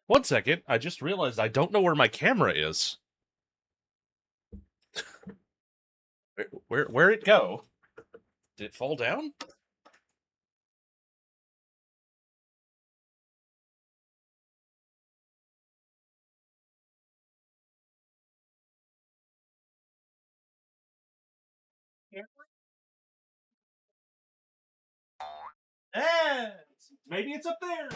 One second, I just realized I don't know where my camera is. Where'd it go? Did it fall down? Eh, maybe it's up there.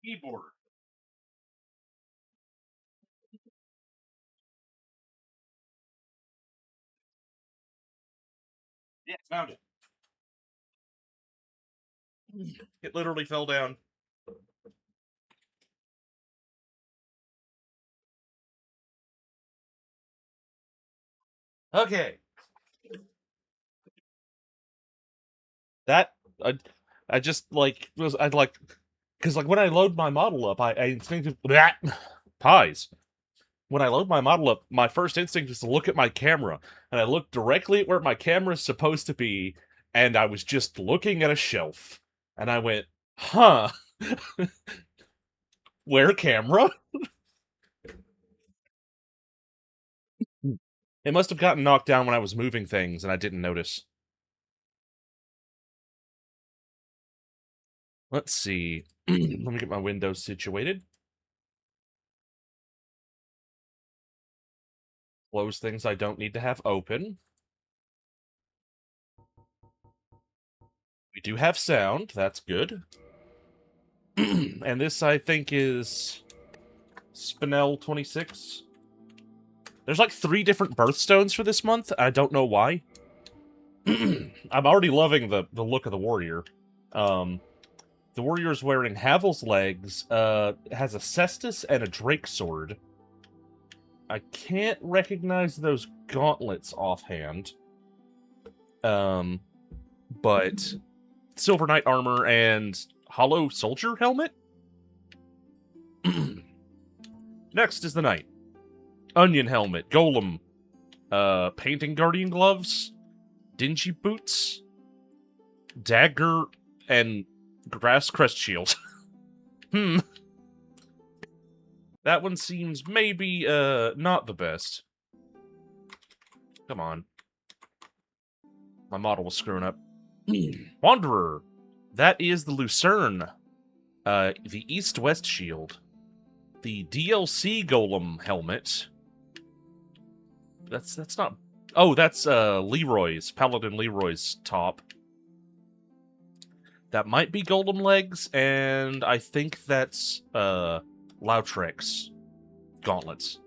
Keyboard. Yeah, found it. It literally fell down. Okay. That I just like was I'd like because like when I load my model up, I instinctively pies. When I load my model up, my first instinct is to look at my camera, and I look directly at where my camera is supposed to be, and I was just looking at a shelf, and I went, "Huh, where camera?" It must have gotten knocked down when I was moving things, and I didn't notice. Let's see. Let me get my windows situated. Close things I don't need to have open. We do have sound. That's good. And this, I think, is Spinel 26. There's like 3 different birthstones for this month. I don't know why. I'm already loving the look of the warrior. The warrior's wearing Havel's legs, has a cestus and a drake sword. I can't recognize those gauntlets offhand. But Silver Knight armor and hollow soldier helmet? Next is the knight. Onion helmet, golem, painting guardian gloves, dingy boots, dagger, and grass crest shield. That one seems maybe, not the best. Come on. My model was screwing up. Wanderer. That is the Lucerne. The East-West shield. The DLC golem helmet. That's not... Oh, that's, Leroy's. Paladin Leroy's top. That might be golem legs, and I think that's, Lautrec's gauntlets.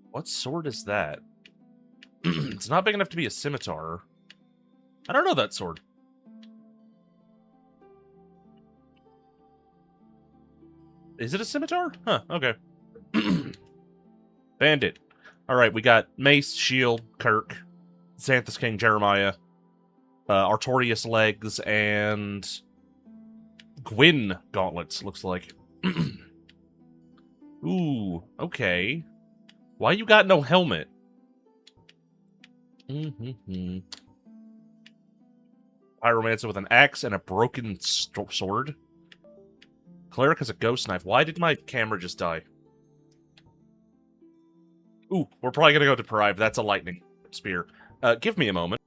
What sword is that? It's not big enough to be a scimitar. I don't know that sword. Is it a scimitar? Huh, okay. Bandit. Alright, we got Mace, Shield, Kirk, Xanthus King, Jeremiah, Artorias legs, and Gwyn gauntlets, looks like. Ooh, okay. Why you got no helmet? Pyromancer with an axe and a broken sword. Cleric has a ghost knife. Why did my camera just die? Ooh, we're probably gonna go to Perive. That's a lightning spear. Give me a moment.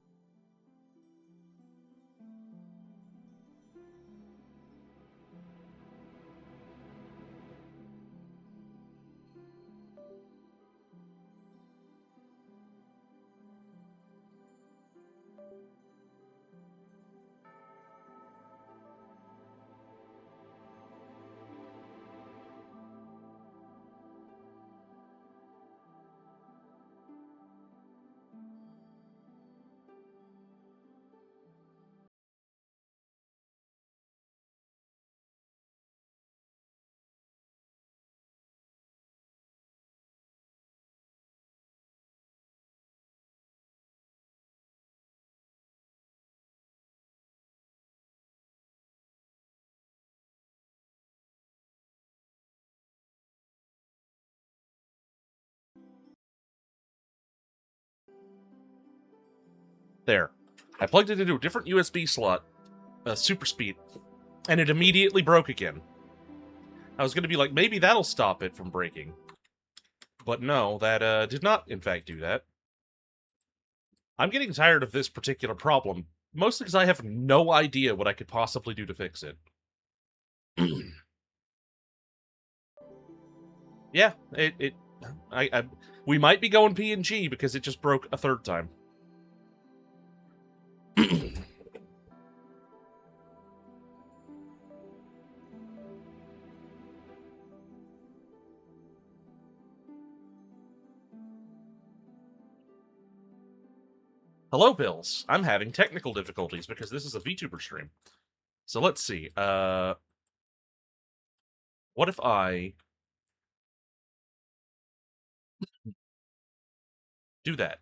There. I plugged it into a different USB slot, super speed, and it immediately broke again. I was gonna be like, maybe that'll stop it from breaking. But no, that did not, in fact, do that. I'm getting tired of this particular problem, mostly because I have no idea what I could possibly do to fix it. Yeah, we might be going PNG because it just broke a 3rd time. Hello, Bills. I'm having technical difficulties because this is a VTuber stream. So let's see. What if I do that?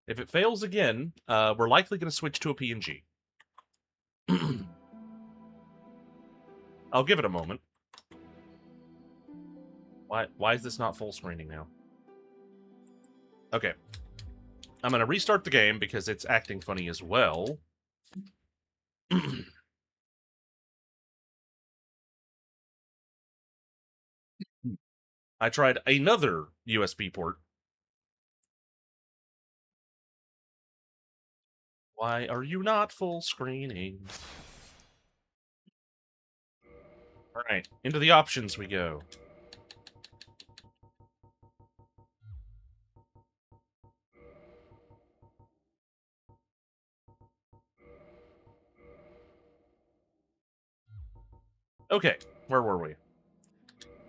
If it fails again, we're likely going to switch to a PNG. I'll give it a moment. Why is this not full screening now? Okay. I'm going to restart the game because it's acting funny as well. I tried another USB port. Why are you not full screening? Alright, into the options we go. Okay, where were we?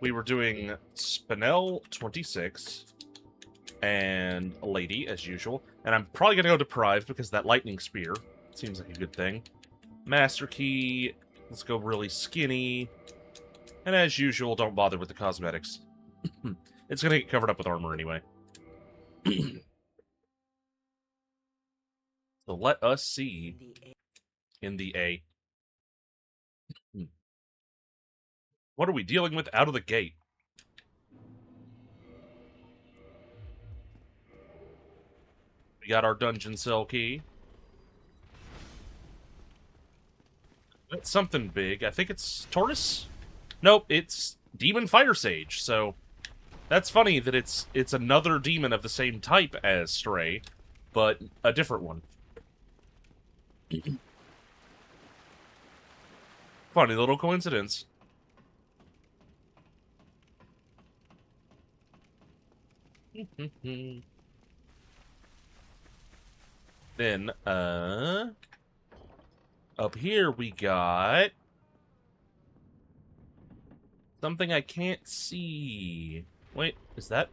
We were doing Spinel 26 and Lady, as usual. And I'm probably going to go Deprived because that Lightning Spear seems like a good thing. Master Key, let's go really skinny. And as usual, don't bother with the cosmetics. It's going to get covered up with armor anyway. So let us see in the A. What are we dealing with out of the gate? We got our dungeon cell key. That's something big. I think it's Taurus? Nope, it's Demon Fire Sage. So that's funny that it's another demon of the same type as Stray, but a different one. Funny little coincidence. Then, up here we got something I can't see. Wait, is that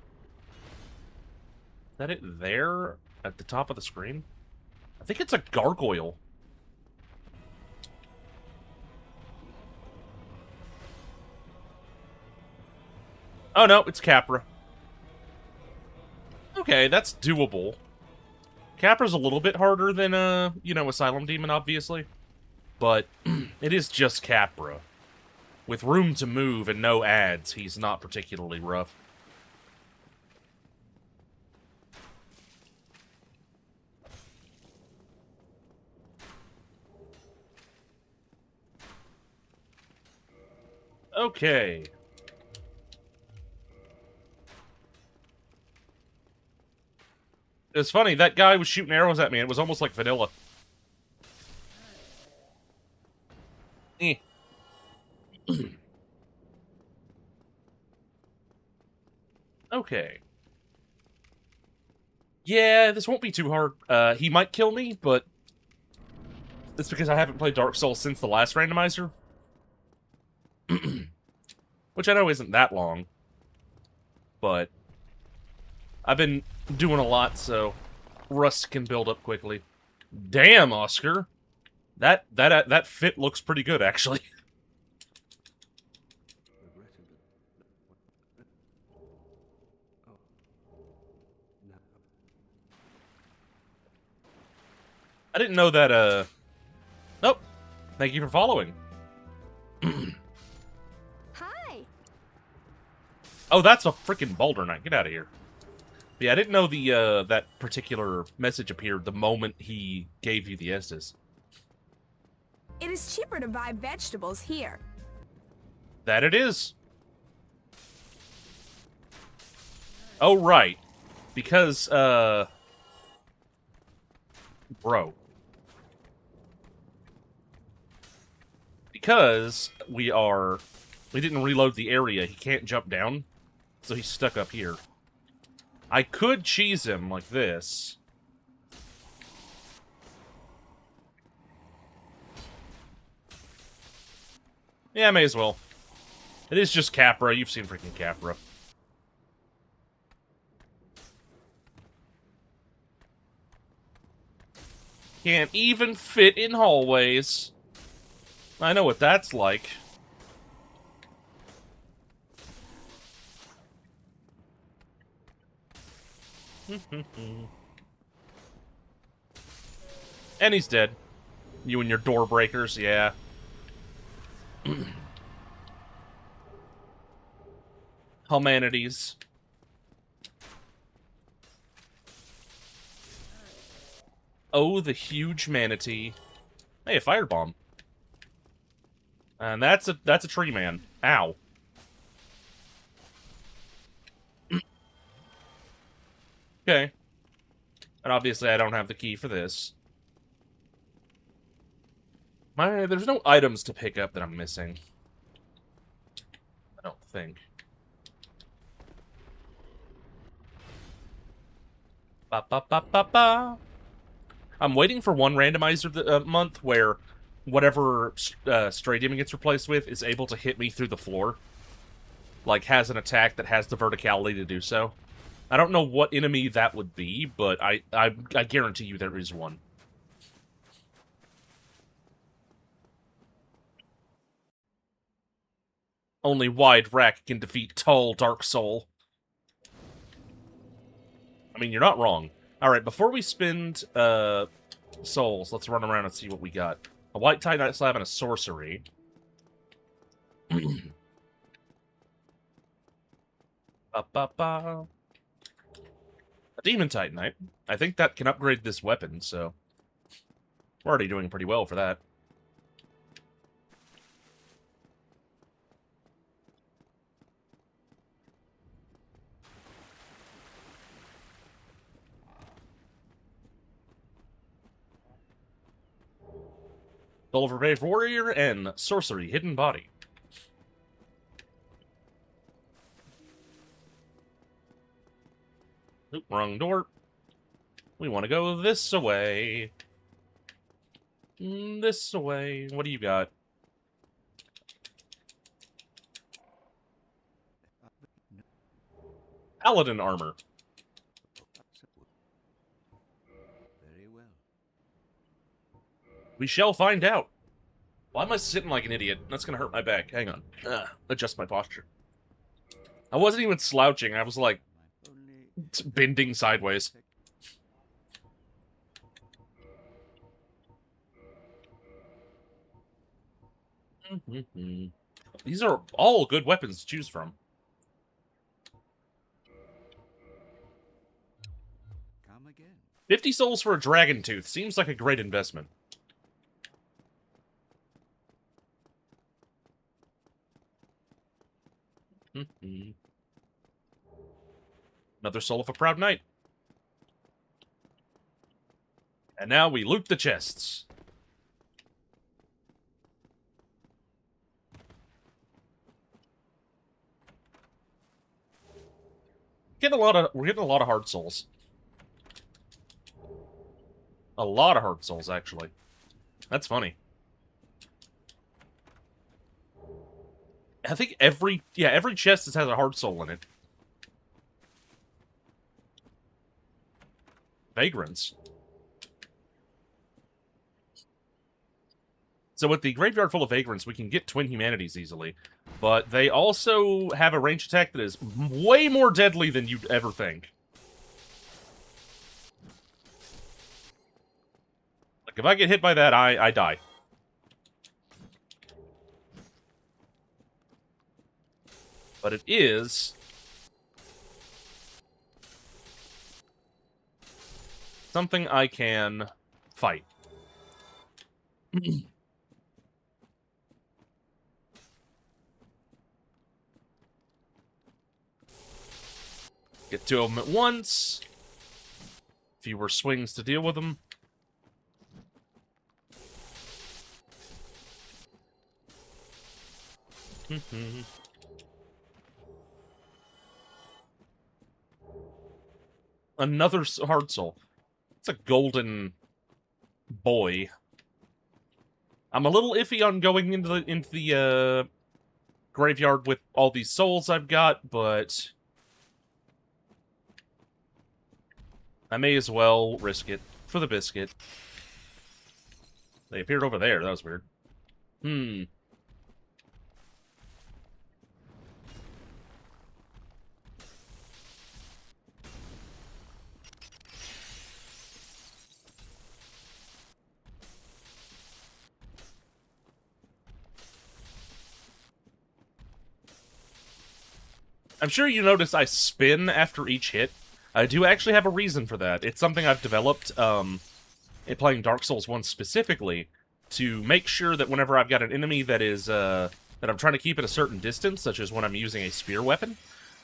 it there at the top of the screen? I think it's a gargoyle. Oh no, it's Capra. Okay, that's doable. Capra's a little bit harder than, Asylum Demon, obviously. But it is just Capra. With room to move and no ads, he's not particularly rough. Okay. It's funny, that guy was shooting arrows at me, and it was almost like vanilla. Eh. Okay. Yeah, this won't be too hard. He might kill me, but it's because I haven't played Dark Souls since the last randomizer. Which I know isn't that long. But I've been doing a lot, so rust can build up quickly. Damn, Oscar. That fit looks pretty good, actually. I didn't know that, Nope. Thank you for following. Hi. Oh, that's a freaking Boulder Knight. Get out of here. But yeah, I didn't know the, that particular message appeared the moment he gave you the Estus. It is cheaper to buy vegetables here. That it is. Oh, right. Because, bro. Because we didn't reload the area, he can't jump down, so he's stuck up here. I could cheese him like this. Yeah, may as well. It is just Capra. You've seen freaking Capra. Can't even fit in hallways. I know what that's like. And he's dead. You and your door breakers, yeah. Humanities. Oh, the huge manatee. Hey, a firebomb. And that's a tree man. Ow. Okay. And obviously I don't have the key for this. There's no items to pick up that I'm missing. I don't think. Ba ba ba ba ba. I'm waiting for one randomizer month where whatever Stray Demon gets replaced with is able to hit me through the floor. Like, has an attack that has the verticality to do so. I don't know what enemy that would be, but I guarantee you there is one. Only Wide Rack can defeat Tall Dark Soul. I mean, you're not wrong. Alright, before we spend souls, let's run around and see what we got. A White Titanite Slab and a Sorcery. Ba-ba-ba. A Demon Titanite. I think that can upgrade this weapon, so... we're already doing pretty well for that. Soul of a Brave Warrior and Sorcery Hidden Body. Oop, wrong door. We want to go this way. This way. What do you got? Paladin armor. Very well. We shall find out. Why am I sitting like an idiot? That's gonna hurt my back. Hang on. Adjust my posture. I wasn't even slouching. I was like bending sideways. These are all good weapons to choose from. Come again. 50 souls for a dragon tooth seems like a great investment. Another soul of a proud knight. And now we loot the chests. We're getting a lot of hard souls. A lot of hard souls, actually. That's funny. I think every chest has a hard soul in it. Vagrants. So with the graveyard full of vagrants, we can get twin humanities easily. But they also have a range attack that is way more deadly than you'd ever think. Like, if I get hit by that, I die. But it is... something I can fight. Get two of them at once. Fewer swings to deal with them. Another hard soul. It's a golden boy. I'm a little iffy on going into the graveyard with all these souls I've got, but I may as well risk it for the biscuit. They appeared over there. That was weird. I'm sure you notice I spin after each hit. I do actually have a reason for that. It's something I've developed in playing Dark Souls 1 specifically, to make sure that whenever I've got an enemy that is that I'm trying to keep at a certain distance, such as when I'm using a spear weapon,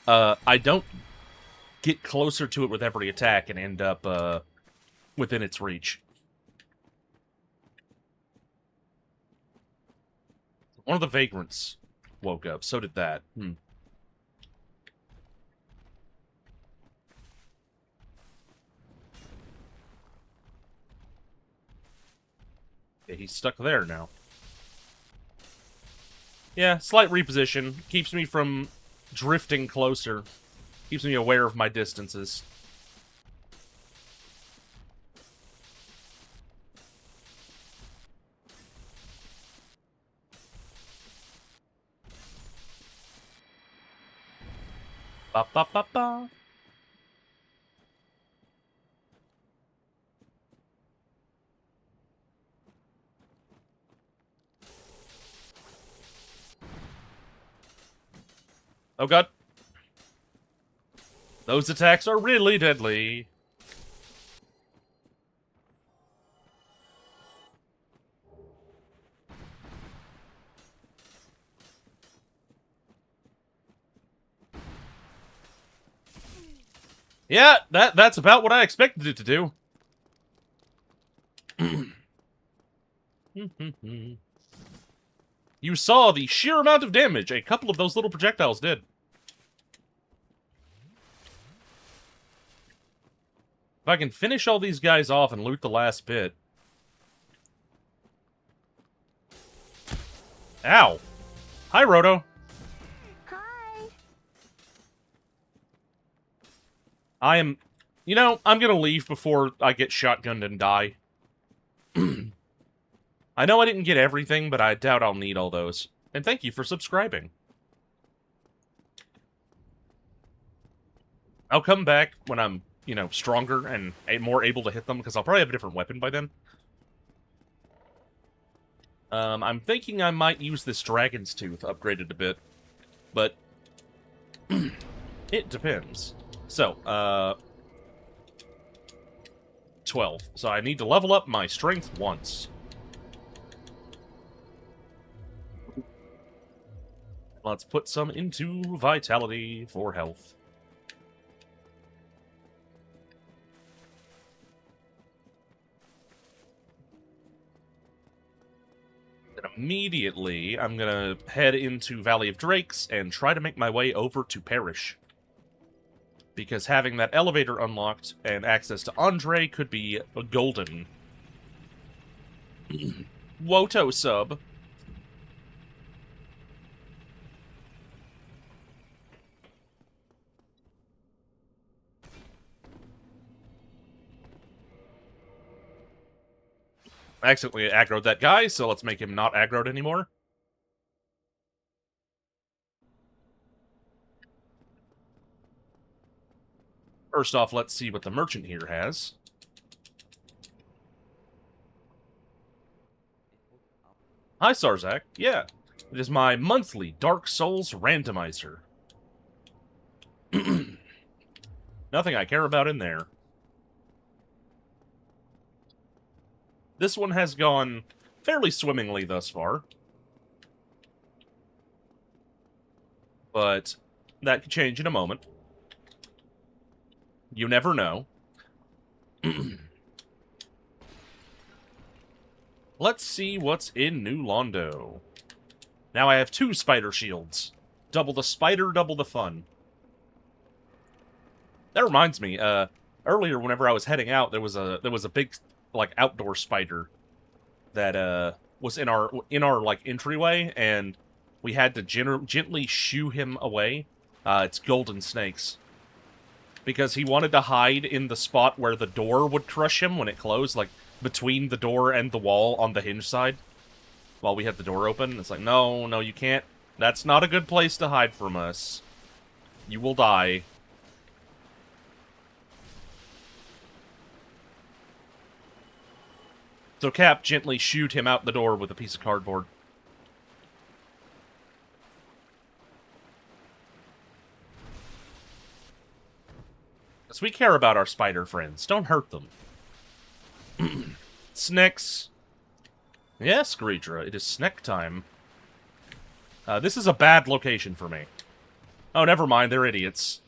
I don't get closer to it with every attack and end up within its reach. One of the vagrants woke up. So did that. Yeah, he's stuck there now. Yeah, slight reposition. Keeps me from drifting closer. Keeps me aware of my distances. Ba ba ba ba. Oh god. Those attacks are really deadly. Yeah, that's about what I expected it to do. You saw the sheer amount of damage a couple of those little projectiles did. If I can finish all these guys off and loot the last bit. Ow. Hi, Roto. Hi. I'm gonna leave before I get shotgunned and die. I know I didn't get everything, but I doubt I'll need all those. And thank you for subscribing. I'll come back when I'm, stronger and more able to hit them, because I'll probably have a different weapon by then. I'm thinking I might use this Dragon's Tooth upgraded a bit, but it depends. So, 12. So I need to level up my strength once. Let's put some into vitality for health. Then immediately, I'm gonna head into Valley of Drakes and try to make my way over to Parish. Because having that elevator unlocked and access to Andre could be golden. Woto sub. I accidentally aggroed that guy, so let's make him not aggroed anymore. First off, let's see what the merchant here has. Hi, Sarzak. Yeah, it is my monthly Dark Souls randomizer. Nothing I care about in there. This one has gone fairly swimmingly thus far. But that could change in a moment. You never know. Let's see what's in New Londo. Now I have 2 spider shields. Double the spider, double the fun. That reminds me, earlier whenever I was heading out, there was a big, like, outdoor spider that was in our like entryway, and we had to gently shoo him away. It's Golden Snakes. Because he wanted to hide in the spot where the door would crush him when it closed, like, between the door and the wall on the hinge side. While we had the door open. It's like, no, you can't. That's not a good place to hide from us. You will die. So Cap gently shooed him out the door with a piece of cardboard. Because we care about our spider friends. Don't hurt them. Snacks. Yes, Greedra, it is snack time. This is a bad location for me. Oh, never mind, they're idiots.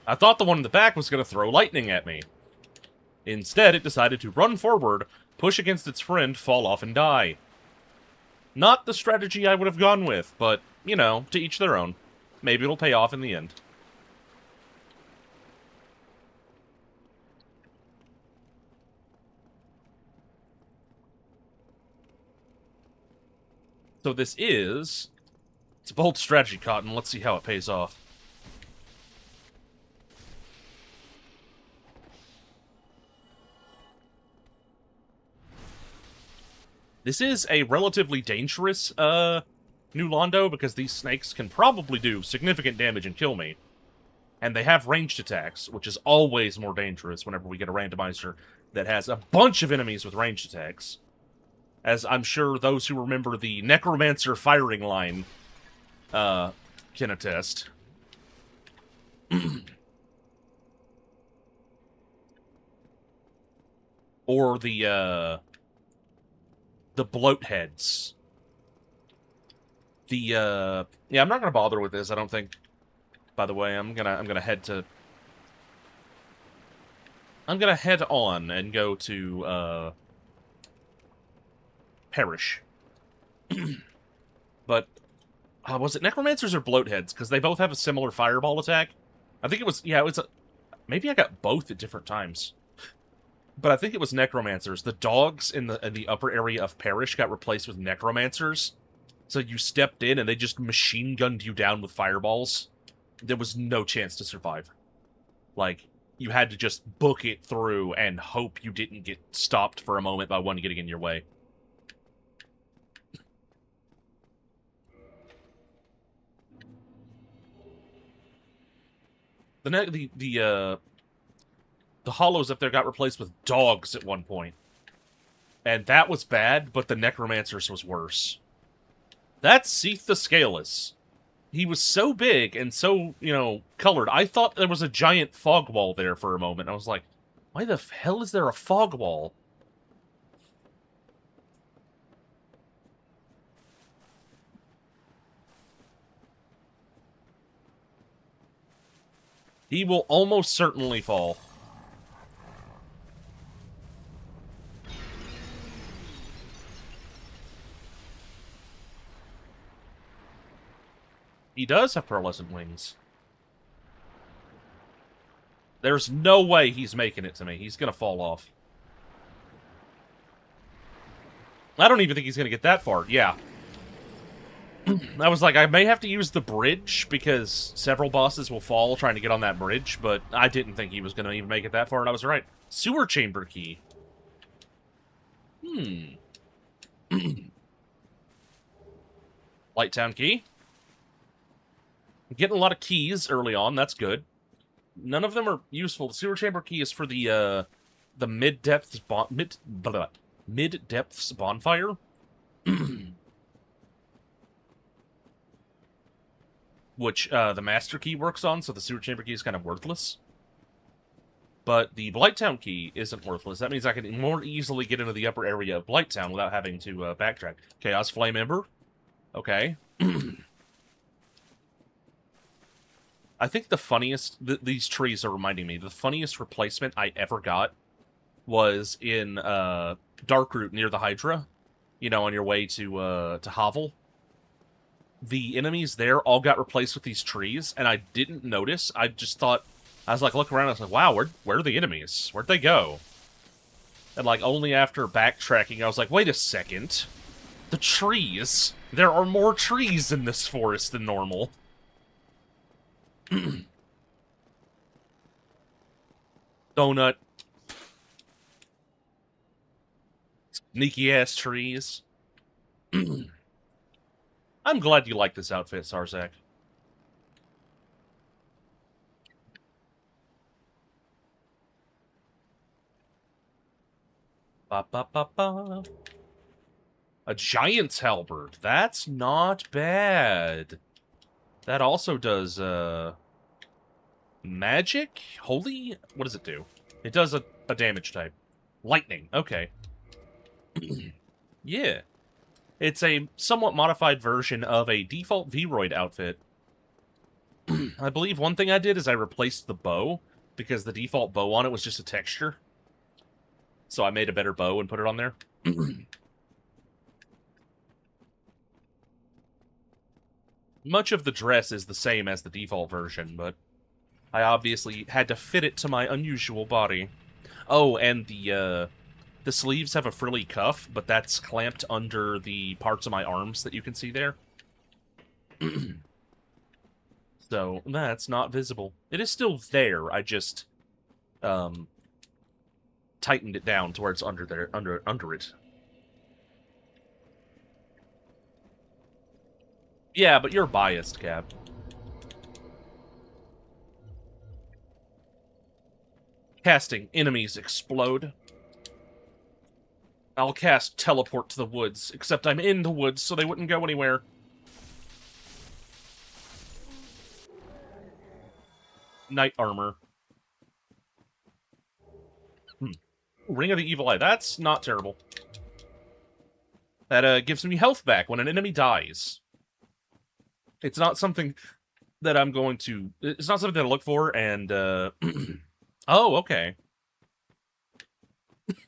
I thought the one in the back was going to throw lightning at me. Instead, it decided to run forward, push against its friend, fall off, and die. Not the strategy I would have gone with, but, you know, to each their own. Maybe it'll pay off in the end. So this is... It's a bold strategy, Cotton. Let's see how it pays off. This is a relatively dangerous, new Londo, because these snakes can probably do significant damage and kill me. And they have ranged attacks, which is always more dangerous whenever we get a randomizer that has a bunch of enemies with ranged attacks. As I'm sure those who remember the Necromancer firing line, can attest. Or the bloatheads. Yeah, I'm not gonna bother with this, I don't think. By the way, I'm gonna head on and go to, Perish. But, was it Necromancers or Bloatheads? Because they both have a similar fireball attack. I think it was, yeah, maybe I got both at different times. But I think it was Necromancers. The dogs in the upper area of Perish got replaced with Necromancers. So you stepped in and they just machine gunned you down with fireballs. There was no chance to survive. Like, you had to just book it through and hope you didn't get stopped for a moment by one getting in your way. The hollows up there got replaced with dogs at one point. And that was bad, but the Necromancers was worse. That's Seath the Scaleless. He was so big and so, you know, colored. I thought there was a giant fog wall there for a moment. I was like, why the hell is there a fog wall? He will almost certainly fall. He does have pearlescent wings. There's no way he's making it to me. He's gonna fall off. I don't even think he's gonna get that far. Yeah. I was like, I may have to use the bridge, because several bosses will fall trying to get on that bridge, but I didn't think he was gonna even make it that far, and I was right. Sewer chamber key. Lighttown key. Getting a lot of keys early on, that's good. None of them are useful. The sewer chamber key is for the mid-depths mid-depths bonfire. Which the master key works on, so the sewer chamber key is kind of worthless. But the Blighttown key isn't worthless. That means I can more easily get into the upper area of Blighttown without having to backtrack. Chaos Flame Ember. Okay. I think the funniest... these trees are reminding me. The funniest replacement I ever got was in Darkroot near the Hydra. You know, on your way to Havel. The enemies there all got replaced with these trees, and I didn't notice. I just thought... I was like, looking around, I was like, wow, where are the enemies? Where'd they go? And, like, only after backtracking, I was like, wait a second. The trees! There are more trees in this forest than normal. Donut. Sneaky-ass trees. I'm glad you like this outfit, Sarzak. Ba, ba, ba, ba. A giant's halberd. That's not bad. That also does, magic? Holy? What does it do? It does a damage type. Lightning. Okay. Yeah. It's a somewhat modified version of a default Vroid outfit. I believe one thing I did is I replaced the bow, because the default bow on it was just a texture. So I made a better bow and put it on there. Much of the dress is the same as the default version, but I obviously had to fit it to my unusual body. Oh, and the sleeves have a frilly cuff, but that's clamped under the parts of my arms that you can see there. So, that's not visible. It is still there, I just, tightened it down to where it's under there, under it. Yeah, but you're biased, Cap. Casting. Enemies explode. I'll cast Teleport to the Woods, except I'm in the woods, so they wouldn't go anywhere. Knight armor. Ring of the Evil Eye. That's not terrible. That gives me health back when an enemy dies. It's not something that I'm going to... It's not something that I look for, and... Oh, okay.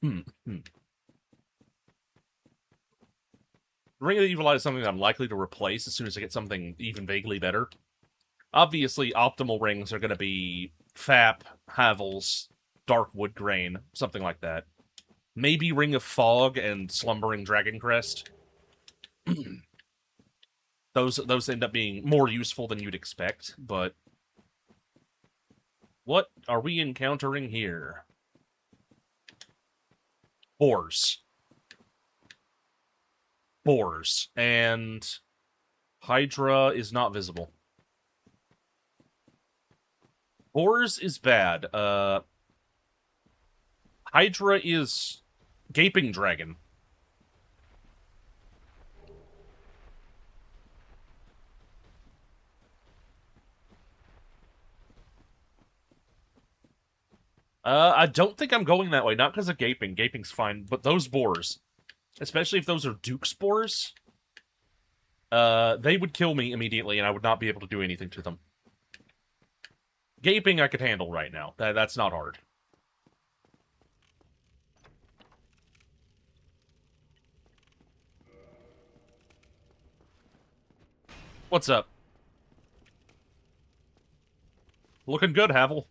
Ring of the Evil Eye is something that I'm likely to replace as soon as I get something even vaguely better. Obviously, optimal rings are going to be Fap, Havels, Dark Wood Grain, something like that. Maybe Ring of Fog and Slumbering Dragon Crest. Those end up being more useful than you'd expect, but... What are we encountering here? Boars. Boars. And... Hydra is not visible. Boars is bad. Hydra is Gaping Dragon. I don't think I'm going that way. Not because of Gaping. Gaping's fine. But those boars, especially if those are Duke's boars, they would kill me immediately, and I would not be able to do anything to them. Gaping I could handle right now. That's not hard. What's up? Looking good, Havel.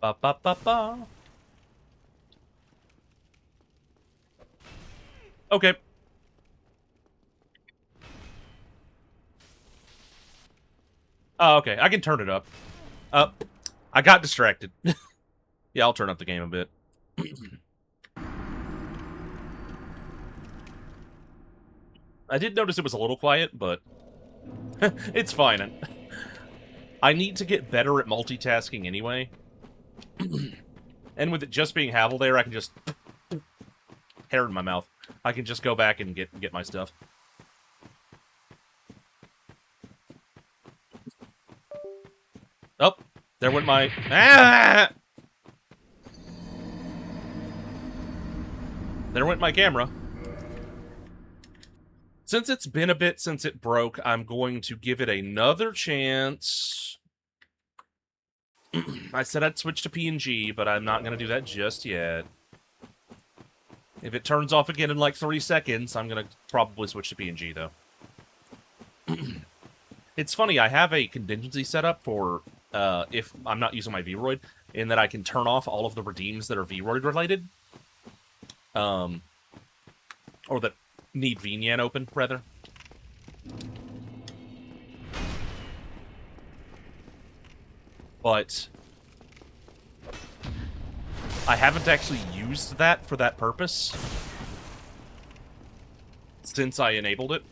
Ba ba ba ba. Okay. Oh, okay. I can turn it up. I got distracted. Yeah, I'll turn up the game a bit. I did notice it was a little quiet, but it's fine. I need to get better at multitasking anyway. And with it just being Havel there, I can just... hair in my mouth. I can just go back and get my stuff. Oh, there went my... Ah! There went my camera. Since it's been a bit since it broke, I'm going to give it another chance. I said I'd switch to PNG, but I'm not going to do that just yet. If it turns off again in like 3 seconds, I'm going to probably switch to PNG, though. It's funny, I have a contingency set up for if I'm not using my Vroid, in that I can turn off all of the redeems that are Vroid related. Or that need VNyan open, rather. But I haven't actually used that for that purpose since I enabled it.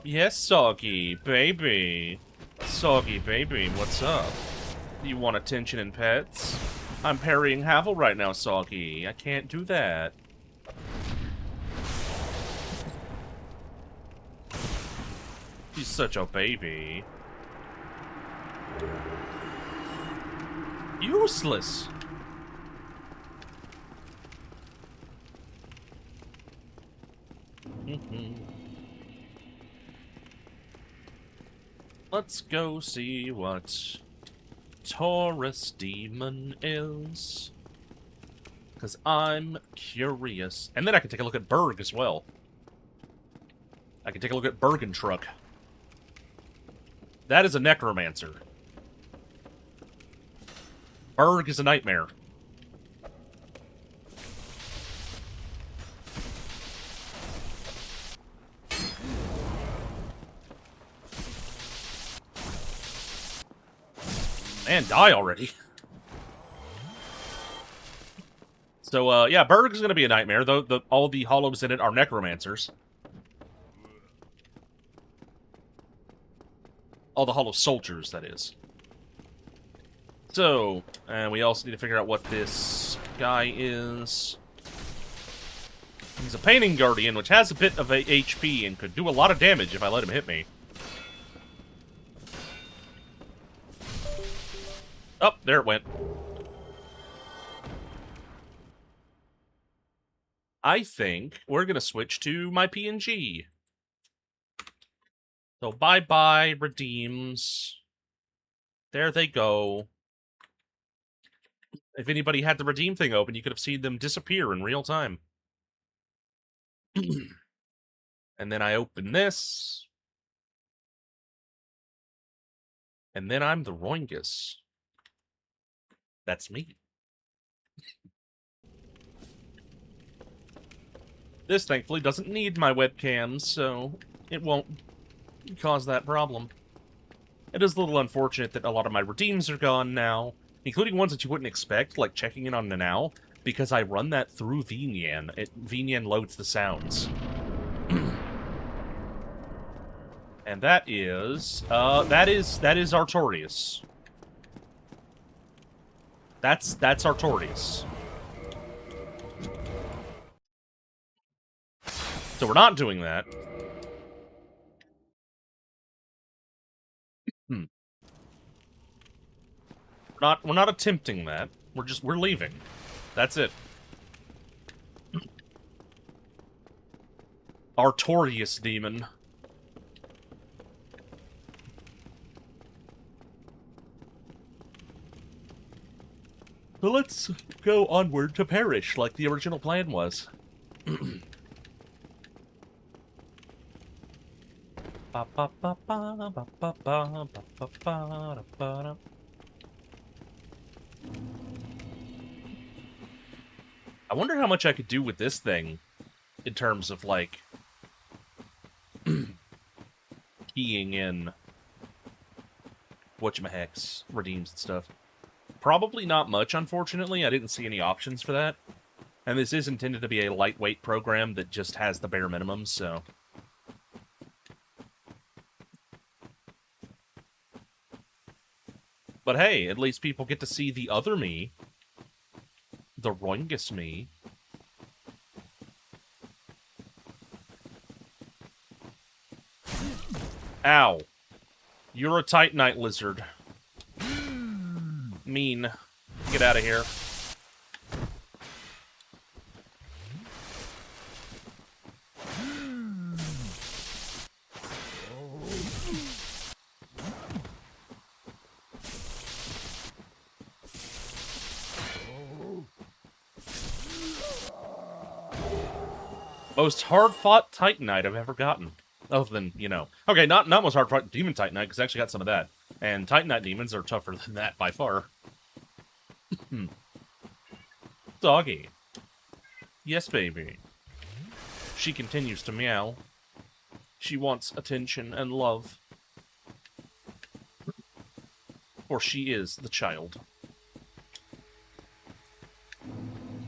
Yes, Soggy, baby. Soggy, baby, what's up? You want attention and pets? I'm parrying Havel right now, Soggy. I can't do that. She's such a baby. Useless. Let's go see what Taurus Demon is. Because I'm curious. And then I can take a look at Berg as well. I can take a look at Bergentruck. That is a necromancer. Berg is a nightmare. Man, die already. So, yeah, Berg's gonna be a nightmare, though all the hollows in it are necromancers. All the hollow soldiers, that is. So, and we also need to figure out what this guy is. He's a Painting Guardian, which has a bit of a HP and could do a lot of damage if I let him hit me. Oh, there it went. I think we're going to switch to my PNG. So bye-bye, redeems. There they go. If anybody had the redeem thing open, you could have seen them disappear in real time. And then I open this. And then I'm the Roingus. That's me. This, thankfully, doesn't need my webcam, so it won't cause that problem. It is a little unfortunate that a lot of my redeems are gone now, including ones that you wouldn't expect, like checking in on Nanao, because I run that through VNyan. VNyan loads the sounds. And that is Artorias. That's Artorias. So we're not doing that. We're not attempting that. We're leaving. That's it. Artorias demon. So let's go onward to Perish, like the original plan was. I wonder how much I could do with this thing in terms of, like, keying in whatchamahecks, redeems and stuff. Probably not much, unfortunately. I didn't see any options for that. And this is intended to be a lightweight program that just has the bare minimum, so... But hey, at least people get to see the other me. The Roingus me. Ow. You're a Titanite lizard. Mean. Get out of here. Most hard-fought Titanite I've ever gotten. Other than, you know... Okay, not most hard-fought Demon Titanite, because I actually got some of that. And Titanite demons are tougher than that, by far. Doggy. Yes, baby. She continues to meow. She wants attention and love. For she is the child.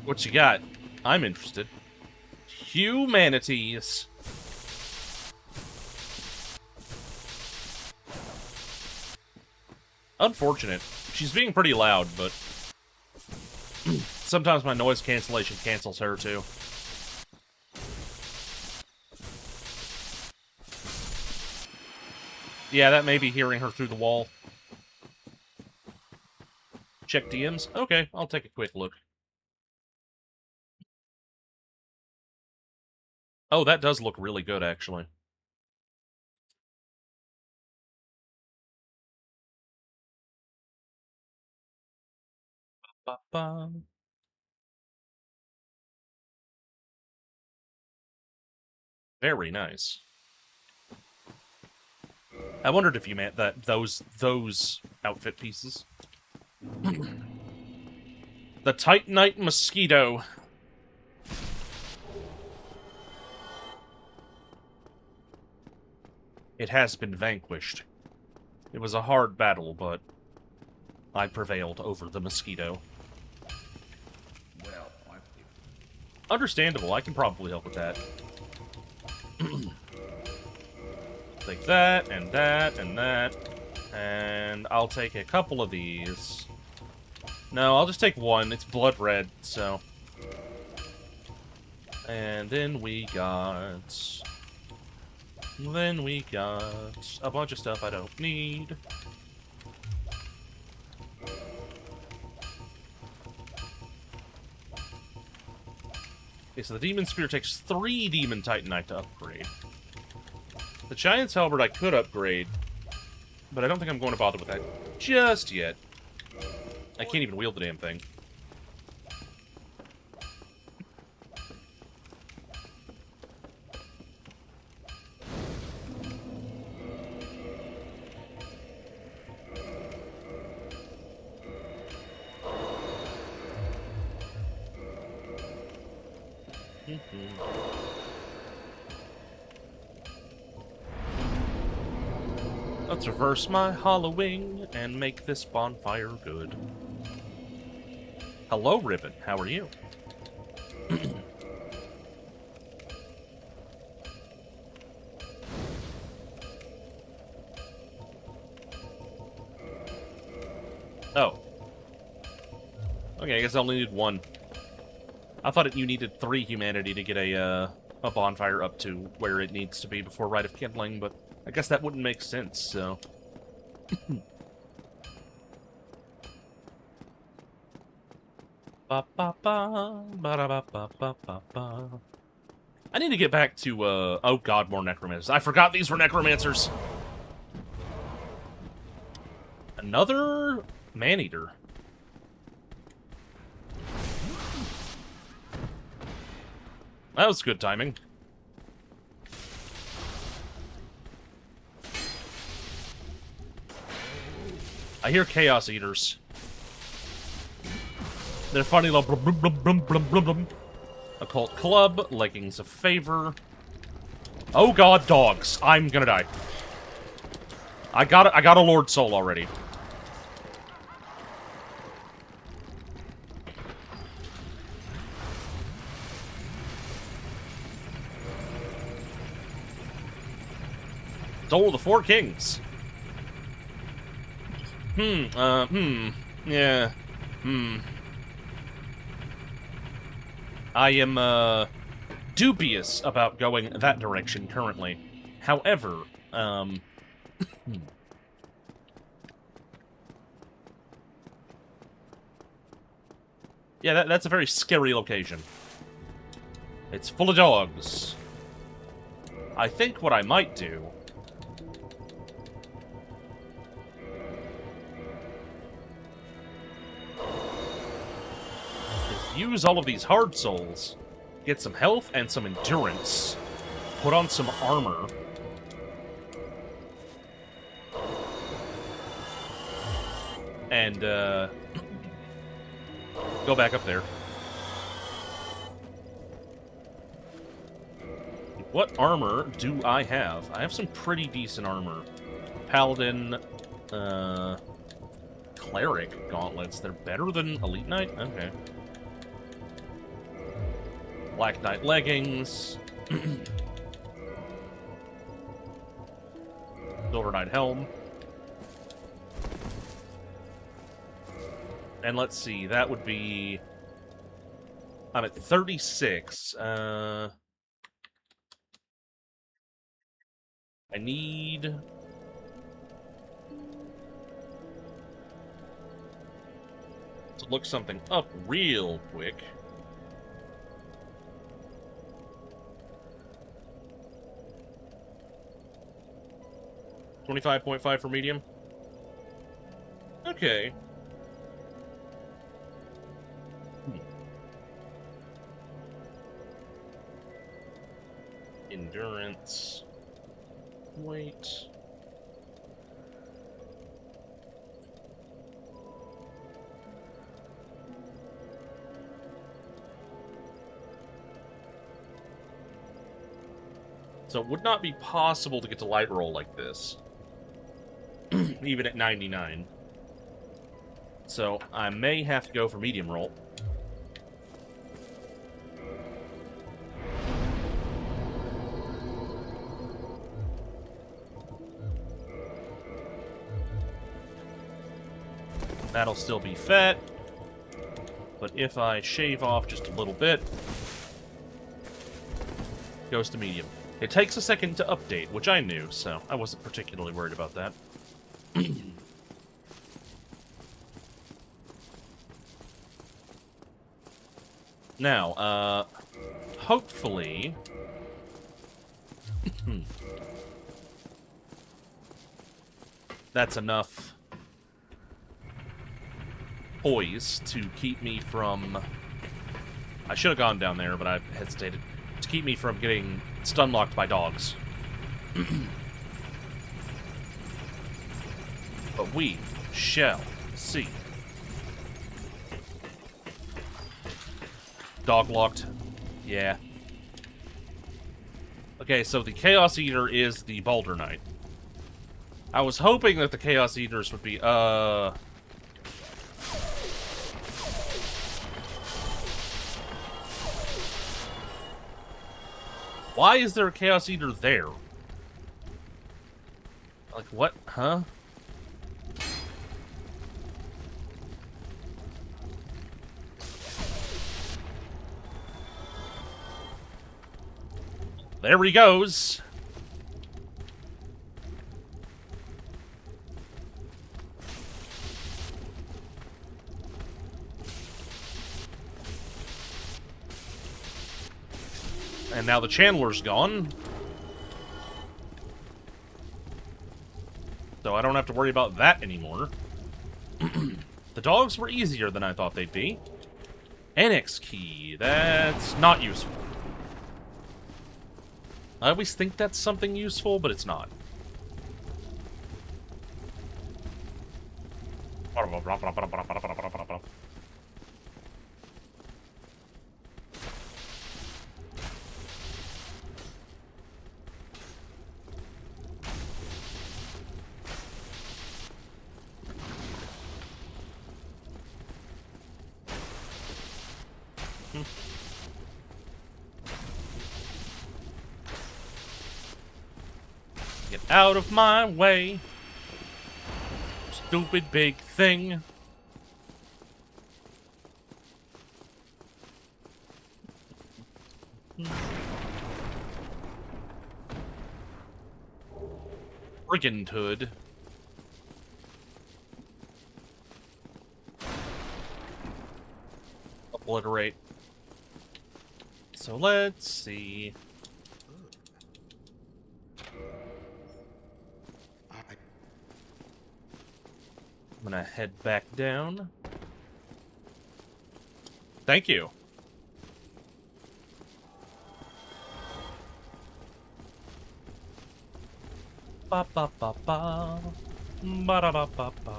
What you got? I'm interested. Humanities. Unfortunate. She's being pretty loud, but sometimes my noise cancellation cancels her, too. Yeah, that may be hearing her through the wall. Check DMs? Okay, I'll take a quick look. Oh, that does look really good, actually. Ba-ba. Very nice. I wondered if you meant that those outfit pieces. The Titanite Mosquito. It has been vanquished. It was a hard battle, but I prevailed over the mosquito. Well, Understandable, I can probably help with that. Take that, and that, and that. And I'll take a couple of these. No, I'll just take one. It's blood red, so... And then we got... Then we got a bunch of stuff I don't need. Okay, so the Demon Spear takes 3 Demon Titanite to upgrade. The Giant's Halberd I could upgrade, but I don't think I'm going to bother with that just yet. I can't even wield the damn thing. Let's reverse my hollowing and make this bonfire good. Hello, Ribbon. How are you? Oh. Okay, I guess I only need 1. I thought you needed 3 humanity to get a bonfire up to where it needs to be before Rite of Kindling, but I guess that wouldn't make sense, so... I need to get back to, oh god, more necromancers. I forgot these were necromancers! Another man-eater. That was good timing. I hear Chaos Eaters. They're funny little blum blum blum blum blum blum. Occult Club, Leggings of Favor. Oh god, dogs. I'm gonna die. I got a Lord Soul already. Soul of the Four Kings. Yeah. I am, dubious about going that direction currently. However, yeah, that's a very scary location. It's full of dogs. I think what I might do... use all of these hard souls, get some health and some endurance, put on some armor, and go back up there. What armor do I have? I have some pretty decent armor. Paladin, Cleric gauntlets. They're better than Elite Knight? Okay. Black Knight leggings. Silver Knight helm. And let's see, that would be... I'm at 36. I need... to look something up real quick. $25.5 for medium? Okay. Endurance. Wait. So it would not be possible to get to light roll like this. Even at 99. So I may have to go for medium roll. That'll still be fat. But if I shave off just a little bit, goes to medium. It takes a second to update, which I knew, so I wasn't particularly worried about that. Now, hopefully... that's enough poise to keep me from... I should have gone down there, but I hesitated. To keep me from getting stun-locked by dogs. But we shall see. Dog-locked. Yeah. Okay, so the Chaos Eater is the Balder Knight. I was hoping that the Chaos Eaters would be, Why is there a Chaos Eater there? Like, what? Huh? There he goes. And now the Chandler's gone. So I don't have to worry about that anymore. The dogs were easier than I thought they'd be. Annex key. That's not useful. I always think that's something useful, but it's not. Get out of my way. Stupid big thing. Brigand hood. Obliterate. So let's see. I'm gonna head back down. Thank you. Ba ba ba ba. Ba da ba ba ba.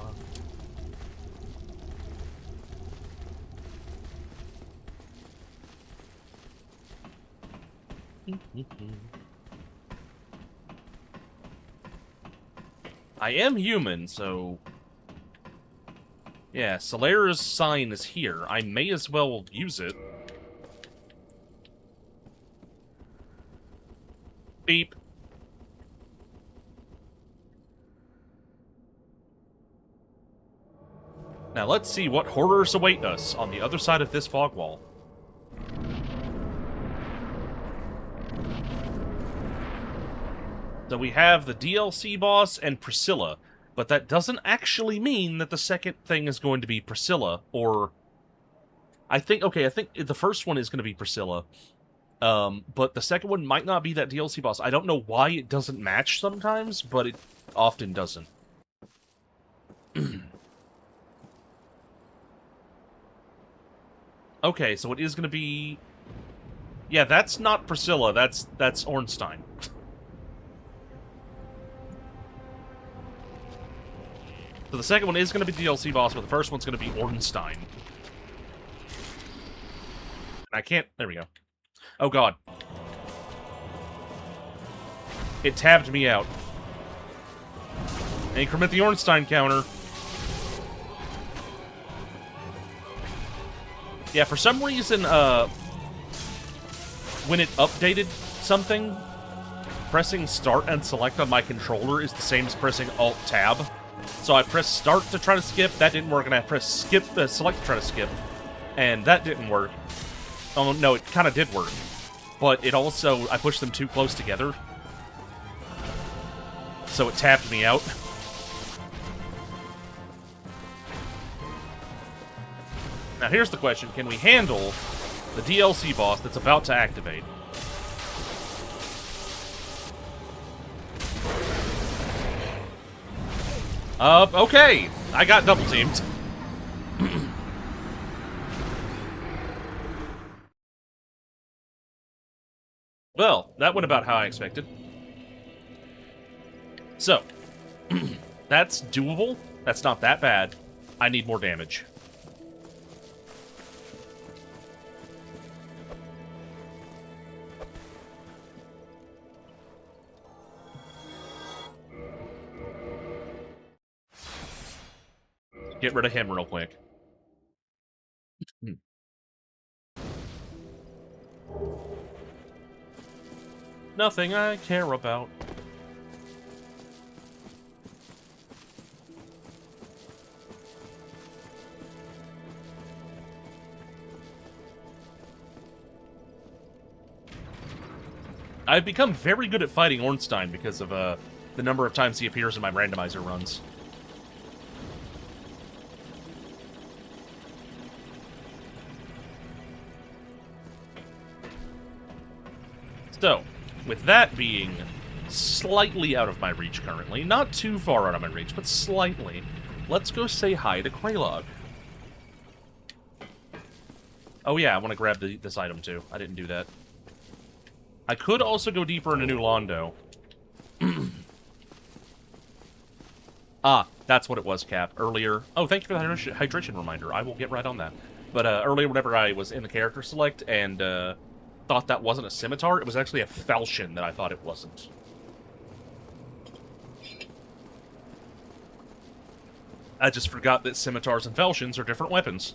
I am human, so... Yeah, Solera's sign is here. I may as well use it. Beep. Now let's see what horrors await us on the other side of this fog wall. So we have the DLC boss and Priscilla, but that doesn't actually mean that the second thing is going to be Priscilla, or... I think the first one is going to be Priscilla, but the second one might not be that DLC boss. I don't know why it doesn't match sometimes, but it often doesn't. Okay, so it is going to be... Yeah, that's not Priscilla, that's Ornstein. So the second one is going to be DLC boss, but the first one's going to be Ornstein. I can't... There we go. Oh, God. It tabbed me out. Increment the Ornstein counter. Yeah, for some reason, when it updated something, pressing start and select on my controller is the same as pressing alt-tab. So I pressed start to try to skip, that didn't work, and I pressed select to try to skip, and that didn't work. Oh, no, it kind of did work. But it also, I pushed them too close together. So it tapped me out. Now here's the question, can we handle the DLC boss that's about to activate? Okay! I got double-teamed. Well, that went about how I expected. So, that's doable. That's not that bad. I need more damage. Get rid of him real quick. Nothing I care about. I've become very good at fighting Ornstein because of the number of times he appears in my randomizer runs. So, with that being slightly out of my reach currently, not too far out of my reach, but slightly, let's go say hi to Quelaag. Oh yeah, I want to grab this item too. I didn't do that. I could also go deeper into New Londo. Ah, that's what it was, Cap. Earlier... Oh, thank you for the hydration reminder. I will get right on that. But earlier, whenever I was in the character select and thought that wasn't a scimitar, it was actually a falchion that I thought it wasn't. I just forgot that scimitars and falchions are different weapons.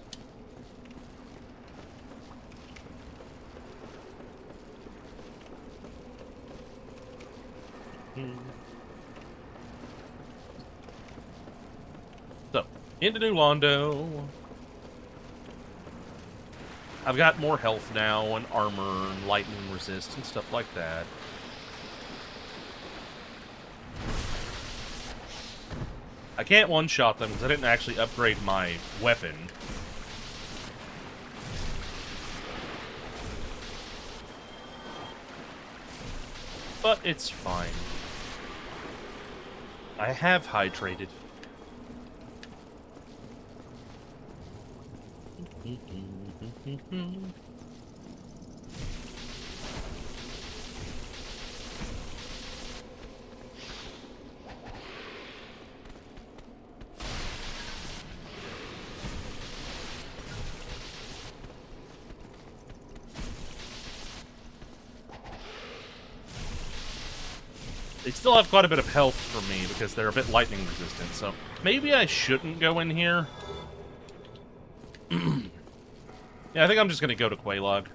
So, into New Londo. I've got more health now, and armor, and lightning resist, and stuff like that. I can't one-shot them, because I didn't actually upgrade my weapon. But it's fine. I have hydrated. They still have quite a bit of health for me because they're a bit lightning resistant, so maybe I shouldn't go in here. Yeah, I think I'm just going to go to Quelaag.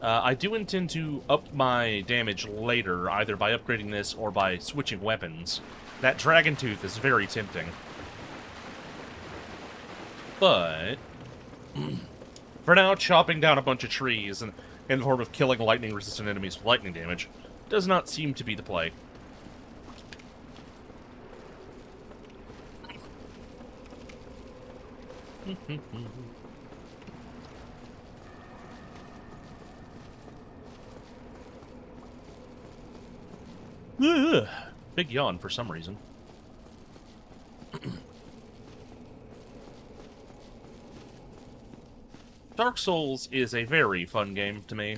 I do intend to up my damage later, either by upgrading this or by switching weapons. That Dragon Tooth is very tempting. But for now, chopping down a bunch of trees in the form of killing lightning-resistant enemies with lightning damage does not seem to be the play. Ugh. Big yawn for some reason. Dark Souls is a very fun game to me.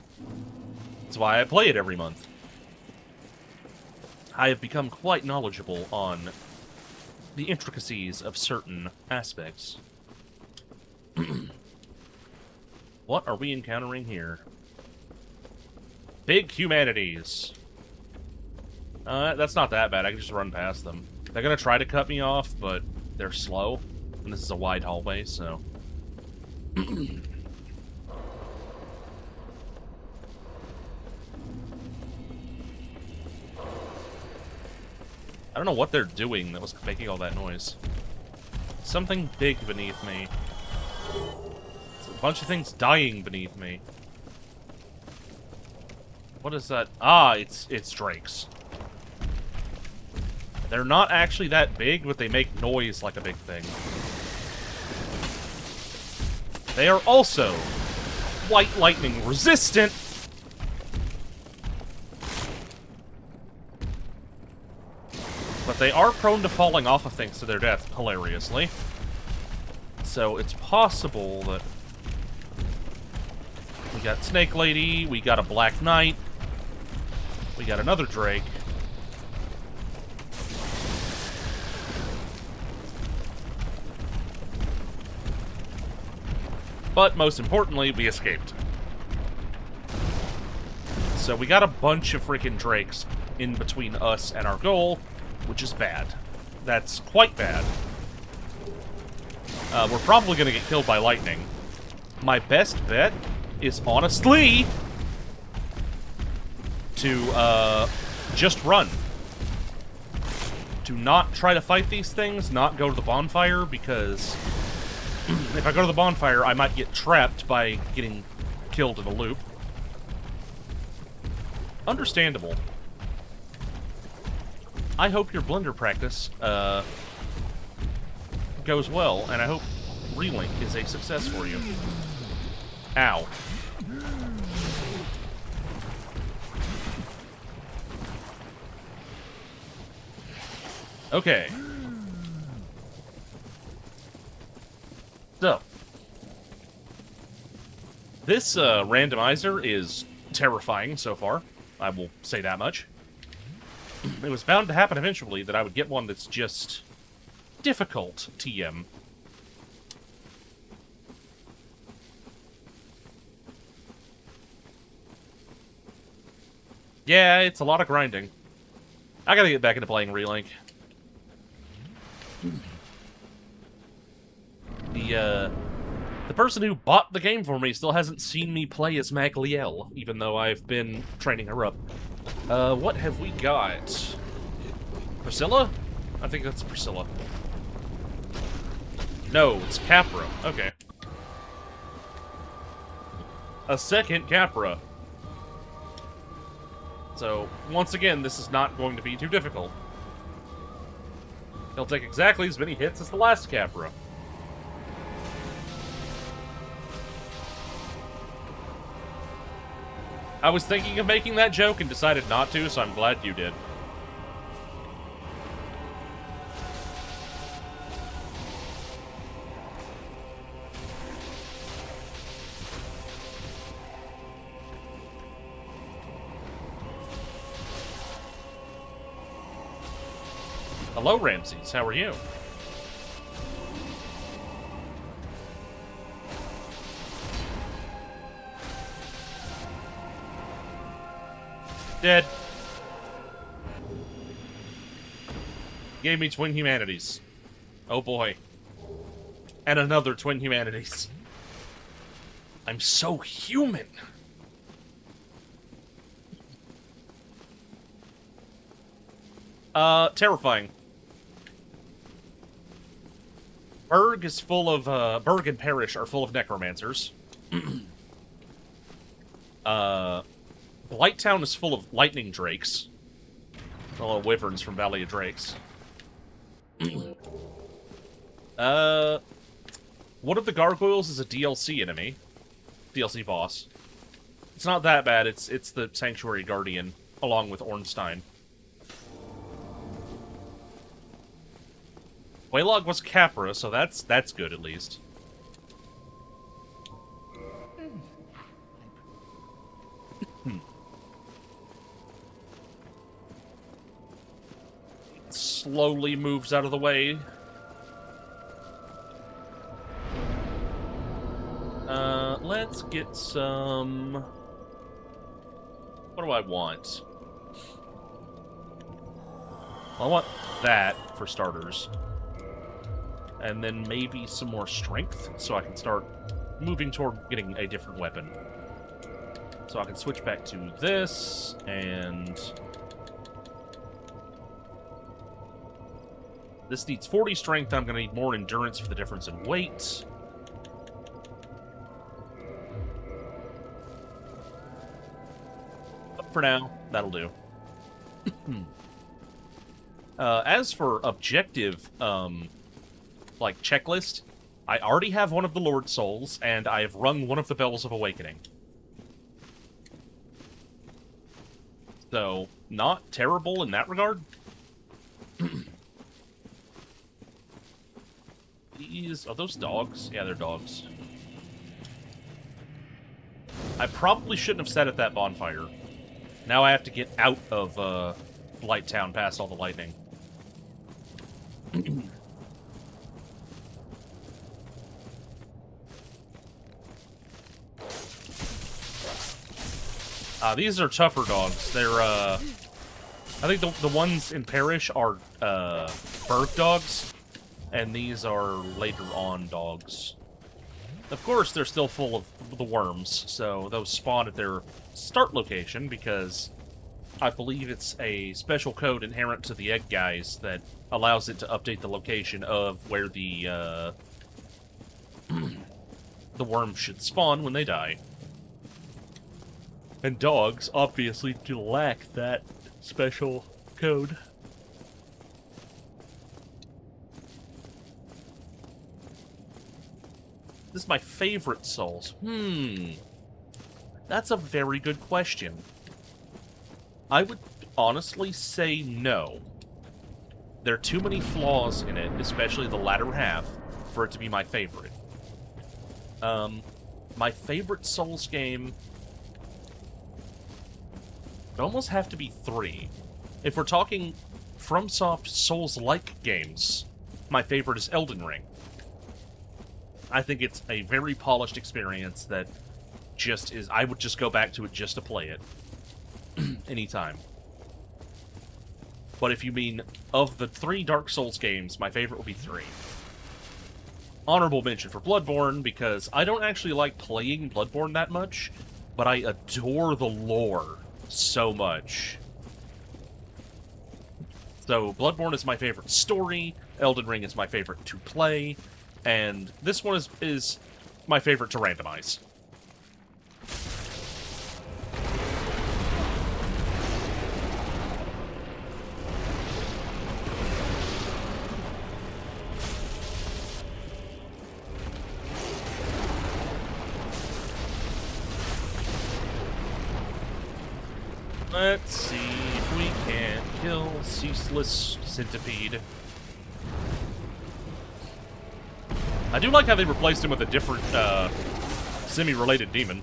That's why I play it every month. I have become quite knowledgeable on the intricacies of certain aspects. What are we encountering here? Big humanities. That's not that bad. I can just run past them. They're gonna try to cut me off, but they're slow. And this is a wide hallway, so... I don't know what they're doing that was making all that noise. Something big beneath me. It's a bunch of things dying beneath me. What is that? Ah, it's drakes. They're not actually that big, but they make noise like a big thing. They are also white lightning resistant. But they are prone to falling off of things to their death, hilariously. So it's possible that... We got Snake Lady, we got a Black Knight, we got another Drake. But most importantly, we escaped. So we got a bunch of freaking Drakes in between us and our goal, which is bad. That's quite bad. We're probably going to get killed by lightning. My best bet is honestly to just run. Do not try to fight these things, not go to the bonfire, because if I go to the bonfire, I might get trapped by getting killed in a loop. Understandable. I hope your Blender practice goes well, and I hope Relink is a success for you. Ow. Okay. So. This randomizer is terrifying so far. I will say that much. It was bound to happen eventually that I would get one that's just difficult TM. Yeah, it's a lot of grinding. I gotta get back into playing Relink. The person who bought the game for me still hasn't seen me play as Magliel, even though I've been training her up. What have we got? Priscilla? I think that's Priscilla. No, it's Capra. Okay. A second Capra. So, once again, this is not going to be too difficult. He'll take exactly as many hits as the last Capra. I was thinking of making that joke and decided not to, so I'm glad you did. Hello, Ramses. How are you? Dead. Gave me Twin Humanities. Oh boy. And another Twin Humanities. I'm so human. Terrifying. Berg is full of, Berg and Parish are full of necromancers. Blighttown is full of lightning drakes. Little wyverns from Valley of Drakes. One of the gargoyles is a DLC enemy. DLC boss. It's not that bad, it's the Sanctuary Guardian, along with Ornstein. Waylog was Capra, so that's good at least. Slowly moves out of the way. Let's get some... What do I want? I want that, for starters. And then maybe some more strength, so I can start moving toward getting a different weapon. So I can switch back to this, and... This needs 40 strength, I'm going to need more endurance for the difference in weight. But for now, that'll do. As for objective, like, checklist, I already have one of the Lord Souls, and I have rung one of the Bells of Awakening. So, not terrible in that regard. These... Are those dogs? Yeah, they're dogs. I probably shouldn't have sat at that bonfire. Now I have to get out of, Blighttown past all the lightning. These are tougher dogs. They're, I think the ones in Parish are, Berg dogs, and these are later on dogs. Of course, they're still full of the worms, so those spawn at their start location, because I believe it's a special code inherent to the egg guys that allows it to update the location of where the, the worms should spawn when they die. And dogs, obviously, do lack that special code. This is my favorite Souls. That's a very good question. I would honestly say no. There are too many flaws in it, especially the latter half, for it to be my favorite. My favorite Souls game... It almost have to be 3. If we're talking FromSoft Souls-like games, my favorite is Elden Ring. I think it's a very polished experience that just is... I would just go back to it just to play it. Anytime. But if you mean, of the 3 Dark Souls games, my favorite would be 3. Honorable mention for Bloodborne, because I don't actually like playing Bloodborne that much, but I adore the lore so much. So, Bloodborne is my favorite story, Elden Ring is my favorite to play, and this one is my favorite to randomize. Let's see if we can kill Ceaseless Centipede. I do like how they replaced him with a different, semi-related demon.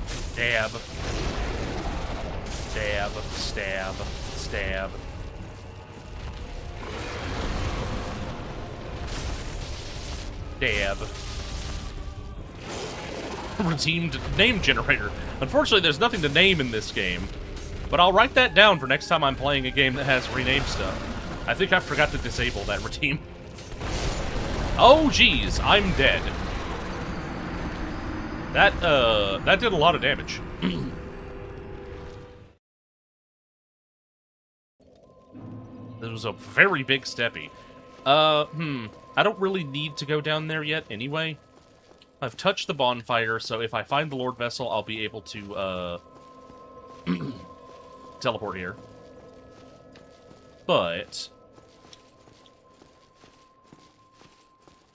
Stab. Stab. Stab. Stab. Dab. Redeemed name generator. Unfortunately, there's nothing to name in this game, but I'll write that down for next time I'm playing a game that has renamed stuff. I think I forgot to disable that redeem. Oh, geez, I'm dead. That did a lot of damage. This was a very big steppy. I don't really need to go down there yet anyway. I've touched the bonfire, so if I find the Lord Vessel, I'll be able to, teleport here. But...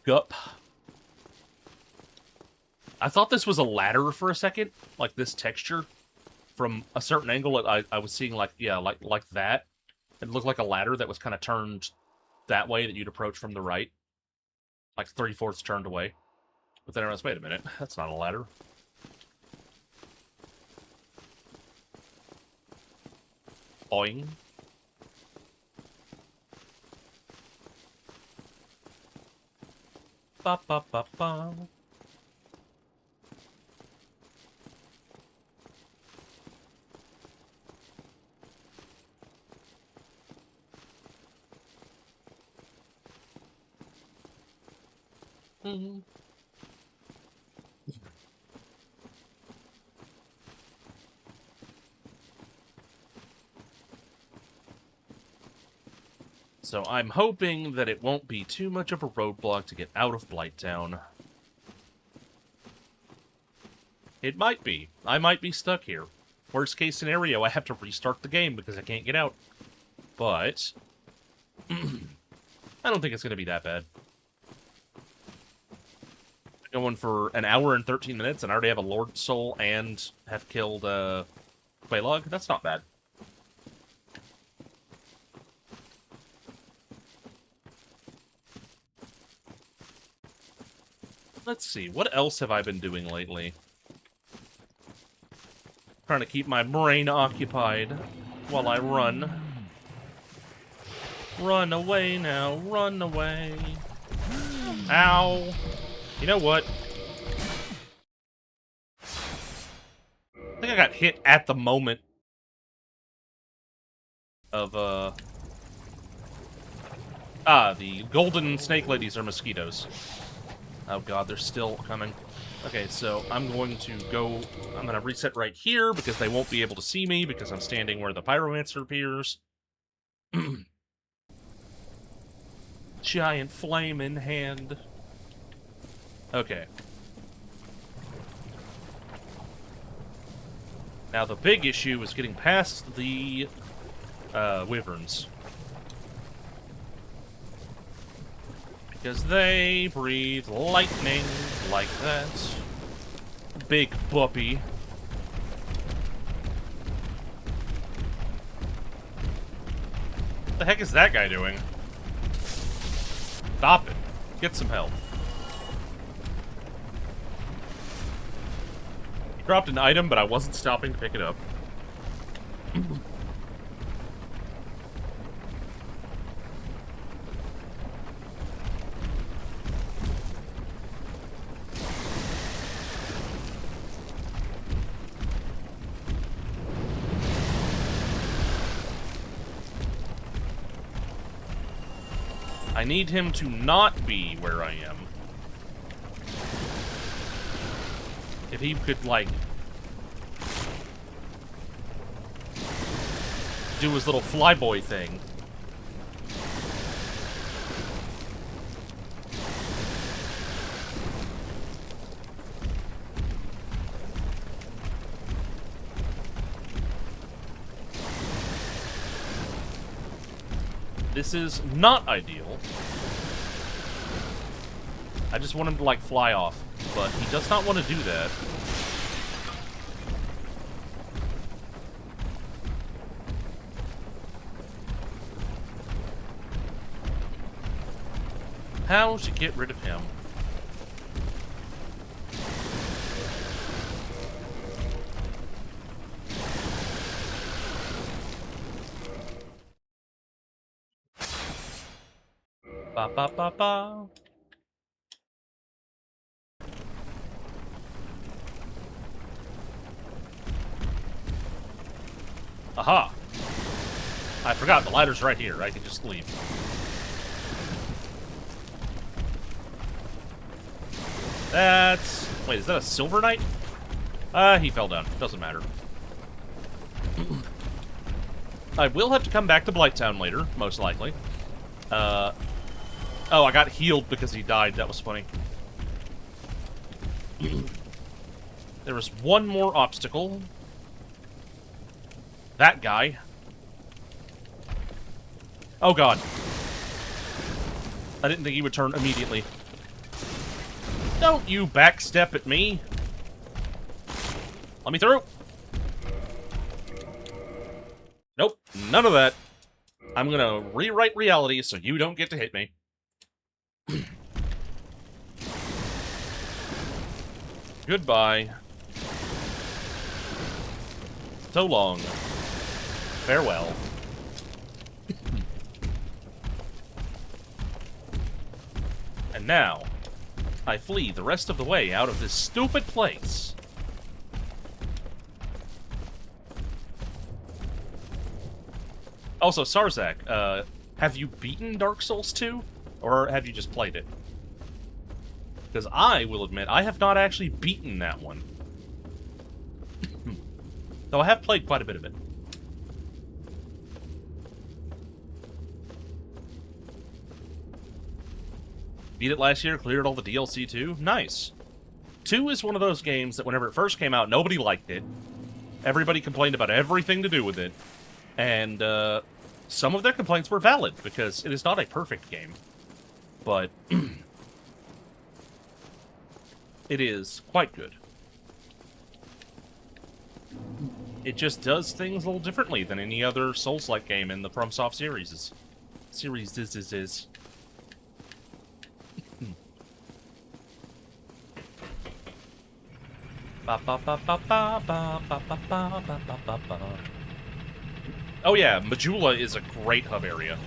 Gup. I thought this was a ladder for a second, like this texture. From a certain angle, I was seeing, like, yeah, like that. It looked like a ladder that was kind of turned that way, that you'd approach from the right. Like 3/4 turned away. But then I was, wait a minute, that's not a ladder. Boing. Ba ba ba ba. Mm-hmm. So I'm hoping that it won't be too much of a roadblock to get out of Blighttown. It might be. I might be stuck here. Worst case scenario, I have to restart the game because I can't get out. But... I don't think it's going to be that bad. Going for an hour and 13 minutes, and I already have a Lord Soul and have killed Quelaag. That's not bad. Let's see, what else have I been doing lately? Trying to keep my brain occupied while I run. Run away now, run away. Ow. You know what? I think I got hit at the moment of, the golden snake ladies are mosquitoes. Oh god, they're still coming. Okay, so I'm going to reset right here because they won't be able to see me because I'm standing where the pyromancer appears. Giant flame in hand. Okay. Now the big issue is getting past the wyverns. Because they breathe lightning like that. Big buppy. What the heck is that guy doing? Stop it. Get some help. He dropped an item, but I wasn't stopping to pick it up. I need him to not be where I am. If he could, like, do his little flyboy thing. This is not ideal. I just want him to, like, fly off. But he does not want to do that. How to get rid of him? Ba ba ba ba. Aha! I forgot, the ladder's right here. I can just leave. That's... Wait, is that a Silver Knight? He fell down. Doesn't matter. I will have to come back to Blighttown later, most likely. Oh, I got healed because he died. That was funny. There was one more obstacle. That guy. Oh, God. I didn't think he would turn immediately. Don't you backstep at me. Let me through. Nope, none of that. I'm gonna rewrite reality so you don't get to hit me. Goodbye. So long. Farewell. And now, I flee the rest of the way out of this stupid place. Also, Sarzak, have you beaten Dark Souls 2? Or have you just played it? Because I will admit, I have not actually beaten that one. Though I have played quite a bit of it. Beat it last year, cleared all the DLC too. Nice. 2 is one of those games that whenever it first came out, nobody liked it. Everybody complained about everything to do with it. And some of their complaints were valid, because it is not a perfect game. But it is quite good. It just does things a little differently than any other Souls-like game in the FromSoft series. Is. Oh yeah, Majula is a great hub area.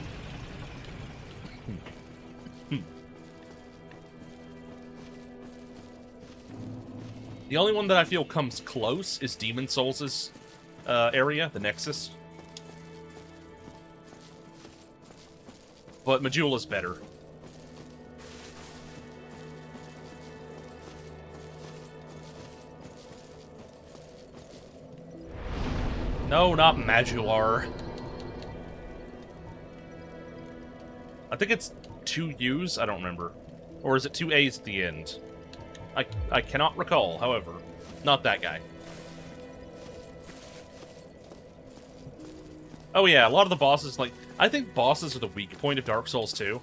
The only one that I feel comes close is Demon Souls' area, the Nexus. But Majula's better. No, not Madular. I think it's 2 U's? I don't remember. Or is it 2 A's at the end? I cannot recall, however. Not that guy. Oh yeah, a lot of the bosses, like... I think bosses are the weak point of Dark Souls 2.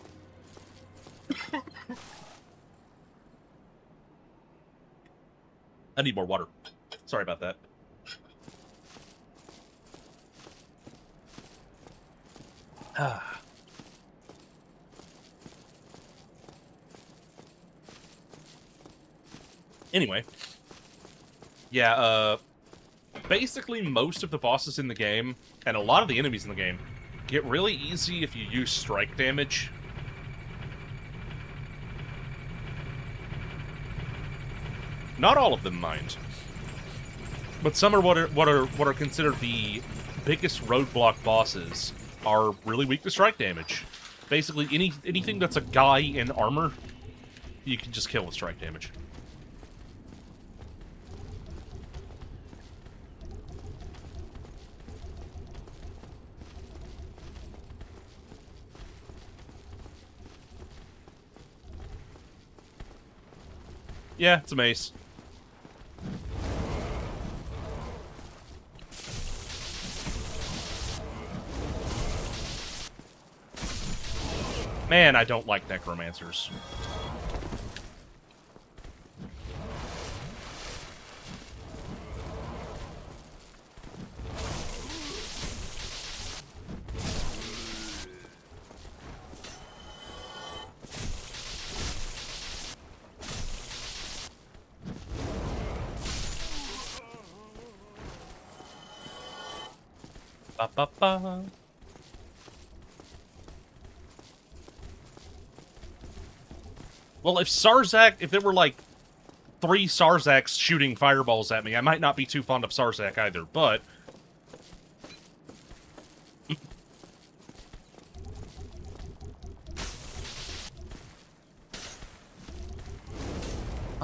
I need more water. Sorry about that. Anyway. Yeah, basically most of the bosses in the game, and a lot of the enemies in the game, get really easy if you use strike damage. Not all of them, mind. But some are what are considered the biggest roadblock bosses are really weak to strike damage. Basically, anything that's a guy in armor, you can just kill with strike damage. Yeah, it's a mace. Man, I don't like necromancers. Ba ba ba. Well, if there were like 3 Sarzaks shooting fireballs at me, I might not be too fond of Sarzak either, but...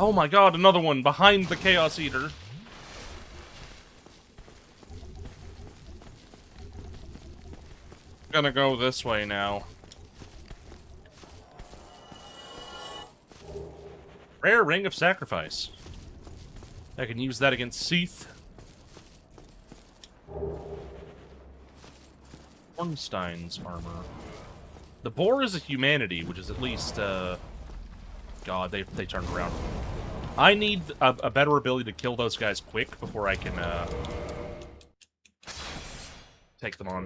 Oh my god, another one behind the Chaos Eater. Gonna go this way now. Rare Ring of Sacrifice. I can use that against Seath. Ornstein's armor. The boar is a humanity, which is at least, God, they turned around. I need a better ability to kill those guys quick before I can, take them on.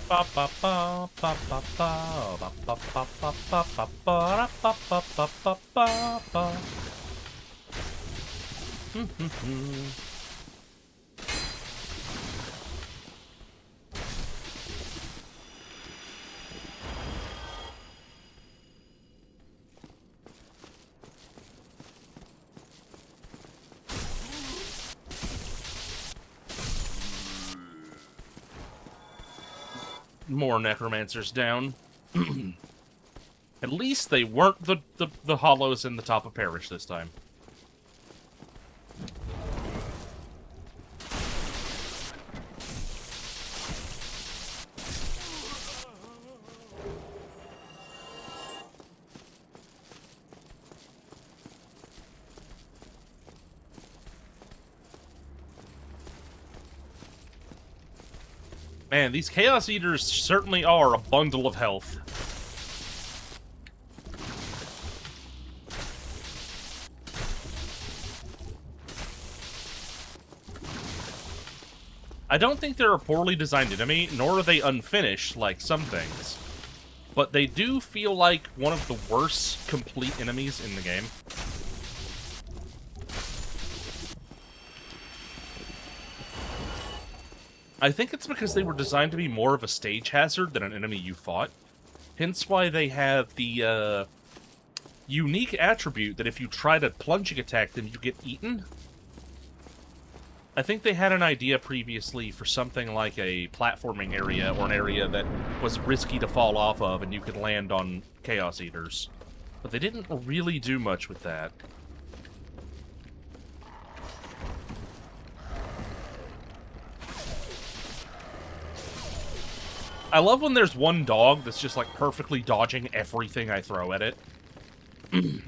Ba ba ba ba ba ba ba ba ba ba ba ba ba ba ba ba ba ba. More necromancers down. At least they weren't the hollows in the top of Parish this time. Man, these Chaos Eaters certainly are a bundle of health. I don't think they're a poorly designed enemy, nor are they unfinished like some things. But they do feel like one of the worst complete enemies in the game. I think it's because they were designed to be more of a stage hazard than an enemy you fought. Hence why they have the, unique attribute that if you try to plunging attack them, you get eaten. I think they had an idea previously for something like a platforming area, or an area that was risky to fall off of, and you could land on Chaos Eaters. But they didn't really do much with that. I love when there's one dog that's just, like, perfectly dodging everything I throw at it. It's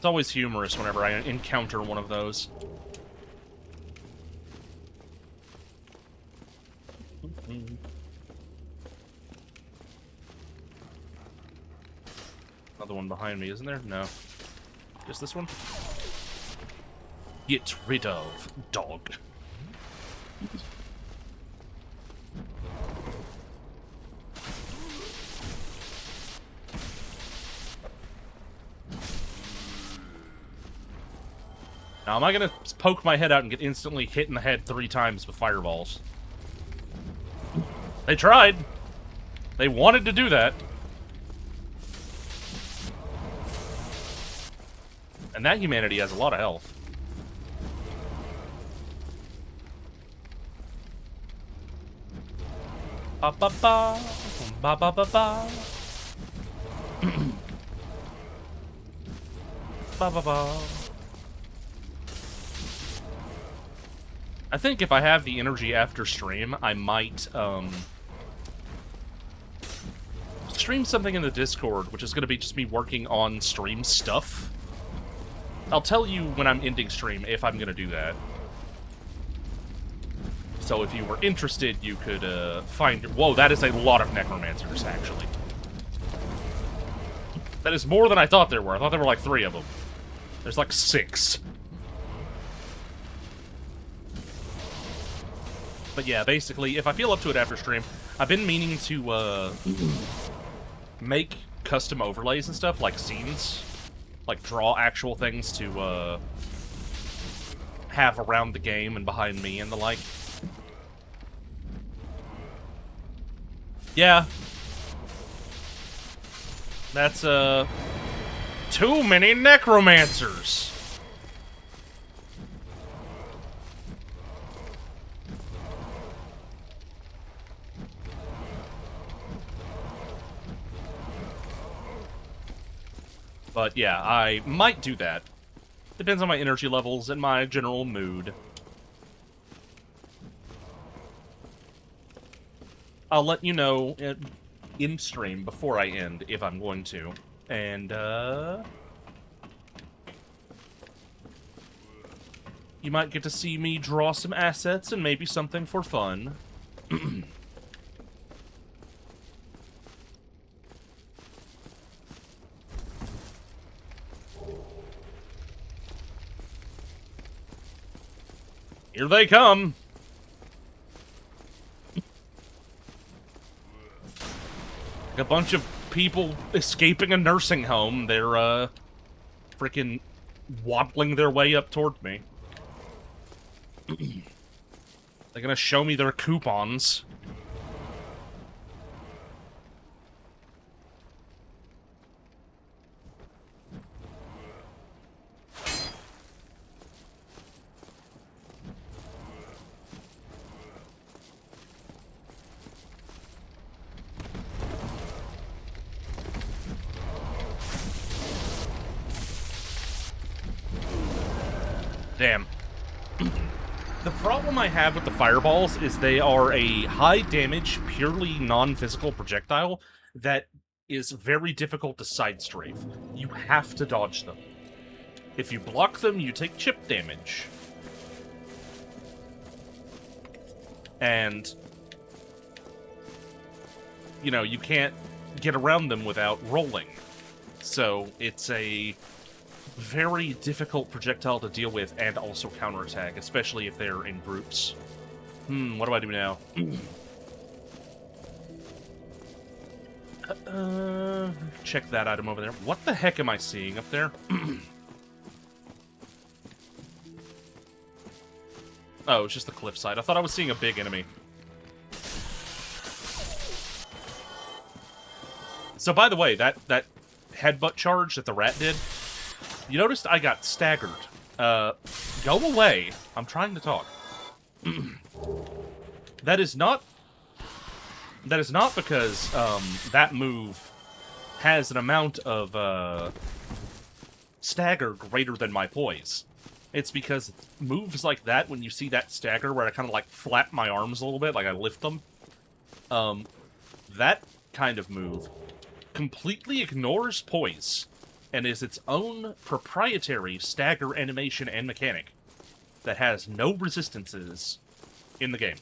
always humorous whenever I encounter one of those. Another one behind me, isn't there? No. Just this one? Get rid of, dog. Now, am I gonna poke my head out and get instantly hit in the head 3 times with fireballs? They tried. They wanted to do that. And that humanity has a lot of health. Ba ba ba ba ba ba ba ba ba ba. I think if I have the energy after stream, I might stream something in the Discord, which is going to be just me working on stream stuff. I'll tell you when I'm ending stream if I'm going to do that. So if you were interested, you could find... Whoa, that is a lot of necromancers, actually. That is more than I thought there were. I thought there were like 3 of them. There's like 6. But yeah, basically, if I feel up to it after stream, I've been meaning to make custom overlays and stuff, like scenes. like, draw actual things to, have around the game and behind me and the like. Yeah. That's, too many necromancers! But yeah, I might do that. Depends on my energy levels and my general mood. I'll let you know in stream before I end if I'm going to. And, you might get to see me draw some assets and maybe something for fun. Here they come! Like a bunch of people escaping a nursing home. They're, freaking waddling their way up toward me. They're gonna show me their coupons. Damn. The problem I have with the fireballs is they are a high damage, purely non-physical projectile that is very difficult to side strafe. You have to dodge them. If you block them, you take chip damage. And, you know, you can't get around them without rolling. So, it's a very difficult projectile to deal with and also counterattack, especially if they're in groups. What do I do now? Check that item over there. What the heck am I seeing up there? Oh, it's just the cliffside. I thought I was seeing a big enemy. So, by the way, that headbutt charge that the rat did, you noticed I got staggered. Go away. I'm trying to talk. That is not because, that move has an amount of, stagger greater than my poise. It's because moves like that, when you see that stagger where I kind of, like, flap my arms a little bit, like I lift them, that kind of move completely ignores poise and is its own proprietary stagger animation and mechanic that has no resistances in the game.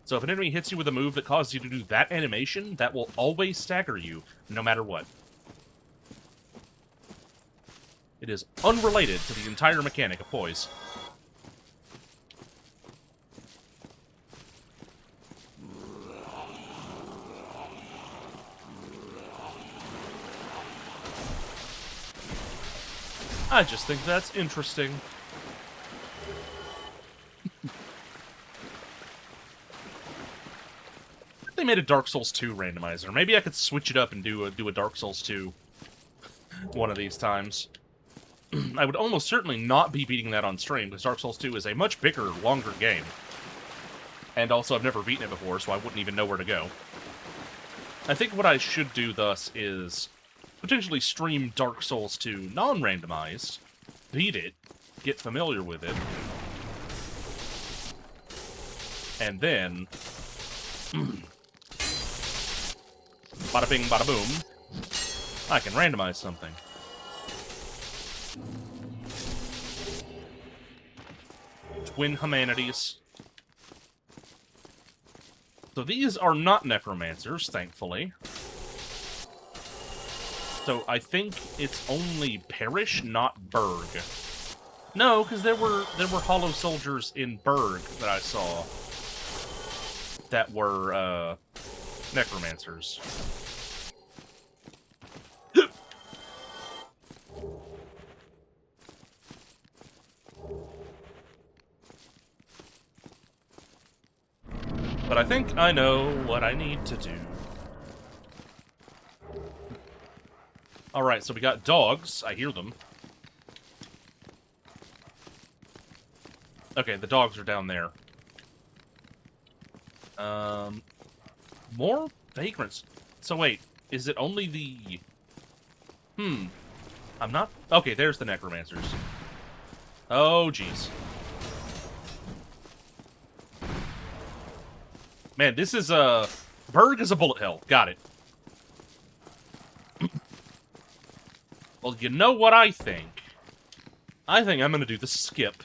So if an enemy hits you with a move that causes you to do that animation, that will always stagger you, no matter what. It is unrelated to the entire mechanic of poise. I just think that's interesting. They made a Dark Souls 2 randomizer. Maybe I could switch it up and do a Dark Souls 2 one of these times. I would almost certainly not be beating that on stream, because Dark Souls 2 is a much bigger, longer game. And also, I've never beaten it before, so I wouldn't even know where to go. I think what I should do, thus, is potentially stream Dark Souls 2 non-randomized, beat it, get familiar with it, and then bada bing, bada boom, I can randomize something. Twin Humanities. So these are not necromancers, thankfully. So I think it's only Parish, not Berg. No, because there were hollow soldiers in Berg that I saw that were necromancers. But I think I know what I need to do. Alright, so we got dogs. I hear them. Okay, the dogs are down there. More vagrants. So wait, is it only the... I'm not... Okay, there's the necromancers. Oh, jeez. Man, this is a... Berg is a bullet hell. Got it. Well, you know what I think? I think I'm gonna do the skip.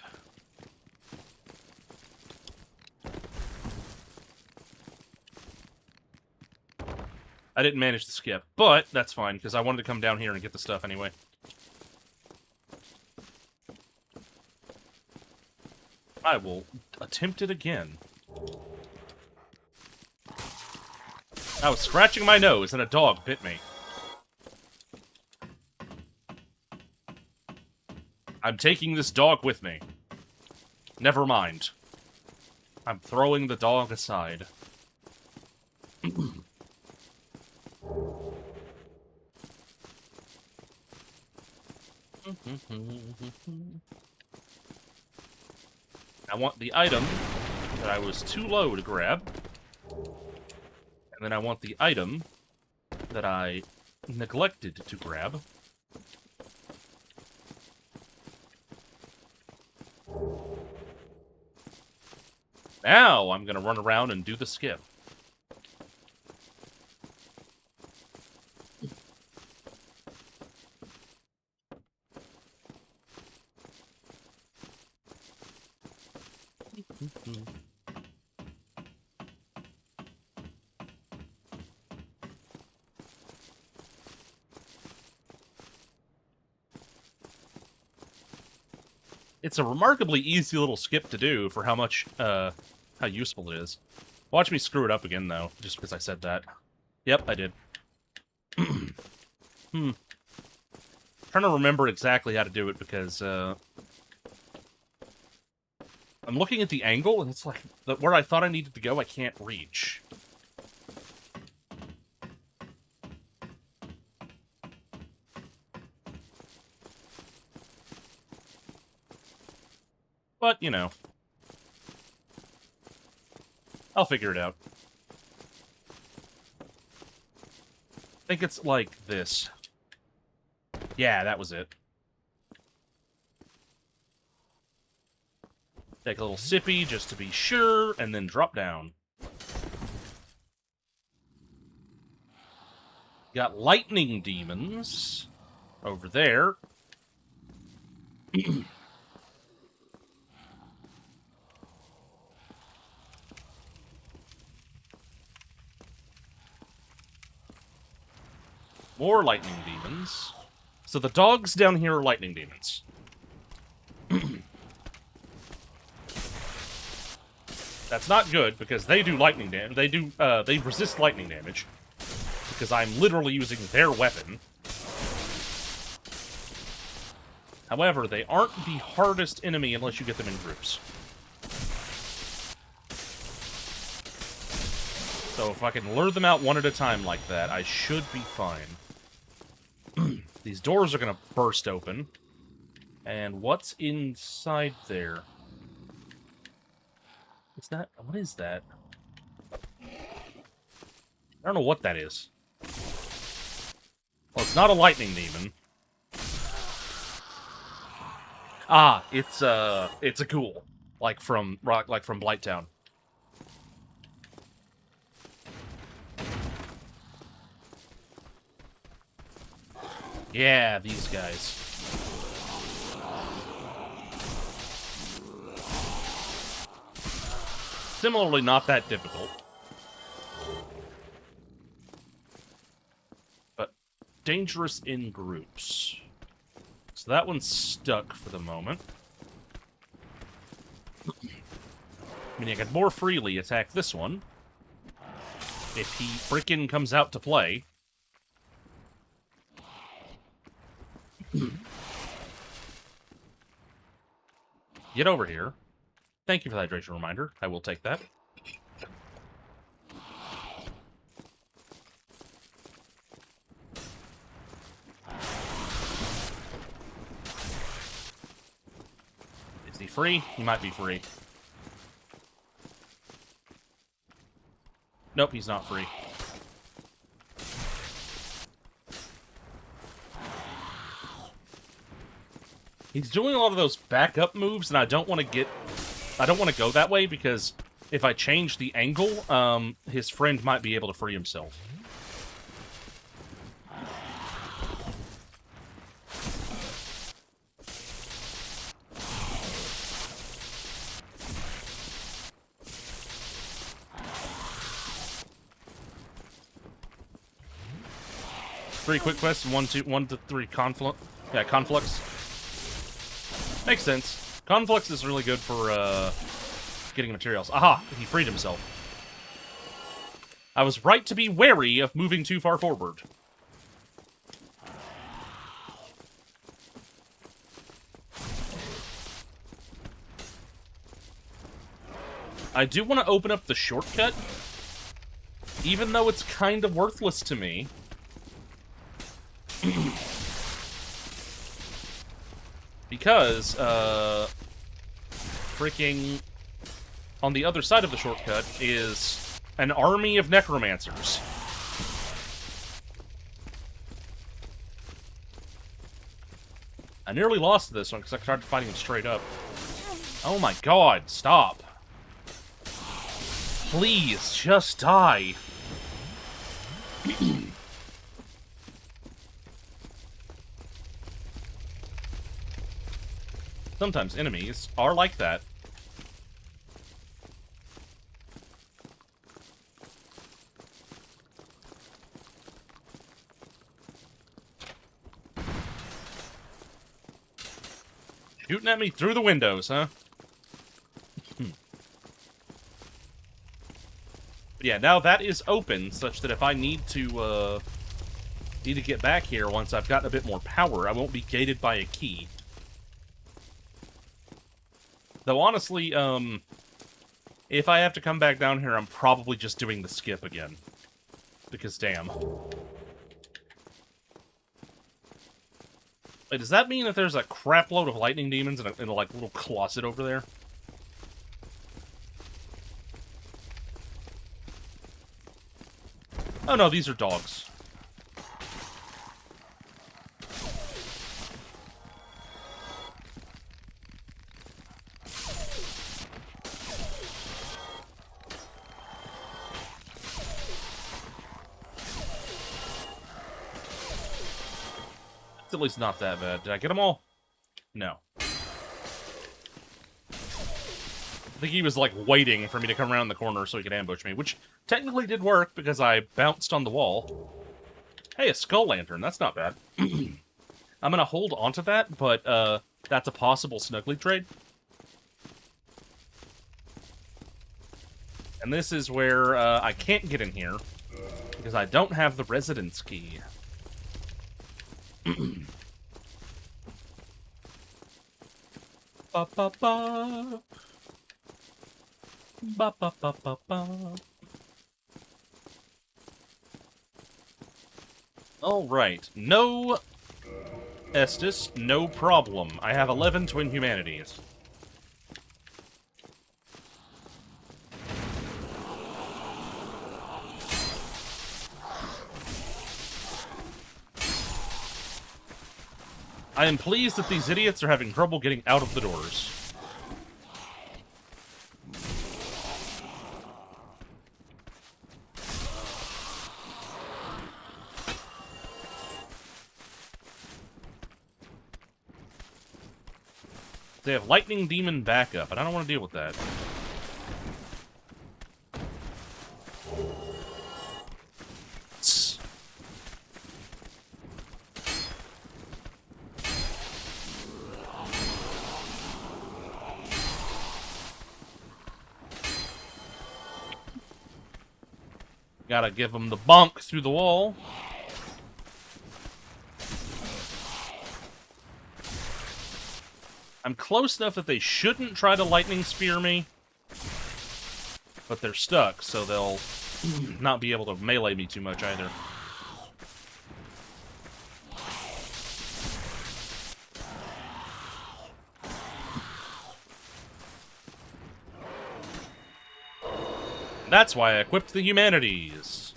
I didn't manage to skip, but that's fine, because I wanted to come down here and get the stuff anyway. I will attempt it again. I was scratching my nose and a dog bit me. I'm taking this dog with me. Never mind. I'm throwing the dog aside. I want the item that I was too low to grab. And then I want the item that I neglected to grab. Now I'm gonna run around and do the skip. It's a remarkably easy little skip to do for how much, how useful it is. Watch me screw it up again, though, just because I said that. Yep, I did. Trying to remember exactly how to do it, because, I'm looking at the angle, and it's like, where I thought I needed to go, I can't reach. But, you know. I'll figure it out. I think it's like this. Yeah, that was it. Take a little sippy just to be sure, and then drop down. Got lightning demons over there. More lightning demons. So the dogs down here are lightning demons. That's not good, because they do lightning damage. They resist lightning damage. Because I'm literally using their weapon. However, they aren't the hardest enemy unless you get them in groups. So if I can lure them out one at a time like that, I should be fine. These doors are gonna burst open. And what's inside there? Is that... What is that? I don't know what that is. Well, it's not a lightning demon. Ah, it's a ghoul. Like from Blighttown. Yeah, these guys. Similarly, not that difficult. But dangerous in groups. So that one's stuck for the moment. Meaning I can more freely attack this one. If he frickin' comes out to play. Get over here. Thank you for the hydration reminder. I will take that. free? He might be free. Nope, he's not free. He's doing a lot of those backup moves, and I don't want to go that way, because if I change the angle, his friend might be able to free himself. Three quick quests, 1 to 3 conflux. Yeah, conflux. Makes sense. Conflux is really good for getting materials. Aha! He freed himself. I was right to be wary of moving too far forward. I do want to open up the shortcut, even though it's kind of worthless to me. Because, freaking on the other side of the shortcut is an army of necromancers. I nearly lost this one because I tried fighting him straight up. Oh my god, stop. Please, just die. Sometimes enemies are like that. Shooting at me through the windows, huh? But yeah, now that is open, such that if I need to get back here once I've gotten a bit more power, I won't be gated by a key. Though, honestly, if I have to come back down here, I'm probably just doing the skip again. Because, damn. Wait, does that mean that there's a crap load of lightning demons in a like, little closet over there? Oh no, these are dogs. It's at least not that bad. Did I get them all? No. I think he was, like, waiting for me to come around the corner so he could ambush me, which technically did work because I bounced on the wall. Hey, a skull lantern. That's not bad. I'm gonna hold onto that, but, that's a possible snuggly trade. And this is where, I can't get in here because I don't have the residence key. Ba ba ba. Ba ba ba ba ba. All right, no Estus, no problem. I have 11 twin humanities. I am pleased that these idiots are having trouble getting out of the doors. They have lightning demon backup, and I don't want to deal with that. Gotta give them the bonk through the wall. I'm close enough that they shouldn't try to lightning spear me. But they're stuck, so they'll not be able to melee me too much either. That's why I equipped the humanities.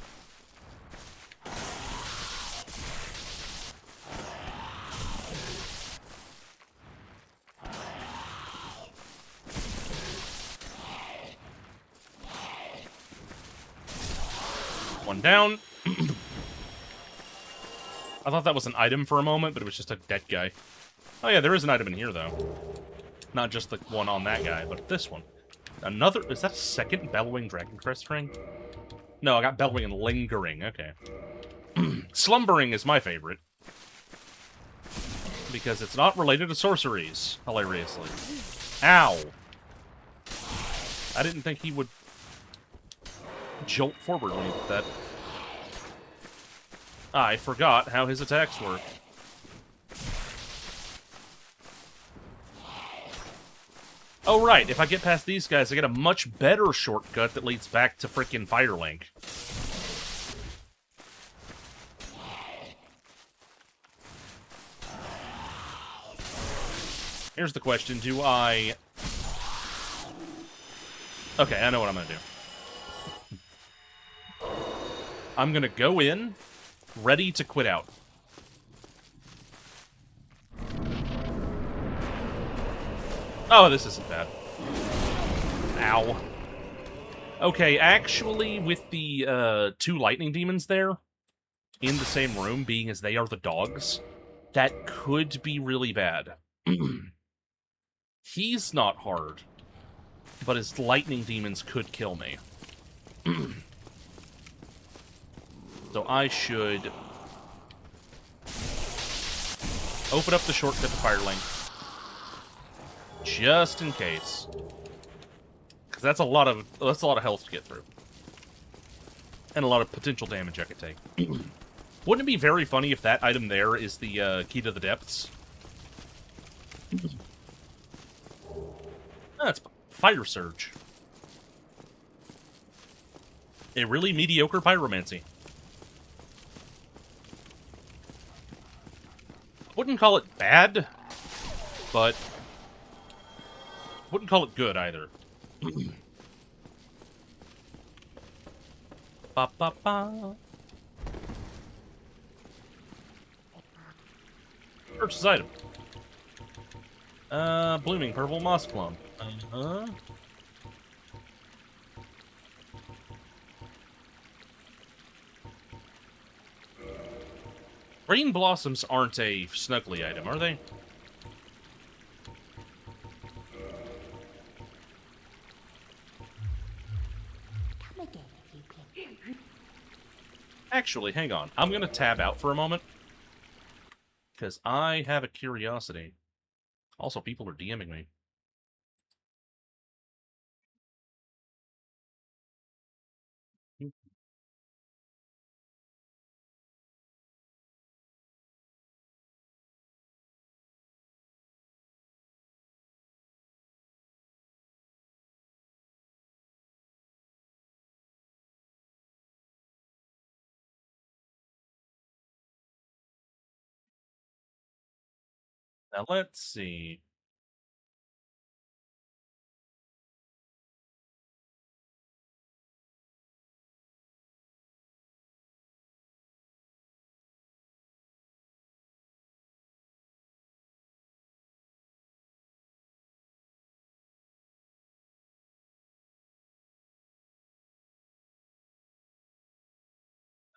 One down. I thought that was an item for a moment, but it was just a dead guy. Oh yeah, there is an item in here, though. Not just the one on that guy, but this one. Another... Is that a second Bellowing Dragon Crest ring? No, I got Bellowing and Lingering. Okay. Slumbering is my favorite. Because it's not related to sorceries, hilariously. Ow! I didn't think he would jolt forward when he did that. I forgot how his attacks work. Oh, right. If I get past these guys, I get a much better shortcut that leads back to frickin' Firelink. Here's the question. Do I... Okay, I know what I'm gonna do. I'm gonna go in, ready to quit out. Oh, this isn't bad. Ow. Okay, actually, with the 2 lightning demons there, in the same room, being as they are the dogs, that could be really bad. He's not hard, but his lightning demons could kill me. So I should open up the shortcut to Firelink. Just in case. Because that's a lot of health to get through. And a lot of potential damage I could take. Wouldn't it be very funny if that item there is the key to the depths? That's Fire Surge. A really mediocre pyromancy. Wouldn't call it bad, but wouldn't call it good either. Ba ba ba. Purchase item. Blooming purple moss plum. Green blossoms aren't a snuggly item, are they? Come again if you please. Actually, hang on. I'm gonna tab out for a moment. Because I have a curiosity. Also, people are DMing me. Now, let's see.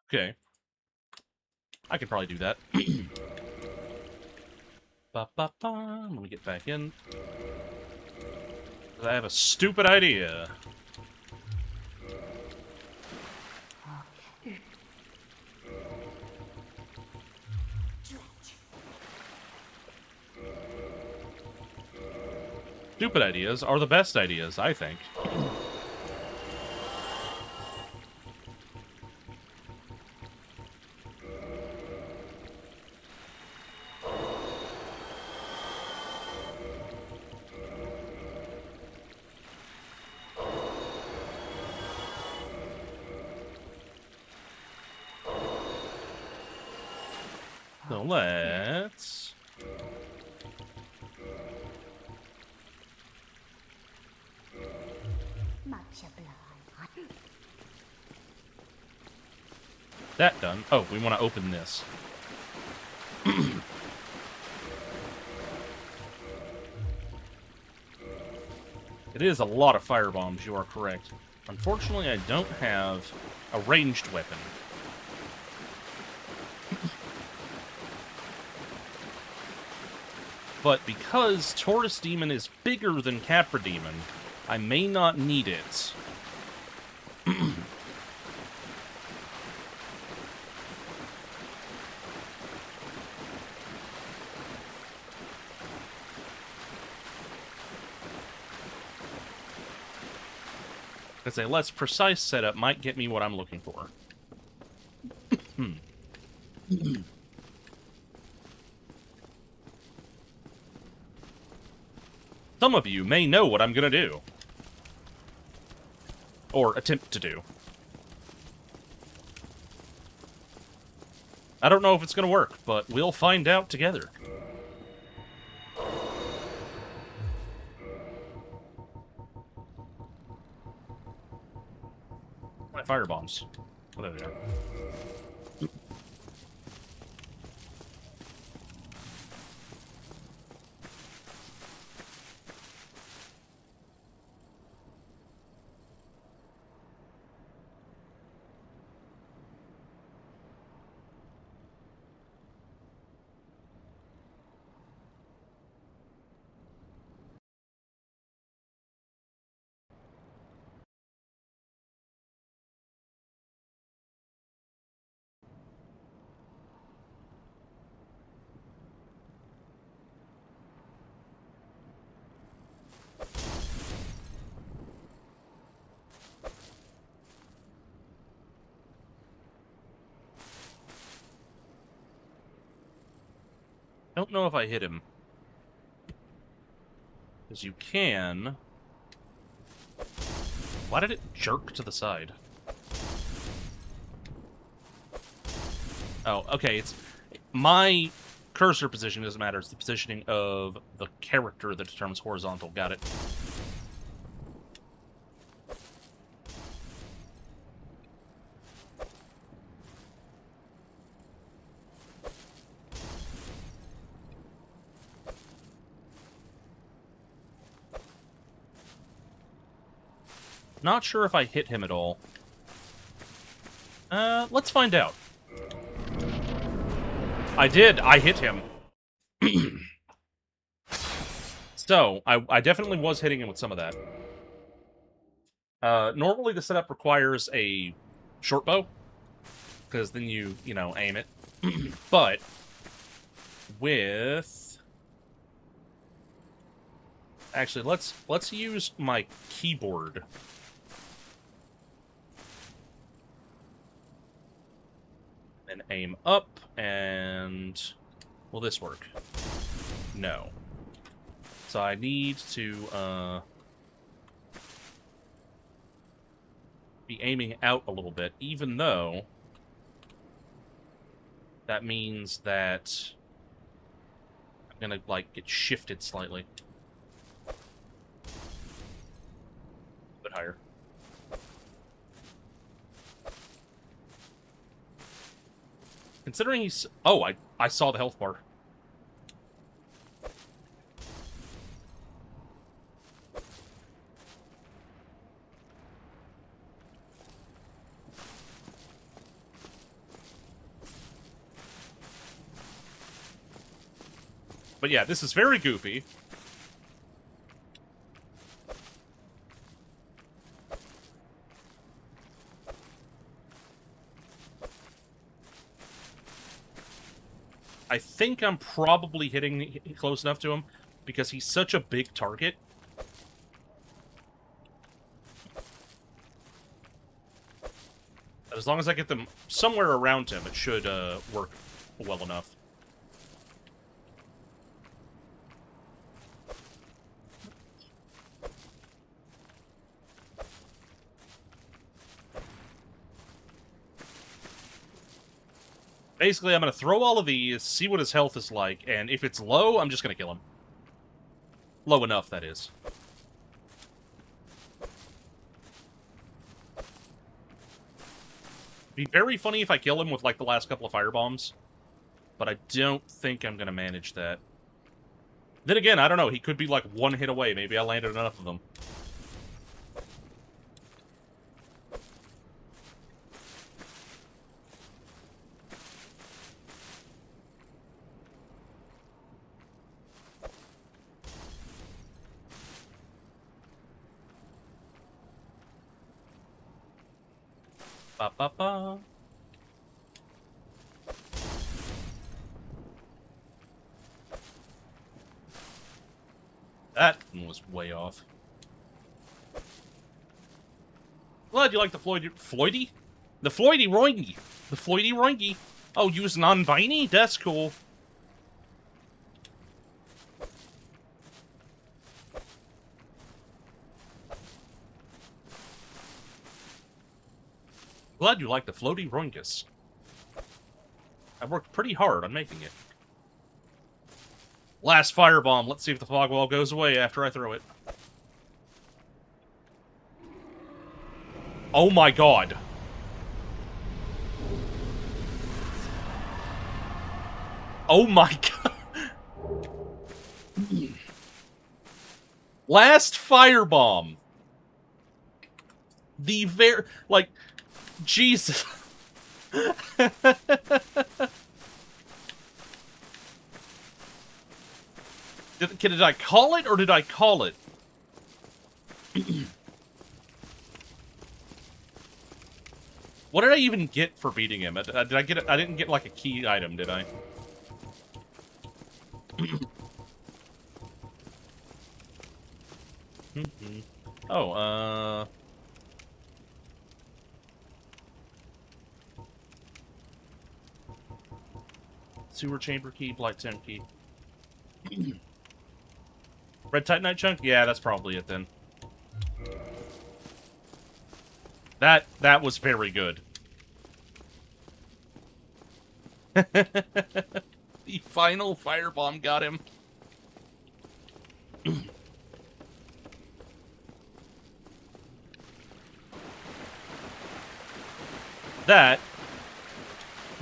Okay. I could probably do that. Ba ba ba. Let me get back in. I have a stupid idea. Stupid ideas are the best ideas, I think. So let's... Mag siya blind. That done. Oh, we want to open this. It is a lot of firebombs, you are correct. Unfortunately, I don't have a ranged weapon. But because Taurus Demon is bigger than Capra Demon, I may not need it. Because a less precise setup might get me what I'm looking for. Some of you may know what I'm gonna do. Or attempt to do. I don't know if it's gonna work, but we'll find out together. My firebombs. Whatever they are. Don't know if I hit him. Because you can... Why did it jerk to the side? Oh, okay, it's... My cursor position doesn't matter, it's the positioning of the character that determines horizontal. Got it. Not sure if I hit him at all. Let's find out. I did! I hit him! So, I definitely was hitting him with some of that. Normally the setup requires a short bow, because then you know, aim it. But, with... Actually, let's use my keyboard. And aim up, and... Will this work? No. So I need to, be aiming out a little bit, even though that means that I'm gonna, like, get shifted slightly. A bit higher. Considering he's... Oh, I saw the health bar. But yeah, this is very goofy. I think I'm probably hitting close enough to him because he's such a big target. As long as I get them somewhere around him, it should work well enough. Basically, I'm going to throw all of these, see what his health is like, and if it's low, I'm just going to kill him. Low enough, that is. Be very funny if I kill him with, like, the last couple of firebombs. But I don't think I'm gonna manage that. Then again, I don't know. He could be, like, one hit away. Maybe I landed enough of them. Ba ba ba. That was way off. Glad you like the Floydy? The Floydy Roingy. The Floydy Roingy. Oh, use non-viney? That's cool. Glad you like the Floaty Roingus. I worked pretty hard on making it. Last firebomb. Let's see if the fog wall goes away after I throw it. Oh my god. Oh my god. Last firebomb. The like, Jesus. Did I call it, or did I call it? What did I even get for beating him? Did I get it? I didn't get, like, a key item, did I? Oh, Sewer chamber key, Blight Sim key. Red Titanite chunk? Yeah, that's probably it then. That was very good. The final firebomb got him. That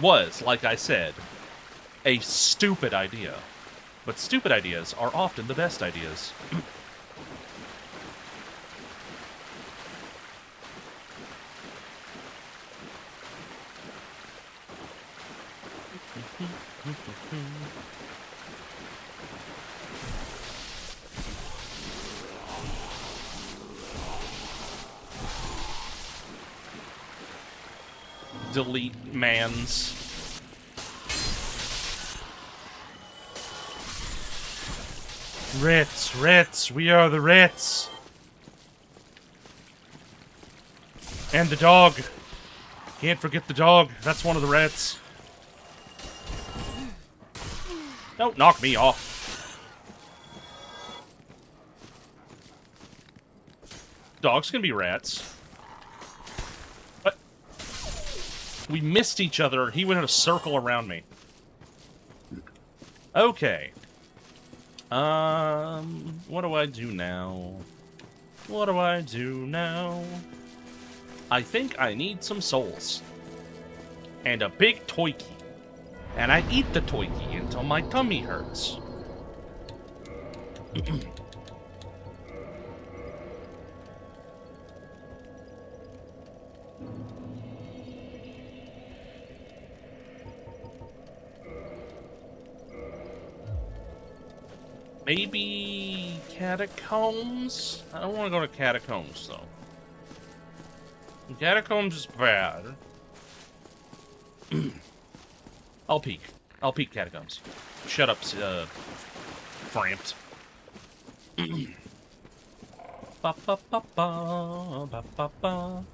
was, like I said, a stupid idea. But stupid ideas are often the best ideas. Delete mans. Rats, rats, we are the rats. And the dog. Can't forget the dog. That's one of the rats. Don't knock me off. Dogs can be rats. But we missed each other. He went in a circle around me. Okay. What do I do now? What do I do now? I think I need some souls. And a big toy key. And I eat the toy key until my tummy hurts. Maybe catacombs? I don't want to go to catacombs, though. Catacombs is bad. I'll peek. I'll peek catacombs. Shut up, Framped. Ba, ba, ba, ba, ba, ba, ba.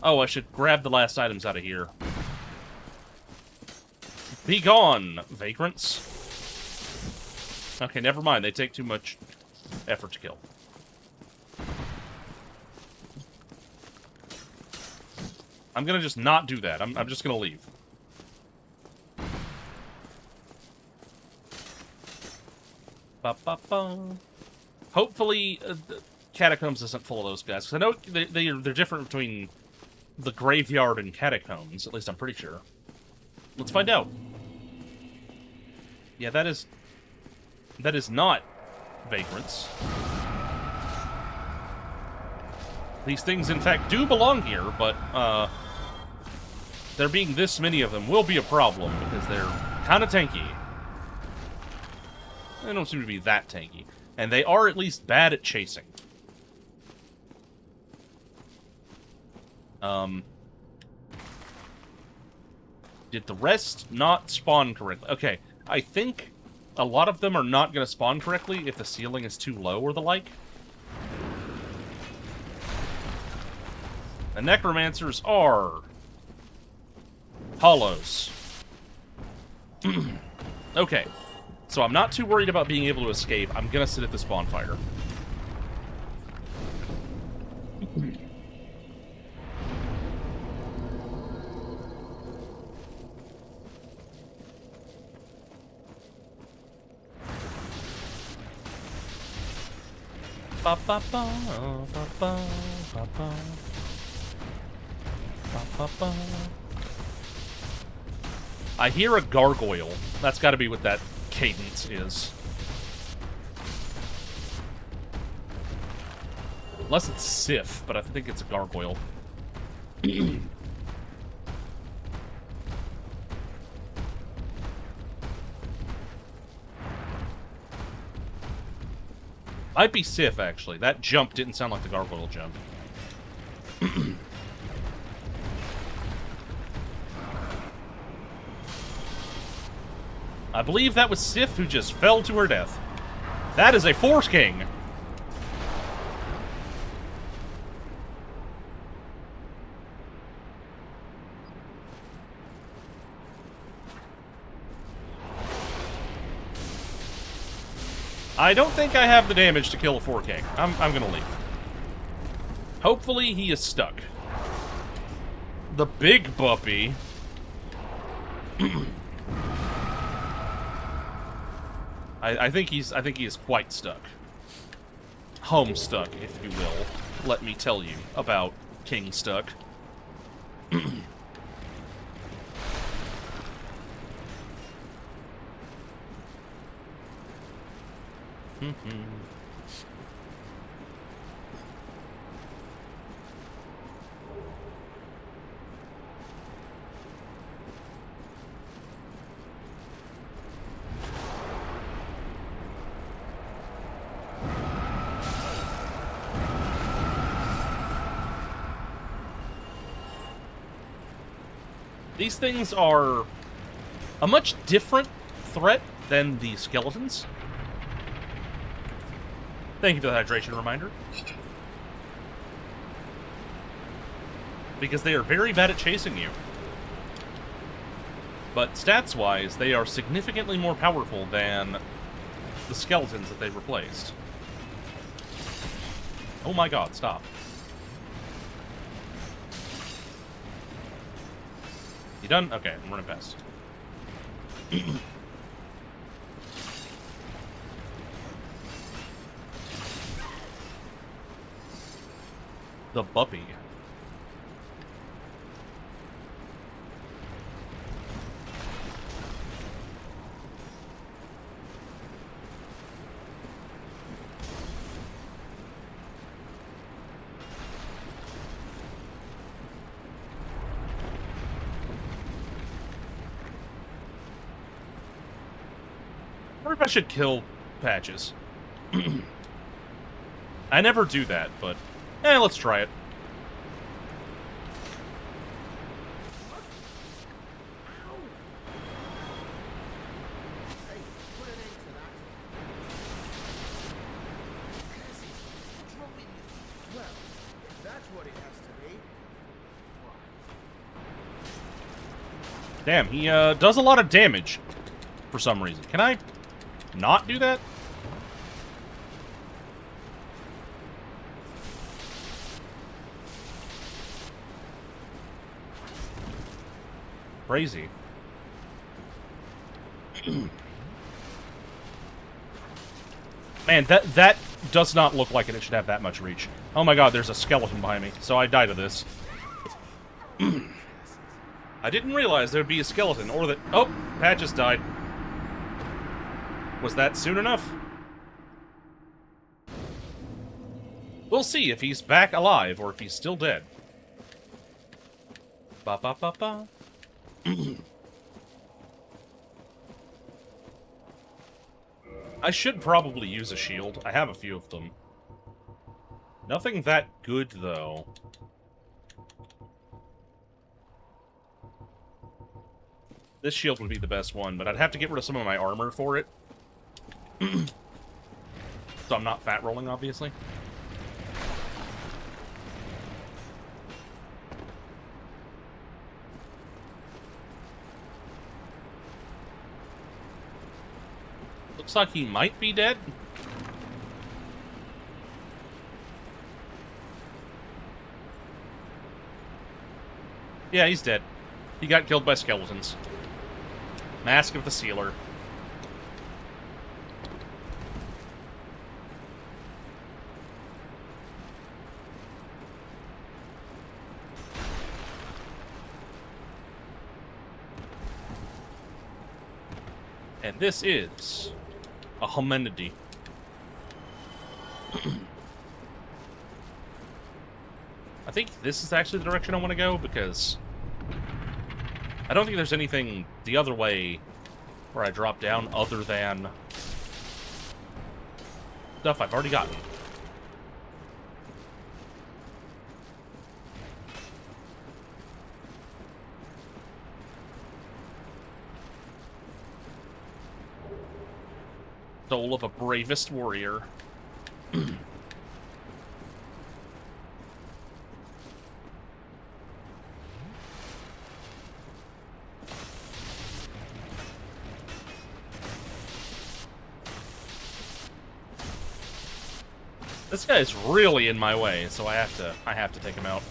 Oh, I should grab the last items out of here. Be gone, vagrants. Okay, never mind. They take too much effort to kill. I'm gonna just not do that. I'm just gonna leave. Ba, ba, ba. Hopefully, Catacombs isn't full of those guys. Because I know they're different between the graveyard and catacombs. At least I'm pretty sure. Let's find out. Yeah, that is not vagrants. These things, in fact, do belong here, but there being this many of them will be a problem because they're kind of tanky. They don't seem to be that tanky. And they are at least bad at chasing. Did the rest not spawn correctly? Okay, I think a lot of them are not going to spawn correctly if the ceiling is too low or the like. The necromancers are hollows. Okay, so I'm not too worried about being able to escape. I'm going to sit at this bonfire. Ba ba ba ba ba ba ba ba ba. I hear a gargoyle. That's got to be what that cadence is. Unless it's Sif, but I think it's a gargoyle. Might be Sif, actually. That jump didn't sound like the gargoyle jump. I believe that was Sif who just fell to her death. That is a Force King! I don't think I have the damage to kill a 4K. I'm gonna leave. Hopefully he is stuck. The big puppy. I think he is quite stuck. Homestuck, if you will. Let me tell you about King Stuck. These things are a much different threat than the skeletons. Thank you for the hydration reminder. Because they are very bad at chasing you. But stats-wise, they are significantly more powerful than the skeletons that they've replaced. Oh my god, stop. You done? Okay, I'm running past. The puppy. I wonder if I should kill Patches. I never do that, but let's try it. Damn, he does a lot of damage for some reason. Can I not do that? Crazy. Man, that does not look like it should have that much reach. Oh my god, there's a skeleton behind me, so I die to this. I didn't realize there'd be a skeleton, or that... Oh, Patches died. Was that soon enough? We'll see if he's back alive, or if he's still dead. Ba ba ba ba. I should probably use a shield. I have a few of them. Nothing that good, though. This shield would be the best one, but I'd have to get rid of some of my armor for it. So I'm not fat rolling, obviously. Looks like he might be dead. Yeah, he's dead. He got killed by skeletons. Mask of the Sealer. And this is a hominid. I think this is actually the direction I want to go, because I don't think there's anything the other way where I drop down other than stuff I've already gotten. Soul of a bravest warrior. This guy's really in my way, so I have to take him out.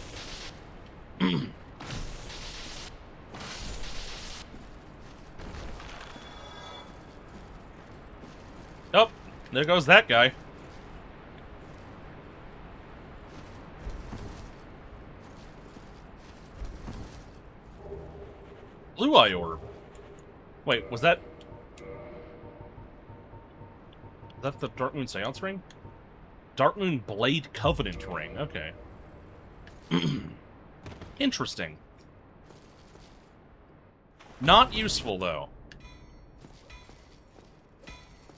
Oh, there goes that guy. Blue Eye Orb. Wait, was that... That's the Darkmoon Seance Ring? Darkmoon Blade Covenant Ring, okay. Interesting. Not useful, though.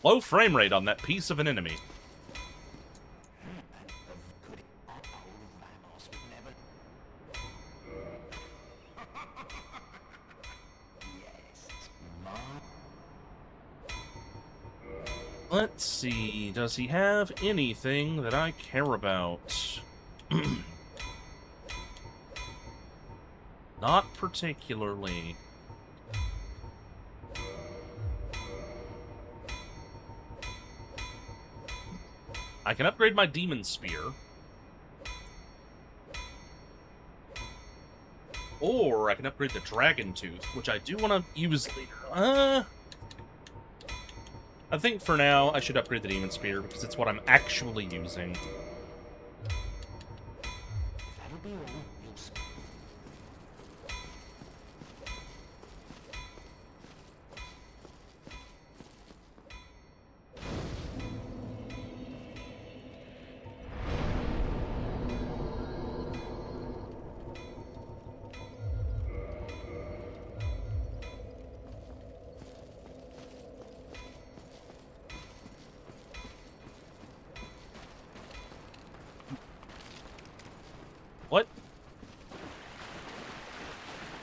Low frame rate on that piece of an enemy. Let's see, does he have anything that I care about? Not particularly. I can upgrade my Demon Spear. Or I can upgrade the Dragon Tooth, which I do want to use later. I think for now I should upgrade the Demon Spear, because it's what I'm actually using. That'll be all. You'll see. What?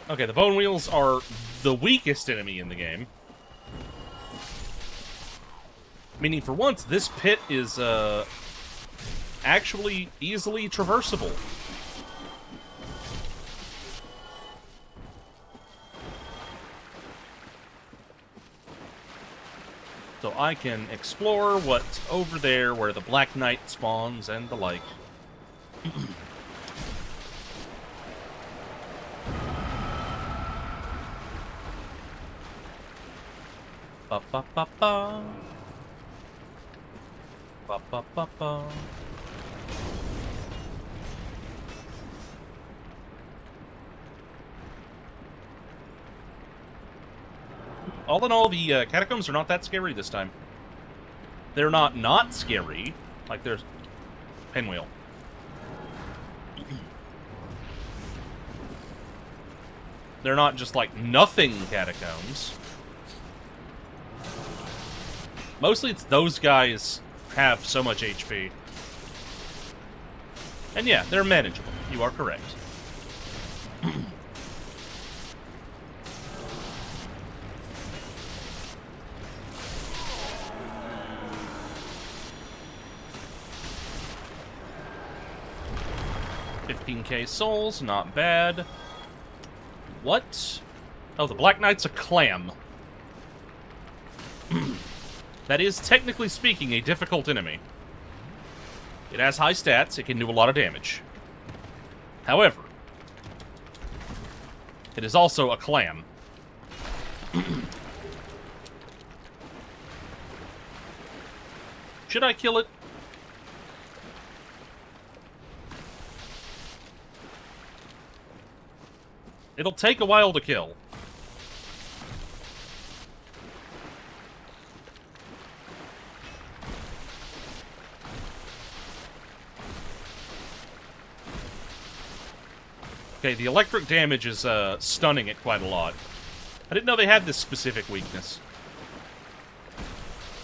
Okay, the Bone Wheels are the weakest enemy in the game. Meaning, for once, this pit is, actually easily traversable. So I can explore what's over there where the Black Knight spawns and the like. Ba ba ba ba. Ba ba ba ba. All in all, the catacombs are not that scary this time. They're not scary. Like, there's... Pinwheel. They're not just, like, nothing catacombs. Mostly it's those guys have so much HP. And yeah, they're manageable. You are correct. $15K souls, not bad. What? Oh, the Black Knight's a clam. That is, technically speaking, a difficult enemy. It has high stats, it can do a lot of damage. However, it is also a clam. Should I kill it? It'll take a while to kill. Okay, the electric damage is stunning it quite a lot. I didn't know they had this specific weakness.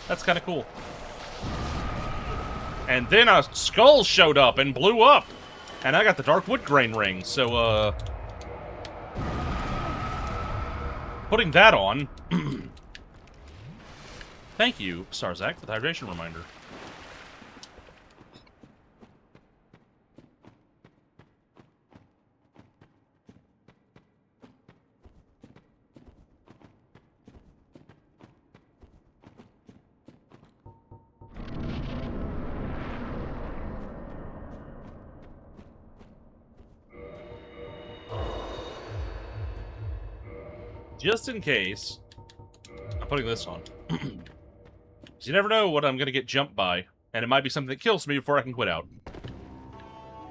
That's kind of cool. And then a skull showed up and blew up. And I got the Dark Wood Grain Ring, so, putting that on... Thank you, Sarzak, for the hydration reminder. Just in case, I'm putting this on. Because you never know what I'm going to get jumped by. And it might be something that kills me before I can quit out.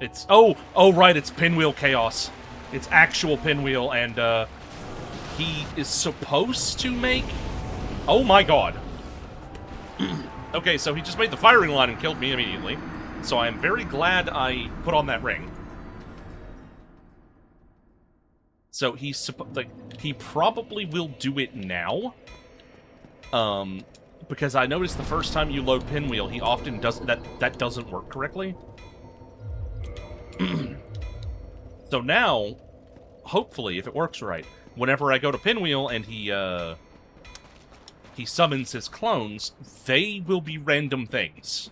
It's... Oh, right, it's Pinwheel Chaos. It's actual Pinwheel, and, he is supposed to make... Oh my god. Okay, so he just made the firing line and killed me immediately. So I am very glad I put on that ring. So he's he probably will do it now. Because I noticed the first time you load Pinwheel, he often doesn't that doesn't work correctly. So now, hopefully, if it works right, whenever I go to Pinwheel and he summons his clones, they will be random things.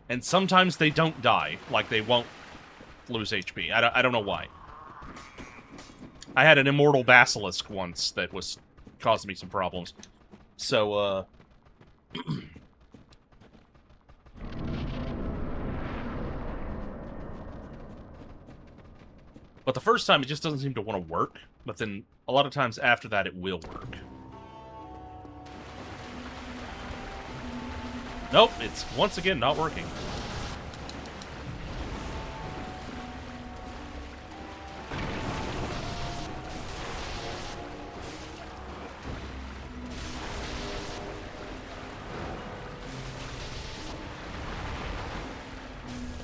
And sometimes they don't die, like they won't lose HP. I don't know why. I had an Immortal Basilisk once that was causing me some problems. So, But the first time, it just doesn't seem to want to work. But then, a lot of times after that, it will work. Nope, it's once again not working.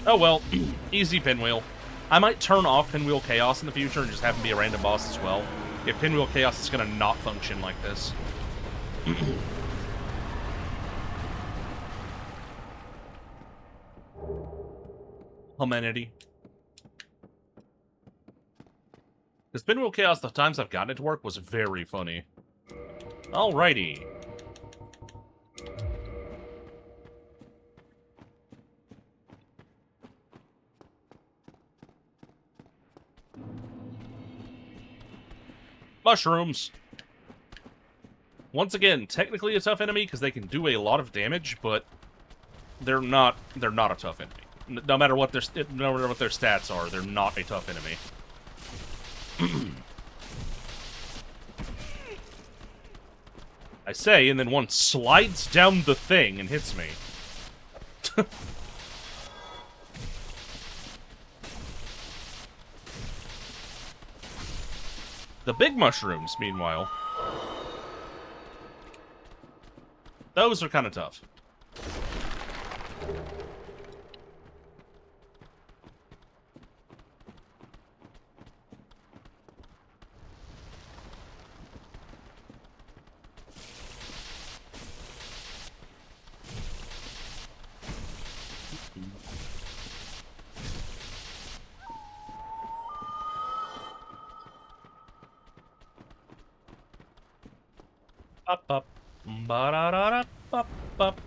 Oh well, easy Pinwheel. I might turn off Pinwheel Chaos in the future and just have him be a random boss as well. If Pinwheel Chaos is going to not function like this. Humanity. Because Pinwheel Chaos, the times I've gotten it to work, was very funny. Alrighty. Mushrooms. Once again, technically a tough enemy because they can do a lot of damage, but they're not a tough enemy. No matter what their stats are, they're not a tough enemy. I say, and then one slides down the thing and hits me. The big mushrooms, meanwhile. Those are kind of tough. Up, up. Ba-da-da-da, up, up.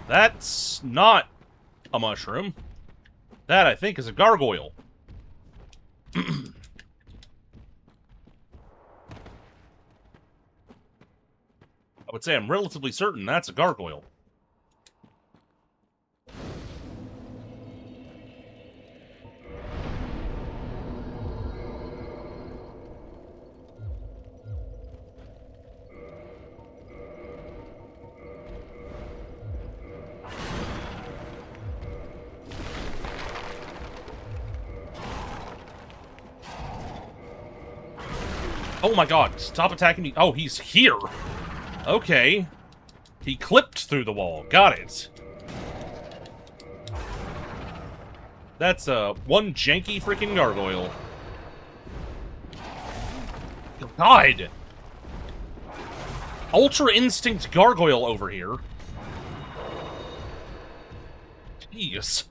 That's not a mushroom. That, I think, is a gargoyle. I would say I'm relatively certain that's a gargoyle. Oh my god, stop attacking me. Oh, he's here. Okay. He clipped through the wall. Got it. That's, one janky freaking gargoyle. God! Ultra Instinct gargoyle over here. Jeez.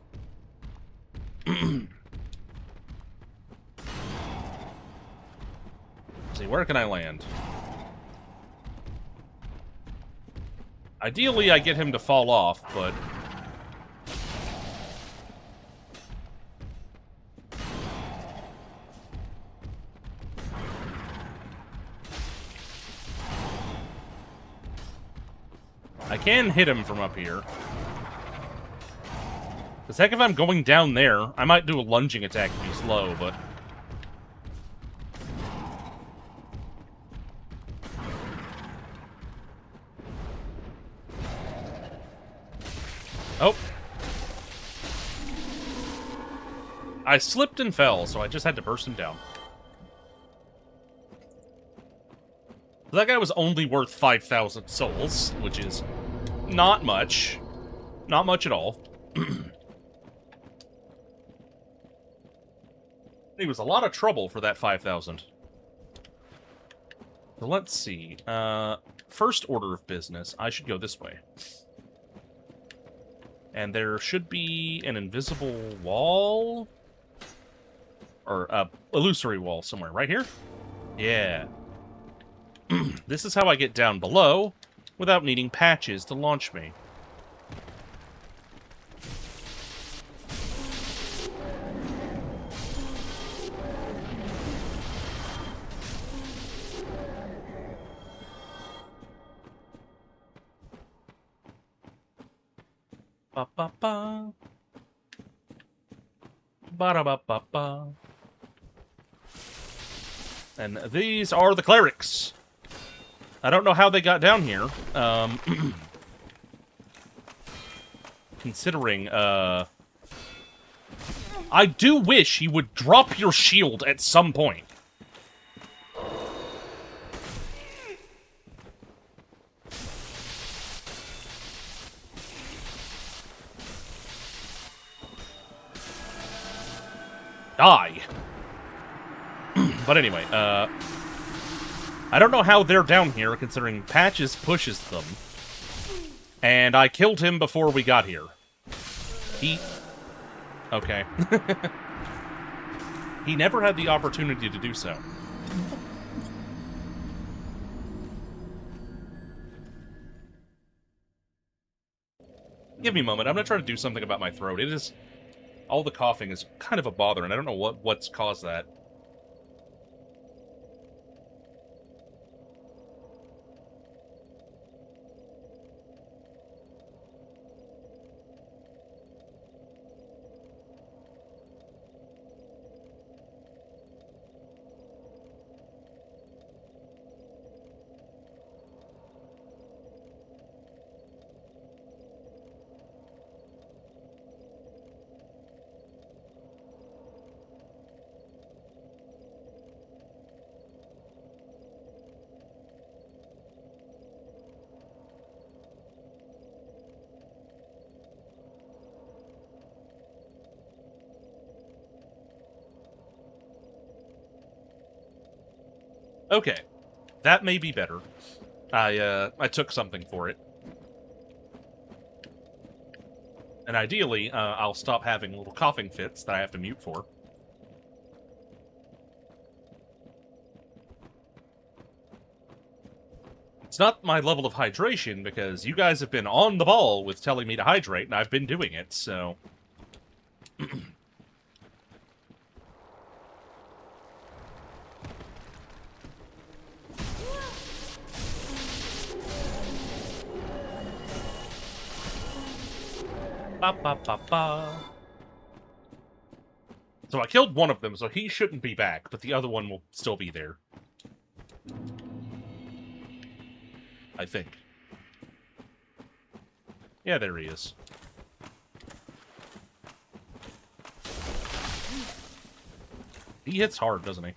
See, where can I land? Ideally, I get him to fall off, but... I can hit him from up here. Because heck, if I'm going down there, I might do a lunging attack if he's low, but... Oh. I slipped and fell, so I just had to burst him down. That guy was only worth 5,000 souls, which is not much. Not much at all. He was a lot of trouble for that 5,000. So let's see. First order of business, I should go this way. And there should be an invisible wall? Or a illusory wall somewhere. Right here? Yeah. This is how I get down below without needing patches to launch me. Ba ba ba. Ba da ba ba ba. And these are the clerics. I don't know how they got down here. Considering, I do wish he would drop your shield at some point. Die. But anyway, I don't know how they're down here, considering Patches pushes them. And I killed him before we got here. He... Okay. He never had the opportunity to do so. Give me a moment. I'm gonna try to do something about my throat. It is... All the coughing is kind of a bother, and I don't know what's caused that. Okay. That may be better. I took something for it. And ideally, I'll stop having little coughing fits that I have to mute for. It's not my level of hydration, because you guys have been on the ball with telling me to hydrate, and I've been doing it, so... Ba, ba, ba, ba. So I killed one of them, so he shouldn't be back, but the other one will still be there. I think. Yeah, there he is. He hits hard, doesn't he?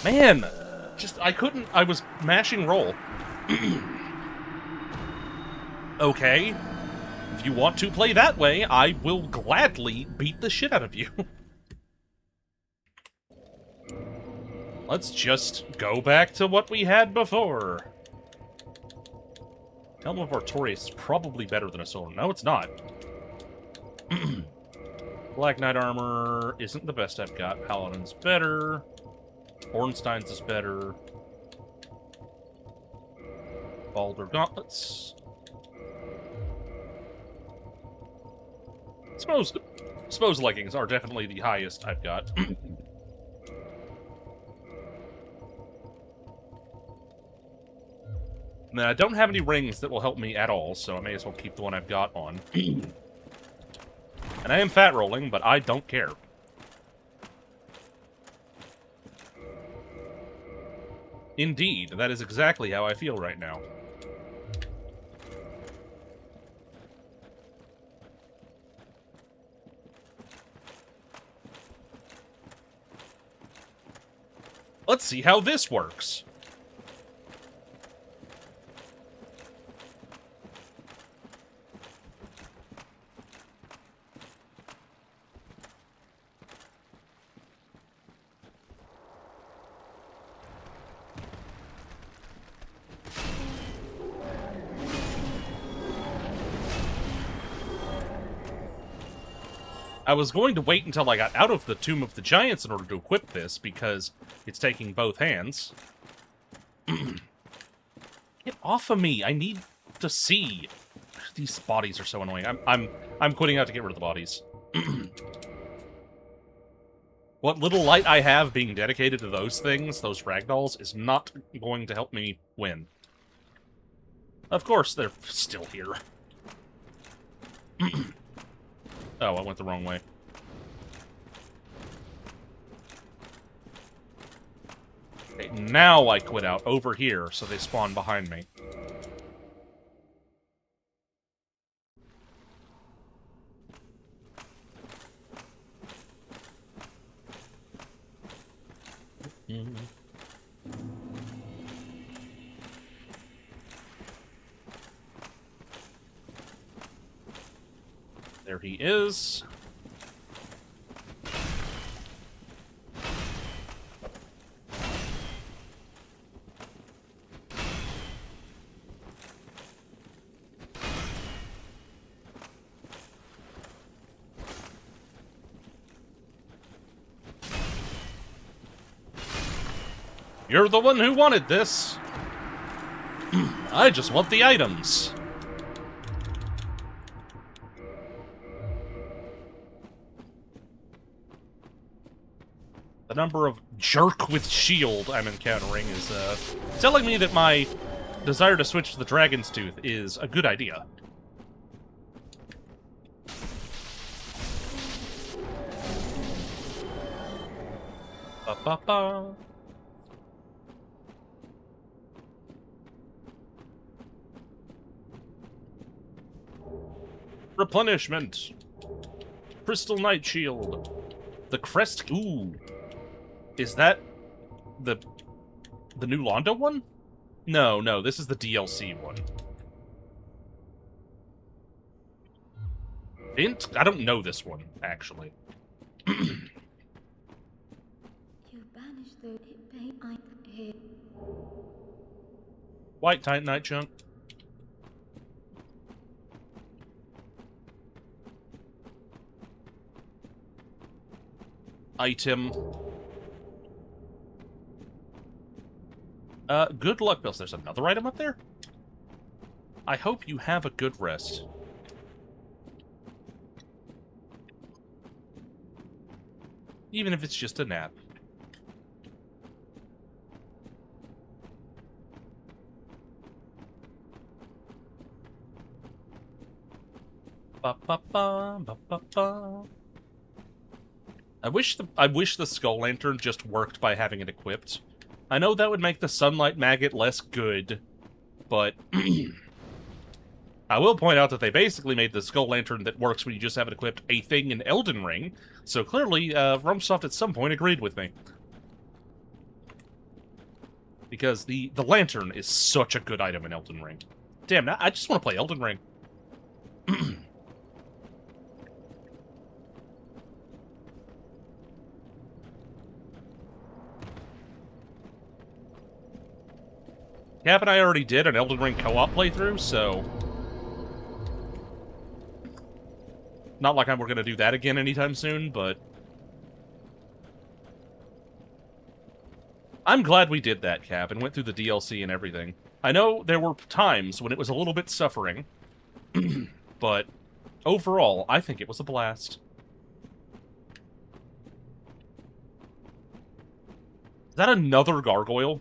Man! I was mashing roll. Okay. If you want to play that way, I will gladly beat the shit out of you. Let's just go back to what we had before. Helm of Artorias is probably better than a sword. No, it's not. Black Knight armor isn't the best I've got. Paladin's better. Ornstein's is better. Baldur gauntlets. Suppose leggings are definitely the highest I've got. Now, I don't have any rings that will help me at all, so I may as well keep the one I've got on. And I am fat rolling, but I don't care. Indeed, that is exactly how I feel right now. Let's see how this works. I was going to wait until I got out of the Tomb of the Giants in order to equip this, because it's taking both hands. Get off of me! I need to see. These bodies are so annoying. I'm quitting out to get rid of the bodies. What little light I have being dedicated to those things, those ragdolls, is not going to help me win. Of course, they're still here. Oh, I went the wrong way. Okay, now I quit out over here, so they spawn behind me. There he is. You're the one who wanted this. I just want the items. The number of jerk with shield I'm encountering is telling me that my desire to switch to the Dragon's Tooth is a good idea. Ba-ba-ba. Replenishment. Crystal Knight Shield. The crest. Ooh. Is that the new Londo one? No, this is the DLC one. I don't know this one, actually. You banish the pain I hate. White Titanite chunk. Item. Good luck, Bills. There's another item up there? I hope you have a good rest. Even if it's just a nap. Ba ba ba ba ba ba. I wish the Skull Lantern just worked by having it equipped. I know that would make the Sunlight Maggot less good, but I will point out that they basically made the Skull Lantern that works when you just have it equipped a thing in Elden Ring, so clearly FromSoft at some point agreed with me. Because the Lantern is such a good item in Elden Ring. Damn, I just want to play Elden Ring. Cap and I already did an Elden Ring co-op playthrough, so... Not like we're going to do that again anytime soon, but... I'm glad we did that, Cap, and went through the DLC and everything. I know there were times when it was a little bit suffering, but overall, I think it was a blast. Is that another gargoyle?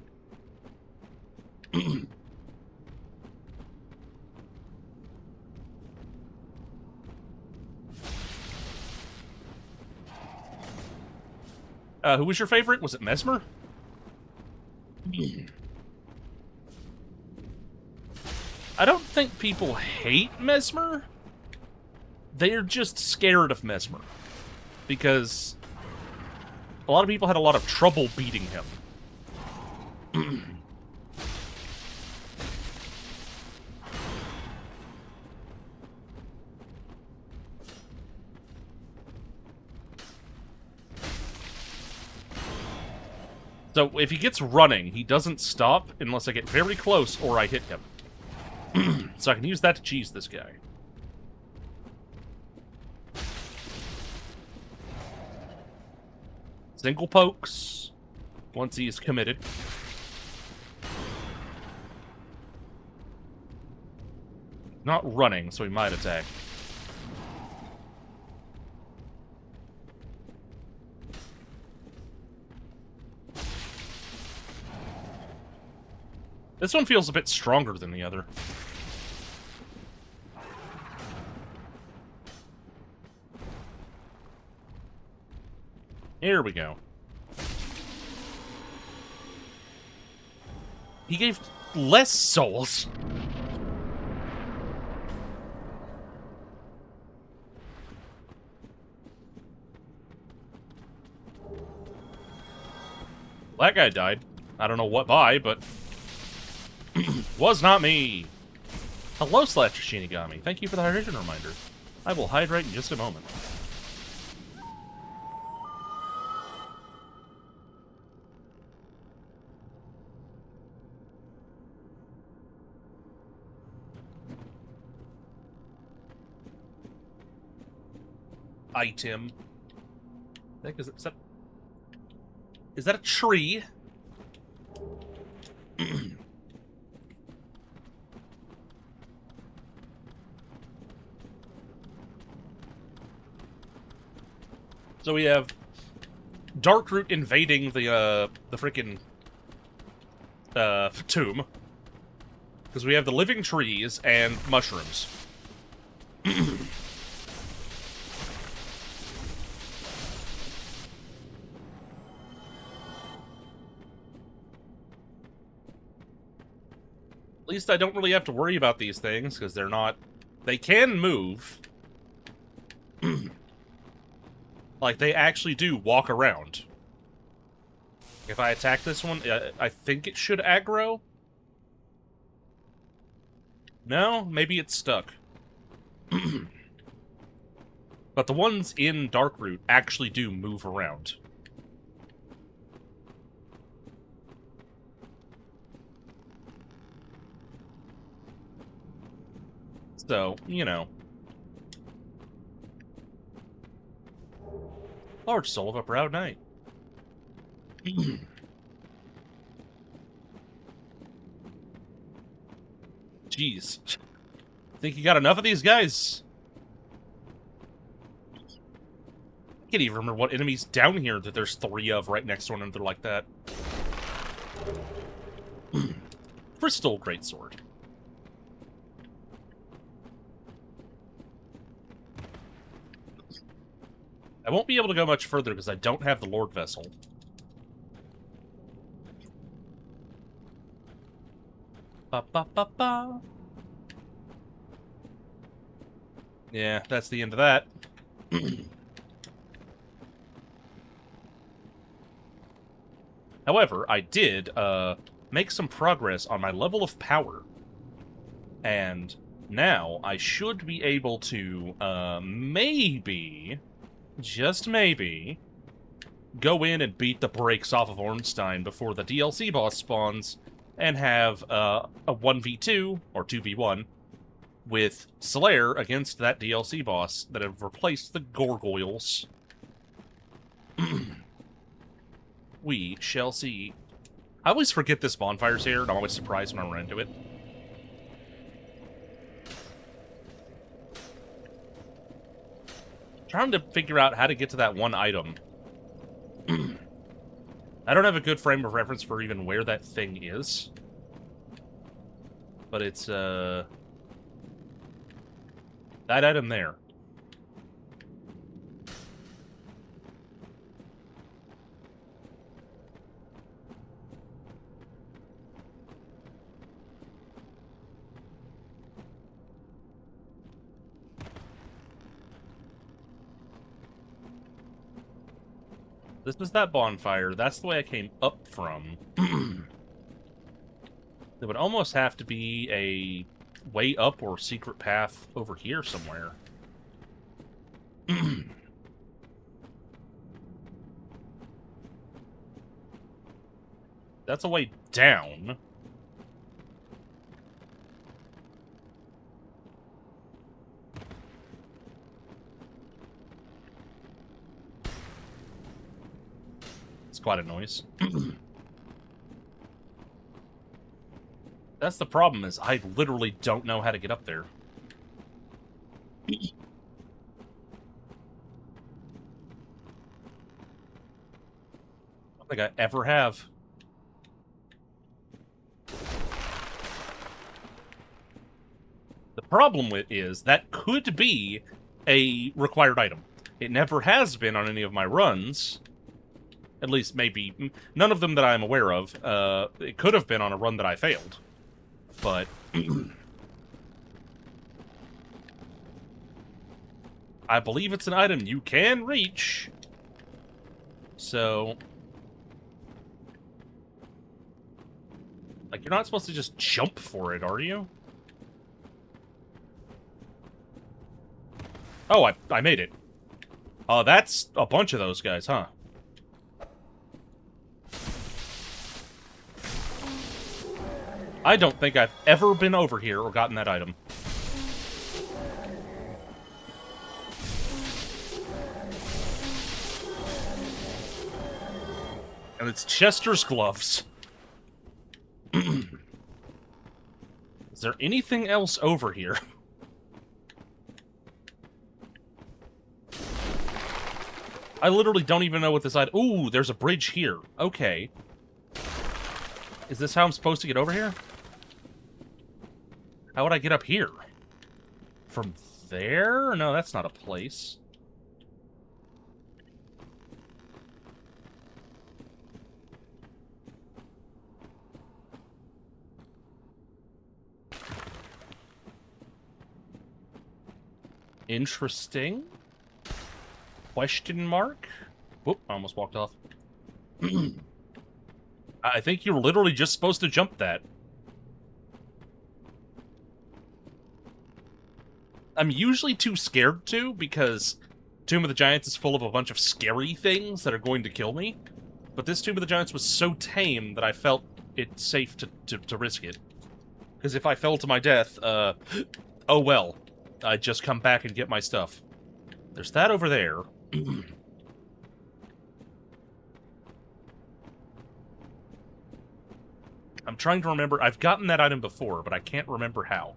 Who was your favorite? Was it Mesmer? I don't think people hate Mesmer. They're just scared of Mesmer. Because a lot of people had a lot of trouble beating him. So, if he gets running, he doesn't stop unless I get very close or I hit him. So I can use that to cheese this guy. Single pokes, once he is committed. Not running, so he might attack. This one feels a bit stronger than the other. Here we go. He gave less souls. That guy died. I don't know what by, but... was not me. Hello, Slasher Shinigami. Thank you for the hydration reminder. I will hydrate in just a moment. Item. Is that a tree? So we have Darkroot invading the frickin' tomb. Because we have the living trees and mushrooms. At least I don't really have to worry about these things, because they're not... They can move. Like, they actually do walk around. If I attack this one, I think it should aggro. No? Maybe it's stuck. But the ones in Darkroot actually do move around. So, you know. Large soul of a proud knight. Jeez. Think you got enough of these guys? I can't even remember what enemies down here that there's 3 of right next to one another like that. Crystal Greatsword. I won't be able to go much further because I don't have the Lord Vessel. Ba ba ba ba. Yeah, that's the end of that. However, I did make some progress on my level of power. And now I should be able to maybe, just maybe, go in and beat the brakes off of Ornstein before the DLC boss spawns and have a 1v2 or 2v1 with Slayer against that DLC boss that have replaced the Gargoyles. We shall see. I always forget this bonfire's here, and I'm always surprised when I run into it. Trying to figure out how to get to that one item. I don't have a good frame of reference for even where that thing is. But it's, that item there. This is that bonfire. That's the way I came up from. There would almost have to be a way up or secret path over here somewhere. That's a way down. It's quite a noise. That's the problem, is I literally don't know how to get up there. I don't think I ever have. The problem with is that could be a required item. It never has been on any of my runs. At least maybe none of them that I'm aware of. It could have been on a run that I failed. But I believe it's an item you can reach. So, like, you're not supposed to just jump for it, are you? Oh, I made it. That's a bunch of those guys, huh? I don't think I've ever been over here or gotten that item. And it's Chester's gloves. Is there anything else over here? I literally don't even know what this item... Ooh, there's a bridge here. Okay. Is this how I'm supposed to get over here? How would I get up here? From there? No, that's not a place. Interesting. Question mark? Whoop, I almost walked off. I think you're literally just supposed to jump that. I'm usually too scared to, because Tomb of the Giants is full of a bunch of scary things that are going to kill me, but this Tomb of the Giants was so tame that I felt it safe to risk it. Because if I fell to my death, oh well. I'd just come back and get my stuff. There's that over there. I'm trying to remember. I've gotten that item before, but I can't remember how.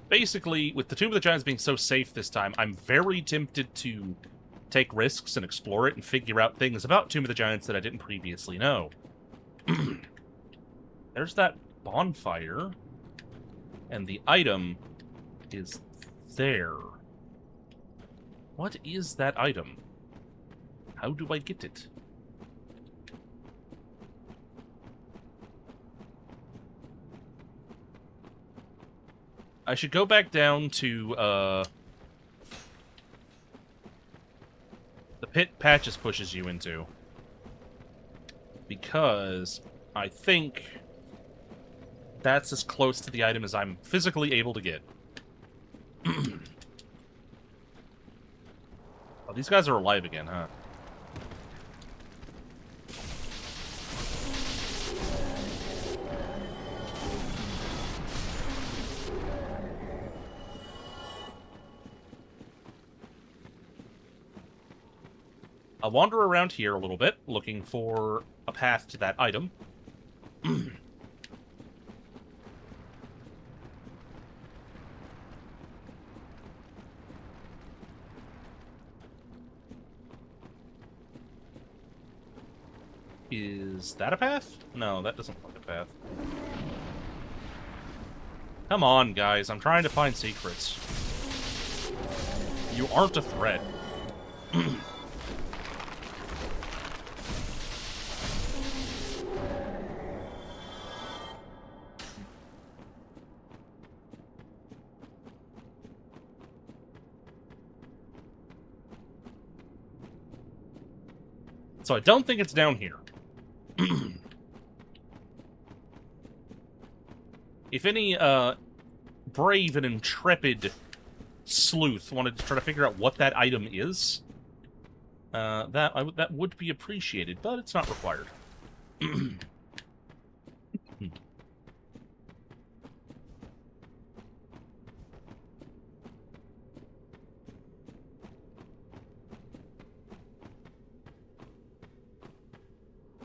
Basically, with the Tomb of the Giants being so safe this time, I'm very tempted to take risks and explore it and figure out things about Tomb of the Giants that I didn't previously know. There's that bonfire, and the item is there. What is that item? How do I get it? I should go back down to, the pit Patches pushes you into. Because I think that's as close to the item as I'm physically able to get. Oh, these guys are alive again, huh? I'll wander around here a little bit, looking for a path to that item. Is that a path? No, that doesn't look like a path. Come on, guys. I'm trying to find secrets. You aren't a threat. So I don't think it's down here. If any brave and intrepid sleuth wanted to try to figure out what that item is, that would be appreciated, but it's not required.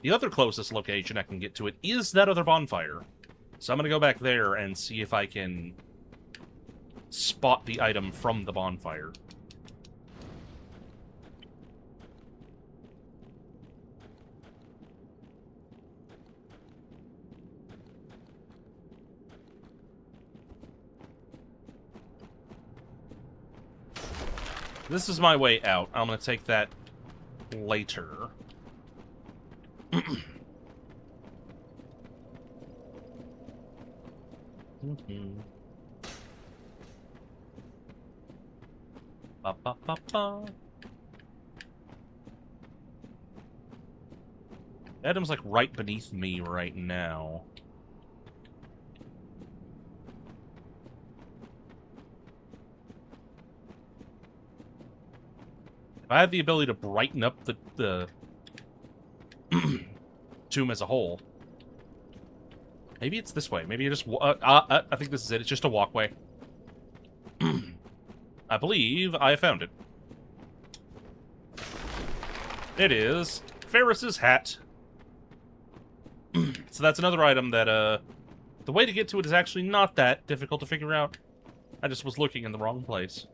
The other closest location I can get to it is that other bonfire. So I'm going to go back there and see if I can spot the item from the bonfire. This is my way out. I'm going to take that later. Ba, ba, ba, ba. Adam's like right beneath me right now. If I had the ability to brighten up the tomb as a whole. Maybe it's this way. Maybe you just... I think this is it. It's just a walkway. I believe I found it. It is Ferris's hat. So that's another item that, the way to get to it is actually not that difficult to figure out. I just was looking in the wrong place.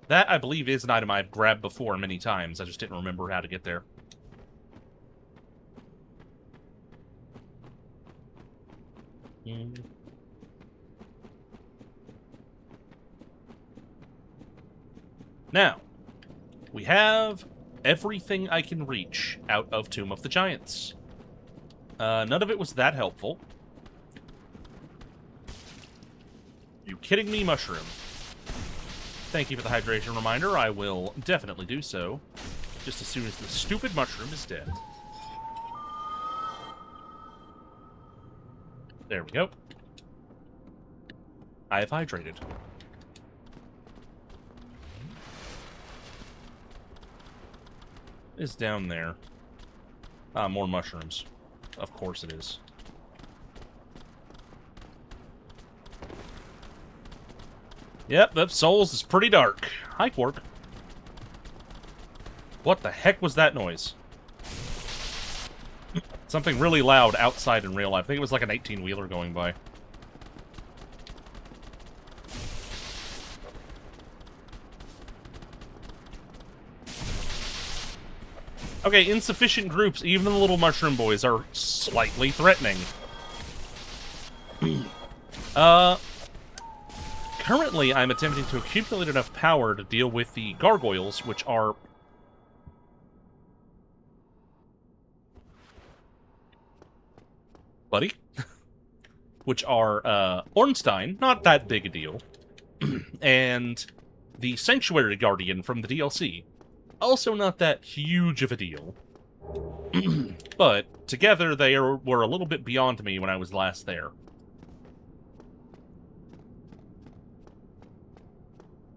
That, I believe, is an item I've grabbed before many times. I just didn't remember how to get there. Now, we have everything I can reach out of Tomb of the Giants. None of it was that helpful. You kidding me, mushroom? Thank you for the hydration reminder. I will definitely do so, just as soon as the stupid mushroom is dead. There we go. I have hydrated. It's down there. Ah, more mushrooms. Of course it is. Yep, that Souls is pretty dark. Hi, Quark. What the heck was that noise? Something really loud outside in real life. I think it was like an 18-wheeler going by. Okay, insufficient groups. Even the little mushroom boys are slightly threatening. Currently, I'm attempting to accumulate enough power to deal with the gargoyles, which are... Buddy? Which are, Ornstein, not that big a deal. And the Sanctuary Guardian from the DLC. Also not that huge of a deal. But together they were a little bit beyond me when I was last there.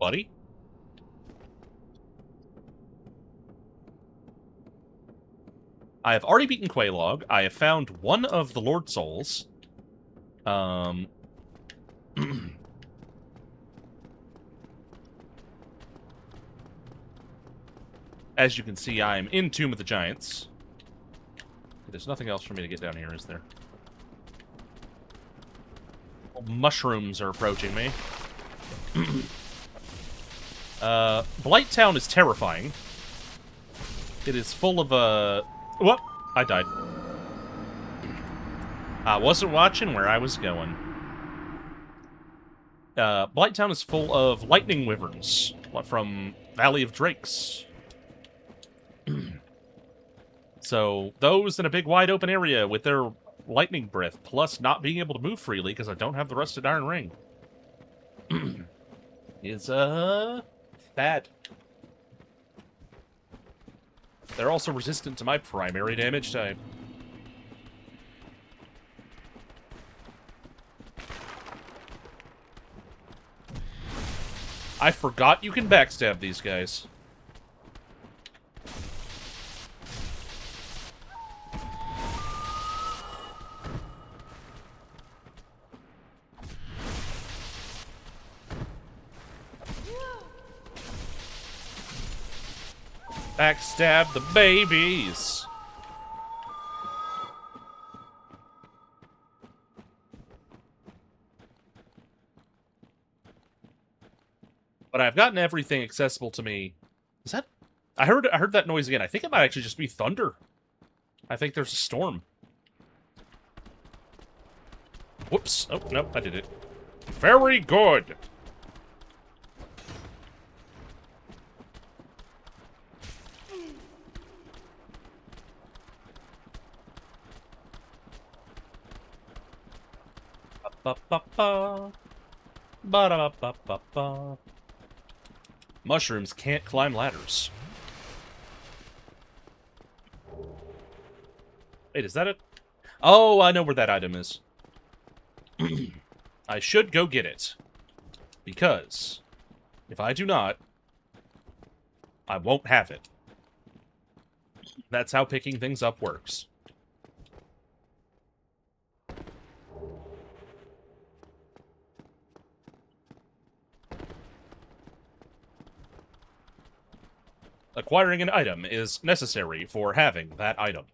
Buddy? I have already beaten Quelaag. I have found one of the Lord Souls. As you can see, I'm in Tomb of the Giants. There's nothing else for me to get down here, is there? Mushrooms are approaching me. Blighttown is terrifying. It is full of, Whoop! I died. I wasn't watching where I was going. Blighttown is full of lightning wyverns. From Valley of Drakes. So, those in a big wide open area with their lightning breath, plus not being able to move freely because I don't have the Rusted Iron Ring, is, bad. They're also resistant to my primary damage type. I forgot you can backstab these guys. Backstab the babies. But I've gotten everything accessible to me. Is that... I heard that noise again. I think it might actually just be thunder. I think there's a storm. Whoops. Oh, nope, I did it. Very good. Ba-ba-ba. Ba-da-ba-ba-ba-ba. Mushrooms can't climb ladders. Wait, is that it? Oh, I know where that item is. I should go get it. Because if I do not, I won't have it. That's how picking things up works. Acquiring an item is necessary for having that item.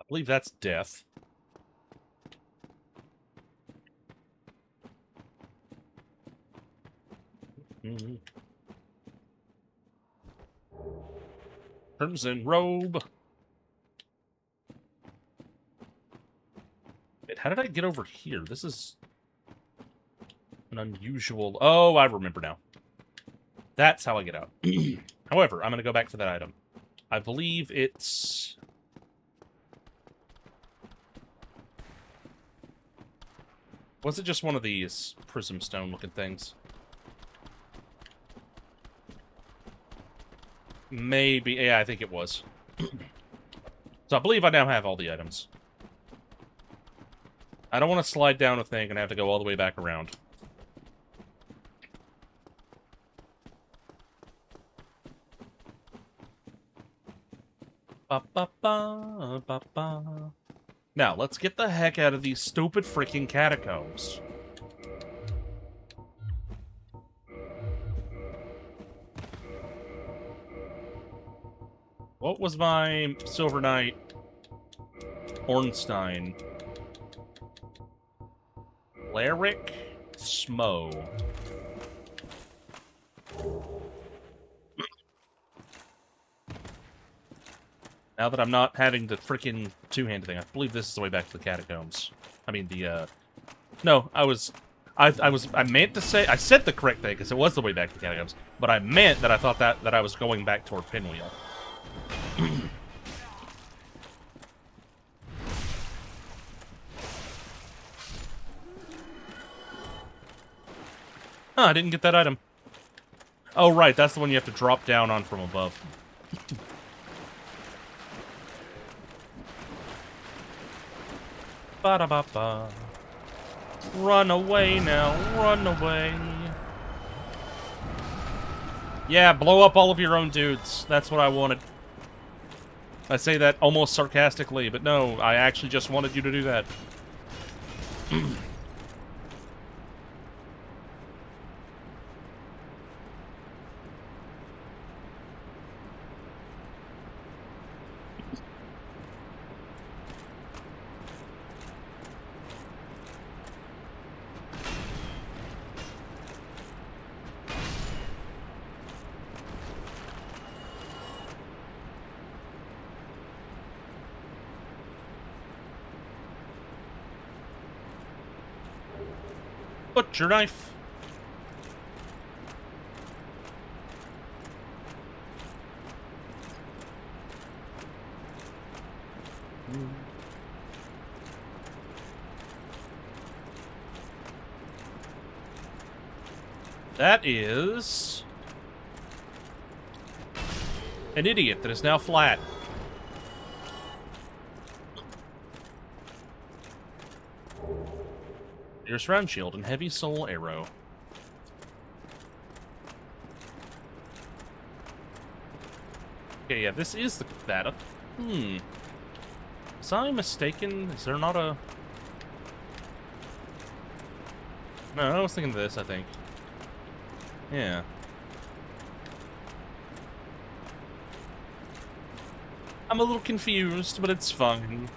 I believe that's death. Crimson robe. Wait, how did I get over here? This is an unusual... Oh, I remember now. That's how I get out. However, I'm going to go back to that item. I believe it's... Was it just one of these prism stone-looking things? Maybe. Yeah, I think it was. So I believe I now have all the items. I don't want to slide down a thing and have to go all the way back around. Ba, ba, ba, ba, ba. Now, let's get the heck out of these stupid freaking catacombs. What was my Silver Knight? Ornstein. Cleric Smo. Now that I'm not having the freaking two-handed thing, I believe this is the way back to the catacombs. I mean, no, I meant to say... I said the correct thing, because it was the way back to the catacombs. But I meant that I thought that I was going back toward Pinwheel. Huh, I didn't get that item. Oh, right, that's the one you have to drop down on from above. Ba-da-ba-ba. Run away now, run away. Yeah, blow up all of your own dudes. That's what I wanted. I say that almost sarcastically, but no, I actually just wanted you to do that. Butcher knife. That is an idiot that is now flat. Fierce round shield and heavy soul arrow. Okay, yeah, this is that. Was I mistaken? Is there not a... No, I was thinking of this, I think. Yeah. I'm a little confused, but it's fine.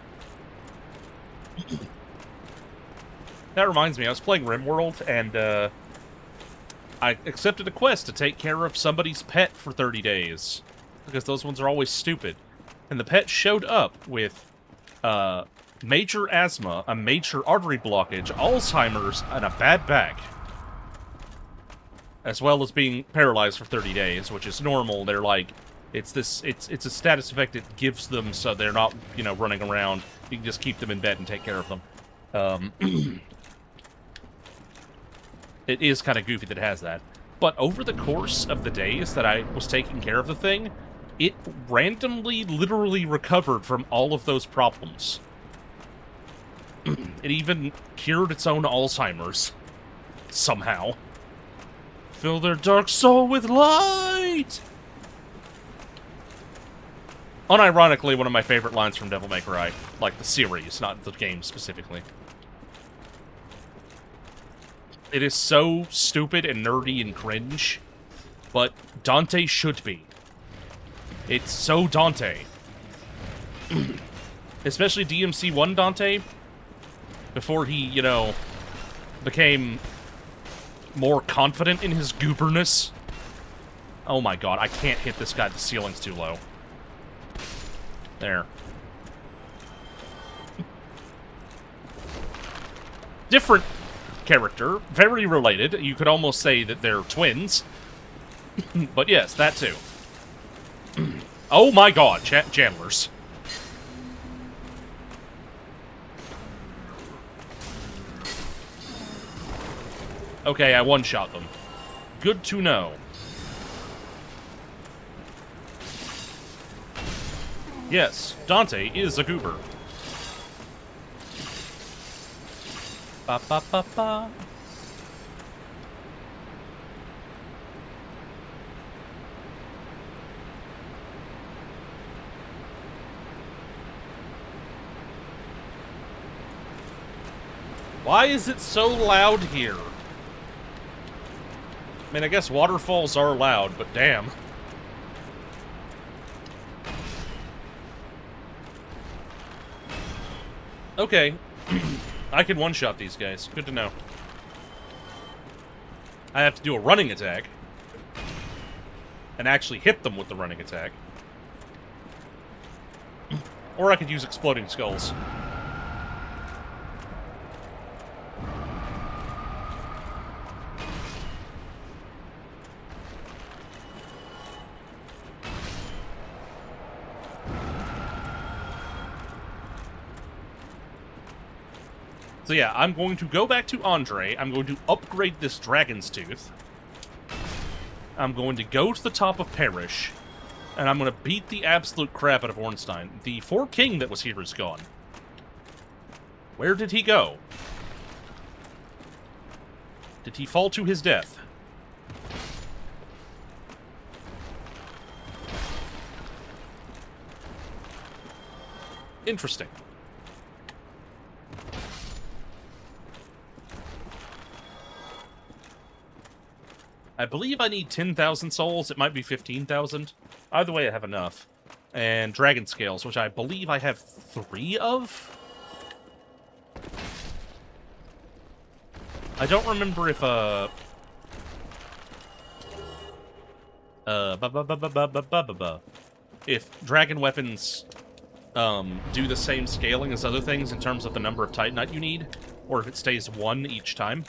That reminds me, I was playing RimWorld, and I accepted a quest to take care of somebody's pet for 30 days. Because those ones are always stupid. And the pet showed up with major asthma, a major artery blockage, Alzheimer's, and a bad back. As well as being paralyzed for 30 days, which is normal. They're like, it's a status effect it gives them so they're not, you know, running around. You can just keep them in bed and take care of them. It is kind of goofy that it has that. But over the course of the days that I was taking care of the thing, it randomly, literally recovered from all of those problems. It even cured its own Alzheimer's. Somehow. Fill their dark soul with light! Unironically, one of my favorite lines from Devil May Cry. Like, the series, not the game specifically. It is so stupid and nerdy and cringe, but Dante should be. It's so Dante. Especially DMC1 Dante, before he, you know, became more confident in his gooberness. Oh my god, I can't hit this guy, the ceiling's too low. There. Different character, very related. You could almost say that they're twins. But yes, that too. Oh my god, Chandlers. Okay, I one-shot them. Good to know. Yes, Dante is a goober. Ba ba ba ba. Why is it so loud here? I mean, I guess waterfalls are loud, but damn. Okay. I can one-shot these guys. Good to know. I have to do a running attack. And actually hit them with the running attack. Or I could use exploding skulls. So yeah, I'm going to go back to Andre. I'm going to upgrade this Dragon's Tooth. I'm going to go to the top of Parish. And I'm going to beat the absolute crap out of Ornstein. The 4 King that was here is gone. Where did he go? Did he fall to his death? Interesting. I believe I need 10,000 souls. It might be 15,000. Either way, I have enough. And Dragon Scales, which I believe I have 3 of? I don't remember if, if Dragon Weapons, do the same scaling as other things in terms of the number of Titanite you need, or if it stays 1 each time.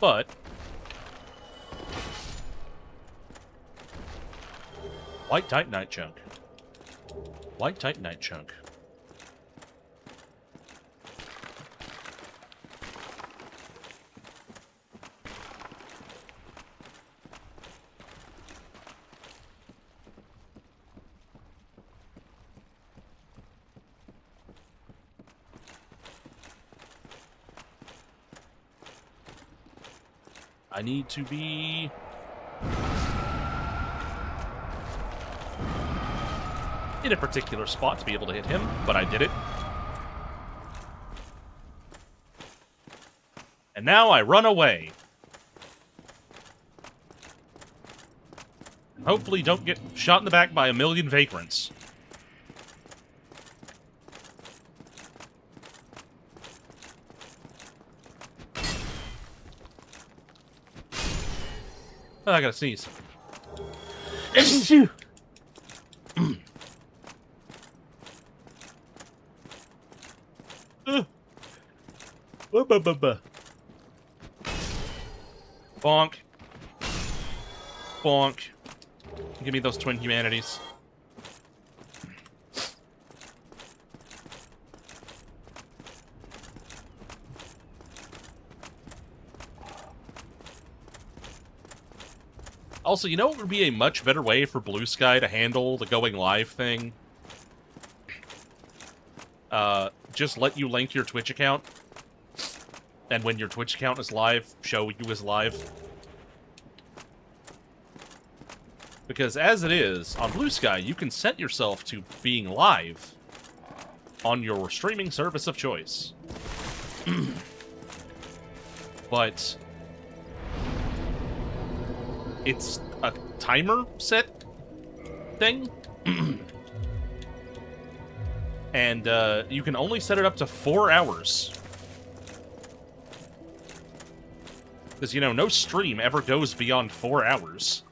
But White Titanite chunk. White Titanite chunk. I need to be in a particular spot to be able to hit him, but I did it. And now I run away. Hopefully don't get shot in the back by a million vagrants. Oh, I gotta sneeze. Bonk. Bonk. Give me those twin humanities. Also, you know what would be a much better way for Blue Sky to handle the going live thing? Just let you link your Twitch account. And when your Twitch account is live, show you as live. Because as it is, on Blue Sky, you can set yourself to being live on your streaming service of choice. But it's a timer set thing. And you can only set it up to 4 hours. Because, you know, no stream ever goes beyond 4 hours.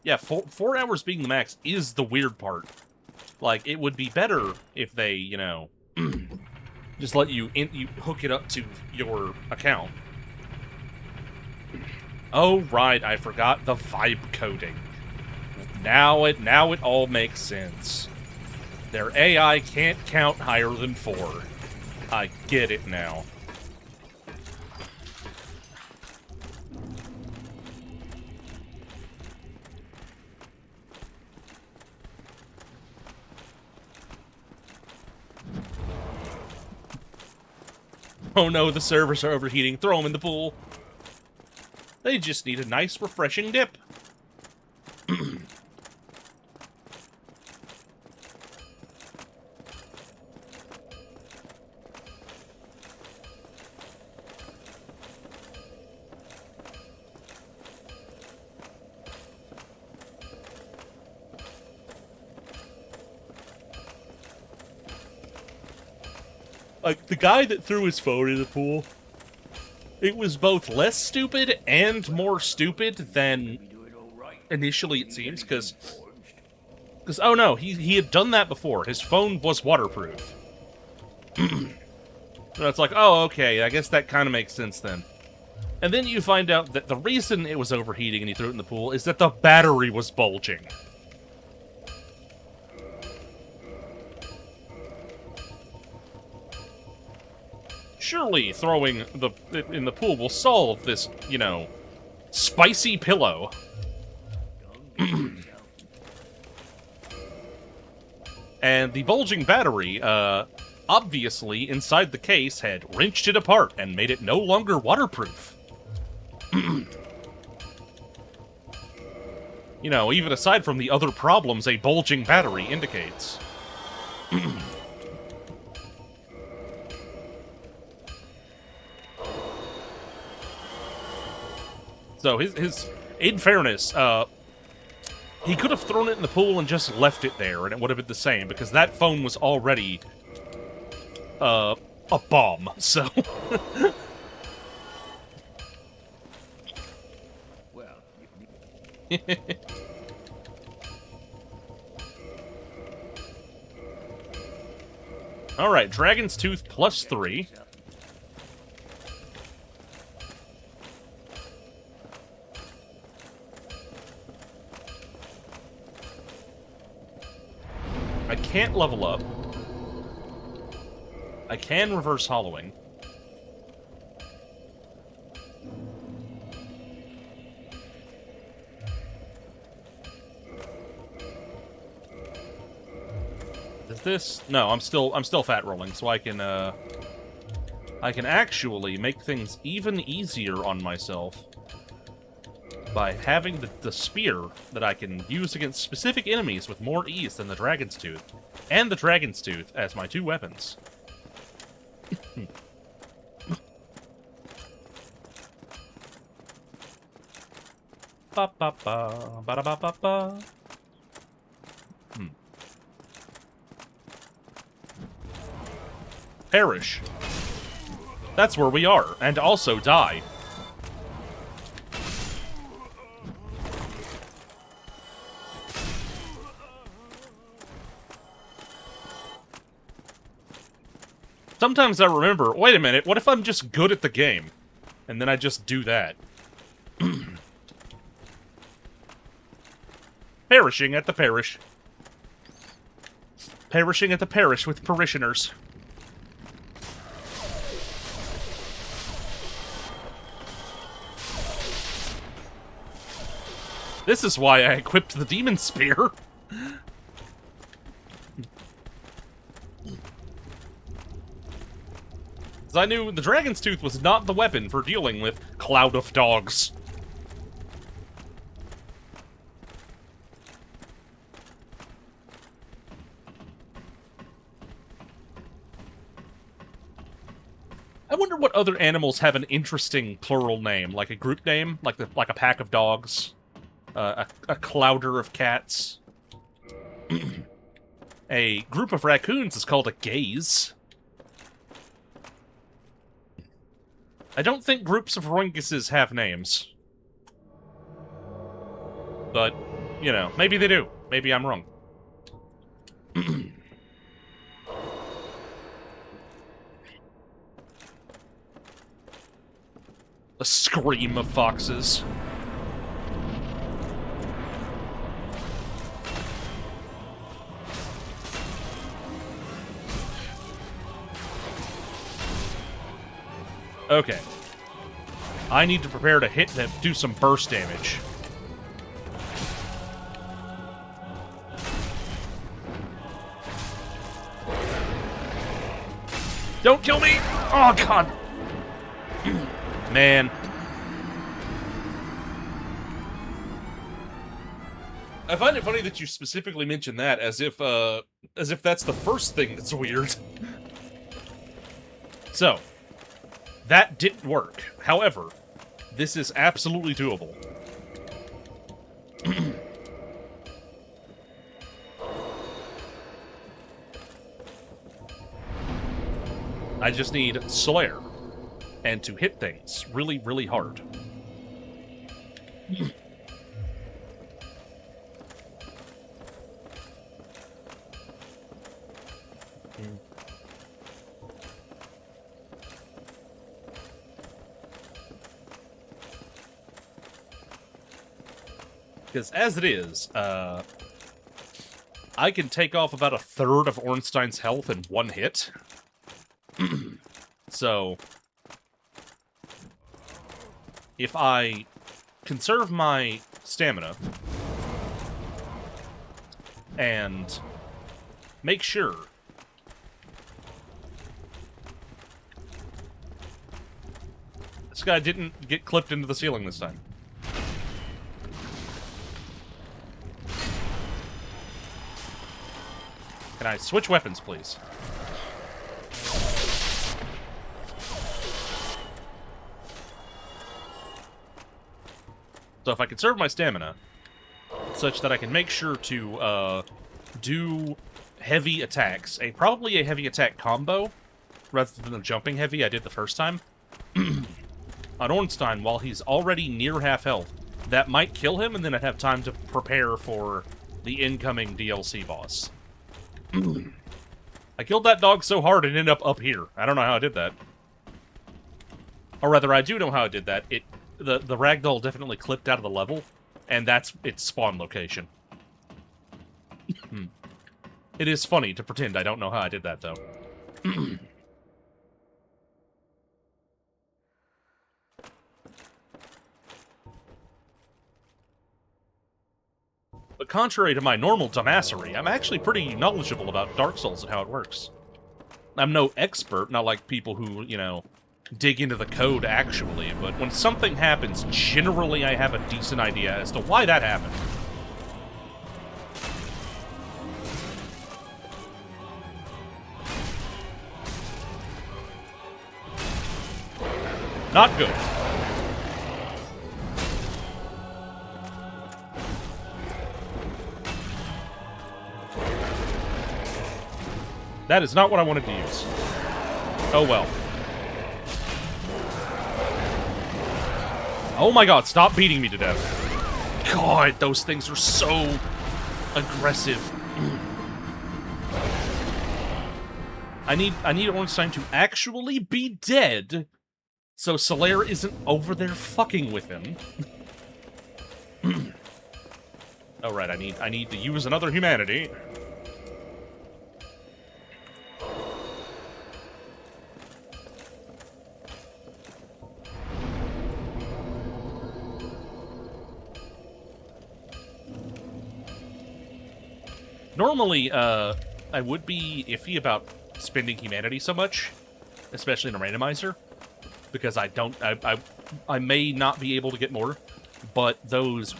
Yeah, 4 hours being the max is the weird part. Like, it would be better if they, you know, just let you hook it up to your account. Oh, right, I forgot the vibe coding. Now it all makes sense. Their AI can't count higher than 4. I get it now. Oh no, the servers are overheating. Throw them in the pool. They just need a nice, refreshing dip. Like, the guy that threw his phone in the pool, it was both less stupid and more stupid than initially it seems, because oh no, he had done that before. His phone was waterproof. So it's like, oh, okay, I guess that kind of makes sense then. And then you find out that the reason it was overheating and he threw it in the pool is that the battery was bulging. Surely throwing it in the pool will solve this, you know, spicy pillow. And the bulging battery, obviously, inside the case, had wrenched it apart and made it no longer waterproof. You know, even aside from the other problems a bulging battery indicates. So, in fairness, he could have thrown it in the pool and just left it there, and it would have been the same, because that phone was already, a bomb, so... Well, Alright, Dragon's Tooth plus 3. I can't level up. I can reverse hollowing. Is this? No, I'm still fat rolling, so I can actually make things even easier on myself by having the spear that I can use against specific enemies with more ease than the Dragon's Tooth, and the Dragon's Tooth as my 2 weapons. Ba ba ba ba ba ba ba. Perish. That's where we are, and also die. Sometimes I remember, wait a minute, what if I'm just good at the game? And then I just do that. Perishing at the parish. Perishing at the parish with parishioners. This is why I equipped the Demon Spear. I knew the Dragon's Tooth was not the weapon for dealing with Cloud of Dogs. I wonder what other animals have an interesting plural name, like a group name, like a pack of dogs, a clouder of cats. A group of raccoons is called a gaze. I don't think groups of Runguses have names. But, you know, maybe they do. Maybe I'm wrong. A scream of foxes. Okay. I need to prepare to hit them, do some burst damage. Don't kill me! Oh, God! Man. I find it funny that you specifically mentioned that as if that's the first thing that's weird. So, that didn't work. However, this is absolutely doable. I just need Solaire and to hit things really, really hard. Because as it is, I can take off about a third of Ornstein's health in one hit. So, if I conserve my stamina and make sure this guy didn't get clipped into the ceiling this time. Can I switch weapons, please? So if I conserve my stamina, such that I can make sure to do heavy attacks, probably a heavy attack combo, rather than the jumping heavy I did the first time, on Ornstein, while he's already near half health, that might kill him, and then I'd have time to prepare for the incoming DLC boss. I killed that dog so hard it ended up here. I don't know how I did that. Or rather, I do know how I did that. The ragdoll definitely clipped out of the level, and that's its spawn location. It is funny to pretend I don't know how I did that, though. But contrary to my normal dumbassery, I'm actually pretty knowledgeable about Dark Souls and how it works. I'm no expert, not like people who, you know, dig into the code actually, but when something happens, generally I have a decent idea as to why that happened. Not good. That is not what I wanted to use. Oh well. Oh my god, stop beating me to death. God, those things are so aggressive. I need Ornstein to actually be dead, so Solaire isn't over there fucking with him. Oh right, I need to use another humanity. Normally, I would be iffy about spending humanity so much, especially in a randomizer, because I may not be able to get more, but those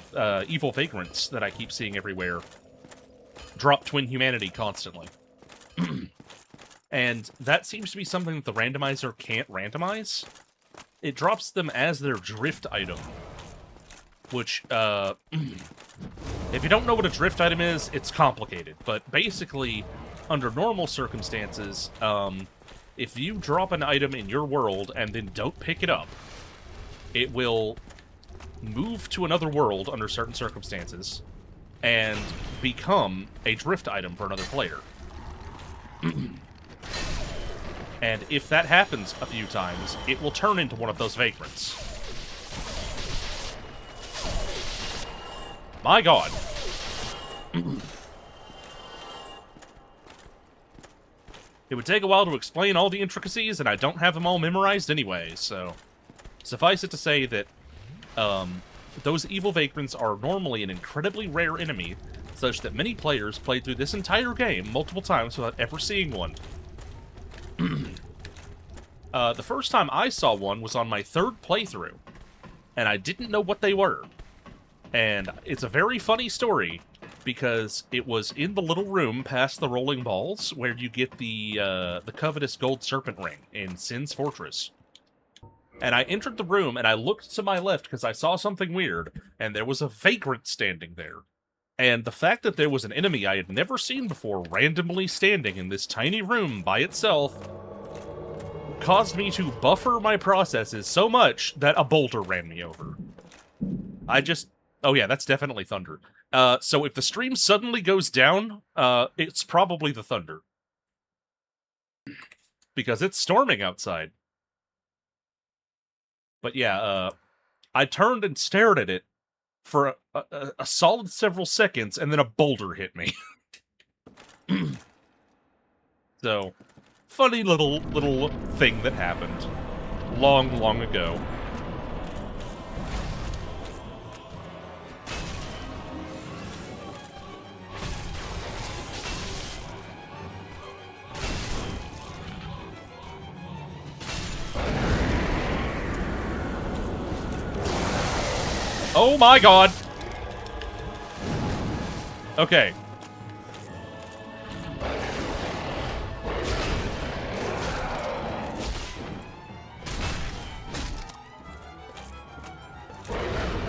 evil vagrants that I keep seeing everywhere drop twin humanity constantly. And that seems to be something that the randomizer can't randomize. It drops them as their drift item, which, if you don't know what a drift item is, it's complicated. But basically, under normal circumstances, if you drop an item in your world and then don't pick it up, it will move to another world under certain circumstances, and become a drift item for another player. And if that happens a few times, it will turn into one of those vagrants. My god. It would take a while to explain all the intricacies, and I don't have them all memorized anyway, so... Suffice it to say that, those evil vagrants are normally an incredibly rare enemy, such that many players played through this entire game multiple times without ever seeing one. The first time I saw one was on my third playthrough, and I didn't know what they were. And it's a very funny story, because it was in the little room past the rolling balls where you get the covetous gold serpent ring in Sin's Fortress. And I entered the room, and I looked to my left because I saw something weird, and there was a vagrant standing there. And the fact that there was an enemy I had never seen before randomly standing in this tiny room by itself caused me to buffer my processes so much that a boulder ran me over. Oh yeah, that's definitely thunder. So if the stream suddenly goes down, it's probably the thunder. Because it's storming outside. But yeah, I turned and stared at it for a solid several seconds, and then a boulder hit me. So, funny little thing that happened long, long ago. Oh my god! Okay.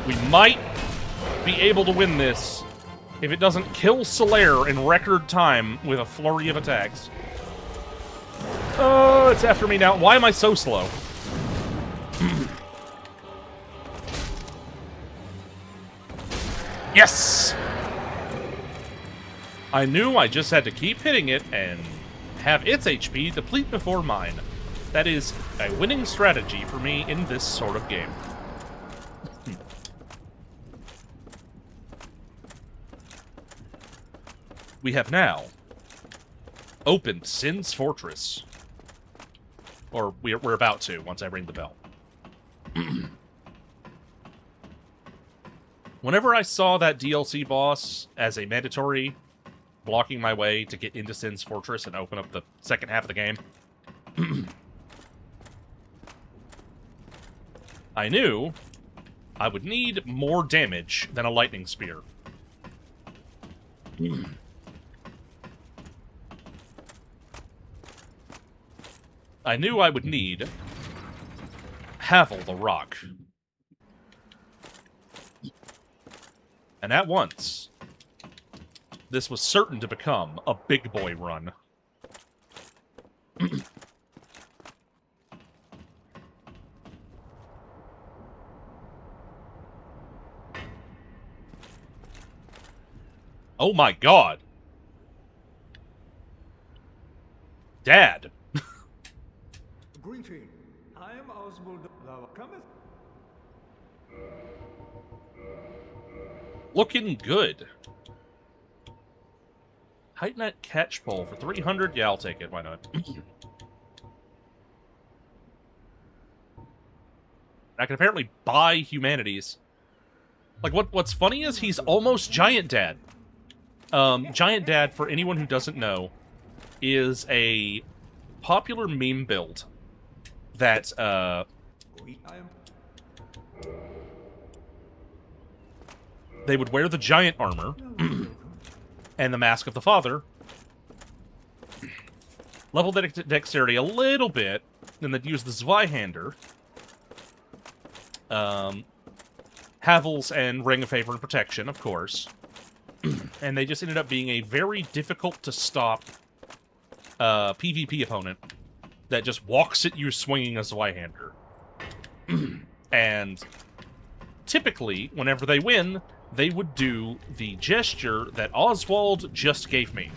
We might be able to win this if it doesn't kill Solaire in record time with a flurry of attacks. Oh, it's after me now. Why am I so slow? Yes! I knew I just had to keep hitting it and have its HP deplete before mine. That is a winning strategy for me in this sort of game. We have now opened Sin's Fortress. Or we're about to, once I ring the bell. Whenever I saw that DLC boss as a mandatory, blocking my way to get into Sin's Fortress and open up the second half of the game, I knew I would need more damage than a lightning spear. I knew I would need Havel the Rock. And at once, this was certain to become a big boy run. Oh my god! Dad! Greeting. I am Oswald. Thou cometh. Looking good. Height net catch pole for 300? Yeah, I'll take it. Why not? I can apparently buy humanities. Like, what's funny is he's almost Giant Dad. Giant Dad, for anyone who doesn't know, is a popular meme build that, they would wear the giant armor and the Mask of the Father, level dexterity a little bit, then they'd use the Zweihander, Havels and Ring of Favor and Protection, of course, and they just ended up being a very difficult to stop PvP opponent that just walks at you swinging a Zweihander. And typically, whenever they win, they would do the gesture that Oswald just gave me.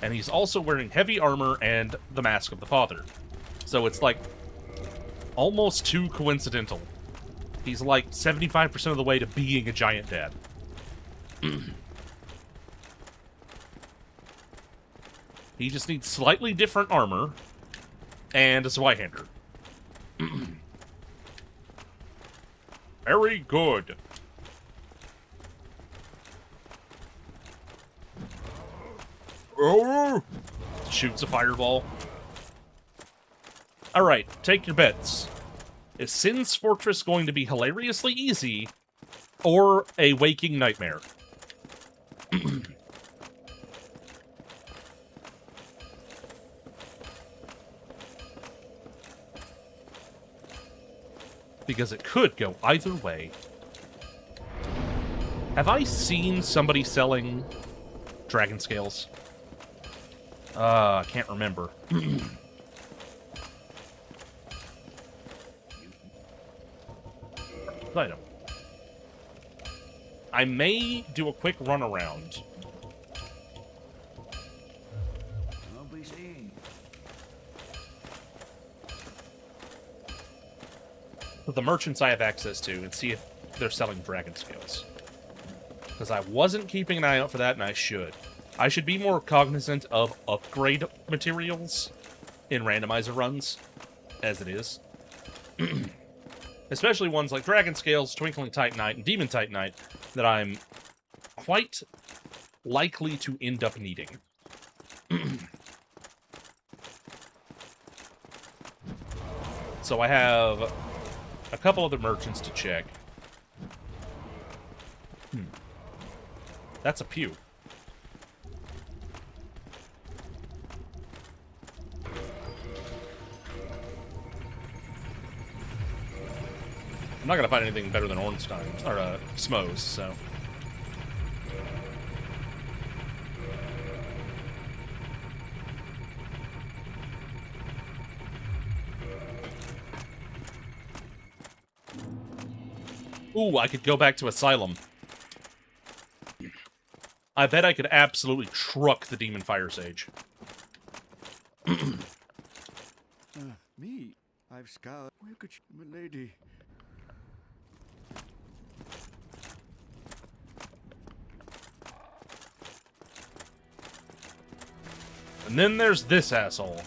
And he's also wearing heavy armor and the Mask of the Father. So it's like almost too coincidental. He's like 75% of the way to being a giant dad. He just needs slightly different armor and a Zweihander. Very good. Oh! Shoots a fireball. Alright, take your bets. Is Sin's Fortress going to be hilariously easy, or a waking nightmare? Because it could go either way. Have I seen somebody selling dragon scales? I can't remember. Item. I may do a quick run around. I'll be seeing. The merchants I have access to and see if they're selling dragon scales. Because I wasn't keeping an eye out for that, and I should. I should be more cognizant of upgrade materials in randomizer runs, as it is. Especially ones like Dragon Scales, Twinkling Titanite, and Demon Titanite that I'm quite likely to end up needing. So I have a couple other merchants to check. That's a pew. I'm not gonna find anything better than Ornstein's, or, Smo's, so... Ooh, I could go back to Asylum. I bet I could absolutely truck the Demon Fire Sage. Me? I've scoured. Where could you, milady? And then there's this asshole.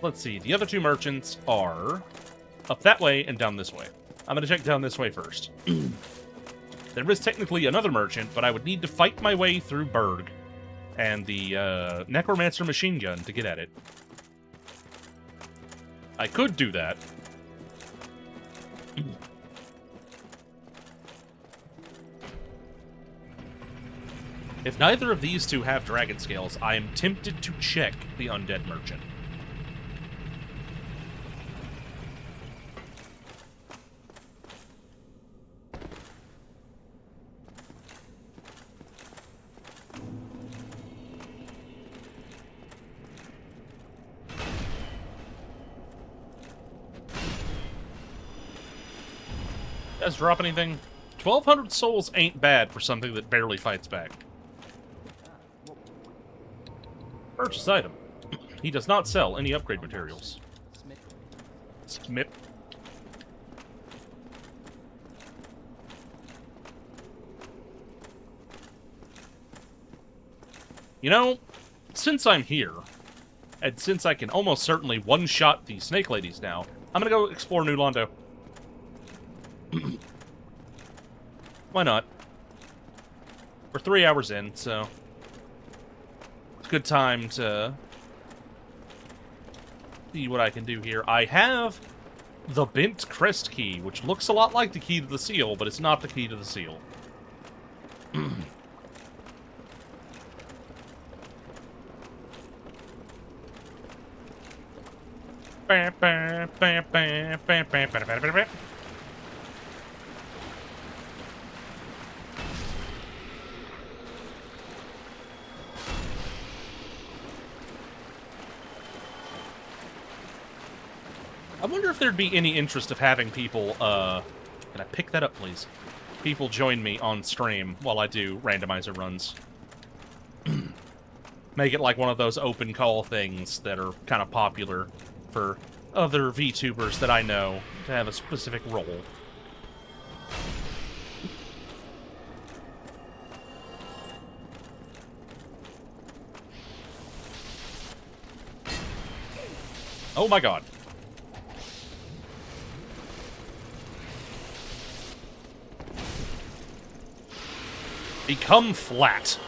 Let's see, the other two merchants are up that way and down this way. I'm going to check down this way first. There is technically another merchant, but I would need to fight my way through Berg and the Necromancer machine gun to get at it. I could do that. If neither of these two have dragon scales, I am tempted to check the undead merchant. Does drop anything? 1,200 souls ain't bad for something that barely fights back. Purchase item. He does not sell any upgrade materials. Smip. You know, since I'm here, and since I can almost certainly one-shot the snake ladies now, I'm gonna go explore New Londo. Why not? We're 3 hours in, so it's a good time to see what I can do here. I have the Bent Crest Key, which looks a lot like the key to the seal, but it's not the key to the seal. I wonder if there'd be any interest of having people, can I pick that up, please? People join me on stream while I do randomizer runs. Make it like one of those open call things that are kind of popular for other VTubers that I know to have a specific role. Oh my god. Become flat.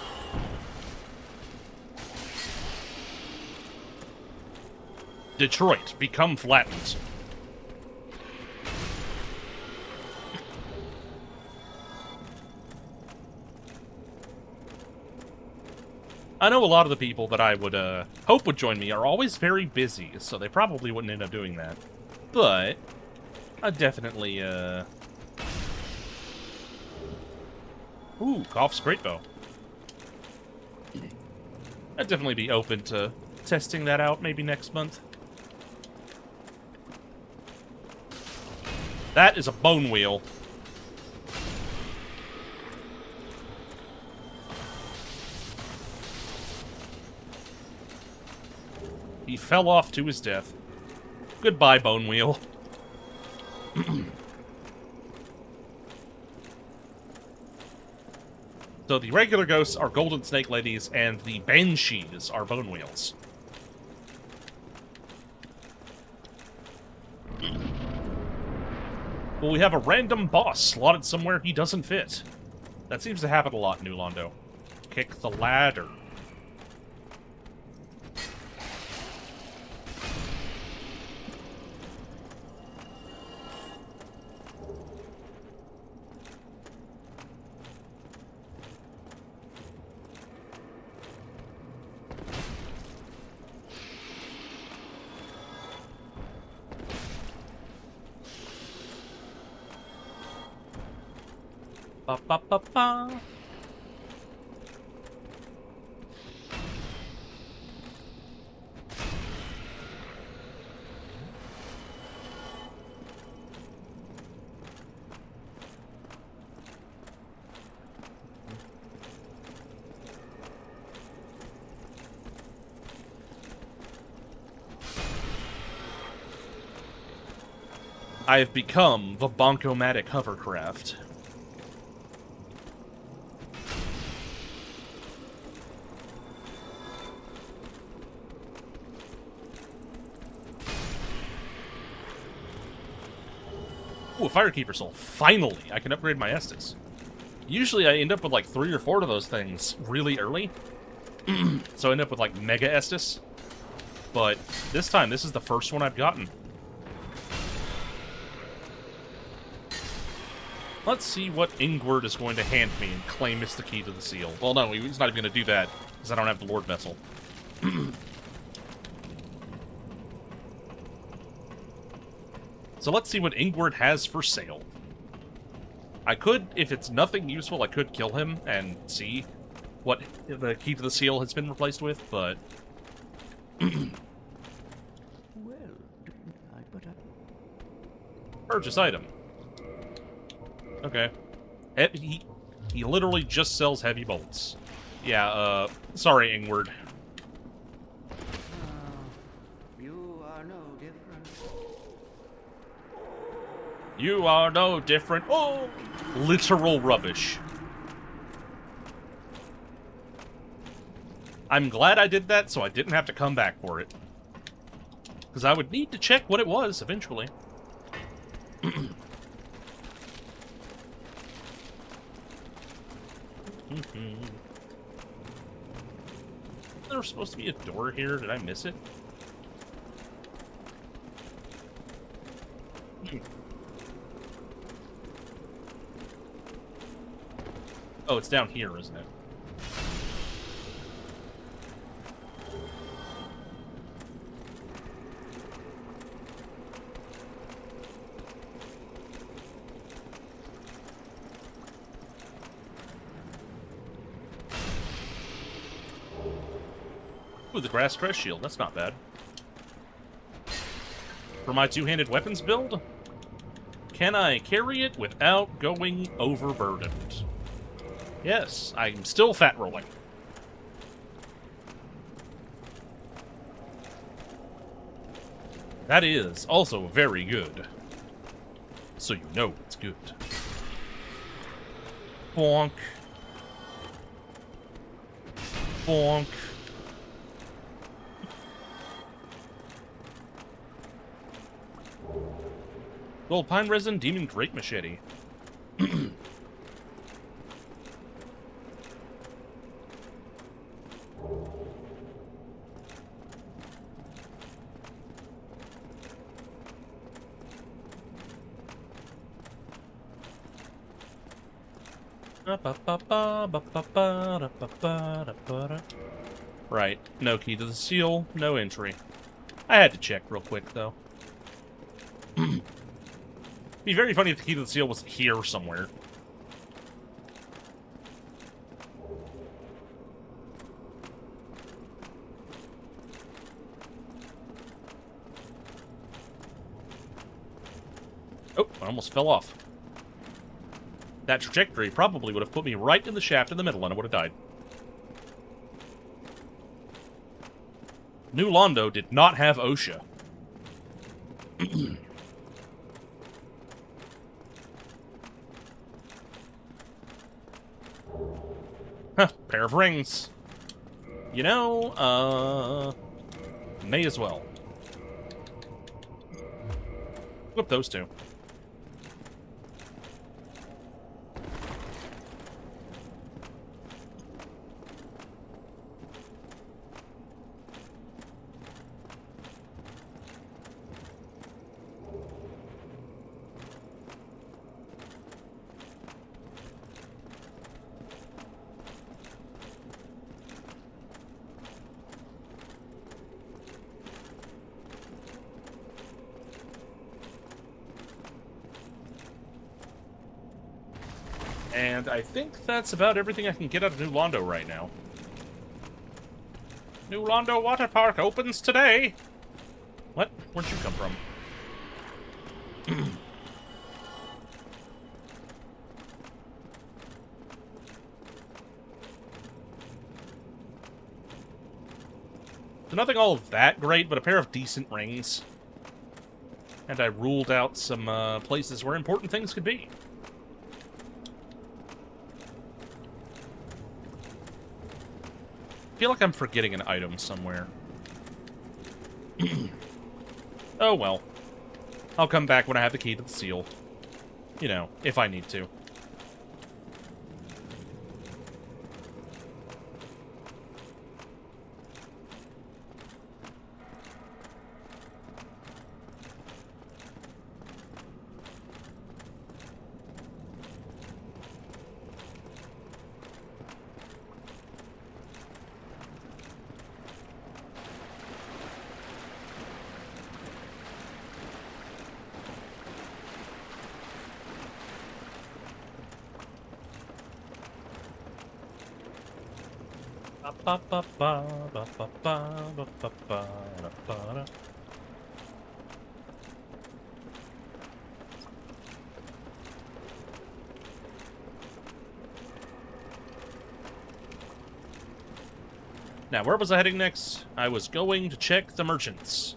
Detroit, become flattened. I know a lot of the people that I would hope would join me are always very busy, so they probably wouldn't end up doing that. But I definitely Ooh, Koff's great bow. I'd definitely be open to testing that out maybe next month. That is a bone wheel. He fell off to his death. Goodbye, bone wheel. So the regular ghosts are golden snake ladies, and the banshees are bone wheels. Well, we have a random boss slotted somewhere he doesn't fit. That seems to happen a lot in New Londo. Kick the ladder. Ba ba ba ba. I have become the Bonkomatic hovercraft. Ooh, a Firekeeper Soul. Finally, I can upgrade my Estus. Usually I end up with like 3 or 4 of those things really early. So I end up with like Mega Estus. But this time, this is the first one I've gotten. Let's see what Ingward is going to hand me and claim it's the key to the seal. Well, no, he's not even going to do that, because I don't have the Lord Vessel. So let's see what Ingward has for sale. I could, if it's nothing useful, I could kill him and see what the key to the seal has been replaced with, but... Well, I but Purchase item. Okay. He literally just sells heavy bolts. Yeah, sorry, Ingward. you are no different. You are no different. Oh! Literal rubbish. I'm glad I did that so I didn't have to come back for it. Because I would need to check what it was eventually. There was supposed to be a door here. Did I miss it? Oh, it's down here, isn't it? Ooh, the grass crest shield. That's not bad. for my two-handed weapons build. Can I carry it without going overburdened? Yes, I'm still fat rolling. That is also very good. So you know it's good. Bonk. Bonk. Gold pine resin, demon great machete. Right, no key to the seal, no entry. I had to check real quick, though. Be very funny if the key to the seal was here somewhere. Oh, I almost fell off. That trajectory probably would have put me right in the shaft in the middle and I would have died. New Londo did not have OSHA. Huh, pair of rings. You know, may as well. Flip those two. And I think that's about everything I can get out of New Londo right now. New Londo Water Park opens today! What? Where'd you come from? So nothing all that great, but a pair of decent rings. And I ruled out some places where important things could be. I feel like I'm forgetting an item somewhere. Oh well. I'll come back when I have the key to the seal. You know, if I need to. Now, where was I heading next? I was going to check the merchants.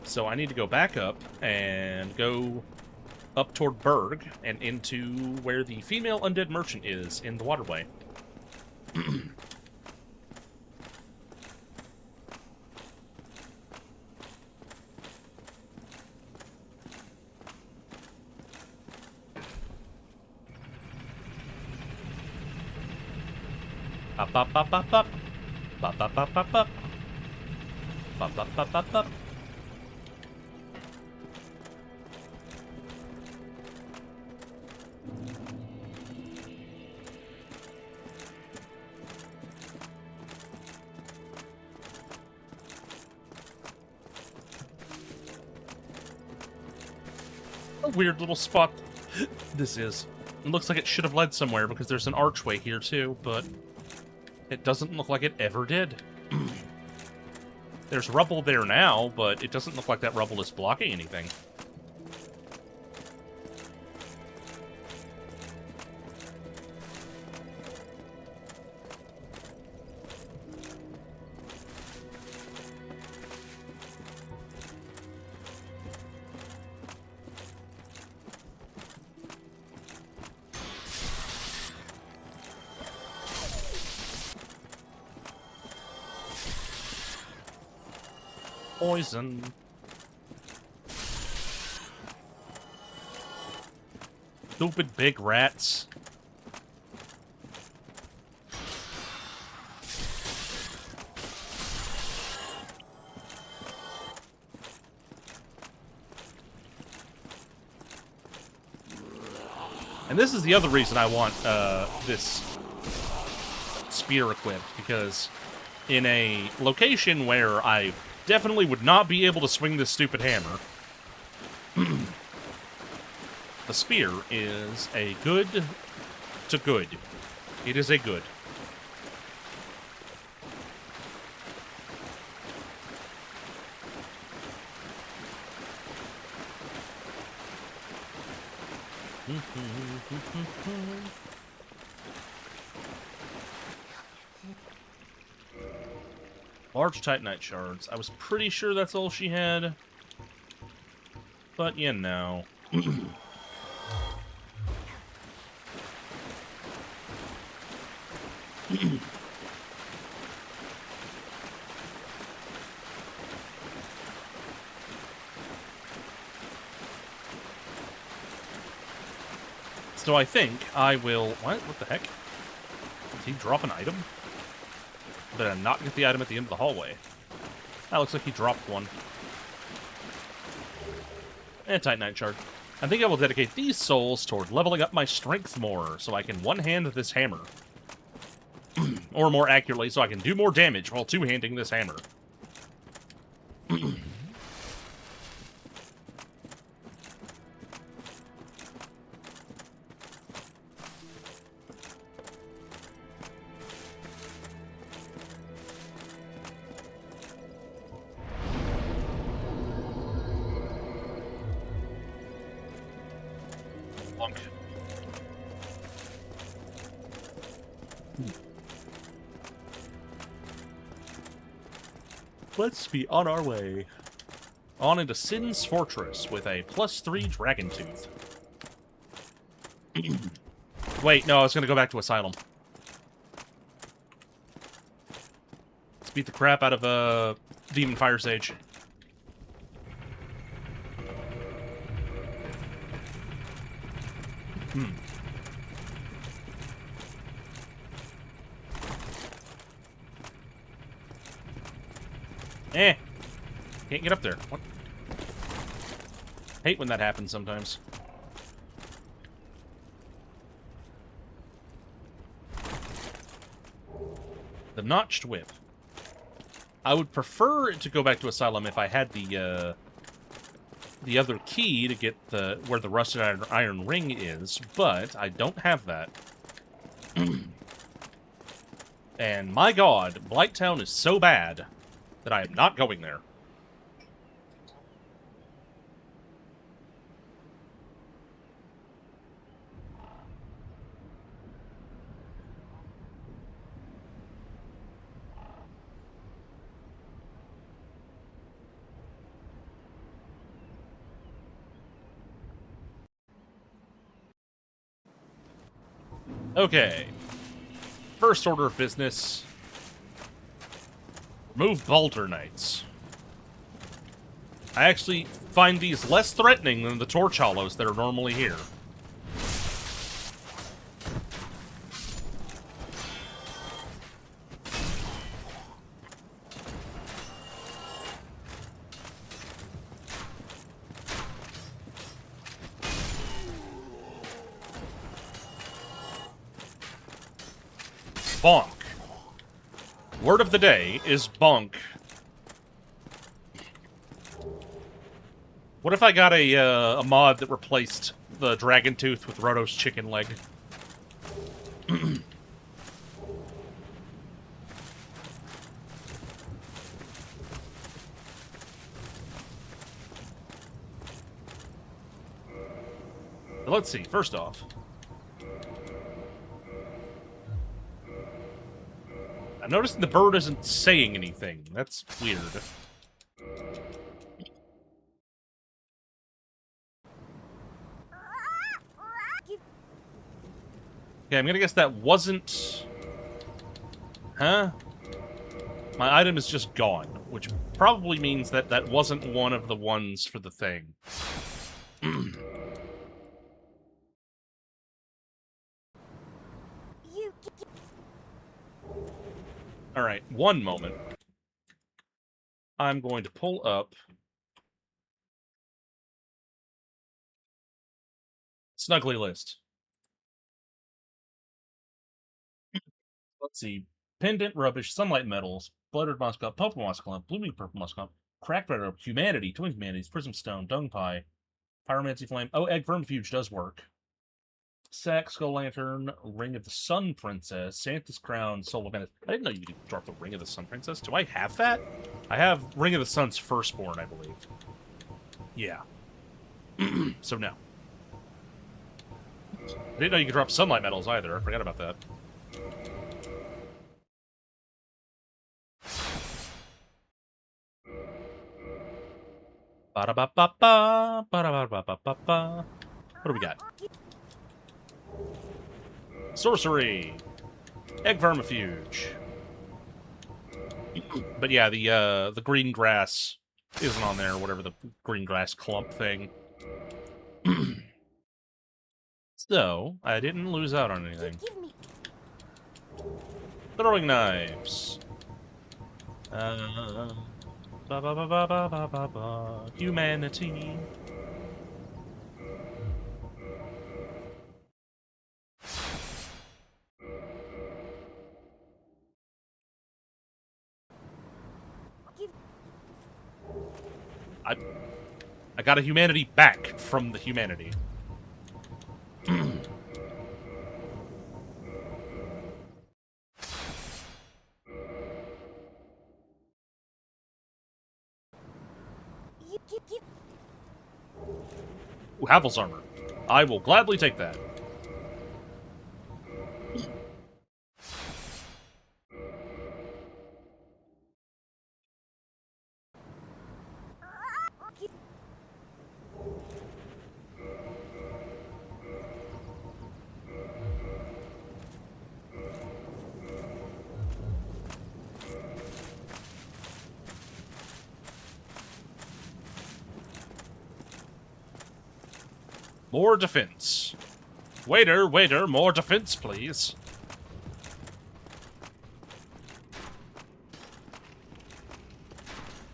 So I need to go back up and go up toward Berg and into where the female undead merchant is in the waterway. Up, up, up, up, up. Up, up, up, up, up. Up, up, up, up, up. A weird little spot this is. It looks like it should have led somewhere because there's an archway here too, but it doesn't look like it ever did. There's rubble there now, but it doesn't look like that rubble is blocking anything. Poison. Stupid big rats. And this is the other reason I want this spear equipped, because in a location where I definitely would not be able to swing this stupid hammer, the spear is a good to good. It is a good. Large Titanite shards. I was pretty sure that's all she had. But, you know. So I think I will... What the heck? Did he drop an item? Did I not get the item at the end of the hallway? That looks like he dropped one. And Titanite shard. I think I will dedicate these souls toward leveling up my strength more, so I can one-hand this hammer. Or more accurately, so I can do more damage while two-handing this hammer. Let's be on our way. On into Sin's Fortress with a +3 Dragon Tooth. Wait, no, I was going to go back to Asylum. Let's beat the crap out of Demon Fire Sage. Can't get up there. What? Hate when that happens sometimes. The Notched Whip. I would prefer to go back to Asylum if I had the other key to get where the rusted iron ring is, but I don't have that. And my god, Blighttown is so bad that I am not going there. Okay. First order of business. Remove Balder Knights. I actually find these less threatening than the Torch Hollows that are normally here. Bonk. Word of the day is bonk. What if I got a mod that replaced the Dragon Tooth with Roto's chicken leg? let's see. First off, I'm noticing the bird isn't saying anything. That's weird. Okay, I'm gonna guess that wasn't... Huh? My item is just gone, which probably means that that wasn't one of the ones for the thing. Alright, one moment. I'm going to pull up Snuggly list. Let's see. Pendant Rubbish, Sunlight Metals, Bluttered Mossclump, Purple Mossclump, Blooming Purple Mossclump, Cracked Red Rope, Humanity, Twin Humanities, Prism Stone, Dung Pie, Pyromancy Flame. Oh, Egg Vermifuge does work. Sack, Skull Lantern, Ring of the Sun Princess, Santa's Crown, Soul of Venice. I didn't know you could drop the Ring of the Sun Princess. Do I have that? I have Ring of the Sun's Firstborn, I believe. Yeah. So no. I didn't know you could drop Sunlight Metals either. I forgot about that. Ba-da-ba-ba-ba, ba-da-ba-ba-ba-ba. What do we got? Sorcery! Egg Vermifuge. But yeah, the green grass isn't on there, whatever the green grass clump thing. So, I didn't lose out on anything. Throwing knives. Ba-ba-ba-ba-ba-ba-ba. Humanity. I got a humanity back from the humanity. Ooh, Havel's armor. I will gladly take that. More defense. Waiter, waiter, more defense, please.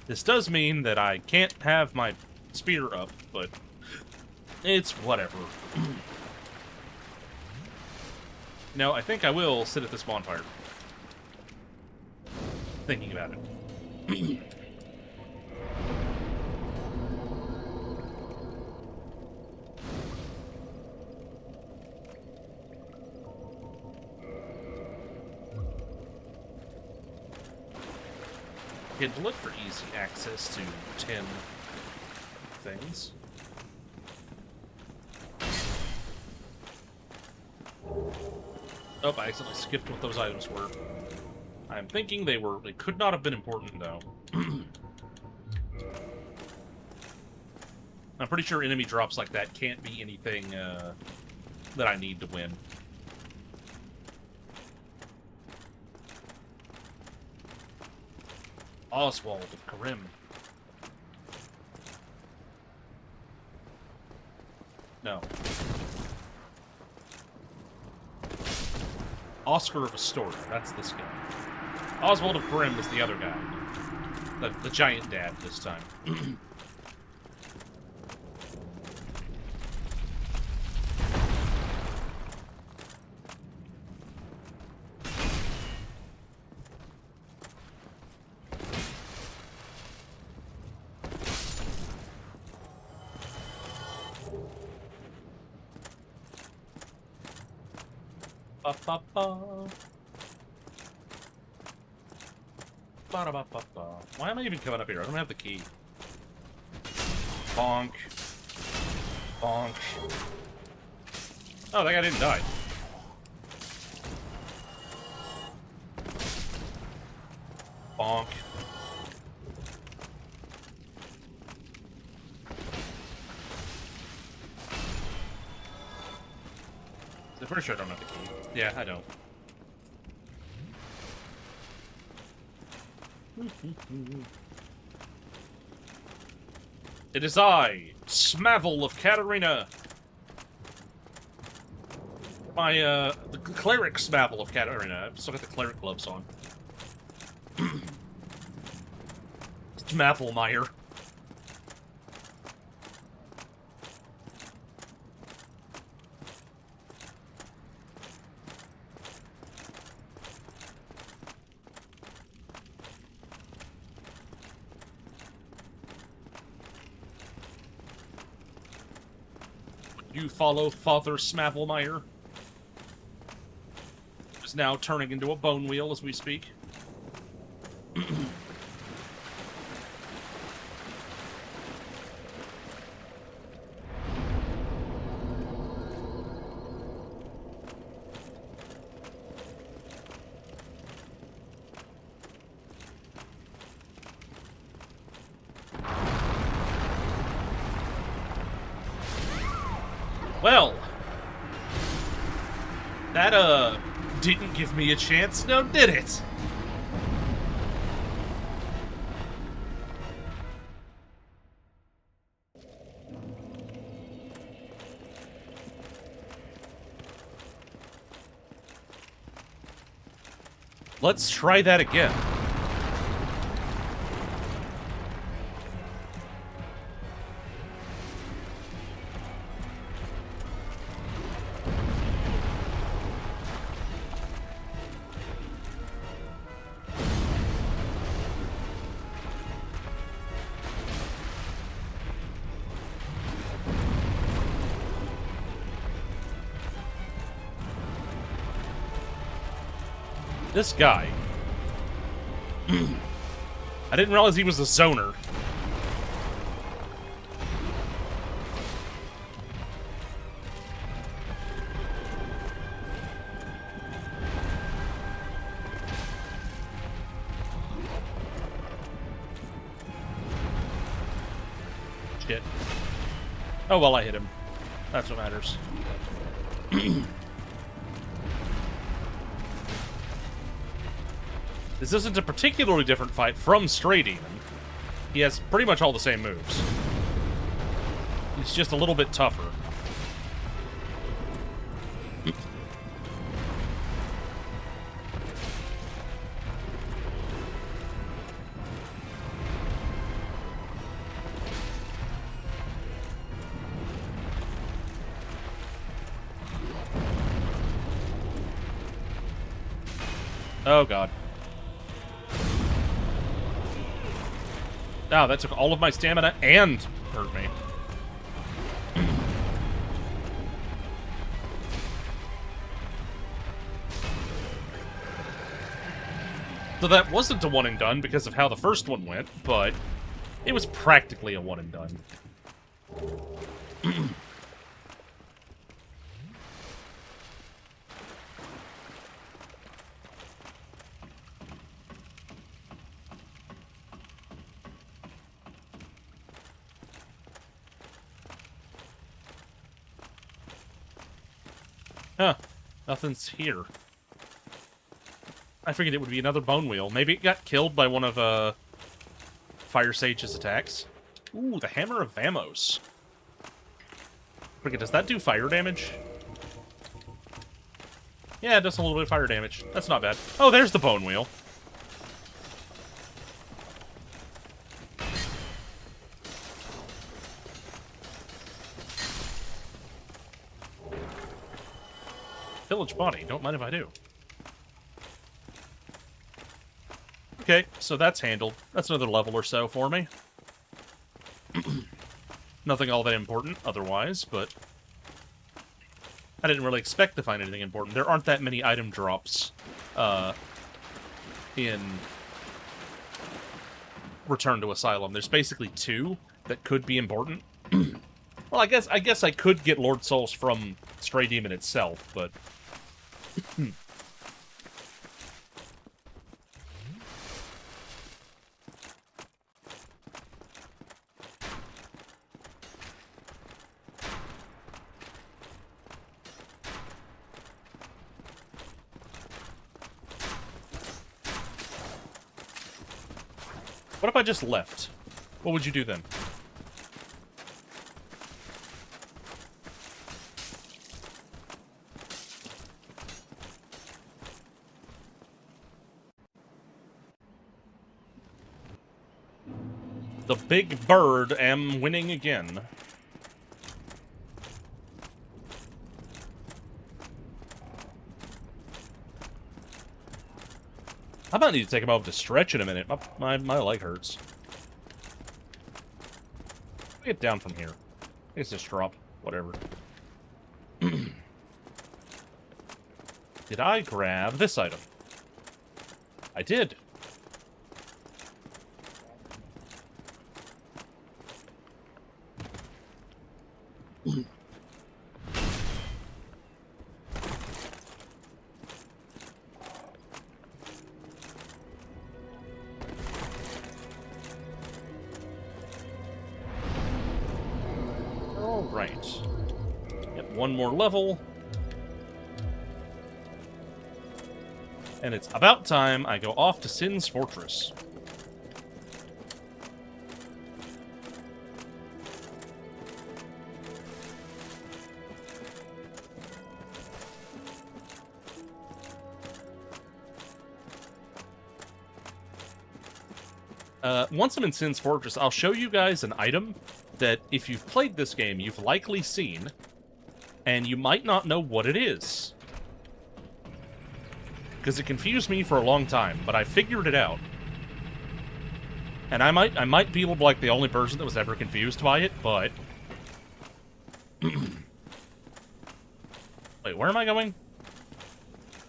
This does mean that I can't have my spear up, but it's whatever. No, I think I will sit at this bonfire. Thinking about it. You can look for easy access to 10 things. Oh, I accidentally skipped what those items were. I'm thinking they could not have been important, though. I'm pretty sure enemy drops like that can't be anything that I need to win. Oswald of Karim. No. Oscar of Astoria, that's this guy. Oswald of Karim is the other guy. The giant dad this time. Why am I even coming up here? I don't have the key. Bonk. Bonk. Oh, that guy didn't die. Bonk. I'm pretty sure I don't have the key. Yeah, I don't. It is I, Smavel of Katarina. The cleric Smavel of Katarina. I've still got the cleric gloves on. Smavelmeyer. You follow Father Smavelmeyer? Is now turning into a bone wheel as we speak. Well, that, didn't give me a chance, now did it? Let's try that again. This guy. I didn't realize he was a zoner. Shit. Oh, well, I hit him. That's what matters. This isn't a particularly different fight from Stray Demon. He has pretty much all the same moves. He's just a little bit tougher. Oh, God. Oh, that took all of my stamina and hurt me. So that wasn't a one and done because of how the first one went, but it was practically a one and done. Huh. Nothing's here. I figured it would be another bone wheel. Maybe it got killed by one of, Fire Sage's attacks. Ooh, the Hammer of Vamos. Forget, does that do fire damage? Yeah, it does a little bit of fire damage. That's not bad. Oh, there's the bone wheel. Village body, don't mind if I do. Okay, so that's handled. That's another level or so for me. Nothing all that important otherwise, but I didn't really expect to find anything important. There aren't that many item drops in Return to Asylum. There's basically 2 that could be important. Well, I guess I could get Lord Souls from Stray Demon itself, but... What if I just left? What would you do then? The big bird am winning again. I might need to take a moment to stretch in a minute. My leg hurts. Get down from here. It's just drop. Whatever. Did I grab this item? I did. Alright. Get one more level. And it's about time I go off to Sin's Fortress. Once I'm in Sin's Fortress, I'll show you guys an item that, if you've played this game, you've likely seen, and you might not know what it is. Because it confused me for a long time, but I figured it out. And I might be like the only person that was ever confused by it, but... Wait, where am I going?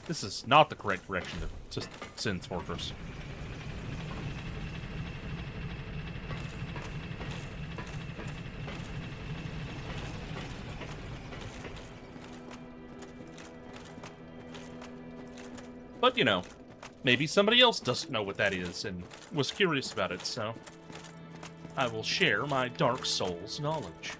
This is not the correct direction to Sin's Fortress. But, you know, maybe somebody else doesn't know what that is and was curious about it, so I will share my Dark Souls knowledge.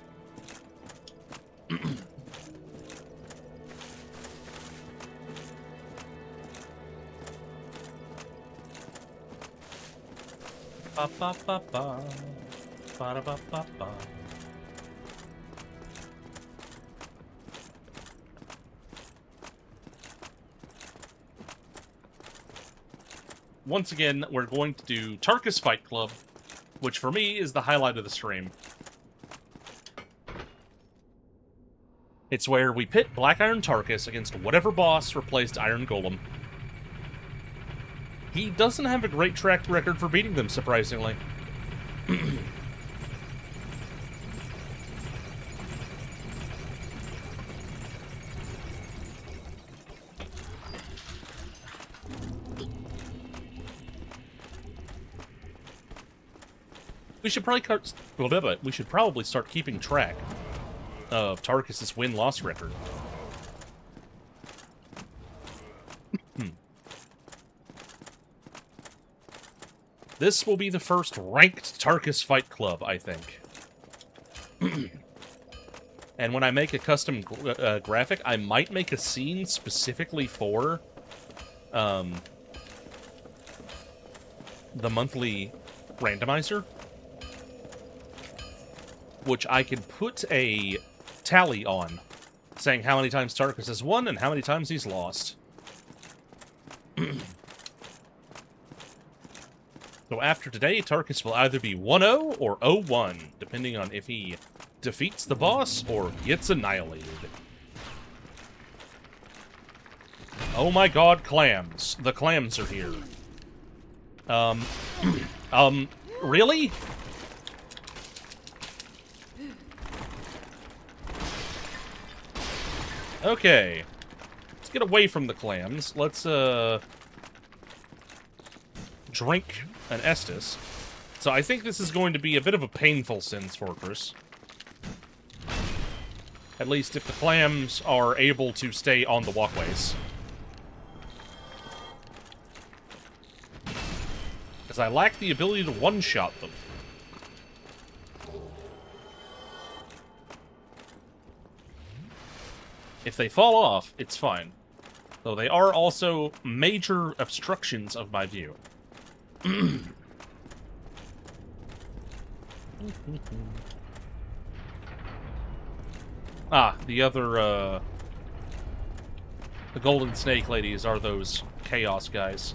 Ba ba ba ba, ba da ba ba ba. Once again, we're going to do Tarkus Fight Club, which for me is the highlight of the stream. It's where we pit Black Iron Tarkus against whatever boss replaced Iron Golem. He doesn't have a great track record for beating them, surprisingly. We should probably start keeping track of Tarkus' win-loss record. This will be the first ranked Tarkus Fight Club, I think. And when I make a custom graphic, I might make a scene specifically for the monthly randomizer, which I can put a tally on, saying how many times Tarkus has won and how many times he's lost. So after today, Tarkus will either be 1-0 or 0-1, depending on if he defeats the boss or gets annihilated. Oh my god, clams. The clams are here. Really? Okay. Let's get away from the clams. Let's, drink an Estus. So I think this is going to be a bit of a painful Sin's Fortress. At least if the clams are able to stay on the walkways. Because I lack the ability to one-shot them. If they fall off, it's fine. Though they are also major obstructions of my view. The other, the golden snake ladies are those chaos guys.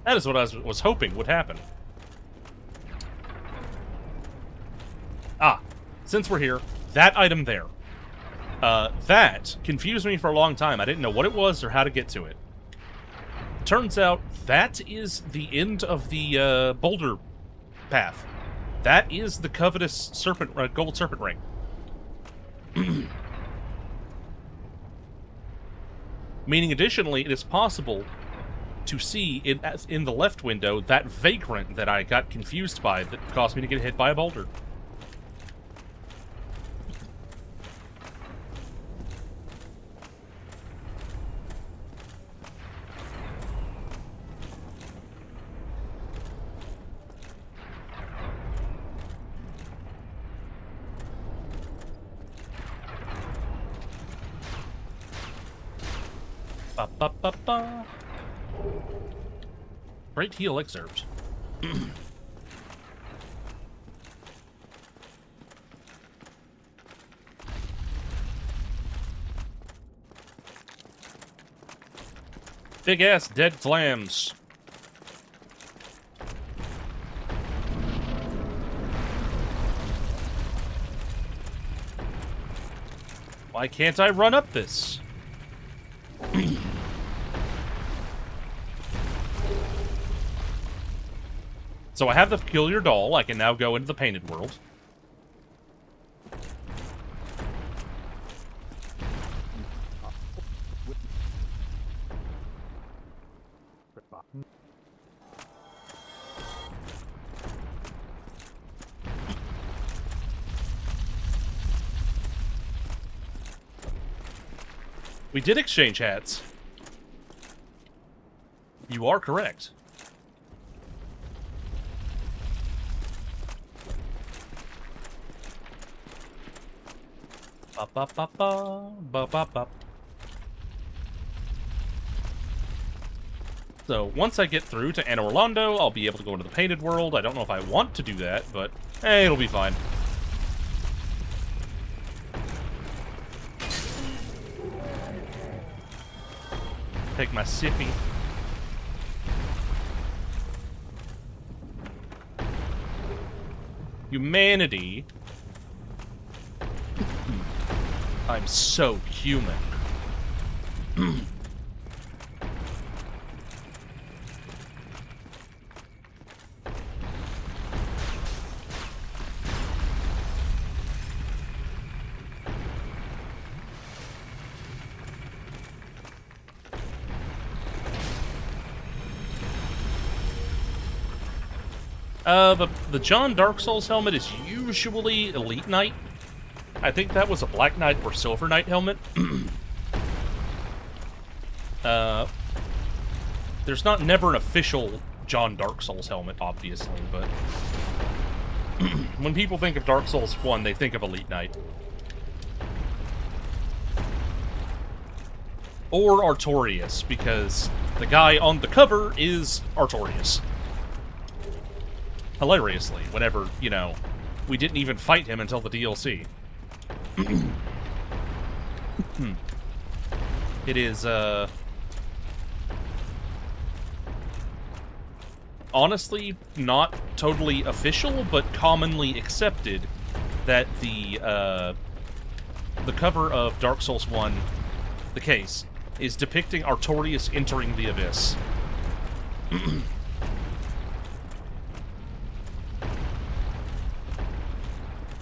That is what I was hoping would happen. Since we're here, that item there. That confused me for a long time. I didn't know what it was or how to get to it. Turns out, that is the end of the, boulder path. That is the covetous serpent, gold serpent ring. Meaning, additionally, it is possible to see in the left window that vagrant that I got confused by that caused me to get hit by a boulder. Ba-ba-ba-ba. Great heal excerpt. Big-ass dead clams. Why can't I run up this? So I have the peculiar doll. I can now go into the painted world. We did exchange hats. You are correct. Ba-ba-ba-ba. So, once I get through to Anne Orlando, I'll be able to go into the painted world. I don't know if I want to do that, but hey, it'll be fine. Take my sippy. Humanity. I'm so human. The John Dark Souls helmet is usually Elite Knight. I think that was a Black Knight or Silver Knight helmet. There's never an official John Dark Souls helmet, obviously, but when people think of Dark Souls 1, they think of Elite Knight. Or Artorias, because the guy on the cover is Artorias. Hilariously, whenever, you know, we didn't even fight him until the DLC. It is, honestly, not totally official, but commonly accepted that the cover of Dark Souls 1, the case, is depicting Artorias entering the Abyss.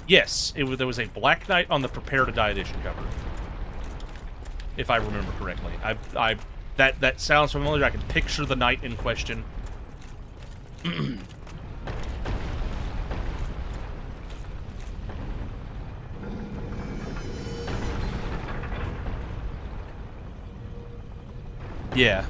Yes, there was a Black Knight on the Prepare to Die edition cover, if I remember correctly. That sounds familiar. I can picture the knight in question. Yeah.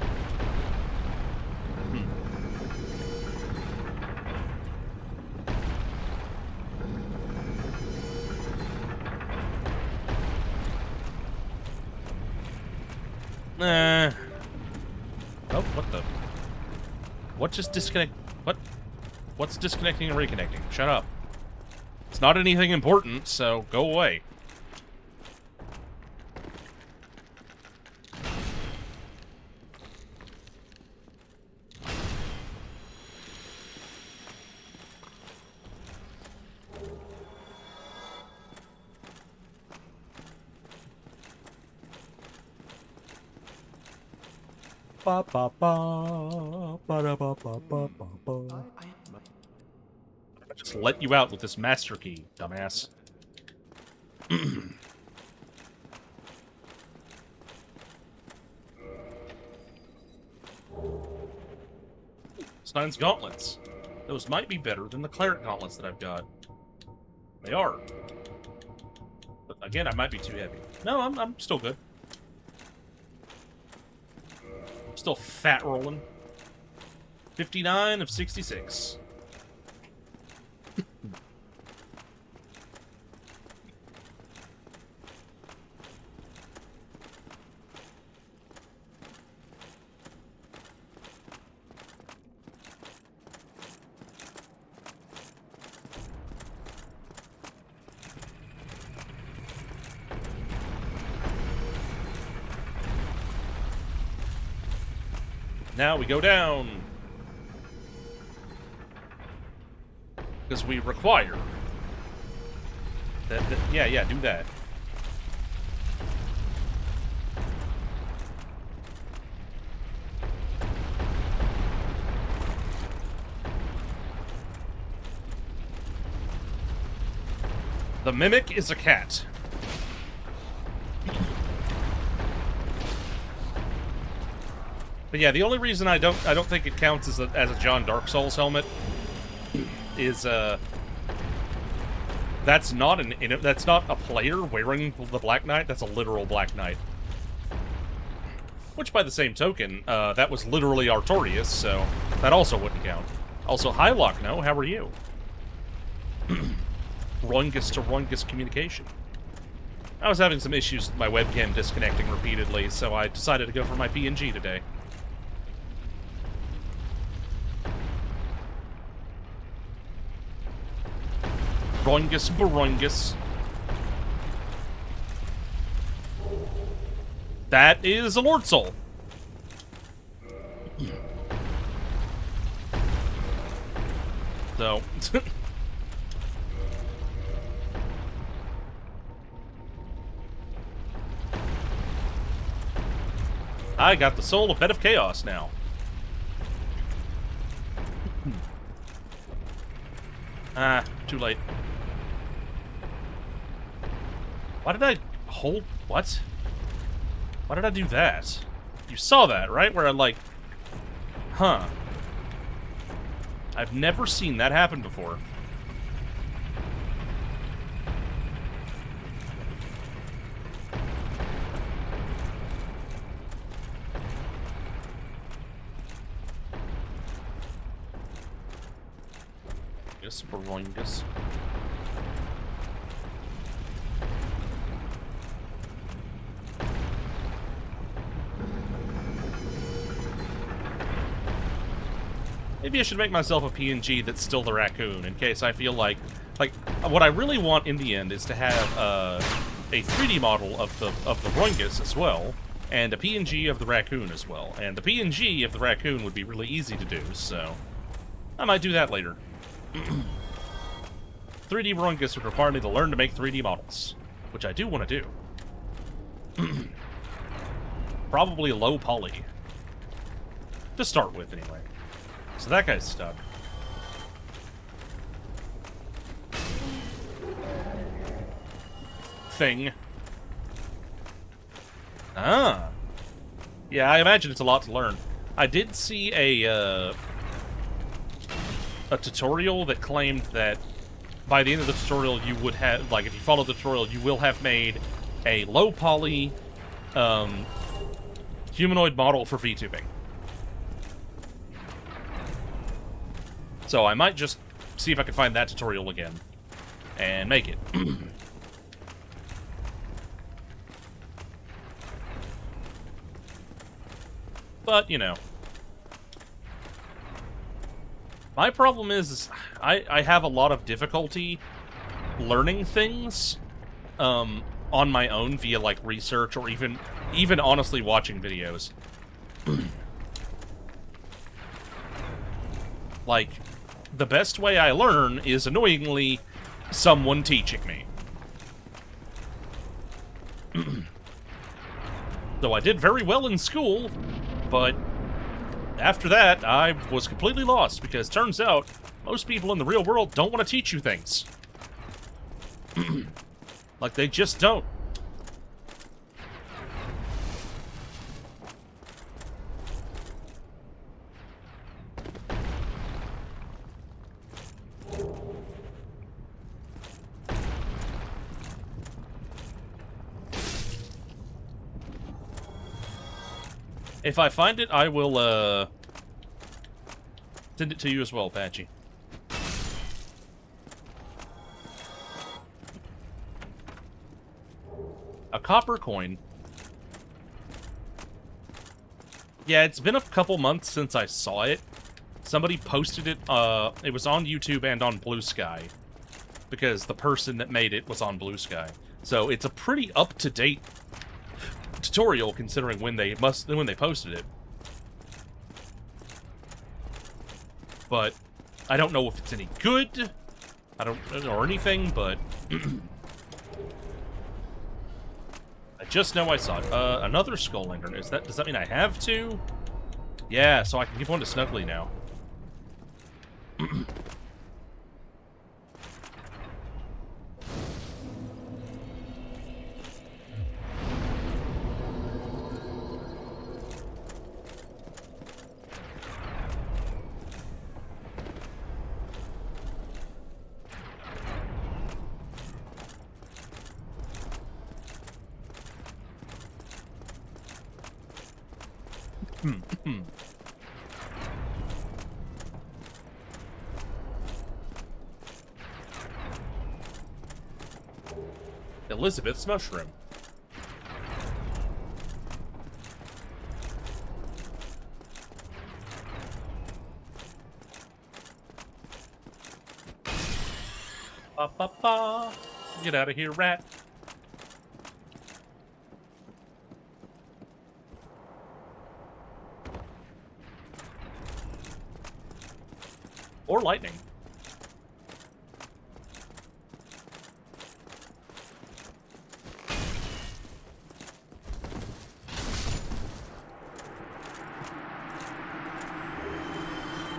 Oh, what the? What just disconnect? What? What's disconnecting and reconnecting? Shut up. It's not anything important, so go away. Ba ba ba ba da ba ba ba ba ba. I just let you out with this master key, dumbass. Stein's gauntlets. Those might be better than the cleric gauntlets that I've got. They are. But again, I might be too heavy. No, I'm still good. Still fat rolling. 59 of 66. Now we go down. Because we require. Yeah, do that. The mimic is a cat. But yeah, the only reason I don't think it counts as a John Dark Souls helmet is that's not a player wearing the Black Knight. That's a literal Black Knight. Which, by the same token, that was literally Artorias, so that also wouldn't count. Also, hi Lochno, how are you? Rungus to Rungus communication. I was having some issues with my webcam disconnecting repeatedly, so I decided to go for my PNG today. Rungus Barungus. That is a Lord Soul. So... I got the soul of Bed of Chaos now. Ah, too late. Why did I hold... What? Why did I do that? You saw that, right? Where I, like... Huh. I've never seen that happen before. Barongus. Maybe I should make myself a PNG that's still the raccoon, in case I feel like what I really want in the end is to have a 3D model of the Rungus as well, and a PNG of the raccoon as well. And the PNG of the raccoon would be really easy to do, so I might do that later. 3D Rungus would require me to learn to make 3D models, which I do want to do. Probably low poly. To start with, anyway. So that guy's stuck. Thing. Ah. Yeah, I imagine it's a lot to learn. I did see a a tutorial that claimed that by the end of the tutorial you would have, like, if you follow the tutorial, you will have made a low poly humanoid model for VTubing. So I might just see if I can find that tutorial again and make it. But, you know. My problem is I have a lot of difficulty learning things on my own via, like, research or even honestly watching videos. Like, the best way I learn is, annoyingly, someone teaching me. So I did very well in school, but after that, I was completely lost, because turns out most people in the real world don't want to teach you things. Like, they just don't. If I find it, I will, send it to you as well, Patchy. A copper coin. Yeah, it's been a couple months since I saw it. Somebody posted it, it was on YouTube and on Blue Sky, because the person that made it was on Blue Sky. So it's a pretty up-to-date tutorial, considering when they posted it. But I don't know if it's any good. Or anything, but I just know I saw it. Another skull lantern. Does that mean I have to? Yeah, so I can give one to Snuggly now. Elizabeth's mushroom. Ba ba ba. Get out of here, rat. Or lightning.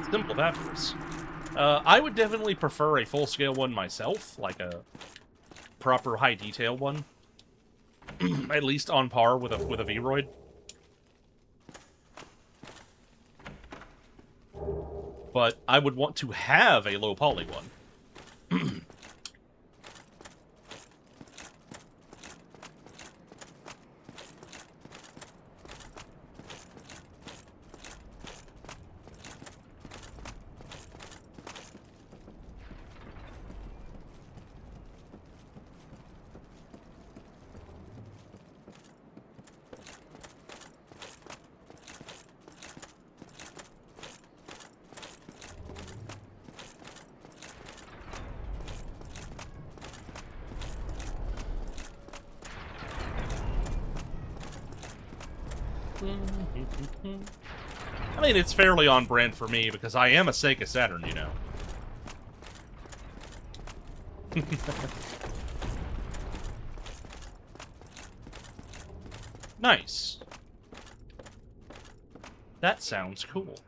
Simple Baptist. I would definitely prefer a full-scale one myself, like a proper high-detail one. At least on par with a Vroid. But I would want to have a low-poly one. I mean, it's fairly on brand for me, because I am a Sega Saturn, you know. Nice. That sounds cool.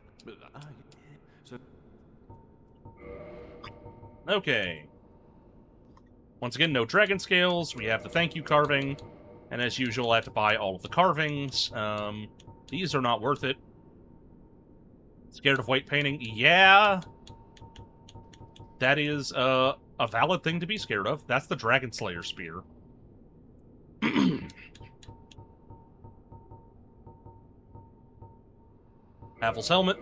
Okay. Once again, no dragon scales. We have the thank you carving. And as usual, I have to buy all of the carvings. These are not worth it. Scared of white painting? Yeah. that is a valid thing to be scared of. That's the Dragon Slayer spear. Havel's helmet.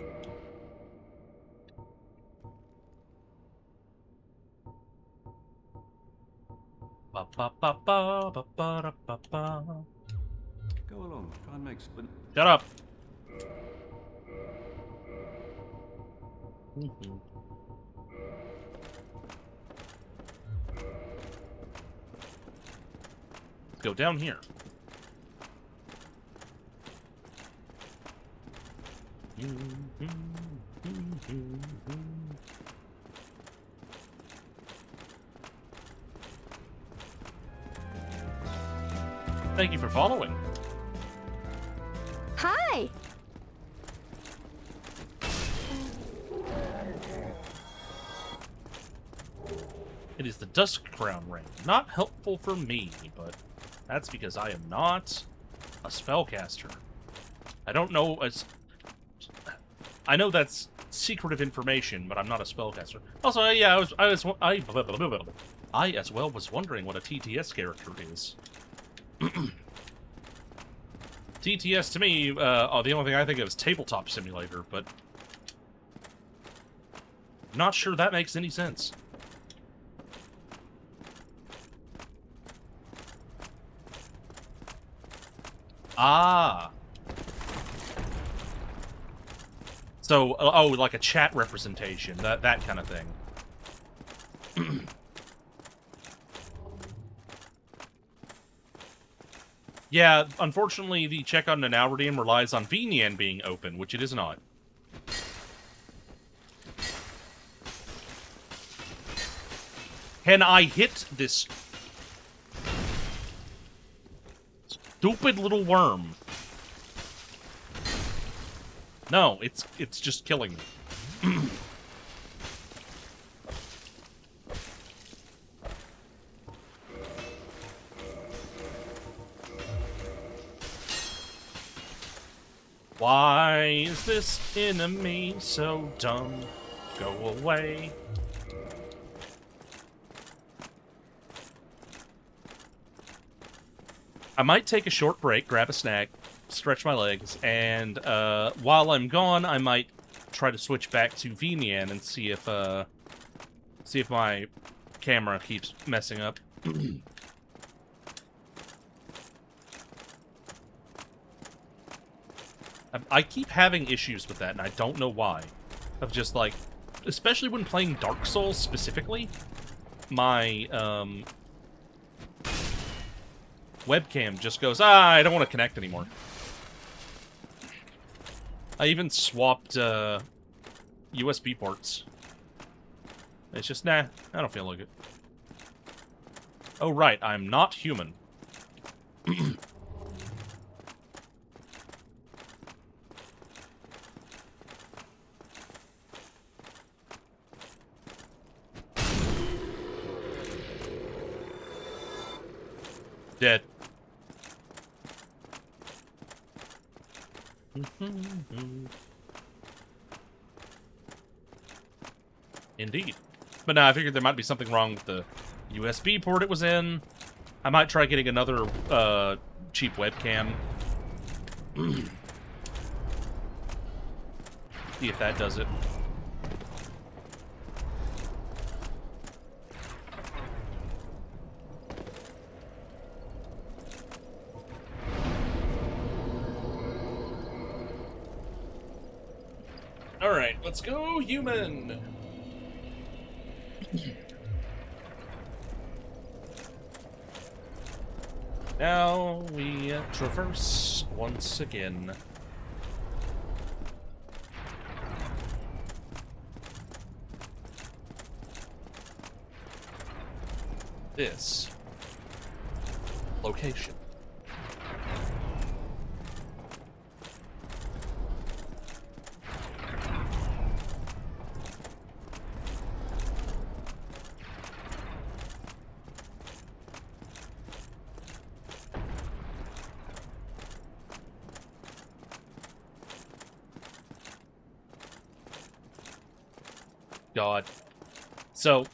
Ba ba ba ba ba ba ba ba. Go along. Try and make some. Shut up. Let's go down here. Thank you for following. Hi! It is the Dusk Crown Ring. Not helpful for me, but that's because I am not a spellcaster. I don't know as... I know that's secretive information, but I'm not a spellcaster. Also, yeah, I as well was wondering what a TTS character is. TTS to me, the only thing I think of is Tabletop Simulator, but not sure that makes any sense. Ah. So, oh, like a chat representation, that kind of thing. Yeah, unfortunately, the check on Now Redeem relies on VNyan being open, which it is not. Can I hit this stupid little worm? No, it's just killing me. Why is this enemy so dumb? Go away. I might take a short break, grab a snack, stretch my legs, and while I'm gone, I might try to switch back to VNyan and see if my camera keeps messing up. I keep having issues with that, and I don't know why. Of just, like, especially when playing Dark Souls specifically, my, webcam just goes, I don't want to connect anymore. I even swapped, USB ports. It's just, nah, I don't feel like it. Oh, right, I'm not human. Dead. Indeed. But no, I figured there might be something wrong with the USB port it was in. I might try getting another cheap webcam. See if that does it. Alright, let's go, human! Now we traverse once again. This location. God. So,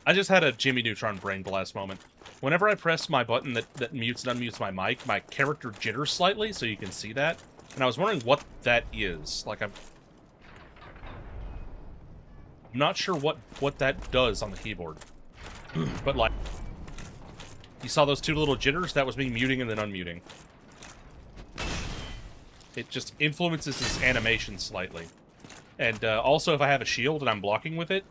I just had a Jimmy Neutron brain blast moment. Whenever I press my button that mutes and unmutes my mic, my character jitters slightly, so you can see that. And I was wondering what that is. Like, I'm not sure what that does on the keyboard. But, like, you saw those two little jitters? That was me muting and then unmuting. It just influences this animation slightly. And also, if I have a shield and I'm blocking with it,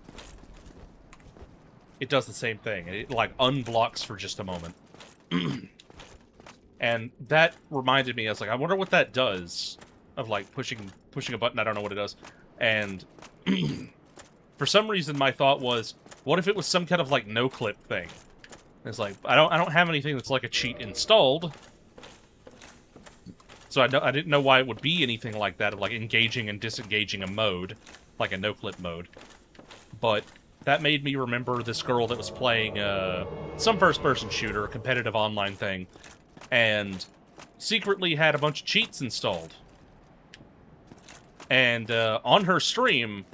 it does the same thing. It, like, unblocks for just a moment. And that reminded me, I was like, I wonder what that does. Of, like, pushing a button, I don't know what it does. And for some reason, my thought was, what if it was some kind of, like, no-clip thing? It's like, I don't have anything that's like a cheat installed. So I didn't know why it would be anything like that, of like engaging and disengaging a mode, like a no-clip mode. But that made me remember this girl that was playing some first-person shooter, a competitive online thing, and secretly had a bunch of cheats installed. And on her stream,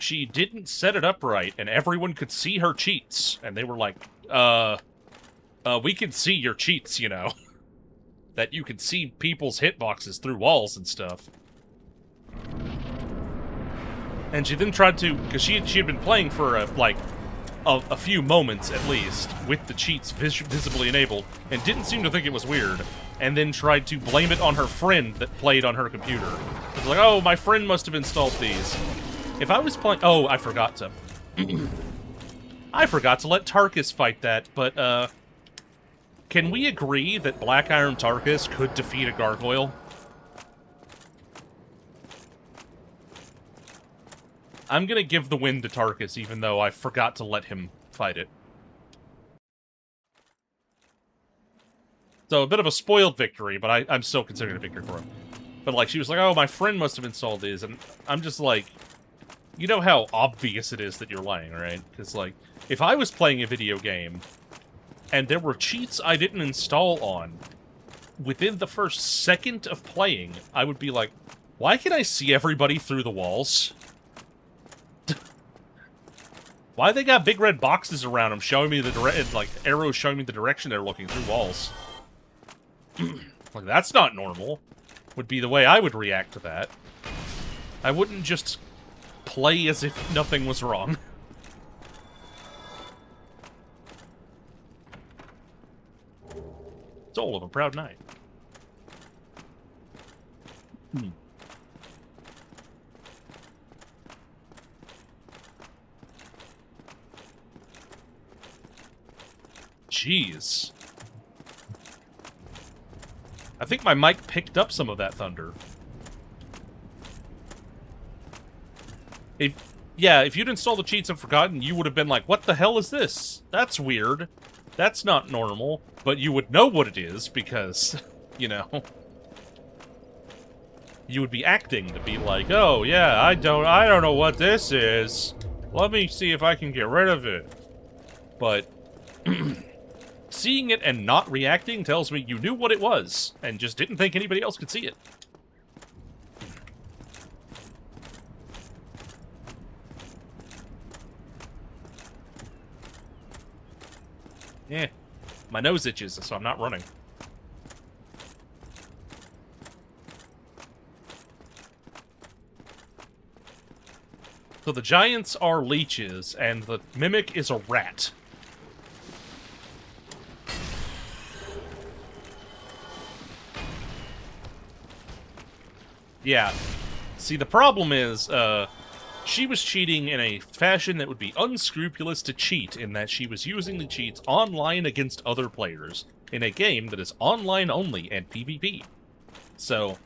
she didn't set it up right, and everyone could see her cheats. And they were like, we can see your cheats, you know. That you can see people's hitboxes through walls and stuff. And she then tried to, because she had been playing for, a few moments at least, with the cheats visibly enabled, and didn't seem to think it was weird, and then tried to blame it on her friend that played on her computer. It was like, oh, my friend must have installed these. If I was playing... Oh, I forgot to... I forgot to let Tarkus fight that, but, can we agree that Black Iron Tarkus could defeat a gargoyle? I'm gonna give the win to Tarkus, even though I forgot to let him fight it. So, a bit of a spoiled victory, but I'm still considering a victory for him. But, like, she was like, oh, my friend must have installed these, and I'm just like... You know how obvious it is that you're lying, right? Because, like, if I was playing a video game, and there were cheats I didn't install on, within the first second of playing, I would be like, why can I see everybody through the walls? Why they got big red boxes around them showing me the like, arrows showing me the direction they're looking through walls? Like, that's not normal. Would be the way I would react to that. I wouldn't just play as if nothing was wrong. Soul of a Proud Knight. Jeez. I think my mic picked up some of that thunder. If you'd installed the cheats and forgotten, you would have been like, what the hell is this? That's weird. That's not normal. But you would know what it is because, you know, you would be acting to be like, oh yeah, I don't know what this is. Let me see if I can get rid of it. But seeing it and not reacting tells me you knew what it was and just didn't think anybody else could see it. Yeah. My nose itches, so I'm not running. So the giants are leeches, and the mimic is a rat. Yeah. See, the problem is, she was cheating in a fashion that would be unscrupulous to cheat, in that she was using the cheats online against other players, in a game that is online only and PvP. So,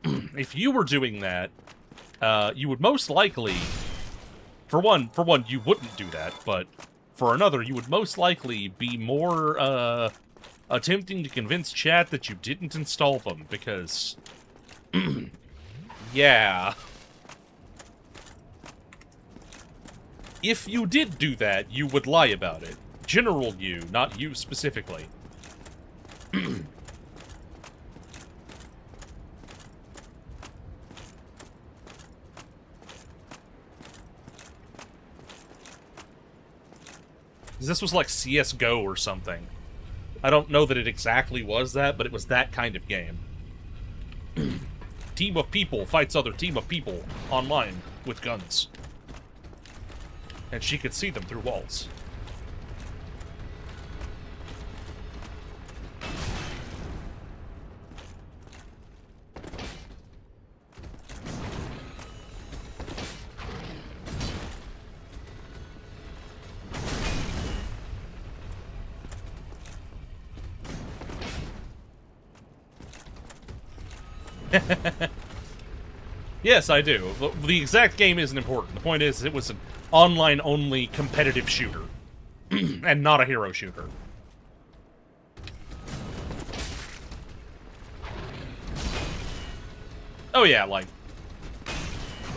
if you were doing that, you would most likely... For one, you wouldn't do that, but for another, you would most likely be more, attempting to convince chat that you didn't install them, because... yeah... If you did do that, you would lie about it. General you, not you specifically. 'Cause this was like CS:GO or something. I don't know that it exactly was that, but it was that kind of game. Team of people fights other team of people online with guns. And she could see them through walls. Yes, I do. The exact game isn't important. The point is, it was an online-only competitive shooter. And not a hero shooter. Oh yeah, like...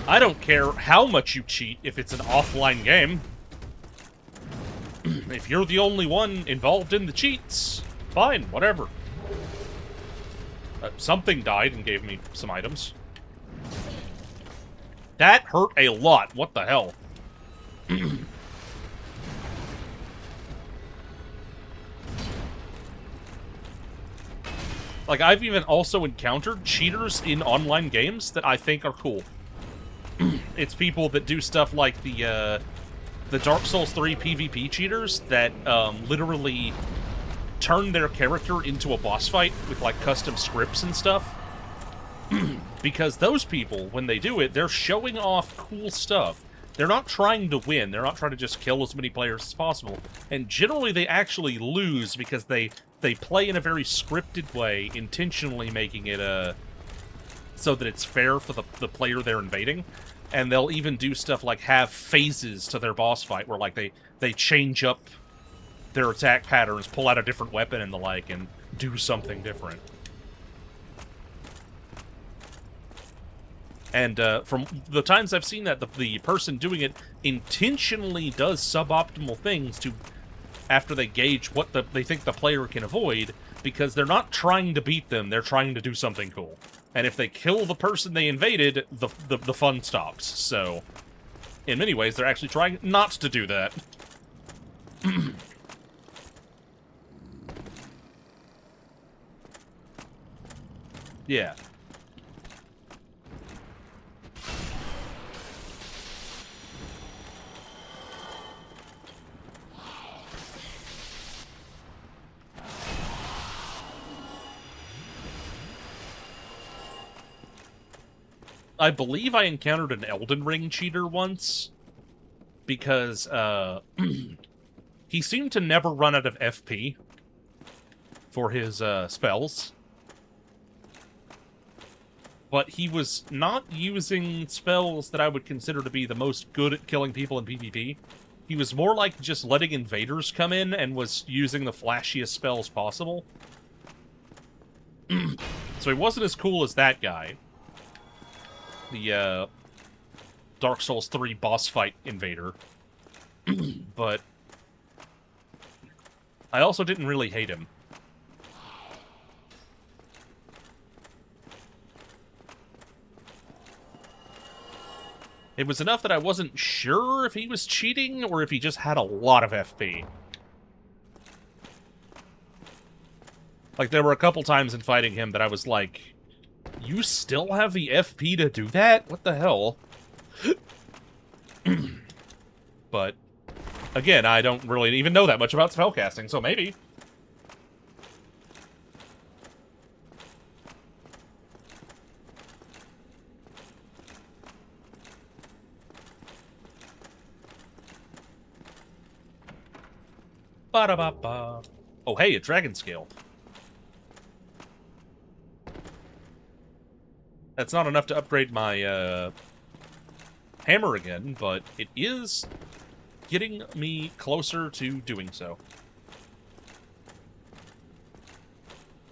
I don't care how much you cheat if it's an offline game. If you're the only one involved in the cheats, fine, whatever. Something died and gave me some items. That hurt a lot. What the hell? Like, I've even also encountered cheaters in online games that I think are cool. It's people that do stuff like the Dark Souls 3 PvP cheaters that literally turn their character into a boss fight with, like, custom scripts and stuff. Because those people, when they do it, they're showing off cool stuff. They're not trying to win. They're not trying to just kill as many players as possible. And generally, they actually lose because they play in a very scripted way, intentionally making it so that it's fair for the player they're invading. And they'll even do stuff like have phases to their boss fight, where, like, they change up their attack patterns, pull out a different weapon and the like, and do something different. And from the times I've seen that, the person doing it intentionally does suboptimal things to, after they gauge what they think the player can avoid, because they're not trying to beat them, they're trying to do something cool. And if they kill the person they invaded, the fun stops. So, in many ways, they're actually trying not to do that. Yeah. I believe I encountered an Elden Ring cheater once, because he seemed to never run out of FP for his spells. But he was not using spells that I would consider to be the most good at killing people in PvP. He was more like just letting invaders come in and was using the flashiest spells possible. So he wasn't as cool as that guy. The Dark Souls 3 boss fight invader. But I also didn't really hate him. It was enough that I wasn't sure if he was cheating or if he just had a lot of FP. Like, there were a couple times in fighting him that I was like, you still have the FP to do that? What the hell? But, again, I don't really even know that much about spellcasting, so maybe. Ba-da-ba-ba. Oh, hey, a dragon scale. That's not enough to upgrade my hammer again, but it is getting me closer to doing so.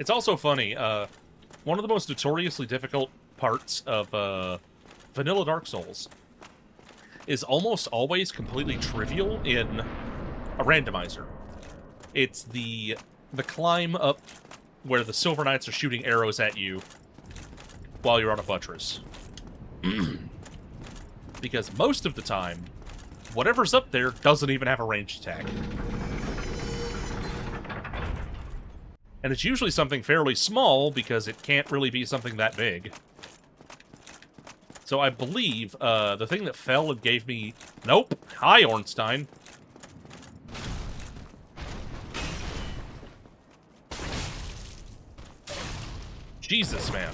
It's also funny, one of the most notoriously difficult parts of vanilla Dark Souls is almost always completely trivial in a randomizer. It's the climb up where the Silver Knights are shooting arrows at you while you're on a buttress. Because most of the time, whatever's up there doesn't even have a ranged attack. And it's usually something fairly small because it can't really be something that big. So I believe the thing that fell and gave me... Nope. Hi, Ornstein. Jesus, man.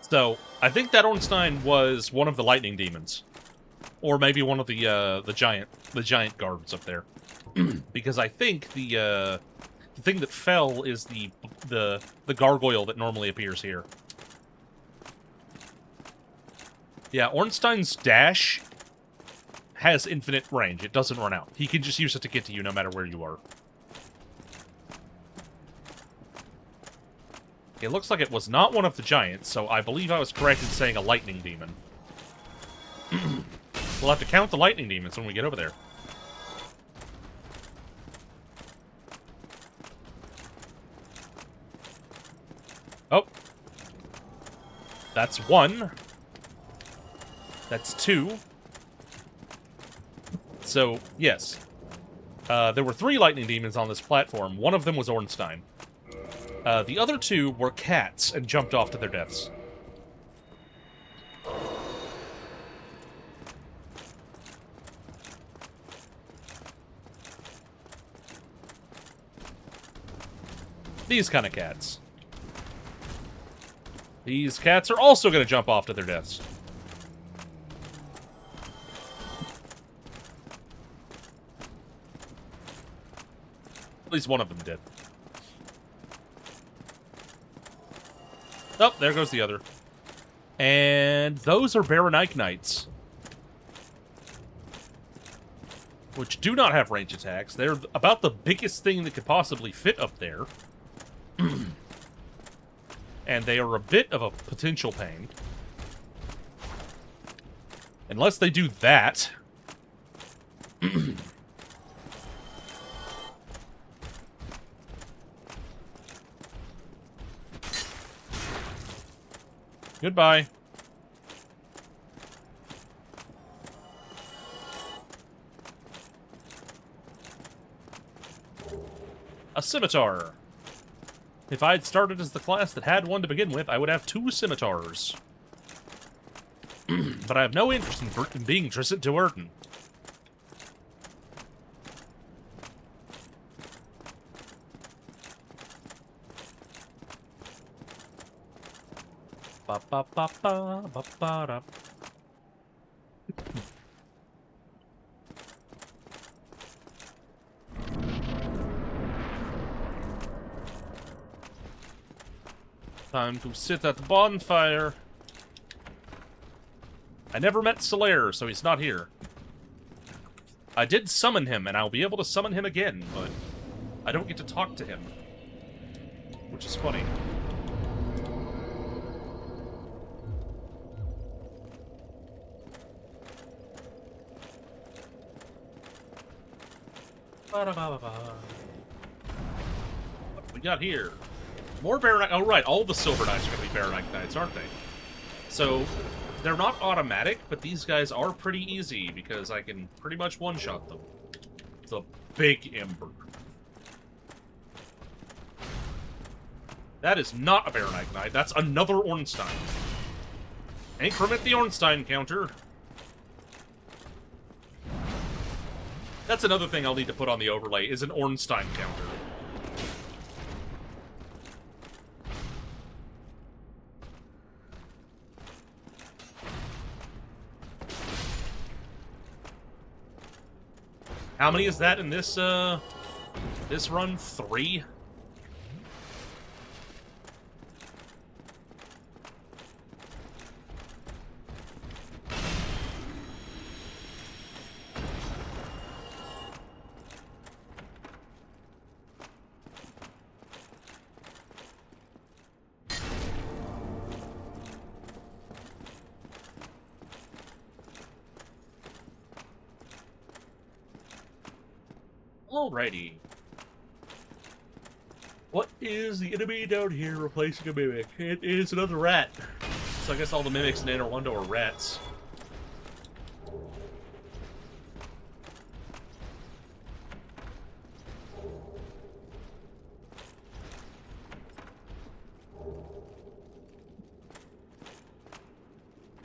So, I think that Ornstein was one of the lightning demons. Or maybe one of the giant guards up there. Because I think the thing that fell is the gargoyle that normally appears here. Yeah, Ornstein's dash has infinite range. It doesn't run out. He can just use it to get to you no matter where you are. It looks like it was not one of the giants, so I believe I was correct in saying a lightning demon. We'll have to count the lightning demons when we get over there. Oh. That's one. That's two. So, yes. There were 3 lightning demons on this platform. One of them was Ornstein. The other 2 were cats and jumped off to their deaths. These kind of cats. These cats are also going to jump off to their deaths. At least one of them did. Oh, there goes the other. And those are Baronike Knights. Which do not have range attacks. They're about the biggest thing that could possibly fit up there. And they are a bit of a potential pain. Unless they do that. Goodbye. A scimitar. If I had started as the class that had one to begin with, I would have 2 scimitars. But I have no interest in being Drisset Duerden. Ba ba ba ba ba ba da. Time to sit at the bonfire. I never met Solaire, so he's not here. I did summon him, and I'll be able to summon him again, but I don't get to talk to him. Which is funny. What we got here? More Baronike... Oh, right. All the Silver Knights are going to be Baronike Knights, aren't they? So, they're not automatic, but these guys are pretty easy, because I can pretty much one-shot them. The Big Ember. That is not a Baronike Knight. That's another Ornstein. Increment the Ornstein counter. That's another thing I'll need to put on the overlay, is an Ornstein counter. How many is that in this, this run? 3? Alrighty. What is the enemy down here replacing a mimic? It is another rat. So I guess all the mimics in Anor Londo are rats.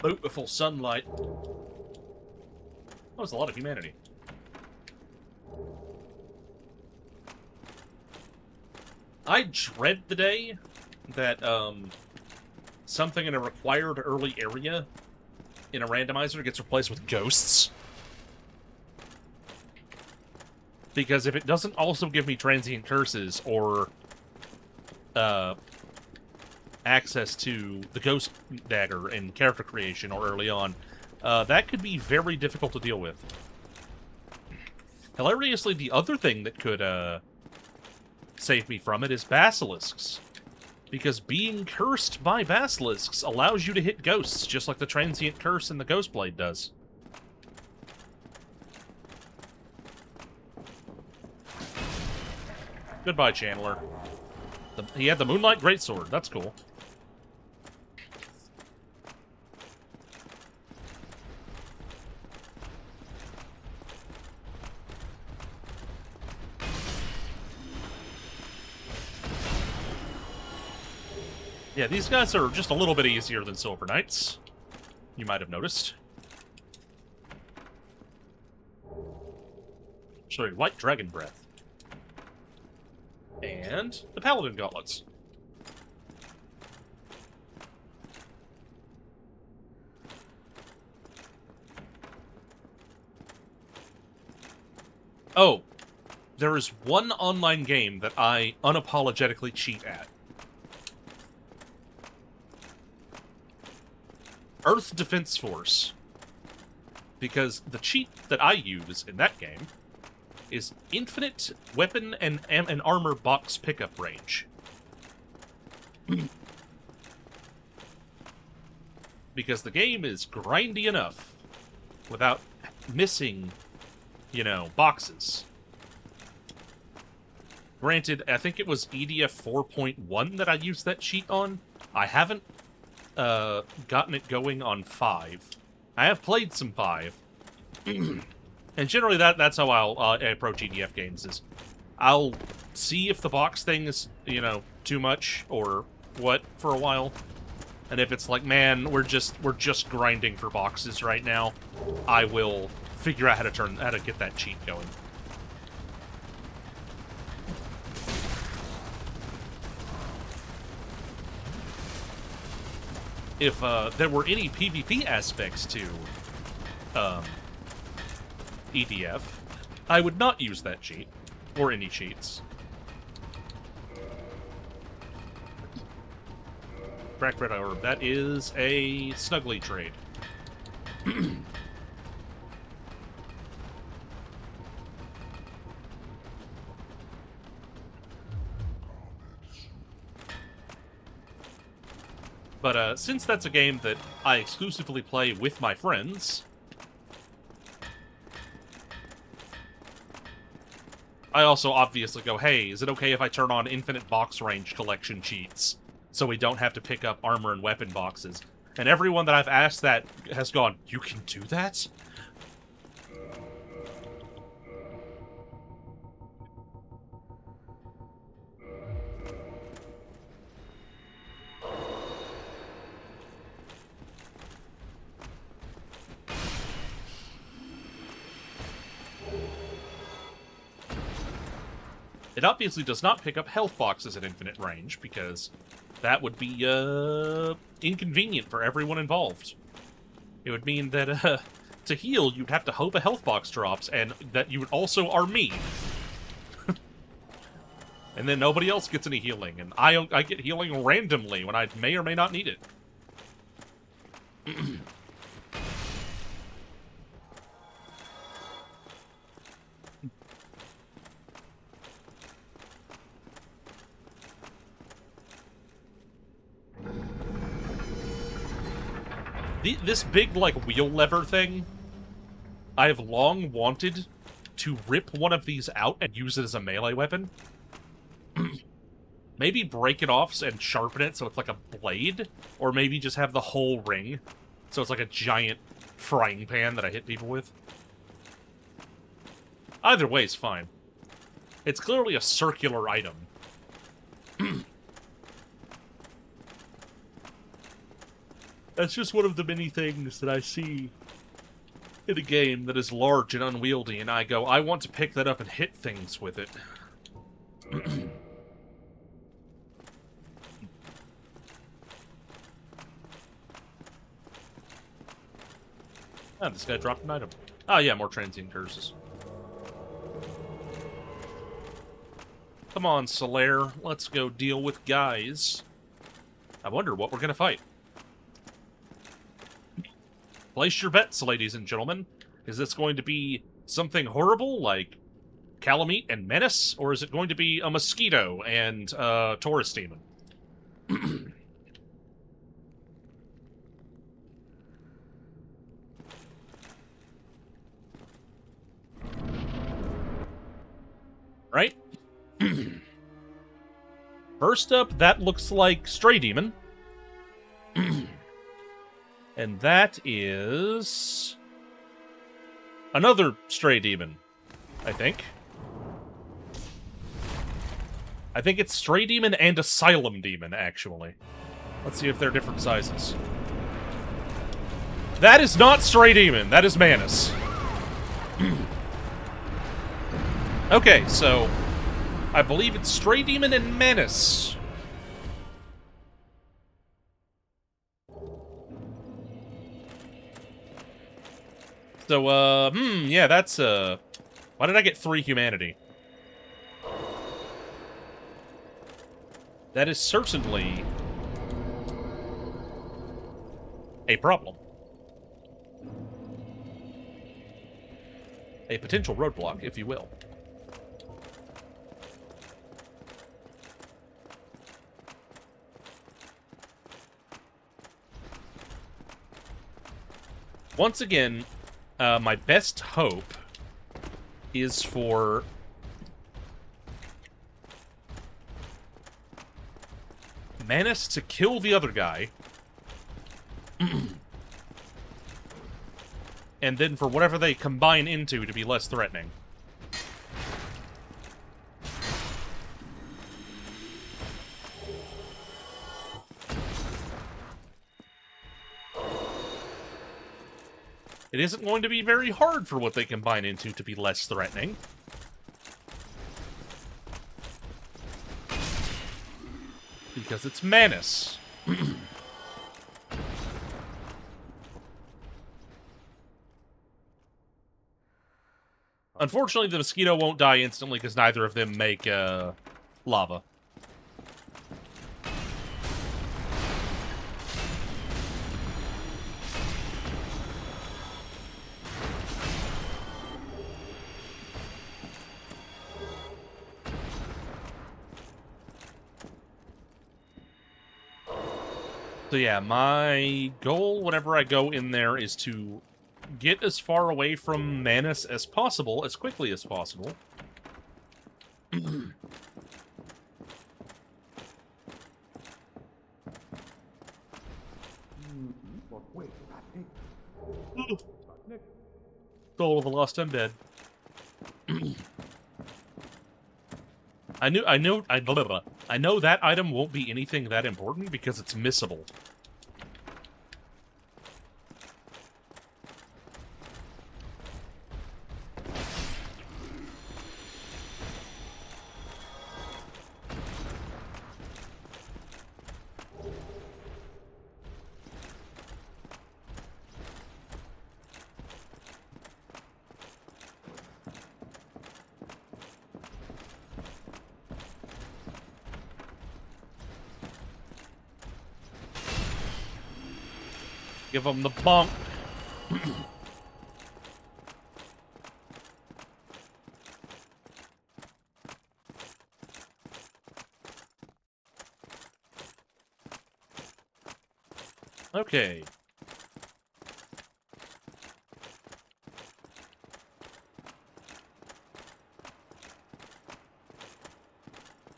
Beautiful sunlight. That was a lot of humanity. I dread the day that, something in a required early area in a randomizer gets replaced with ghosts. Because if it doesn't also give me transient curses or, access to the ghost dagger in character creation or early on, that could be very difficult to deal with. Hilariously, the other thing that could, save me from it is basilisks. Because being cursed by basilisks allows you to hit ghosts, just like the transient curse in the Ghostblade does. Goodbye, Chandler. He had the Moonlight Greatsword. That's cool. Yeah, these guys are just a little bit easier than Silver Knights. You might have noticed. Sorry, White Dragon Breath. And the Paladin Gauntlets. Oh, there is one online game that I unapologetically cheat at. Earth Defense Force. Because the cheat that I use in that game is infinite weapon and armor box pickup range. Because the game is grindy enough without missing, you know, boxes. Granted, I think it was EDF 4.1 that I used that cheat on. I haven't gotten it going on 5. I have played some 5. And generally that's how I'll approach EDF games, is I'll see if the box thing is, you know, too much or what for a while. And if it's like, man, we're just grinding for boxes right now, I will figure out how to get that cheat going. If there were any PvP aspects to EDF, I would not use that cheat, or any cheats. Crack Red Orb, that is a Snuggly trade. But since that's a game that I exclusively play with my friends, I also obviously go, hey, is it okay if I turn on infinite box range collection cheats so we don't have to pick up armor and weapon boxes? And everyone that I've asked that has gone, you can do that? It obviously does not pick up health boxes at infinite range, because that would be, inconvenient for everyone involved. It would mean that, to heal, you'd have to hope a health box drops, and that you would also are me. And then nobody else gets any healing, and I get healing randomly when I may or may not need it. This big, like, wheel lever thing, I have long wanted to rip one of these out and use it as a melee weapon. maybe break it off and sharpen it so it's like a blade, or maybe just have the whole ring so it's like a giant frying pan that I hit people with. Either way is fine. It's clearly a circular item. That's just one of the many things that I see in a game that is large and unwieldy, and I go, I want to pick that up and hit things with it. Ah, this guy dropped an item. Ah, yeah, more transient curses. Come on, Solaire. Let's go deal with guys. I wonder what we're gonna fight. Place your bets, ladies and gentlemen. Is this going to be something horrible, like Calamite and Menace? Or is it going to be a Mosquito and Taurus Demon? Right? First up, that looks like Stray Demon. And that is another Stray Demon, I think. I think it's Stray Demon and Asylum Demon, actually. Let's see if they're different sizes. That is not Stray Demon, that is Manus. Okay, so I believe it's Stray Demon and Menace. So, yeah, that's, why did I get 3 humanity? That is certainly a problem. A potential roadblock, if you will. Once again, my best hope is for Manus to kill the other guy, and then for whatever they combine into to be less threatening. It isn't going to be very hard for what they combine into to be less threatening. Because it's Manus. Unfortunately, the Mosquito won't die instantly because neither of them make lava. So yeah, my goal whenever I go in there is to get as far away from Manus as possible, as quickly as possible. Soul of the Lost Undead. I know that item won't be anything that important because it's missable. Give them the bump. Okay.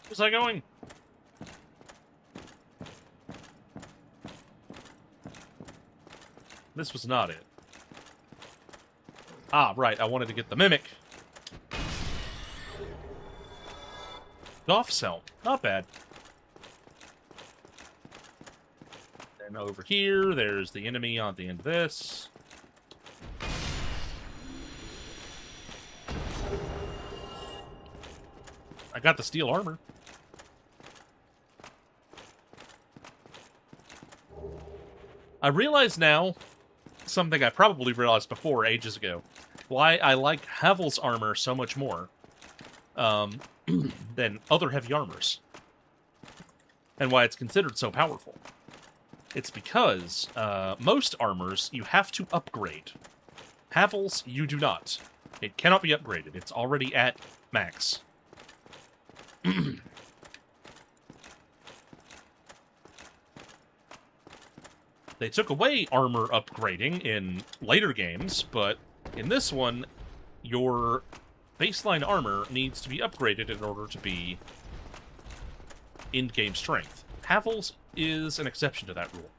Where's that going? This was not it. Ah, right, I wanted to get the Mimic. Goff's Helm. Not bad. And over here, there's the enemy on the end of this. I got the steel armor. I realize now, something I probably realized before ages ago, why I like Havel's armor so much more than other heavy armors. And why it's considered so powerful. It's because most armors you have to upgrade. Havel's, you do not. It cannot be upgraded. It's already at max. They took away armor upgrading in later games, but in this one, your baseline armor needs to be upgraded in order to be in-game strength. Havel's is an exception to that rule.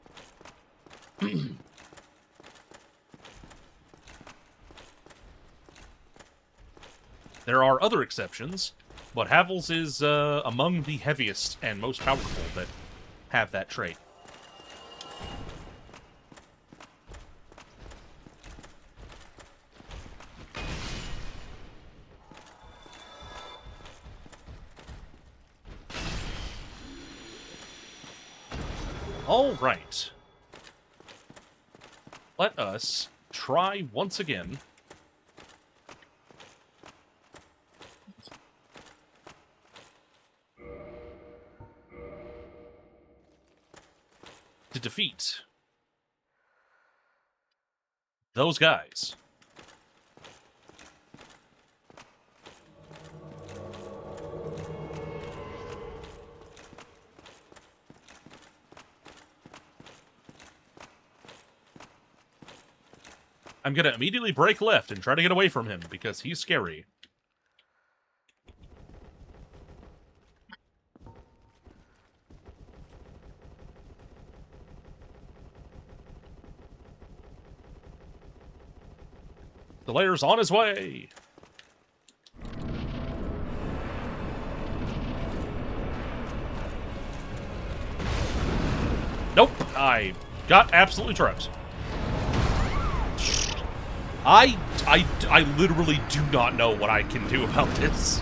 There are other exceptions, but Havel's is among the heaviest and most powerful that have that trait. All right. Let us try once again to defeat those guys. I'm gonna immediately break left and try to get away from him, because he's scary. The layer's on his way! Nope, I got absolutely trucked. I literally do not know what I can do about this.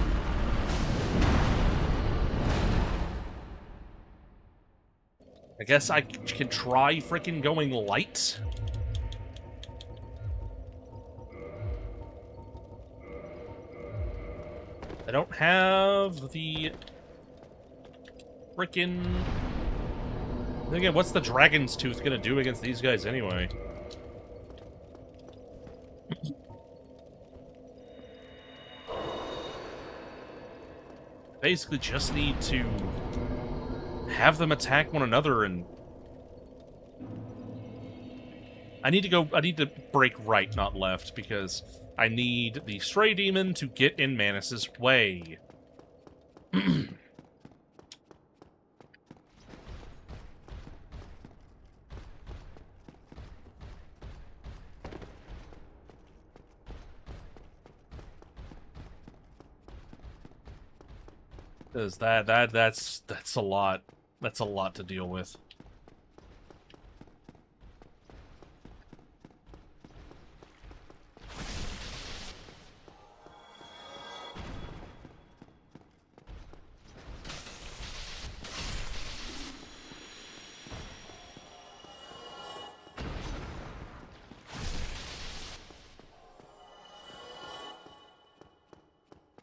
I guess I can try frickin' going light. I don't have the frickin'... Again, what's the Dragon's Tooth gonna do against these guys anyway? Basically just need to have them attack one another, and I need to break right, not left, because I need the Stray Demon to get in Manus's way. Because that's a lot. That's a lot to deal with.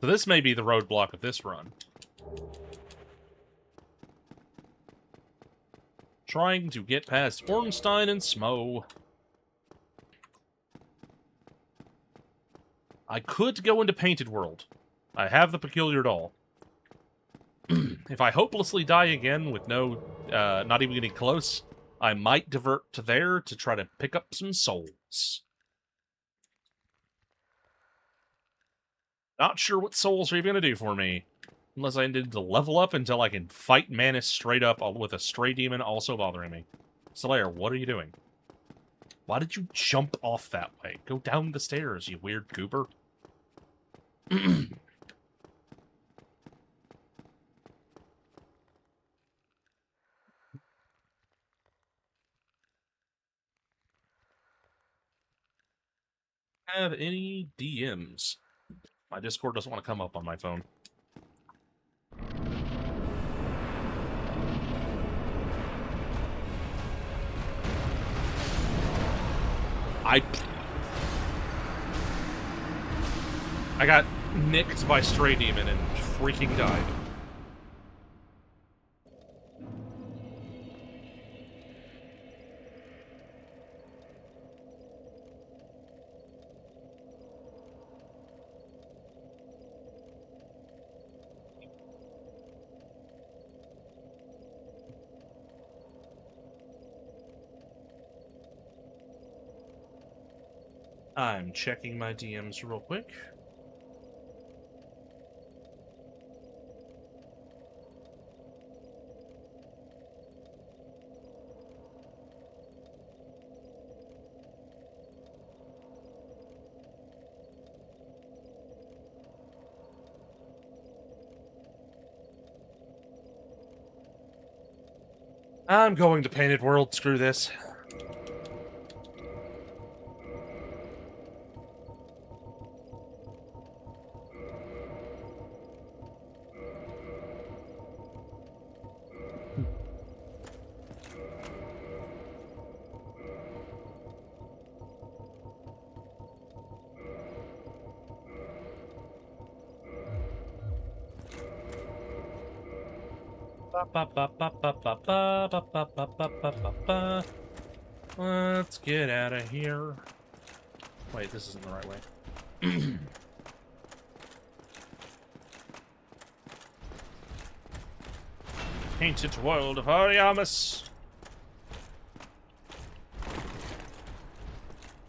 So this may be the roadblock of this run. Trying to get past Ornstein and Smo. I could go into Painted World. I have the Peculiar Doll. If I hopelessly die again with no, not even getting close, I might divert to there to try to pick up some souls. Not sure what souls are even going to do for me. Unless I need to level up until I can fight Manus straight up with a Stray Demon also bothering me. Slayer, what are you doing? Why did you jump off that way? Go down the stairs, you weird goober. Have any DMs? My Discord doesn't want to come up on my phone. I got nicked by Stray Demon and freaking died. I'm checking my DMs real quick. I'm going to Painted World, screw this. Let's get out of here. Wait, this isn't the right way. Painted World of Ariamis.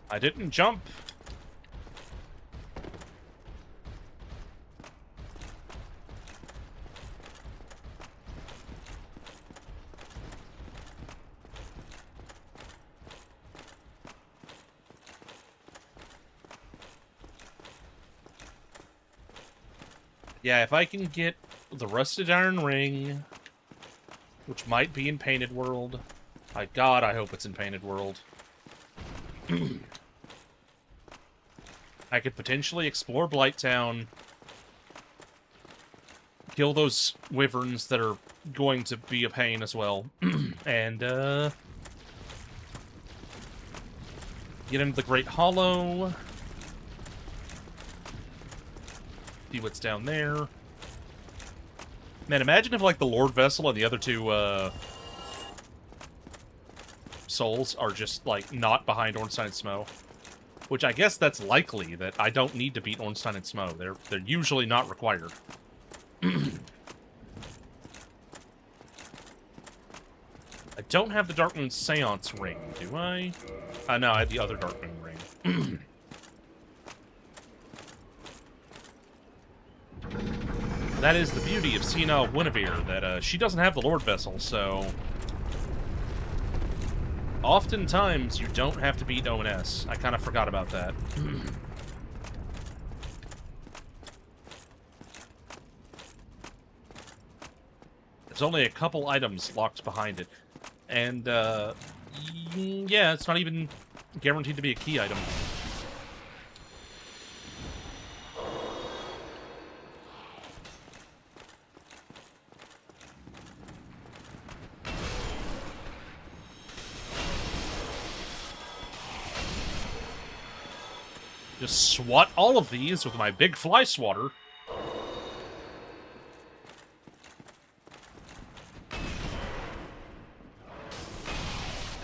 I didn't jump. Yeah, if I can get the Rusted Iron Ring, which might be in Painted World. My God, I hope it's in Painted World. I could potentially explore Blighttown, kill those wyverns that are going to be a pain as well, and get into the Great Hollow. See what's down there. Man, imagine if, like, the Lord Vessel and the other two, souls are just, like, not behind Ornstein and Smough. Which I guess that's likely, that I don't need to beat Ornstein and Smough. They're usually not required. I don't have the Darkmoon Seance ring, do I? No, I have the other Darkmoon ring. That is the beauty of Senile Guinevere, that she doesn't have the Lord Vessel, so oftentimes you don't have to beat ONS. I kind of forgot about that. There's only a couple items locked behind it. And, yeah, it's not even guaranteed to be a key item. Just swat all of these with my big fly swatter.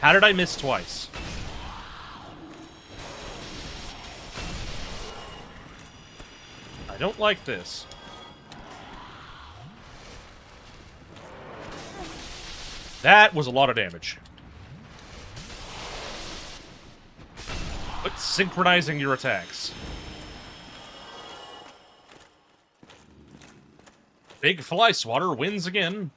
How did I miss twice? I don't like this. That was a lot of damage. But synchronizing your attacks. Big Fly Swatter wins again.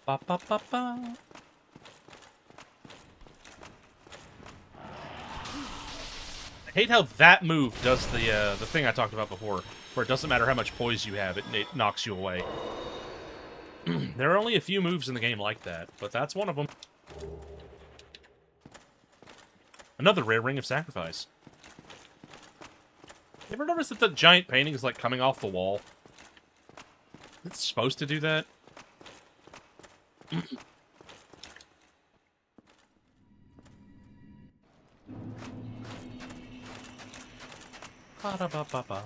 ba ba ba ba. I hate how that move does the thing I talked about before, where it doesn't matter how much poise you have, it knocks you away. There are only a few moves in the game like that, but that's one of them. Another rare Ring of Sacrifice. You ever notice that the giant painting is, like, coming off the wall? It's supposed to do that? Ba-da-ba-ba-ba.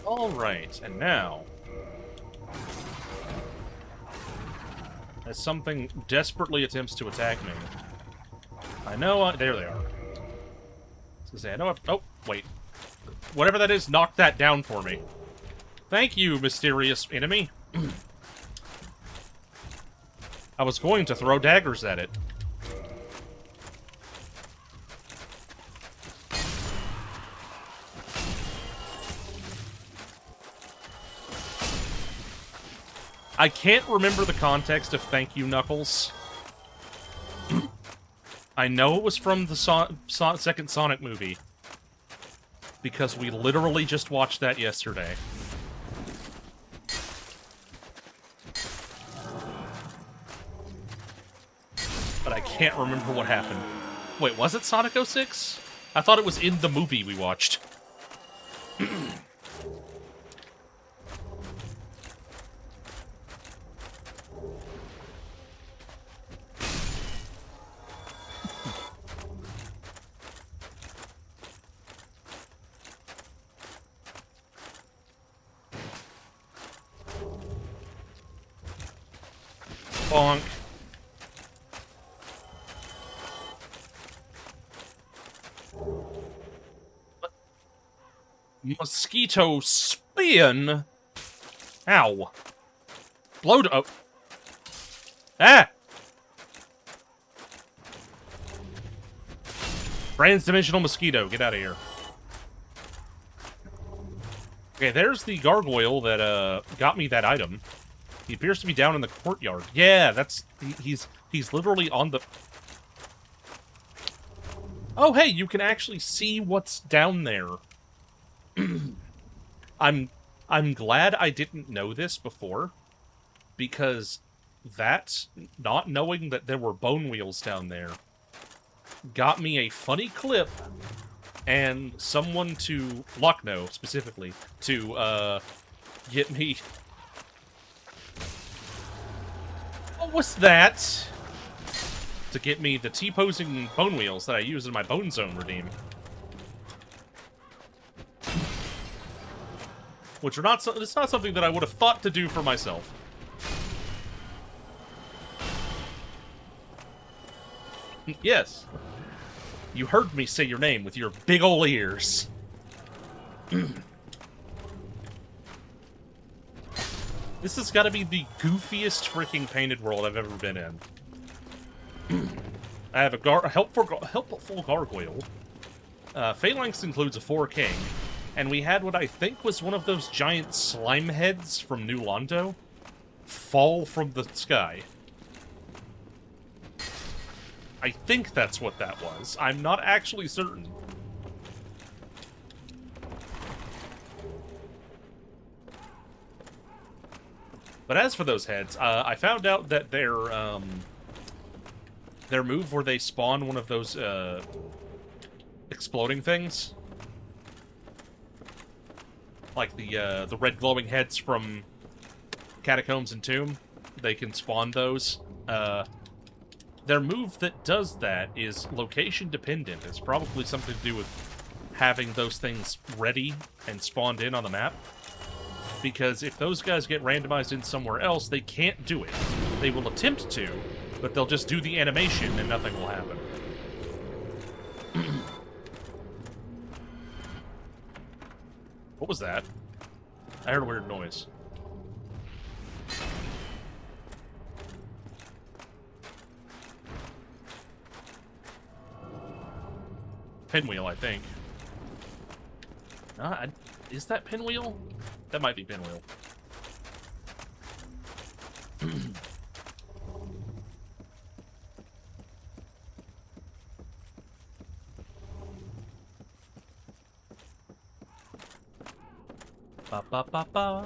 Alright, and now... as something desperately attempts to attack me. I know there they are. I was gonna say, I know oh, wait. Whatever that is, knock that down for me. Thank you, mysterious enemy. I was going to throw daggers at it. I can't remember the context of Thank You, Knuckles. I know it was from the second Sonic movie. Because we literally just watched that yesterday. But I can't remember what happened. Wait, was it Sonic 06? I thought it was in the movie we watched. Bonk. Mosquito spin? Ow. Blow to... oh. Ah! Transdimensional mosquito, get out of here. Okay, there's the gargoyle that, got me that item. He appears to be down in the courtyard. Yeah, that's... He's literally on the... Oh, hey, you can actually see what's down there. I'm glad I didn't know this before, because that, not knowing that there were bone wheels down there, got me a funny clip, and someone to, Lochno specifically, to, get me... What was that? To get me the T-posing bone wheels that I use in my Bone Zone redeem. Which are not, it's not something that I would have thought to do for myself. Yes. You heard me say your name with your big ol' ears. This has got to be the goofiest freaking painted world I've ever been in. I have a helpful gargoyle. Phalanx includes a 4 king. And we had what I think was one of those giant slime heads from New Londo fall from the sky. I think that's what that was. I'm not actually certain. But as for those heads, I found out that their move where they spawn one of those exploding things, like the red glowing heads from Catacombs and Tomb, they can spawn those. Their move that does that is location dependent. It's probably something to do with having those things ready and spawned in on the map. Because if those guys get randomized in somewhere else, they can't do it. They will attempt to, but they'll just do the animation and nothing will happen. What was that? I heard a weird noise. Pinwheel, I think. Is that Pinwheel? That might be Pinwheel. Ba ba ba ba.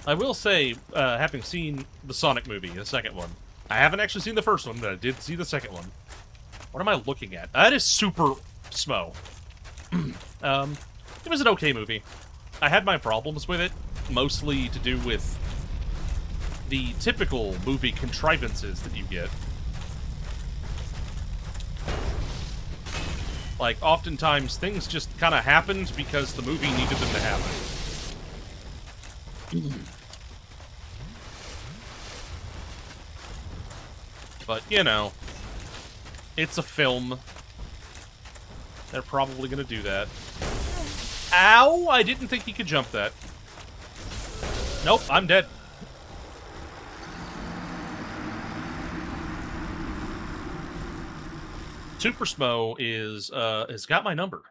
I will say, having seen the Sonic movie, the second one, I haven't actually seen the first one, but I did see the second one. What am I looking at? That is super smo. It was an okay movie. I had my problems with it, mostly to do with the typical movie contrivances that you get. Like, oftentimes, things just kind of happened because the movie needed them to happen. But, you know, it's a film. They're probably gonna do that. Ow! I didn't think he could jump that. Nope, I'm dead. Super Smo is, has got my number.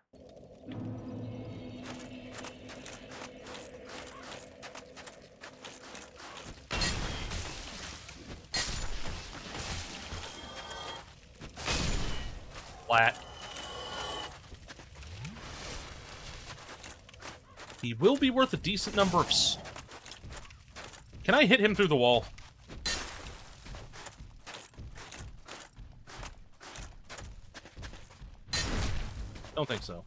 Flat. He will be worth a decent number of... Can I hit him through the wall? Don't think so.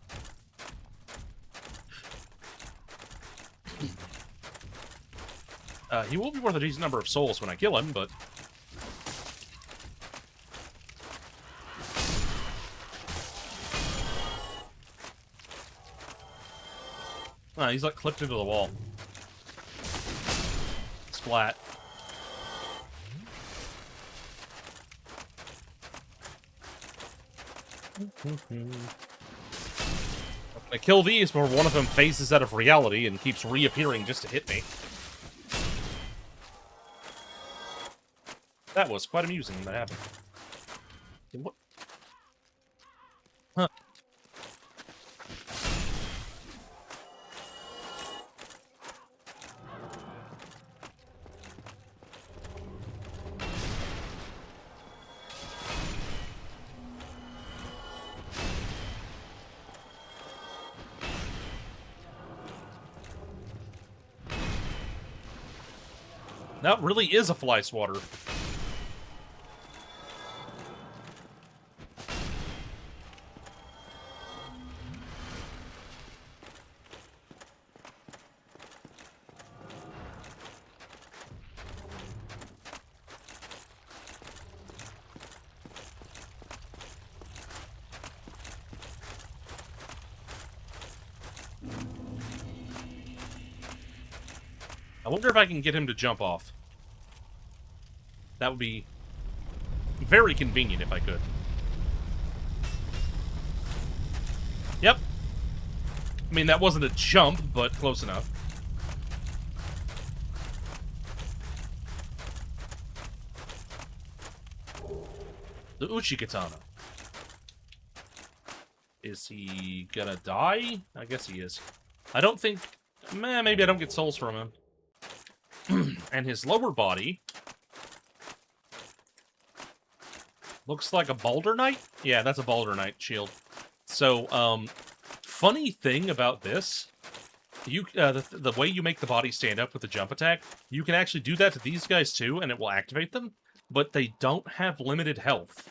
He will be worth a decent number of souls when I kill him, but... he's like clipped into the wall. Splat. I kill these before one of them phases out of reality and keeps reappearing just to hit me. That was quite amusing when that happened. What? Huh. That really is a fly swatter. I wonder if I can get him to jump off. That would be very convenient if I could. Yep. I mean, that wasn't a jump, but close enough. The Uchi-Katana. Is he gonna die? I guess he is. I don't think... maybe I don't get souls from him. And his lower body... looks like a Balder Knight? Yeah, that's a Balder Knight shield. So, funny thing about this, you the way you make the body stand up with the jump attack, you can actually do that to these guys too, and it will activate them. but they don't have limited health.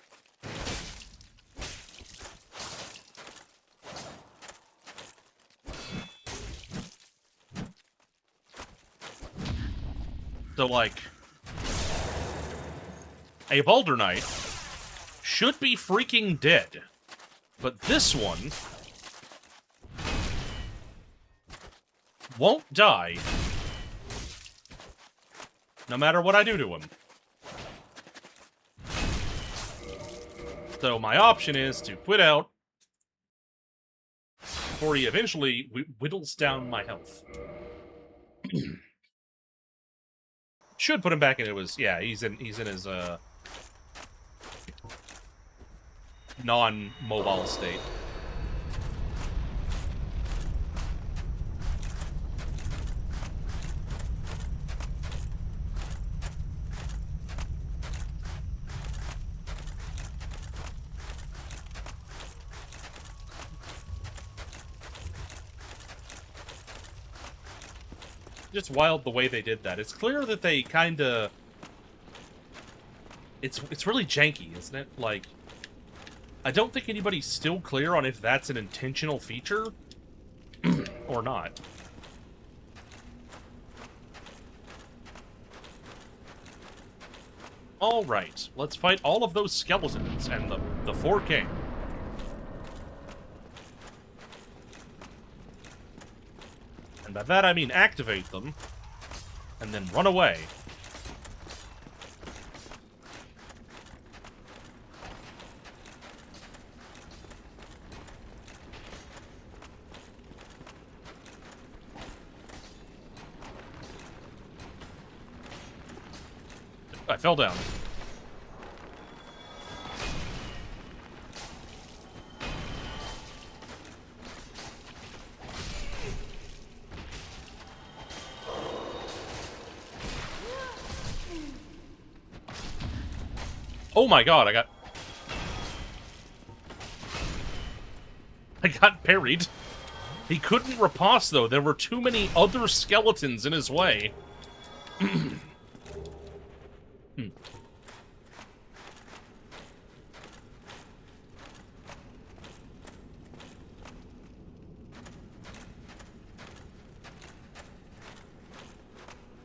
So, like, a Baldur Knight should be freaking dead. But this one won't die, no matter what I do to him. So my option is to quit out before he eventually whittles down my health. Should put him back into his... Yeah, he's in his non-mobile state. Just wild the way they did that. It's clear that they kinda... It's really janky, isn't it? Like, I don't think anybody's still clear on if that's an intentional feature or not. Alright, let's fight all of those skeletons and the 4K. And by that I mean activate them, and then run away. I fell down. Oh my god, I got parried. He couldn't riposte, though. There were too many other skeletons in his way.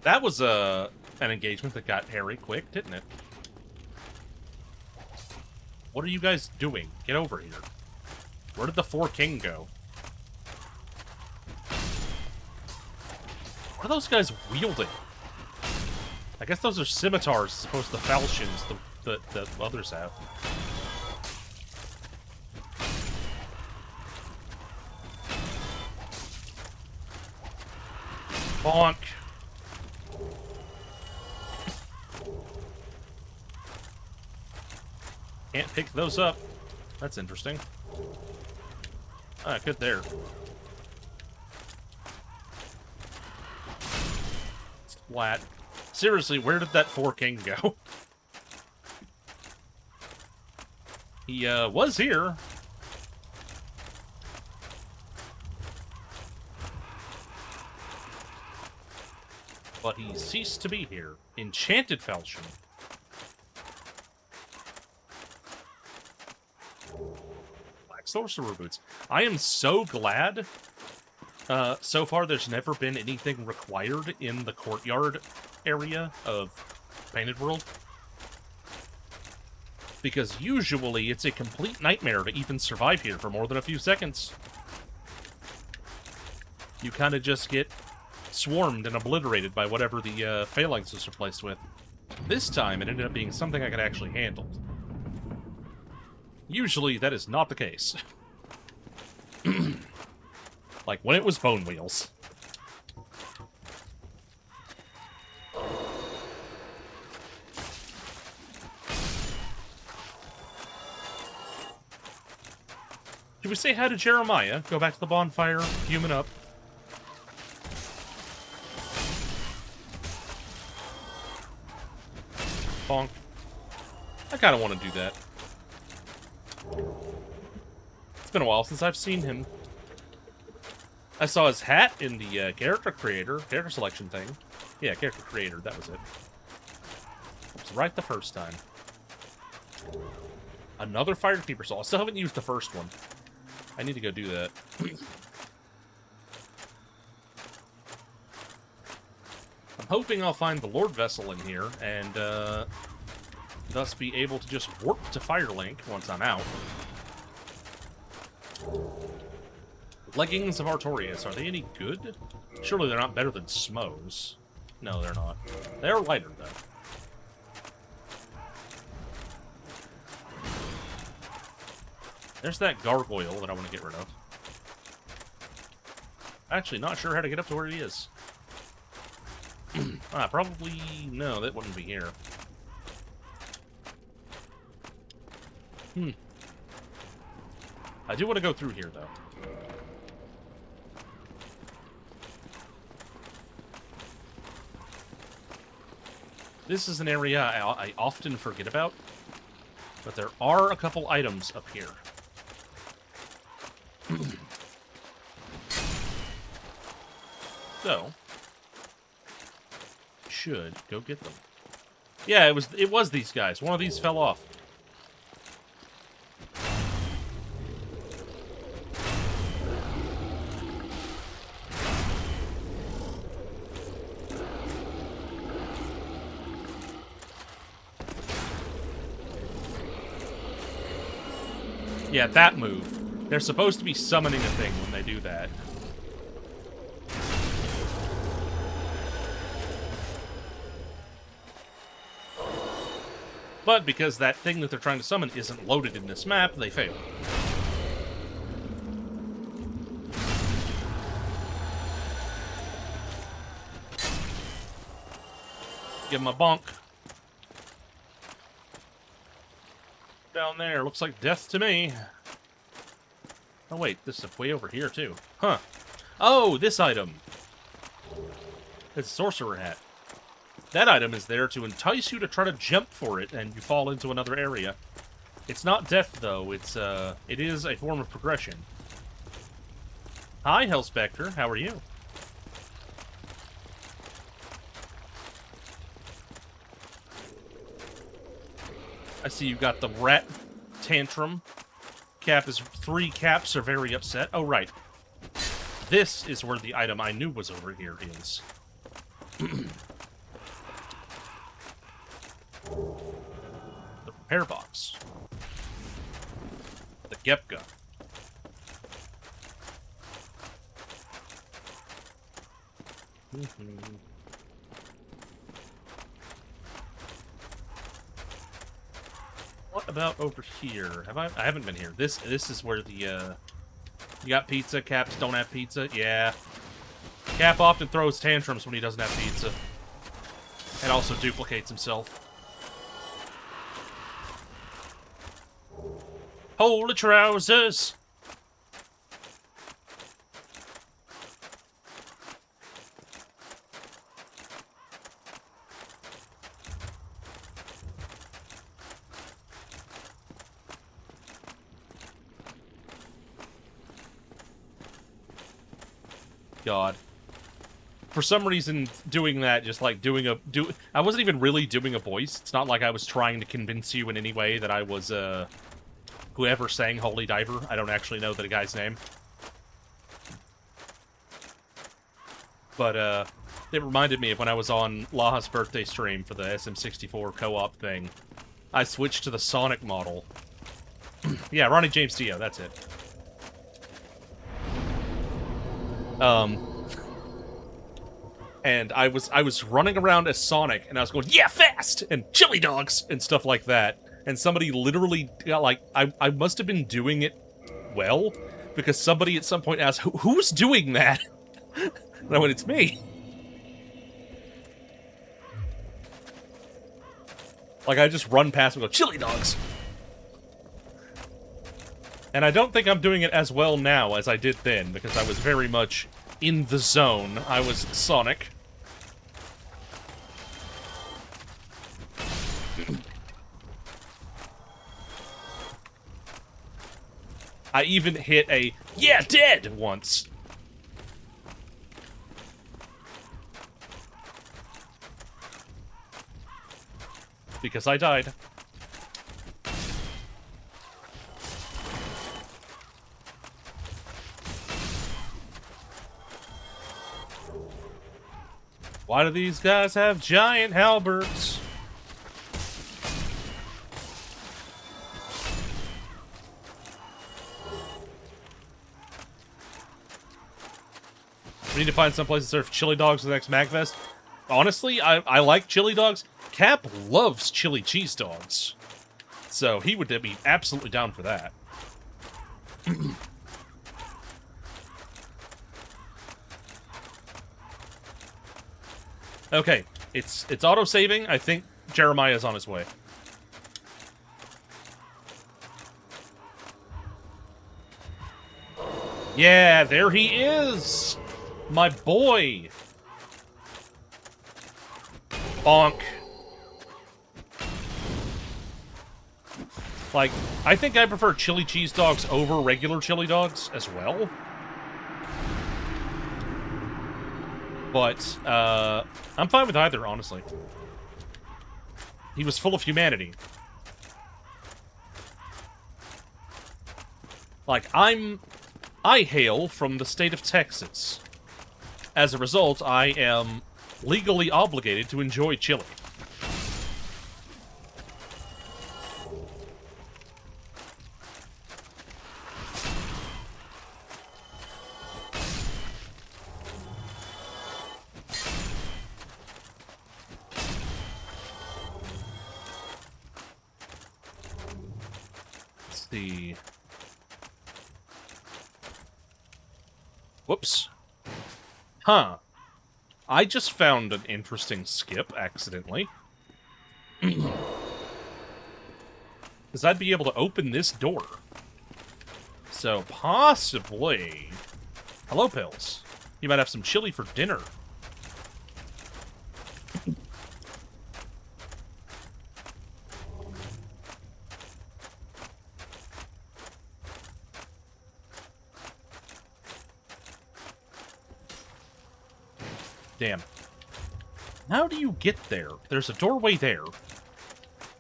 That was an engagement that got hairy quick, didn't it? What are you guys doing? Get over here. Where did the 4King go? What are those guys wielding? I guess those are scimitars as opposed to falchions that others have. Bonk. Can't pick those up. That's interesting. Ah, good there. Splat. Seriously, where did that 4King go? He, was here. But he ceased to be here. Enchanted Falchion. Black Sorcerer Boots. I am so glad. So far, there's never been anything required in the courtyard area of Painted World. Because usually, it's a complete nightmare to even survive here for more than a few seconds. You kind of just get swarmed and obliterated by whatever the phalanx was replaced with. This time, it ended up being something I could actually handle. Usually, that is not the case. Like when it was Bone Wheels. Should we say hi to Jeremiah? Go back to the bonfire, human up. Bonk. I kind of want to do that. It's been a while since I've seen him. I saw his hat in the character selection thing. Yeah, character creator, that was it. was right the first time. Another Firekeeper Soul. I still haven't used the first one. I need to go do that. I'm hoping I'll find the Lord Vessel in here, and thus be able to just warp to Firelink once I'm out. Leggings of Artorias, are they any good? Surely they're not better than Smo's. No, they're not. They're lighter, though. There's that gargoyle that I want to get rid of. Actually, not sure how to get up to where he is. Probably... No, that wouldn't be here. I do want to go through here, though. This is an area I often forget about, but there are a couple items up here. So, should go get them. Yeah, it was these guys. One of these fell off. Yeah, that move. They're supposed to be summoning a thing when they do that. But because that thing that they're trying to summon isn't loaded in this map, they fail. Give him a bonk. Down there, looks like death to me. Oh wait, this is way over here too. Huh. Oh, this item. It's a sorcerer hat. That item is there to entice you to try to jump for it, and you fall into another area. It's not death, though. It is a form of progression. Hi, Hellspectre. How are you? I see you got the rat tantrum. Three caps are very upset. Oh, right. This is where the item I knew was over here is. The repair box. The Gepka. What about over here? I haven't been here. This is where the you got pizza, Caps don't have pizza. Yeah. Cap often throws tantrums when he doesn't have pizza. And also duplicates himself. Holy trousers! God. For some reason, doing that, just like I wasn't even really doing a voice. It's not like I was trying to convince you in any way that I was, whoever sang Holy Diver. I don't actually know the guy's name. But, it reminded me of when I was on Laha's birthday stream for the SM64 co-op thing. I switched to the Sonic model. Yeah, Ronnie James Dio, that's it. And I was running around as Sonic, and I was going, yeah, fast! And chili dogs! And stuff like that. And somebody literally got, like, I must have been doing it well, because somebody at some point asked, who's doing that? And I went, it's me. Like, I just run past and go, chili dogs! And I don't think I'm doing it as well now as I did then, because I was very much in the zone. I was Sonic. I even hit a, yeah, dead, once. because I died. Why do these guys have giant halberds? We need to find some place to serve chili dogs for the next MagFest. Honestly, I like chili dogs. Cap loves chili cheese dogs. So he would be absolutely down for that. Okay, it's auto-saving. I think Jeremiah's on his way. Yeah, there he is! My boy! Bonk. Like, I think I prefer chili cheese dogs over regular chili dogs as well. But, I'm fine with either, honestly. He was full of humanity. Like, I hail from the state of Texas. As a result, I am legally obligated to enjoy chili. Let's see. Whoops. Huh. I just found an interesting skip, accidentally. Because I'd be able to open this door. So, possibly... Hello, Pills. You might have some chili for dinner. Damn. How do you get there? There's a doorway there.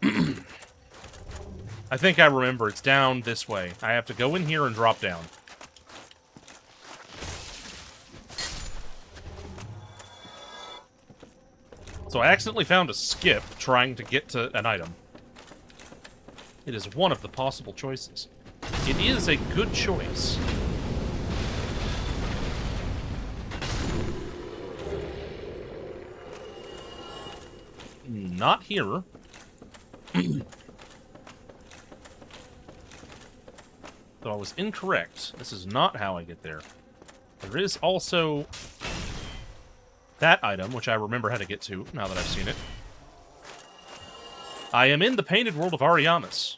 I think I remember. It's down this way. I have to go in here and drop down. So I accidentally found a skip trying to get to an item. It is one of the possible choices. It is a good choice. Not here. So I was incorrect. This is not how I get there. There is also that item, which I remember how to get to, now that I've seen it. I am in the painted world of Ariamis.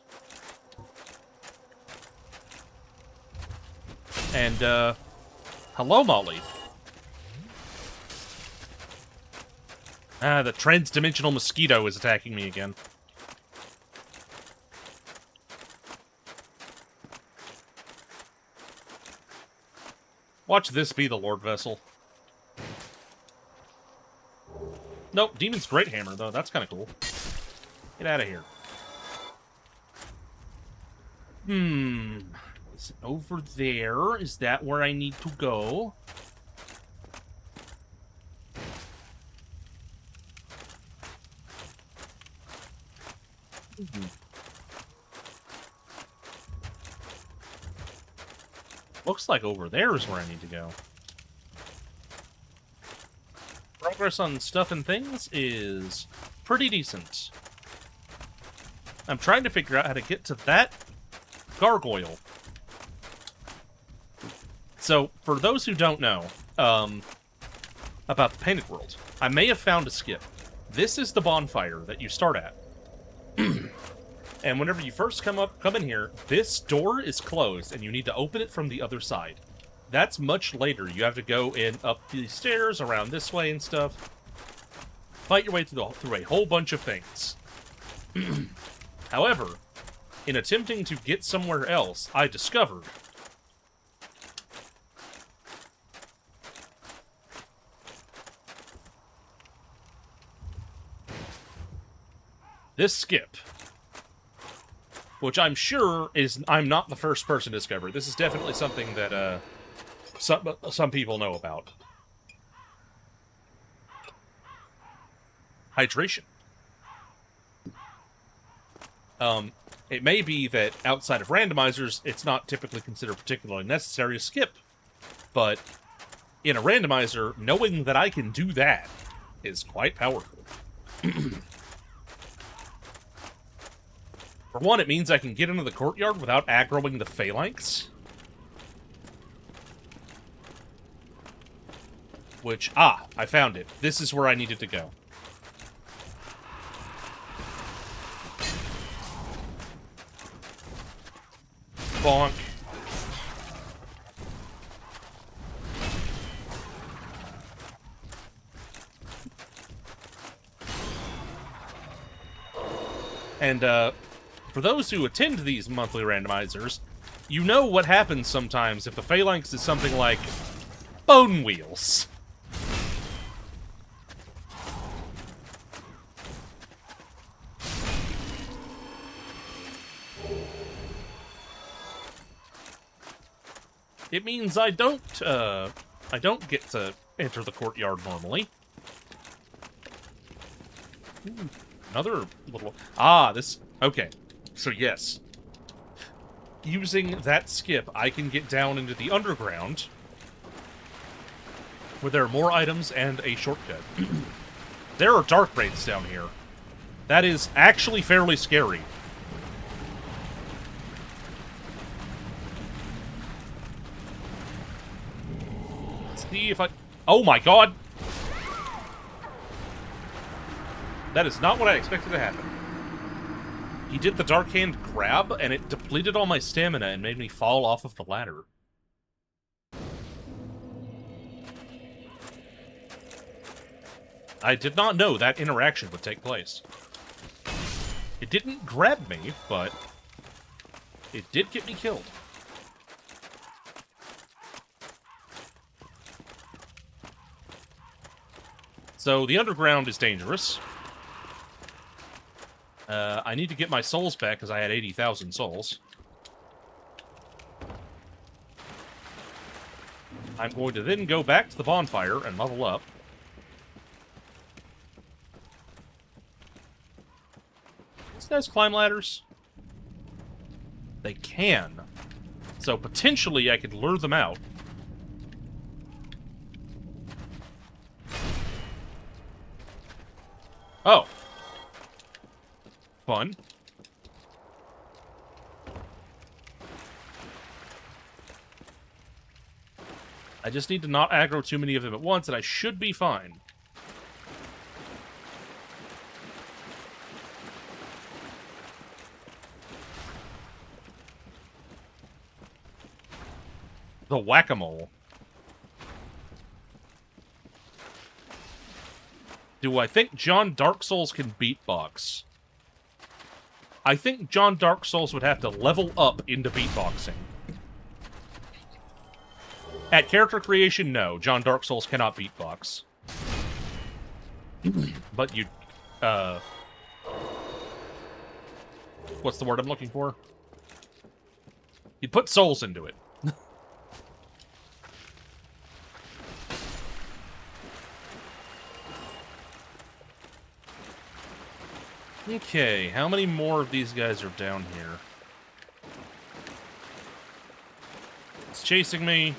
And, hello, Molly. Ah, the trans-dimensional mosquito is attacking me again. Watch this be the Lord Vessel. Nope, Demon's Great Hammer, though. That's kind of cool. Get out of here. Is it over there? Is that where I need to go? Looks like over there is where I need to go. Progress on stuff and things is pretty decent. I'm trying to figure out how to get to that gargoyle. So, for those who don't know, about the Painted World, I may have found a skip. This is the bonfire that you start at. And whenever you first come in here, this door is closed, and you need to open it from the other side. That's much later. You have to go in up these stairs, around this way and stuff. Fight your way through a whole bunch of things. However, in attempting to get somewhere else, I discovered This skip, which I'm sure I'm not the first person to discover. This is definitely something that some people know about. Hydration. It may be that outside of randomizers, it's not typically considered particularly necessary to skip, but in a randomizer, knowing that I can do that is quite powerful. For one, it means I can get into the courtyard without aggroing the phalanx. Which, I found it. This is where I needed to go. Bonk. And, for those who attend these monthly randomizers, you know what happens sometimes if the phalanx is something like bone wheels. It means I don't get to enter the courtyard normally. Ooh, another little... okay. So yes. Using that skip, I can get down into the underground, where there are more items and a shortcut. There are dark wraiths down here. That is actually fairly scary. See if I... Oh my god! That is not what I expected to happen. He did the Dark Hand grab, and it depleted all my stamina and made me fall off of the ladder. I did not know that interaction would take place. It didn't grab me, but it did get me killed. So, the underground is dangerous. I need to get my souls back, because I had 80,000 souls. I'm going to then go back to the bonfire and level up. These guys climb ladders? They can. So, potentially, I could lure them out. Oh. Fun. I just need to not aggro too many of them at once, and I should be fine. The whack-a-mole. Do I think John Dark Souls can beatbox? I think John Dark Souls would have to level up into beatboxing. At character creation, no. John Dark Souls cannot beatbox. But you... what's the word I'm looking for? You'd put souls into it. Okay, how many more of these guys are down here? It's chasing me.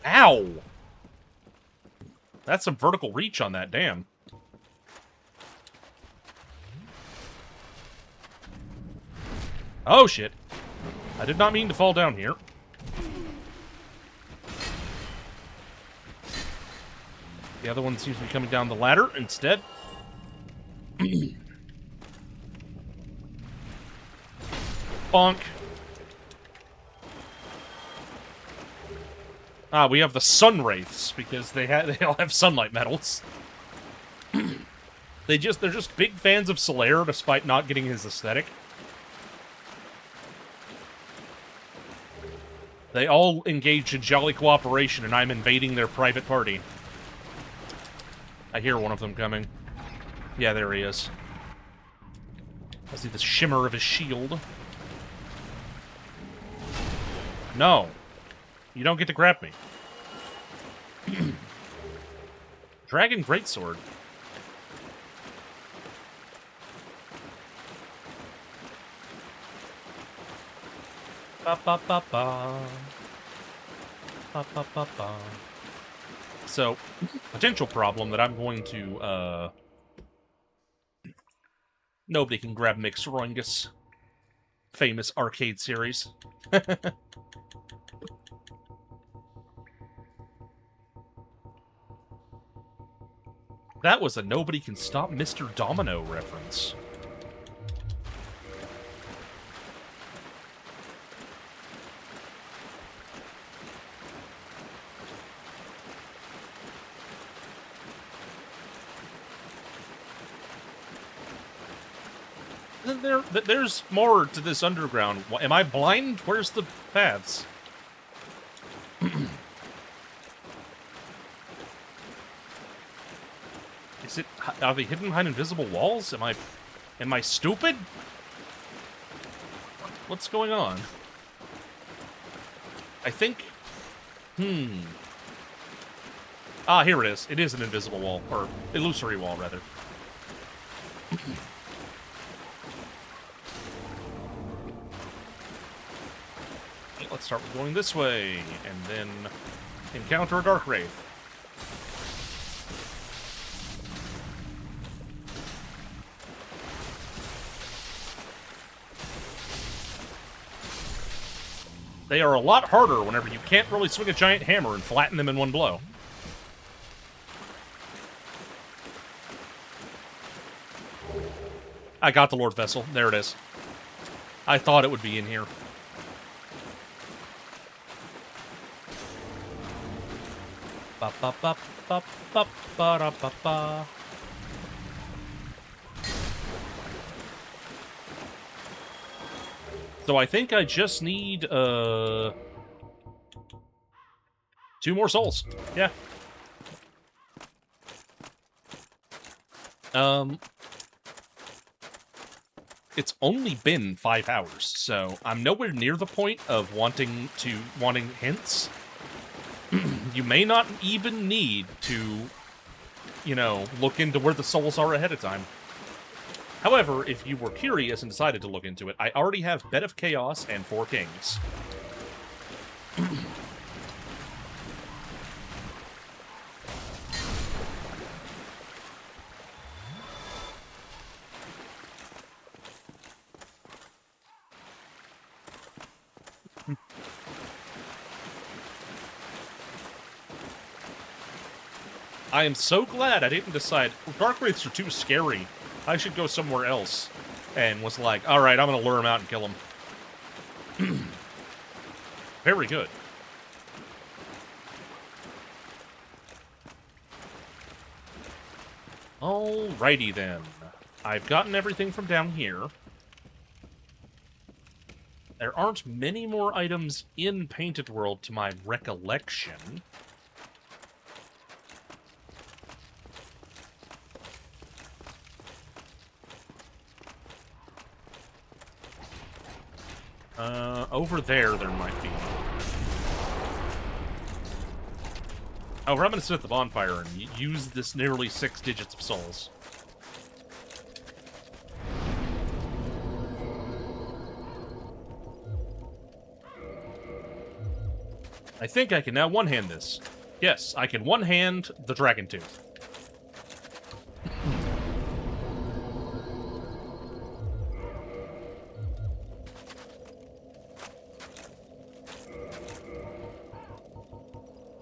Ow! That's some vertical reach on that, damn. Oh, shit. I did not mean to fall down here. The other one seems to be coming down the ladder instead. Bonk. We have the Sun Wraiths, because they all have sunlight medals. They're just big fans of Solaire, despite not getting his aesthetic. They all engage in jolly cooperation, and I'm invading their private party. I hear one of them coming. Yeah, there he is. I see the shimmer of his shield. No. You don't get to grab me. Dragon Greatsword. Ba ba ba ba. Ba ba ba ba. So, potential problem that I'm going to, nobody can grab Mixoringus. Famous arcade series. That was a Nobody Can Stop Mr. Domino reference. There's more to this underground. Am I blind? Where's the paths? Is it? Are they hidden behind invisible walls? Am I stupid? What's going on? I think. Ah, here it is. It is an invisible wall, or illusory wall, rather. Let's start with going this way, and then encounter a Dark Wraith. They are a lot harder whenever you can't really swing a giant hammer and flatten them in one blow. I got the Lord Vessel. There it is. I thought it would be in here. Ba ba ba ba ba ba da ba ba. So I think I just need 2 more souls. Yeah. It's only been 5 hours, so I'm nowhere near the point of wanting hints. You may not even need to, you know, look into where the souls are ahead of time. However, if you were curious and decided to look into it, I already have Bed of Chaos and 4 Kings. I am so glad I didn't decide, Dark Wraiths are too scary. I should go somewhere else. And was like, alright, I'm gonna lure him out and kill him. Very good. Alrighty then. I've gotten everything from down here. There aren't many more items in Painted World to my recollection. Over there might be. However, I'm gonna sit at the bonfire and use this nearly 6 digits of souls. I think I can now one-hand this. Yes, I can one-hand the Dragon Tooth.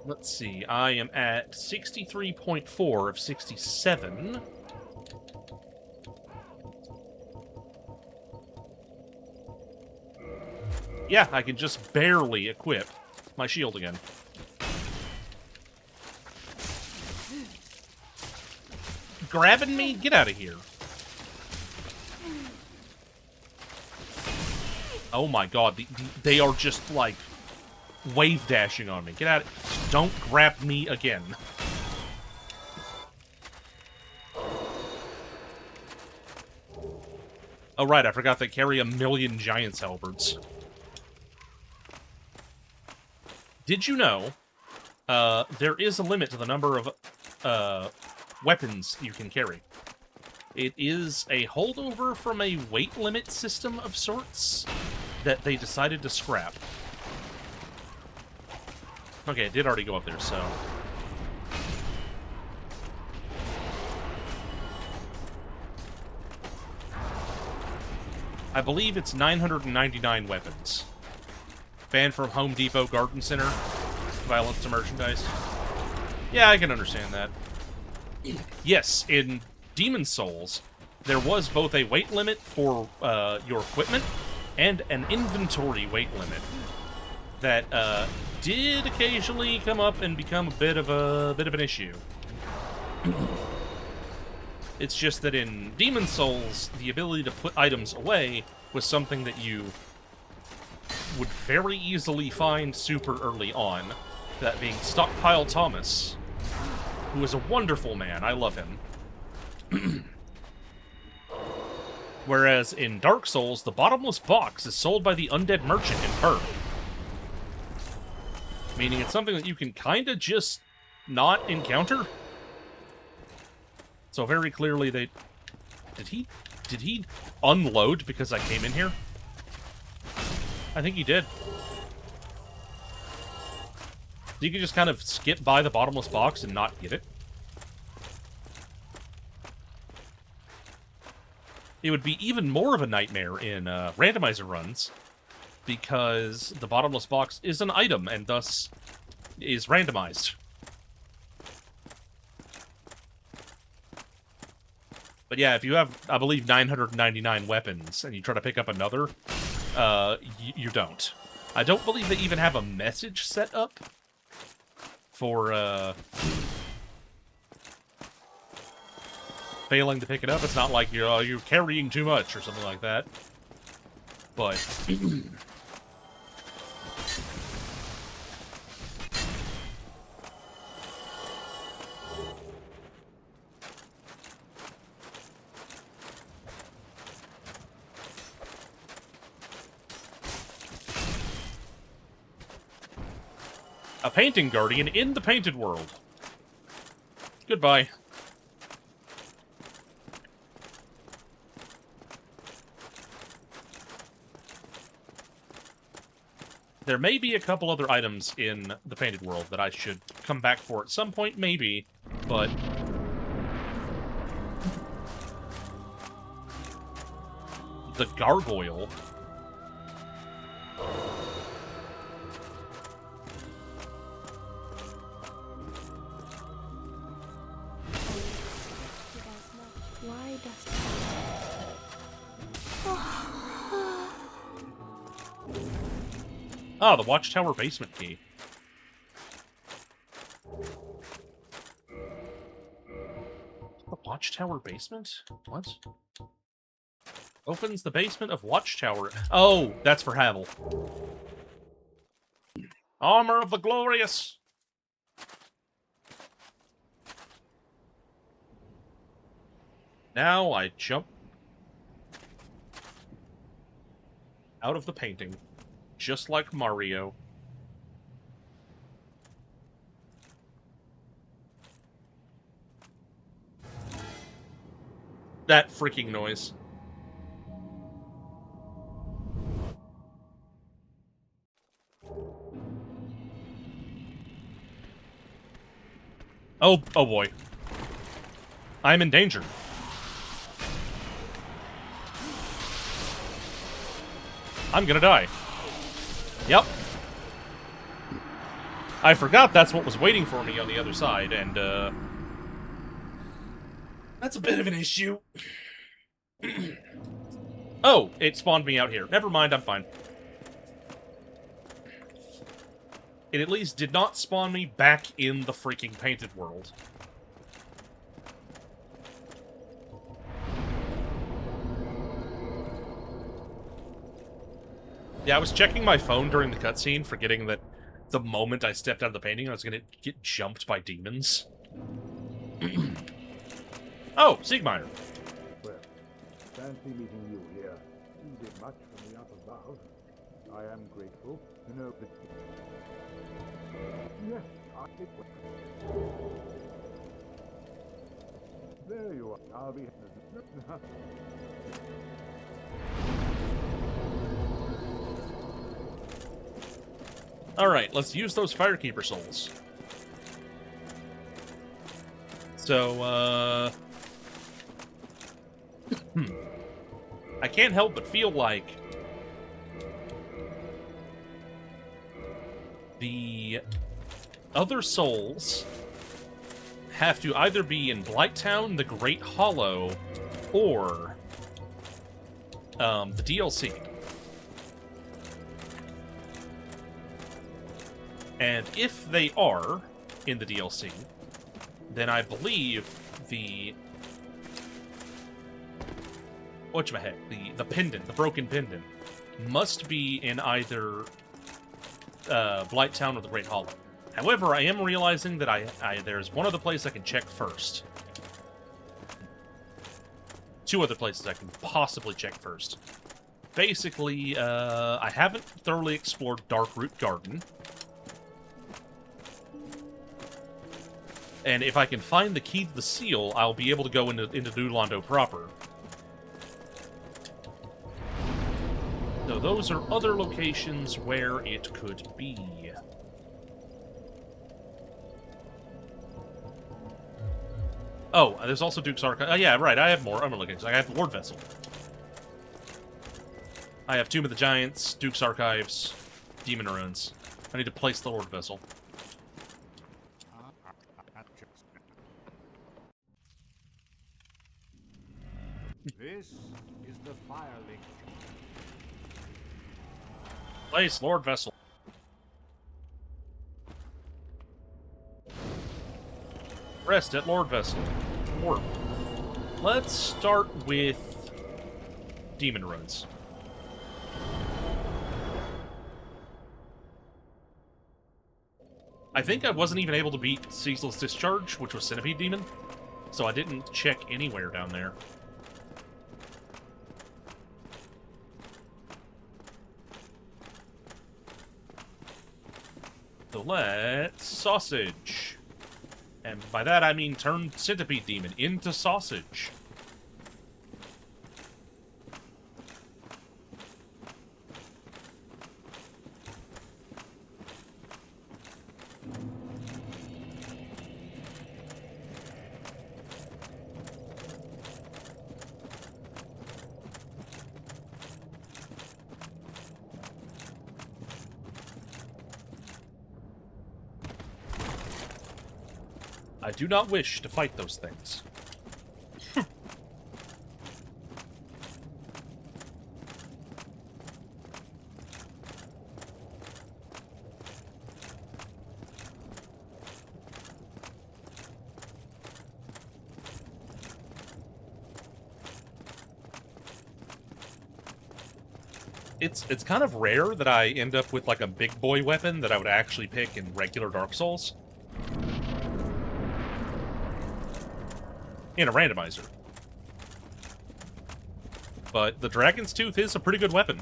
Let's see, I am at 63.4 of 67. Yeah, I can just barely equip my shield again. Grabbing me? Get out of here. Oh my god, they are just like wave dashing on me. Get out. Don't grab me again. Oh, right, I forgot they carry 1,000,000 Giant's Halberds. Did you know there is a limit to the number of weapons you can carry? It is a holdover from a weight limit system of sorts that they decided to scrap. Okay, it did already go up there, so... I believe it's 999 weapons. Banned from Home Depot Garden Center. Violence to merchandise. Yeah, I can understand that. Yes, in Demon's Souls, there was both a weight limit for your equipment and an inventory weight limit that did occasionally come up and become a bit of an issue. It's just that in Demon's Souls, the ability to put items away was something that you would very easily find super early on. That being Stockpile Thomas, who is a wonderful man. I love him. Whereas in Dark Souls, the bottomless box is sold by the undead merchant in Burn. Meaning it's something that you can kind of just not encounter. So very clearly they... Did he unload because I came in here? I think he did. You can just kind of skip by the bottomless box and not get it. It would be even more of a nightmare in randomizer runs, because the bottomless box is an item and thus is randomized. But yeah, if you have, I believe, 999 weapons and you try to pick up another, you don't. I don't believe they even have a message set up for failing to pick it up. It's not like you're carrying too much or something like that. But a painting guardian in the painted world. Goodbye. There may be a couple other items in the painted world that I should come back for at some point, maybe, but... The gargoyle... Why does Ah, the Watchtower basement key. The Watchtower basement? What? Opens the basement of Watchtower. Oh, that's for Havel. Armor of the Glorious! Now I jump out of the painting, just like Mario. That freaking noise. Oh boy. I'm in danger. I'm gonna die. Yep. I forgot that's what was waiting for me on the other side, and, that's a bit of an issue. Oh, it spawned me out here. Never mind, I'm fine. It at least did not spawn me back in the freaking painted world. Yeah, I was checking my phone during the cutscene, forgetting that the moment I stepped out of the painting, I was going to get jumped by demons. Oh, Siegmeyer. Well, fancy meeting you here. You did much for me up above. I am grateful to know that. Yes, I think. There you are. I'll be. Alright, let's use those Firekeeper souls. So, I can't help but feel like the other souls have to either be in Blighttown, the Great Hollow, or the DLC. And if they are in the DLC, then I believe the whatchamahec, the pendant, the broken pendant, must be in either Blighttown or the Great Hollow. However, I am realizing that there's one other place I can check first. Two other places I can possibly check first. Basically, I haven't thoroughly explored Darkroot Garden. And if I can find the key to the seal, I'll be able to go into New Londo proper. So those are other locations where it could be. Oh, there's also Duke's Archive. Oh, yeah, right, I have more. I'm gonna look at it. I have Lord Vessel. I have Tomb of the Giants, Duke's Archives, Demon Ruins. I need to place the Lord Vessel. This is the Firelink. Place Lord Vessel. Rest at Lord Vessel. Work. Let's start with Demon Ruins. I think I wasn't even able to beat Ceaseless Discharge, which was Centipede Demon, so I didn't check anywhere down there. So let's sausage. And by that I mean turn Centipede Demon into sausage. I do not wish to fight those things. It's kind of rare that I end up with like a big boy weapon that I would actually pick in regular Dark Souls. In a randomizer. But the Dragon's Tooth is a pretty good weapon.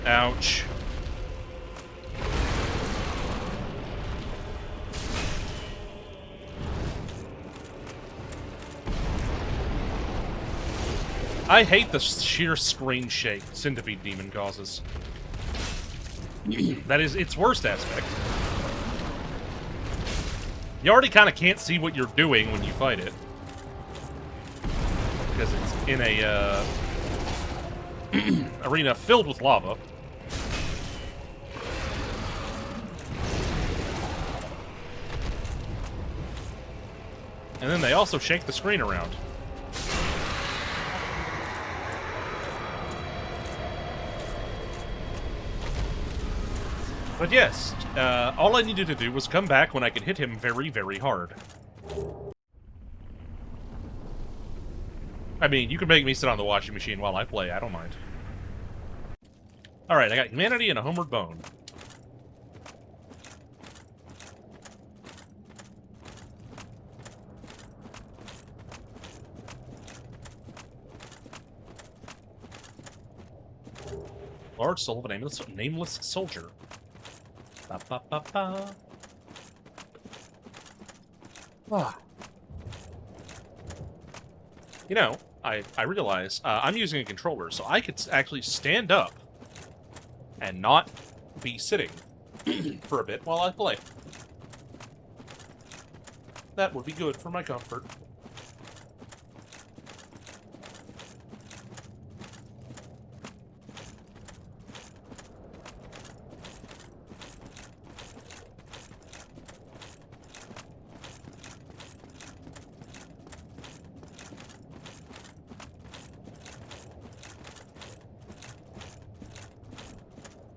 Ouch. I hate the sheer screen shake Centipede Demon causes. That is its worst aspect. You already kind of can't see what you're doing when you fight it. Because it's in a arena filled with lava. And then they also shake the screen around. But yes, all I needed to do was come back when I could hit him very, very hard. I mean, you can make me sit on the washing machine while I play, I don't mind. Alright, I got humanity and a homeward bone. Large soul of a nameless soldier. Ba, ba, ba, ba. Ah. You know, I realize I'm using a controller, so I could actually stand up and not be sitting for a bit while I play. That would be good for my comfort.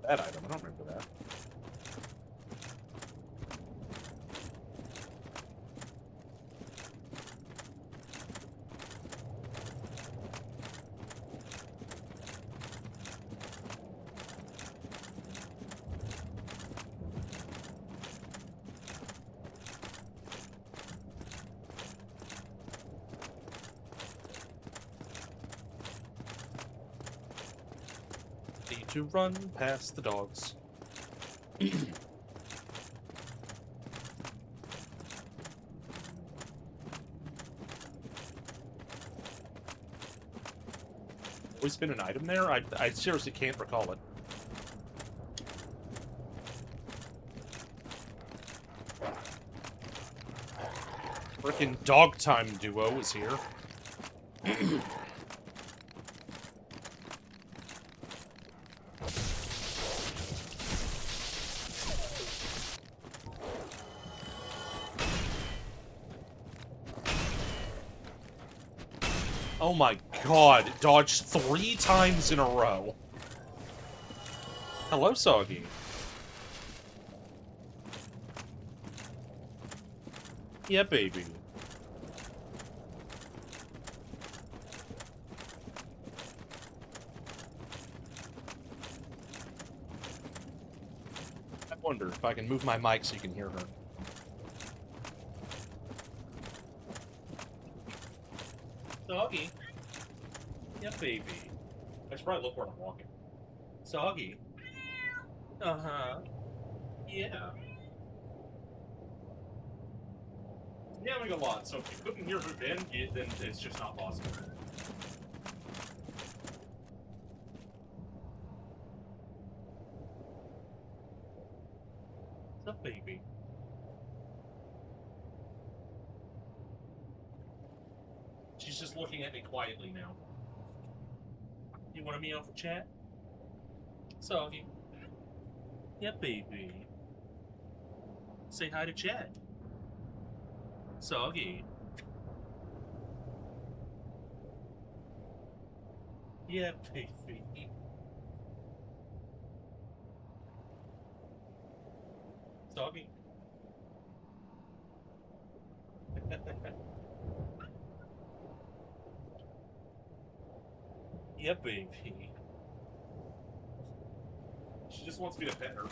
That item, I don't remember that. Need to run past the dogs. Always been an item there? I seriously can't recall it. Frickin' Dog Time Duo is here. Oh my god, dodged 3 times in a row. Hello, Soggy. Yeah, baby. I wonder if I can move my mic so you can hear her. Soggy. Yeah, baby. I should probably look where I'm walking. Soggy. Uh-huh. Yeah. Yeah, I'm a lot, so if you couldn't hear her then it's just not possible. What's up, baby? She's just looking at me quietly now. You want to meow for chat? Soggy. Yeah, baby. Say hi to chat. Soggy. Yeah, baby. Soggy. Yeah, baby. She just wants me to pet her.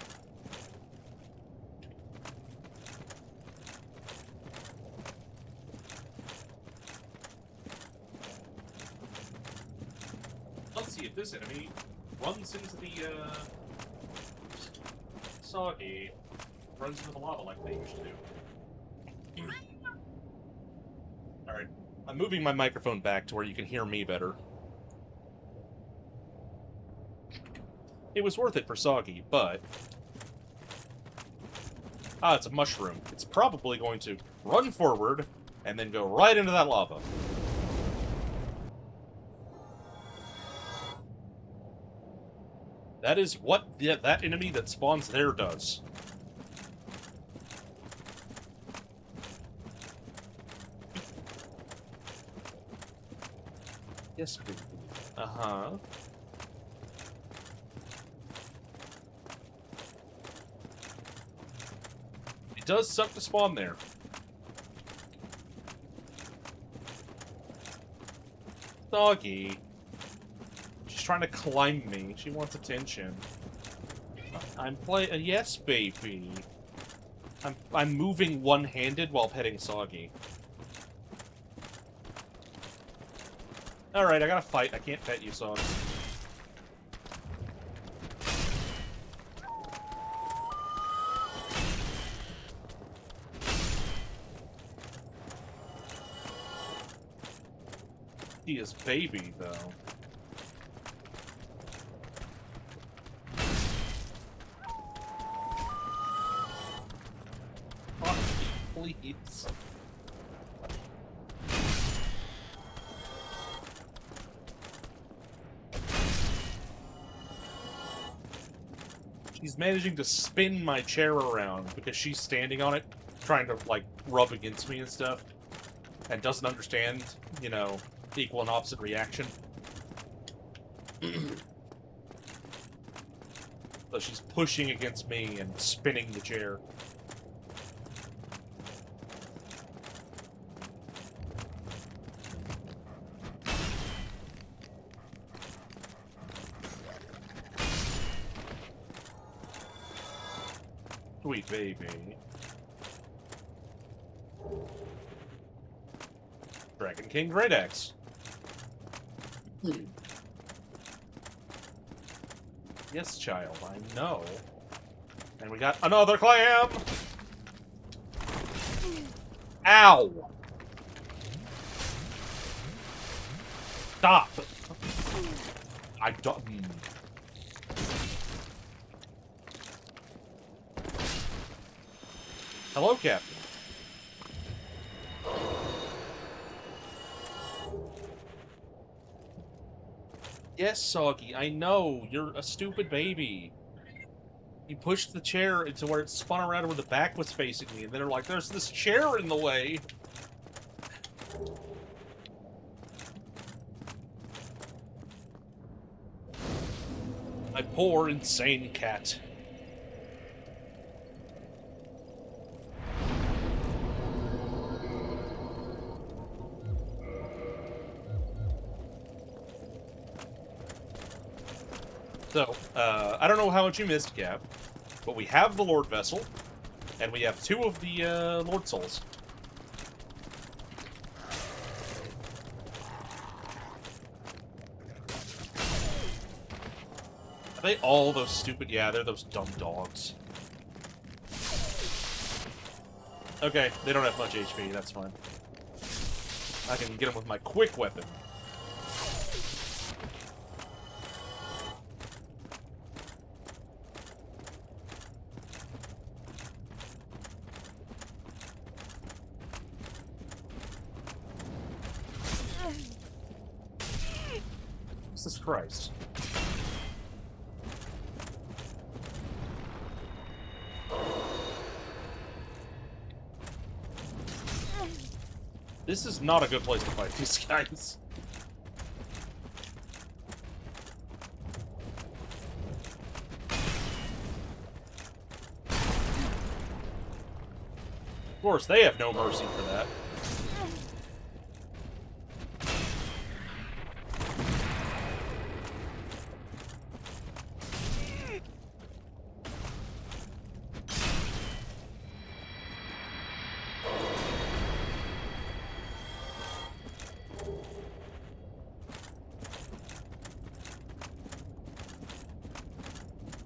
Let's see if this enemy runs into the, Soggy. Runs into the lava like they usually do. Alright. I'm moving my microphone back to where you can hear me better. It was worth it for Soggy, but... Ah, it's a mushroom. It's probably going to run forward and then go right into that lava. That is what that enemy that spawns there does. Yes, baby. Uh-huh. It does suck to spawn there. Doggy. She's trying to climb me. She wants attention. yes, baby. I'm moving one-handed while petting Soggy. Alright, I gotta fight. I can't pet you, Soggy. He is baby, though. Oh, please. She's managing to spin my chair around because she's standing on it, trying to, like, rub against me and stuff, and doesn't understand, you know, equal and opposite reaction. So she's pushing against me and spinning the chair. Sweet baby. Dragon King Great Axe. Yes, child, I know. And we got another clam! Ow! Stop! I don't... Hello, Captain. Yes, Soggy, I know. You're a stupid baby. You pushed the chair into where it spun around where the back was facing me, and then they're like, there's this chair in the way. My poor, insane cat. So, I don't know how much you missed, Cap, but we have the Lord Vessel, and we have 2 of the, Lord Souls. Are they all those stupid? Yeah, they're those dumb dogs. Okay, they don't have much HP, that's fine. I can get them with my quick weapon. Jesus Christ. This is not a good place to fight these guys. Of course, they have no mercy for that.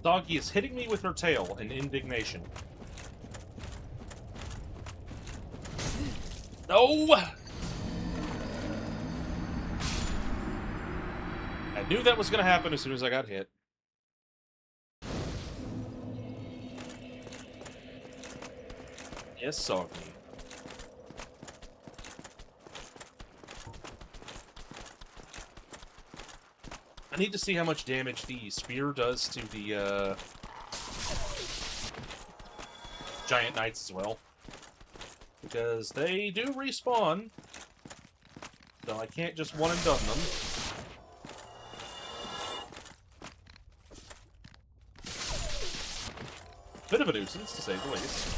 Doggy is hitting me with her tail in indignation. No! I knew that was going to happen as soon as I got hit. Yes, soggy. I need to see how much damage the spear does to the giant knights as well. Because they do respawn. So I can't just one and done them. Bit of a nuisance, to say the least.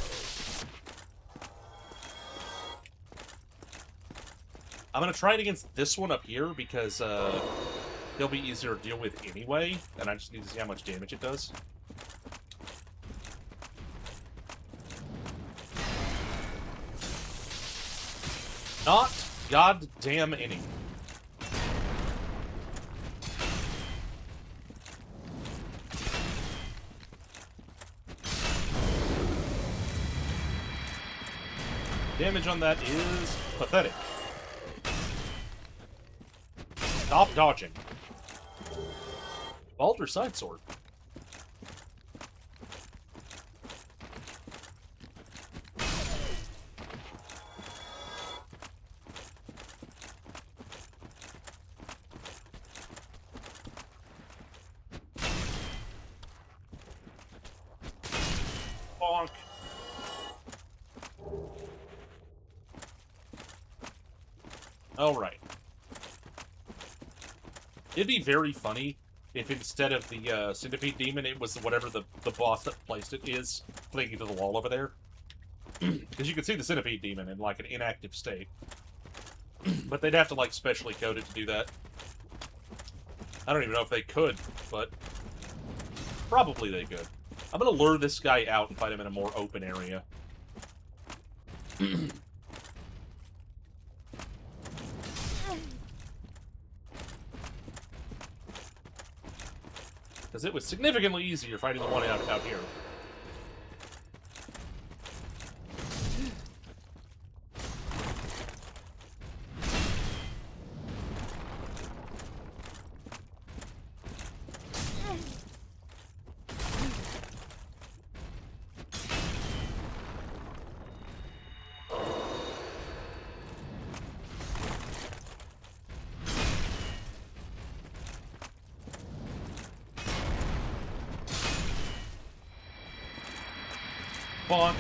I'm gonna try it against this one up here because they'll be easier to deal with anyway, and I just need to see how much damage it does. Not goddamn any. Damage on that is pathetic. Stop dodging. Baldur side sword. Bonk. All right. It'd be very funny if instead of the Centipede Demon, it was whatever the boss that placed it is, clinging to the wall over there. Because you can see the Centipede Demon in, like, an inactive state. But they'd have to, like, specially code it to do that. I don't even know if they could, but probably they could. I'm gonna lure this guy out and fight him in a more open area. Because it was significantly easier fighting the one out here. Bonk.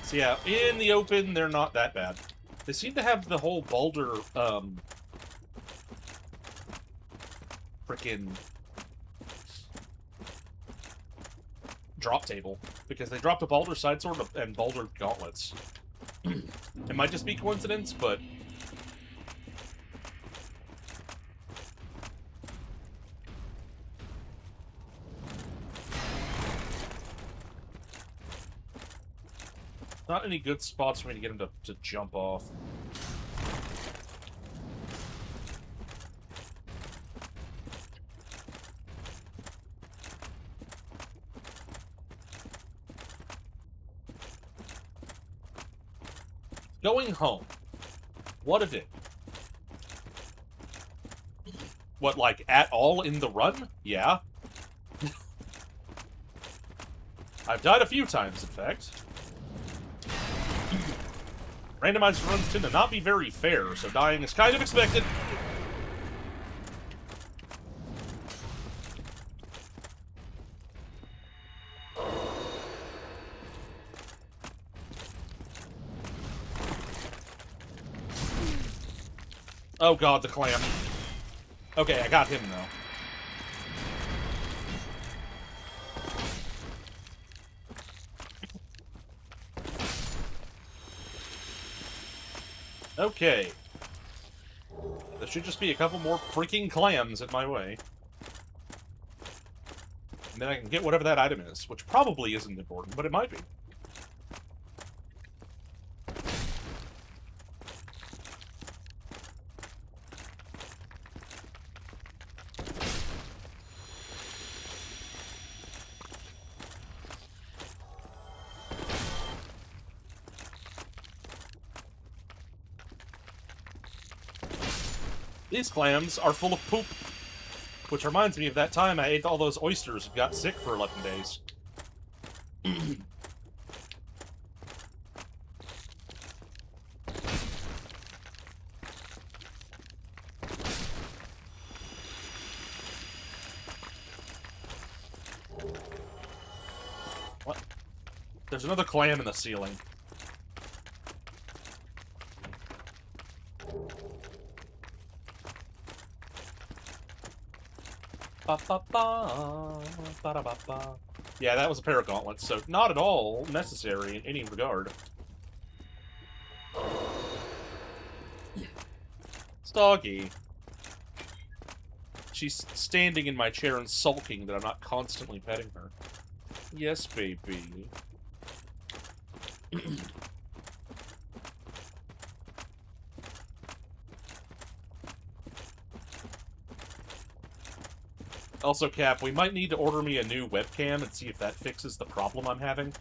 So yeah, in the open, they're not that bad. They seem to have the whole Baldur, frickin' drop table. Because they dropped a Baldur side sword and Baldur gauntlets. It might just be coincidence, but... not any good spots for me to get him to jump off. Going home. What of it? What, like, at all in the run? Yeah. I've died a few times, in fact. Randomized runs tend to not be very fair, so dying is kind of expected. Oh god, the clam. Okay, I got him, though. Okay. There should just be a couple more freaking clams in my way. And then I can get whatever that item is, which probably isn't important, but it might be. These clams are full of poop. Which reminds me of that time I ate all those oysters and got sick for 11 days. There's another clam in the ceiling. Ba ba ba ba da ba ba. Yeah, that was a pair of gauntlets, so not at all necessary in any regard. Stoggy. She's standing in my chair and sulking that I'm not constantly petting her. Yes, baby. Also, Cap, we might need to order me a new webcam and see if that fixes the problem I'm having.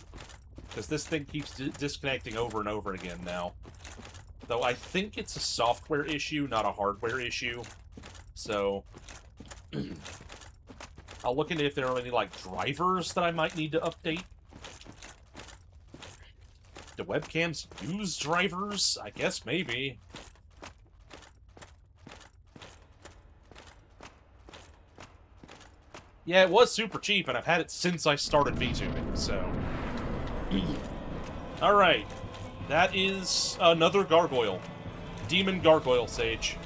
Because this thing keeps disconnecting over and over again now. Though I think it's a software issue, not a hardware issue. So, I'll look into if there are any, like, drivers that I might need to update. Do webcams use drivers? I guess maybe. Yeah, it was super cheap, and I've had it since I started VTubing, so... Alright. That is another gargoyle. Demon Gargoyle Sage.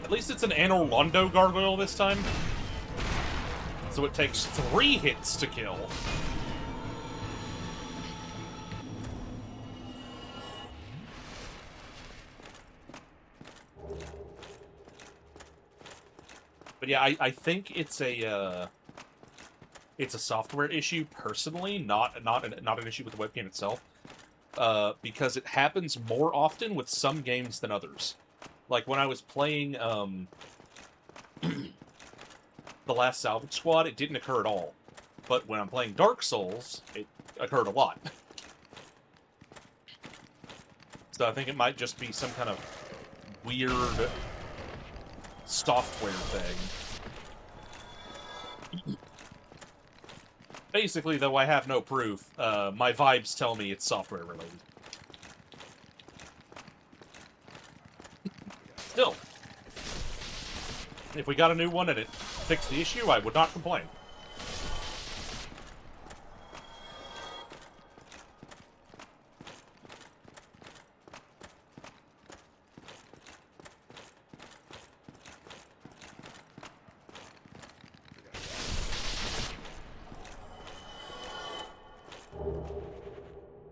At least it's an Anor Londo gargoyle this time. So it takes 3 hits to kill. But yeah, I think it's a software issue personally, not an issue with the webcam itself, because it happens more often with some games than others. Like when I was playing The Last Salvage Squad, it didn't occur at all. But when I'm playing Dark Souls, it occurred a lot. So I think it might just be some kind of weird software thing. Basically, though I have no proof, my vibes tell me it's software related. Still, if we got a new one and it fixed the issue, I would not complain.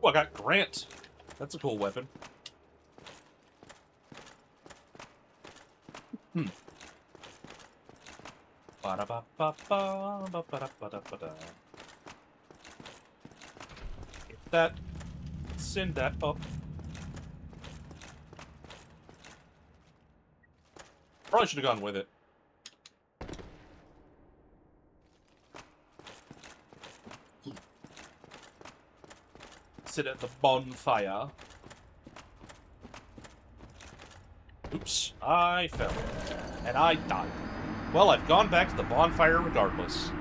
Oh, I got Grant. That's a cool weapon. Ba-da-ba-ba-ba-ba-ba-da-ba-da. Get that. Send that up. Probably should have gone with it. Sit at the bonfire. Oops, I fell. And I died. Well, I've gone back to the bonfire regardless.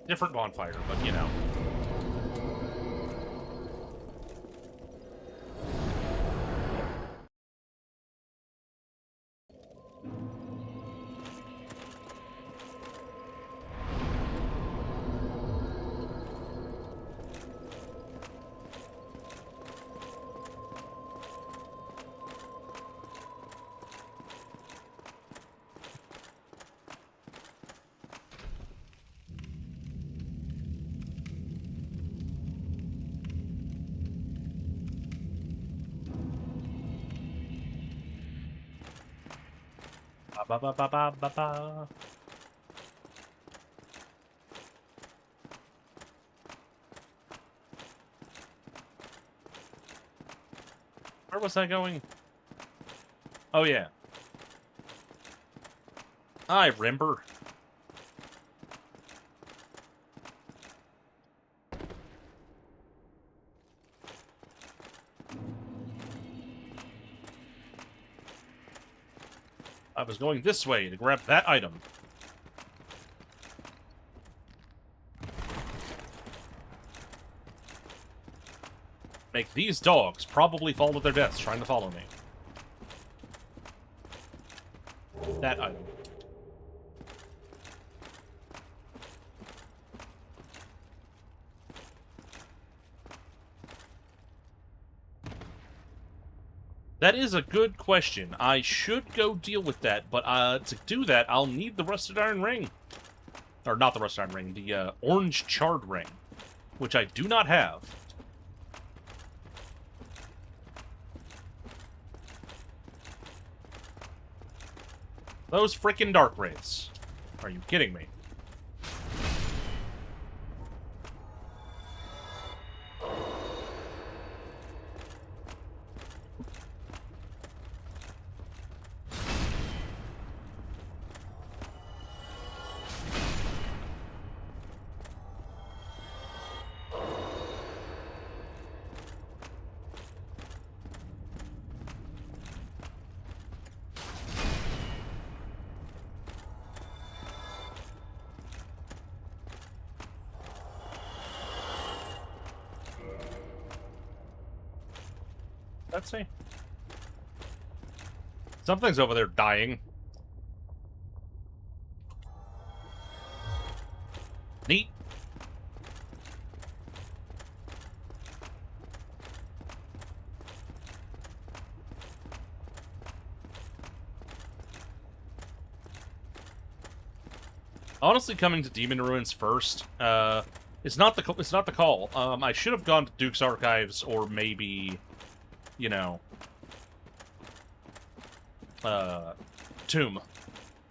Different bonfire, but you know. Ba ba ba ba ba ba. Where was I going? Oh yeah. I remember. I was going this way to grab that item. Make these dogs probably fall to their deaths trying to follow me. That item. That is a good question. I should go deal with that, but to do that, I'll need the Rusted Iron Ring. Or not the Rusted Iron Ring, the Orange Charred Ring, which I do not have. Those frickin' Dark Wraiths. Are you kidding me? Let's see. Something's over there dying. Neat. Honestly, coming to Demon Ruins first, it's not the call. I should have gone to Duke's Archives or maybe, you know, Tomb,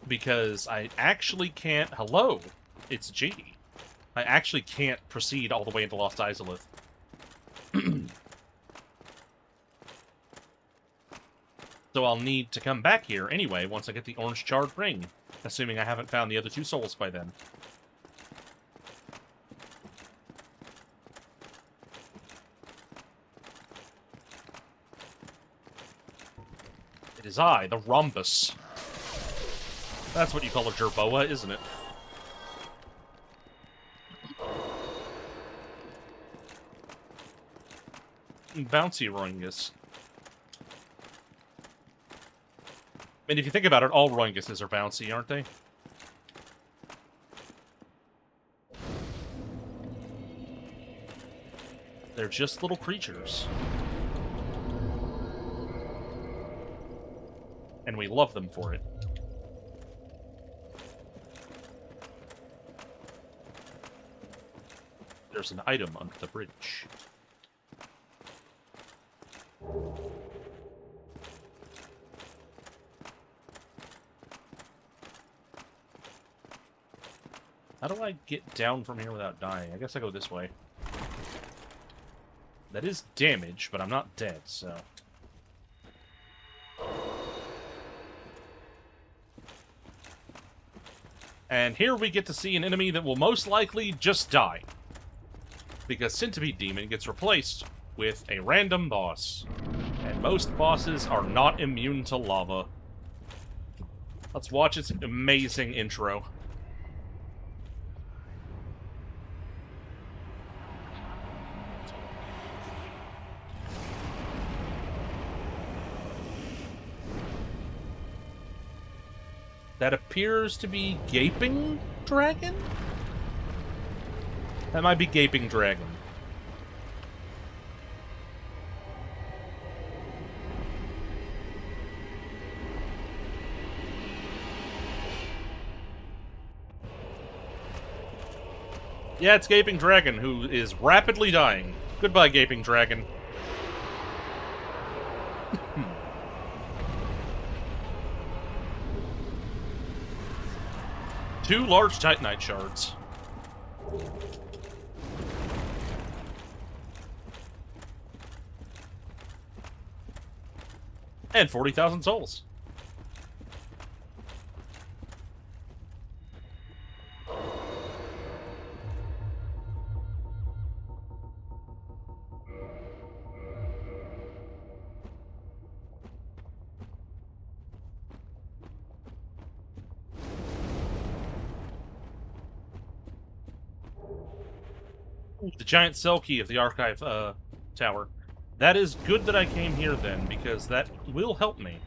because I actually can't. Hello, it's G. I actually can't proceed all the way into Lost Izalith. So I'll need to come back here anyway once I get the Orange Charred Ring, assuming I haven't found the other two souls by then. It is I, the Rhombus. That's what you call a Jerboa, isn't it? Bouncy Roingus. I mean, if you think about it, all Roinguses are bouncy, aren't they? They're just little creatures. And we love them for it. There's an item under the bridge. How do I get down from here without dying? I guess I go this way. That is damage, but I'm not dead, so... And here we get to see an enemy that will most likely just die. Because Centipede Demon gets replaced with a random boss. And most bosses are not immune to lava. Let's watch its amazing intro. That appears to be Gaping Dragon? That might be Gaping Dragon. Yeah, it's Gaping Dragon, who is rapidly dying. Goodbye, Gaping Dragon. Two large Titanite shards. And 40,000 souls. The giant cell key of the archive tower. That is good that I came here then, because that will help me.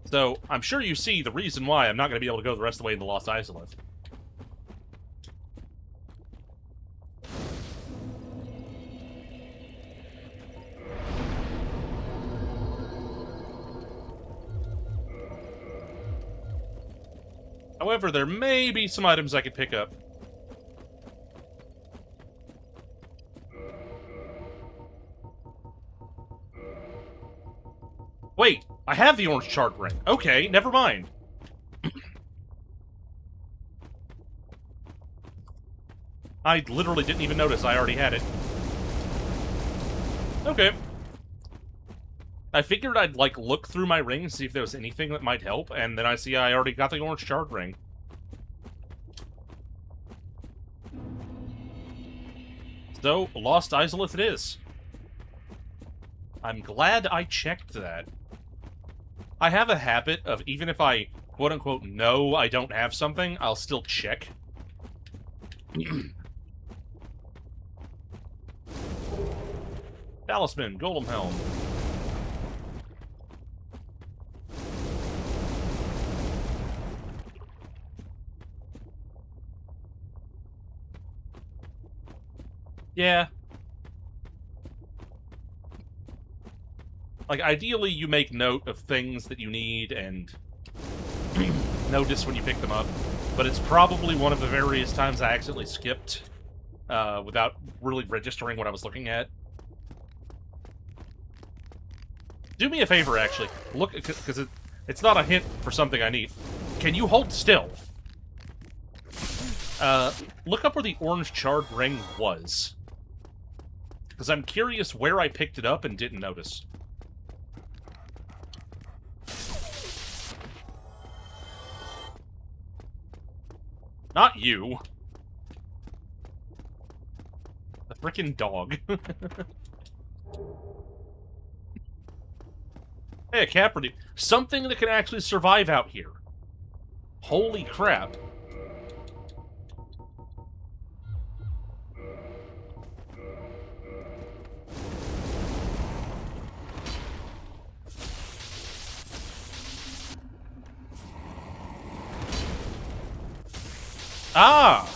So, I'm sure you see the reason why I'm not going to be able to go the rest of the way into Lost Izalith. However, there may be some items I could pick up. Wait, I have the orange shard ring. Okay, never mind. I literally didn't even notice I already had it. Okay. I figured I'd, like, look through my ring, see if there was anything that might help, and then I see I already got the orange shard ring. So, Lost Izalith it is. I'm glad I checked that. I have a habit of, even if I, quote-unquote, know I don't have something, I'll still check. Talisman, Golem Helm. Yeah. Like, ideally, you make note of things that you need and notice when you pick them up. But it's probably one of the various times I accidentally skipped without really registering what I was looking at. Do me a favor, actually. Look, because it's not a hint for something I need. Can you hold still? Look up where the orange charred ring was. Because I'm curious where I picked it up and didn't notice. Not you. The frickin' dog. Hey, a Capricorn. Something that can actually survive out here. Holy crap. Ah!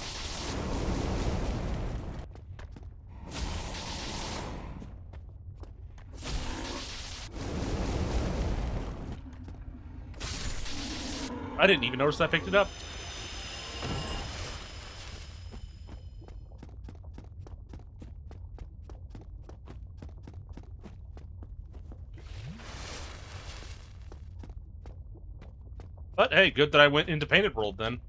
I didn't even notice I picked it up. But hey, good that I went into Painted World then.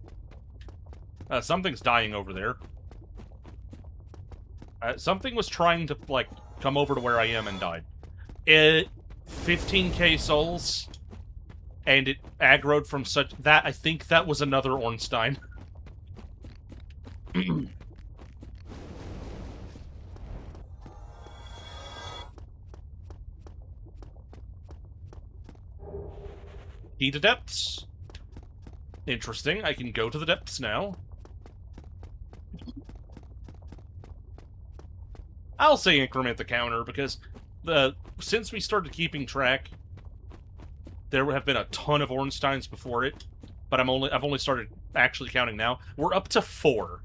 Something's dying over there. Something was trying to, like, come over to where I am and died. 15k souls, and it aggroed from such... That, I think that was another Ornstein. Key to depths. Interesting, I can go to the depths now. I'll say increment the counter, because since we started keeping track, there have been a ton of Ornsteins before it, but I've only started actually counting now. We're up to 4.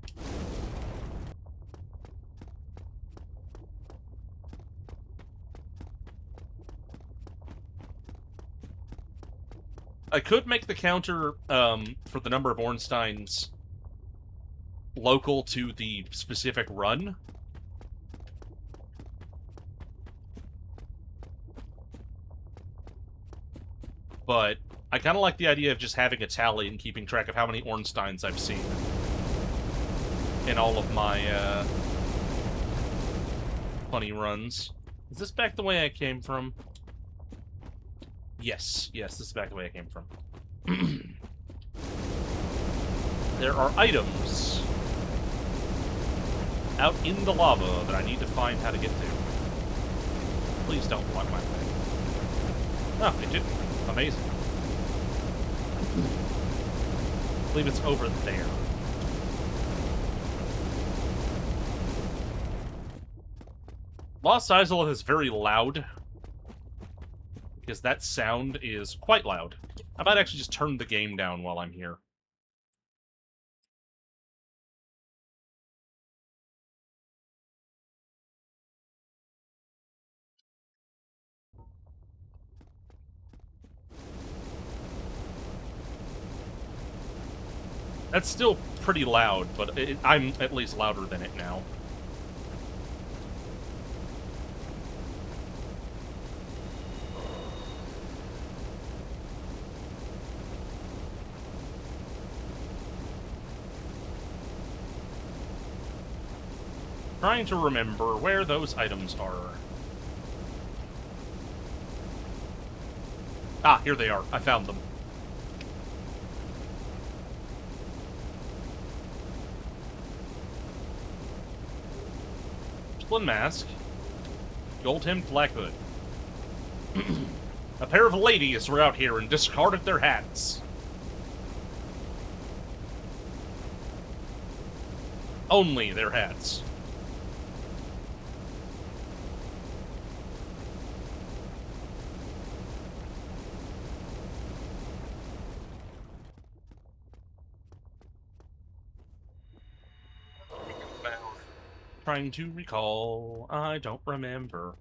I could make the counter for the number of Ornsteins local to the specific run. But I kind of like the idea of just having a tally and keeping track of how many Ornsteins I've seen in all of my funny runs. Is this back the way I came from? Yes, this is back the way I came from. There are items out in the lava that I need to find how to get to. Please don't block my way. Oh, it didn't. Amazing. I believe it's over there. Lost Izalith is very loud, because that sound is quite loud. I might actually just turn the game down while I'm here. That's still pretty loud, but I'm at least louder than it now. Trying to remember where those items are. Ah, here they are. I found them. Porcelain mask. Gold-hemmed black hood. A pair of ladies were out here and discarded their hats. Only their hats. Trying to recall. I don't remember.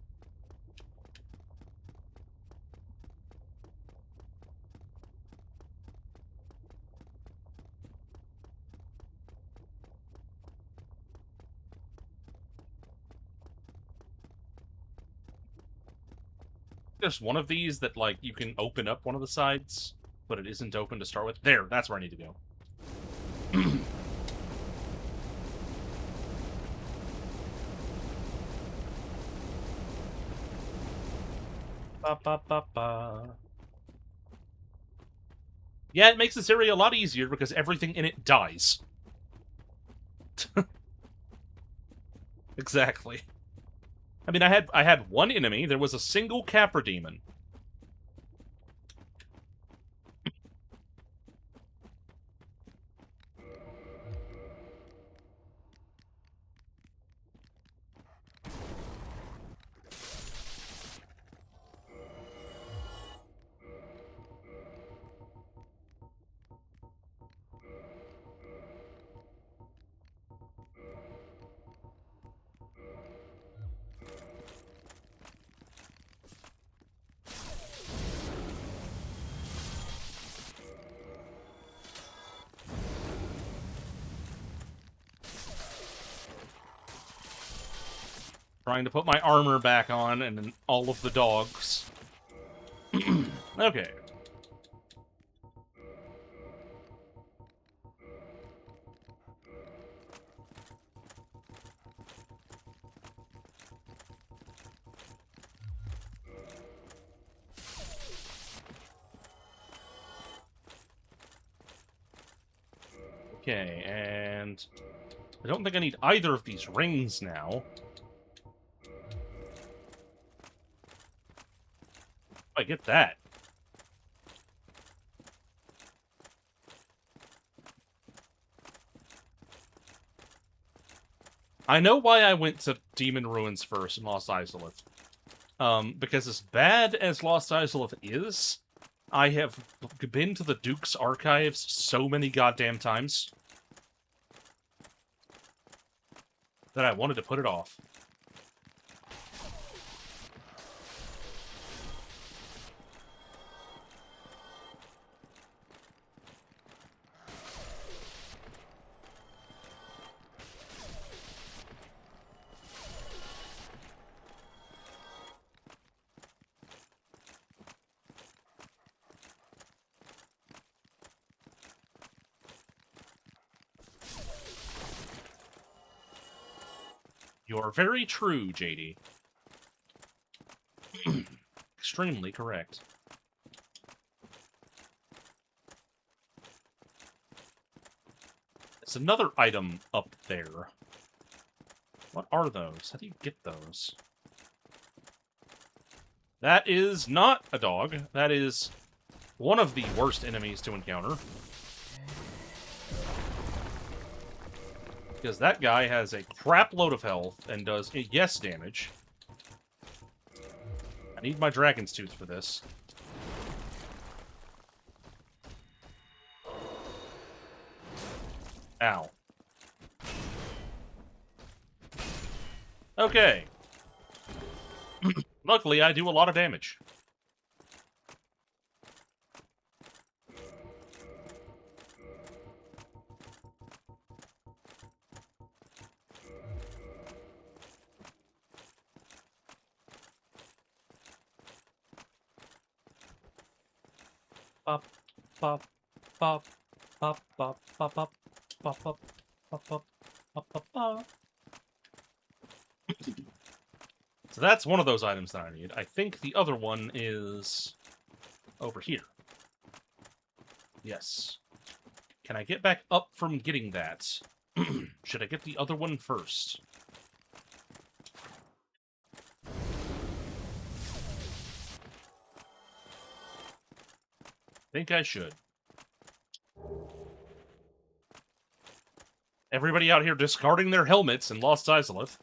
There's one of these that, like, you can open up one of the sides, but it isn't open to start with. There, that's where I need to go. Ba, ba, ba, ba. Yeah, it makes this area a lot easier because everything in it dies. Exactly. I mean, I had one enemy. There was a single Capra demon. Trying to put my armor back on and then all of the dogs. Okay. Okay, and I don't think I need either of these rings now. I get that. I know why I went to Demon Ruins first in Lost Izalith. Because as bad as Lost Izalith is, I have been to the Duke's Archives so many goddamn times that I wanted to put it off. You're very true, JD. Extremely correct. There's another item up there. What are those? How do you get those? That is not a dog. That is one of the worst enemies to encounter. Because that guy has a crap load of health and does yes damage. I need my dragon's tooth for this. Ow. Okay. Luckily, I do a lot of damage. Pop, pop, pop, pop, pop, pop, pop, pop, pop, pop, pop, pop, pop, pop. So that's one of those items that I need. I think the other one is over here. Yes. Can I get back up from getting that? Should I get the other one first? Think I should. Everybody out here discarding their helmets in Lost Izalith.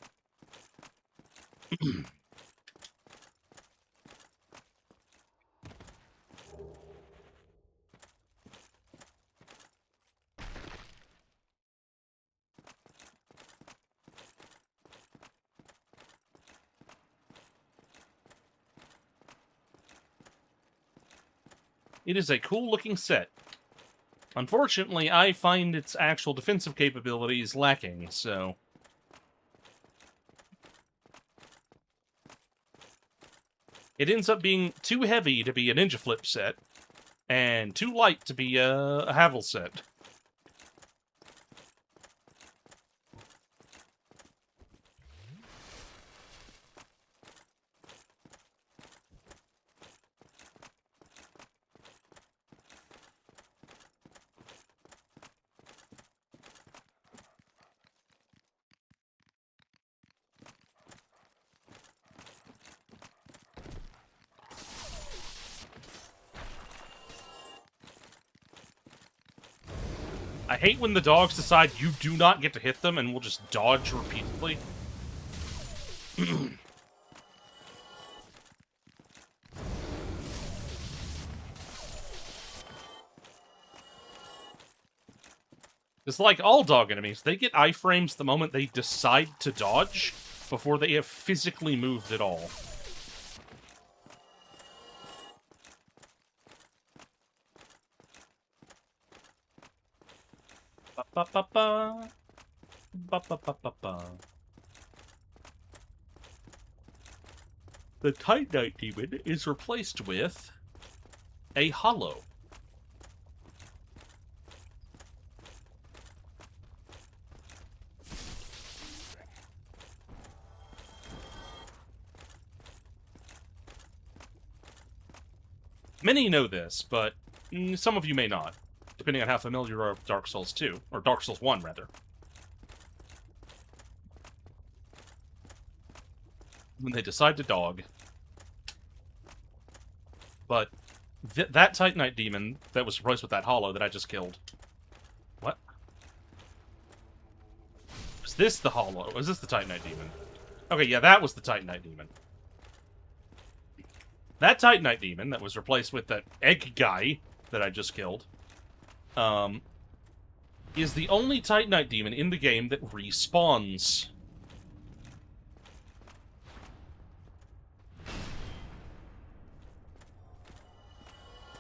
It is a cool-looking set. Unfortunately, I find its actual defensive capabilities lacking, so... It ends up being too heavy to be a Ninja Flip set, and too light to be a Havel set. I hate when the dogs decide you do not get to hit them and will just dodge repeatedly. It's like all dog enemies. They get iframes the moment they decide to dodge before they have physically moved at all. Ba-ba-ba-ba. Ba-ba-ba-ba-ba. The Titanite Demon is replaced with a Hollow. Many know this, but some of you may not, depending on how familiar you are with Dark Souls 2, or Dark Souls 1, rather. When they decide to dog. But that Titanite Demon that was replaced with that Hollow that I just killed. What? Was this the Hollow? Was this the Titanite Demon? Okay, yeah, that was the Titanite Demon. That Titanite Demon that was replaced with that egg guy that I just killed, is the only Titanite Demon in the game that respawns.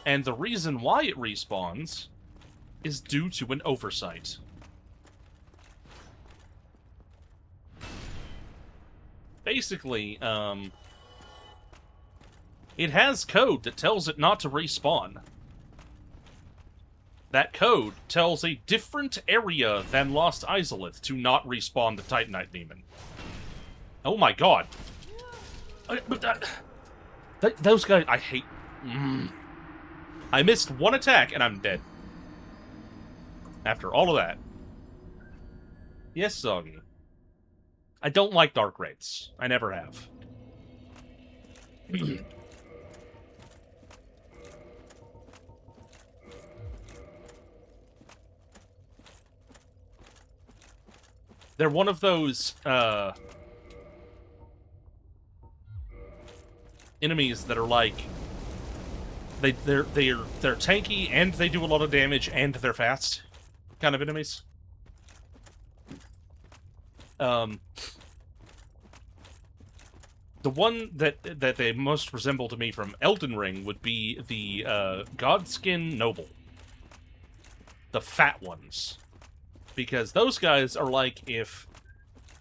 And the reason why it respawns is due to an oversight. Basically, it has code that tells it not to respawn. That code tells a different area than Lost Izalith to not respawn the Titanite Demon. Oh my god. Those guys, I hate... I missed one attack and I'm dead. After all of that. Yes, Soggy. I don't like Dark Wraiths. I never have. They're one of those, enemies that are like... They're tanky, and they do a lot of damage, and they're fast kind of enemies. The one that they most resemble to me from Elden Ring would be the Godskin Noble. The fat ones. Because those guys are like if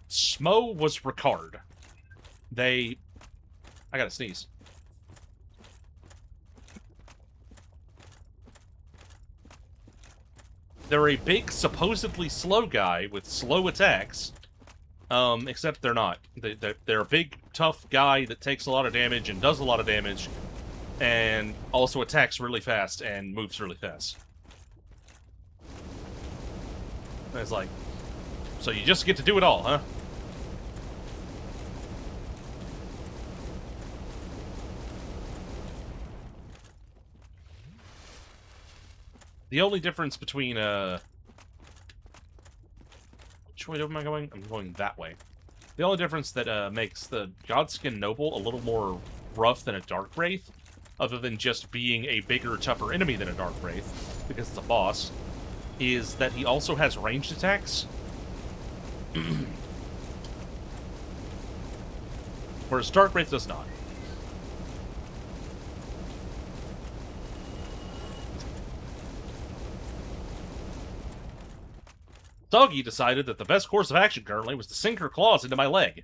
Smo was Ricard. I gotta sneeze. They're a big, supposedly slow guy with slow attacks. Except they're not. They're a big, tough guy that takes a lot of damage and does a lot of damage, and also attacks really fast and moves really fast. And it's like, so you just get to do it all, huh? The only difference between, which way am I going? I'm going that way. The only difference that makes the Godskin Noble a little more rough than a Dark Wraith, other than just being a bigger, tougher enemy than a Dark Wraith, because it's a boss, is that he also has ranged attacks. Whereas Dark Wraith does not. Doggy decided that the best course of action currently was to sink her claws into my leg.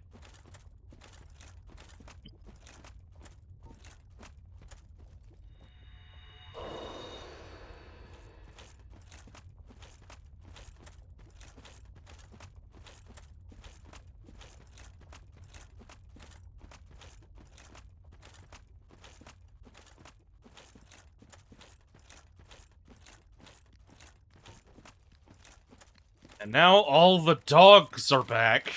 And now all the dogs are back.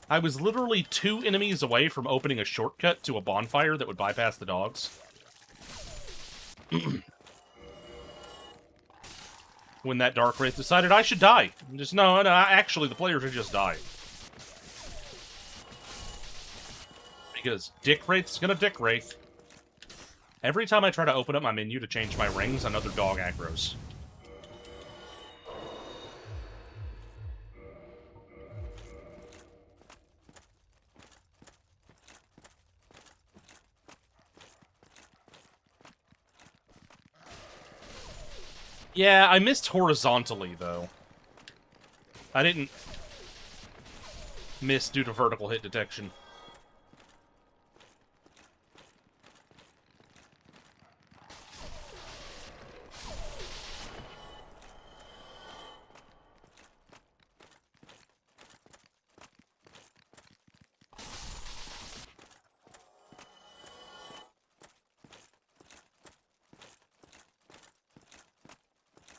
I was literally 2 enemies away from opening a shortcut to a bonfire that would bypass the dogs. When that Dark Wraith decided I should die. Just, no, actually, the player should just die. Because Dick Wraith's gonna Dick Wraith. Every time I try to open up my menu to change my rings, another dog aggros. Yeah, I missed horizontally, though. I didn't miss due to vertical hit detection.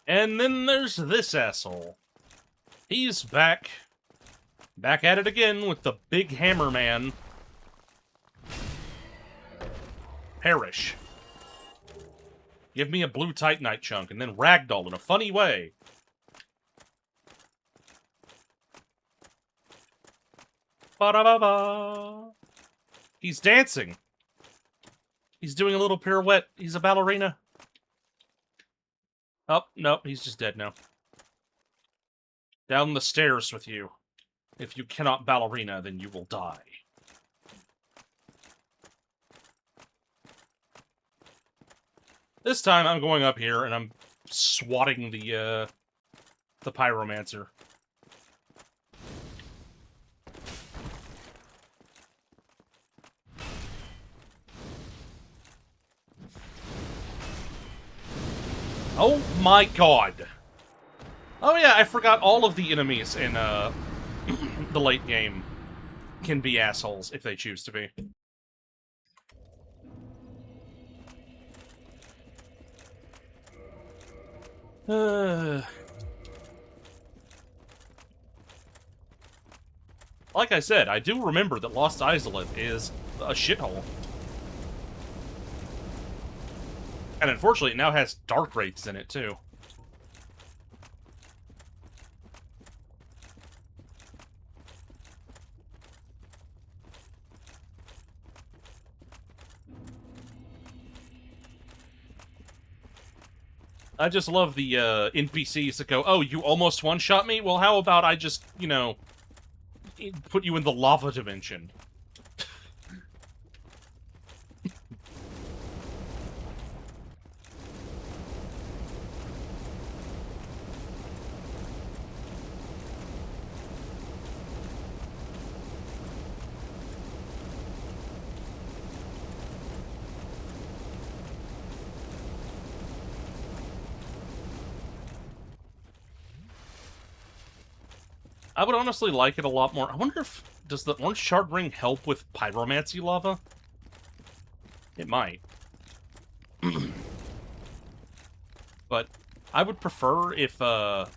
And then there's this asshole. He's back. Back at it again with the big hammer man. Perish. Give me a blue Titanite chunk and then ragdoll in a funny way. Ba-da-ba-ba. He's dancing. He's doing a little pirouette. He's a ballerina. Oh, no, he's just dead now. Down the stairs with you. If you cannot ballerina, then you will die. This time, I'm going up here, and I'm swatting the pyromancer. Oh my god. Oh yeah, I forgot all of the enemies in the late game can be assholes if they choose to be. Like I said, I do remember that Lost Izalith is a shithole. And unfortunately, it now has dark wraiths in it, too. I just love the NPCs that go, oh, you almost one-shot me? Well, how about I just, you know, put you in the lava dimension? I would honestly like it a lot more. I wonder if... Does the orange shard ring help with pyromancy lava? It might. But I would prefer if the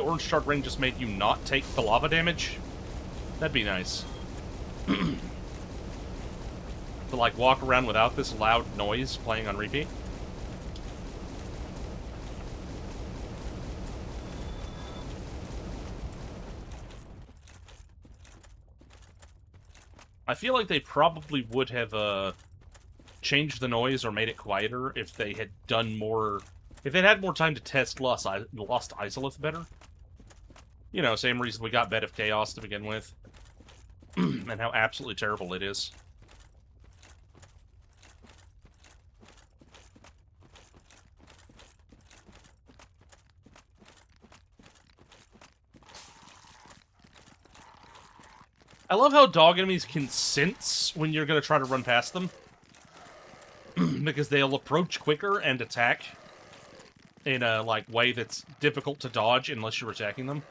orange shard ring just made you not take the lava damage. That'd be nice. To, like, walk around without this loud noise playing on repeat. I feel like they probably would have changed the noise or made it quieter if they had done more... If they'd had more time to test Lost Izalith better. You know, same reason we got Bed of Chaos to begin with. And how absolutely terrible it is. I love how dog enemies can sense when you're going to try to run past them. Because they'll approach quicker and attack in a, like, way that's difficult to dodge unless you're attacking them.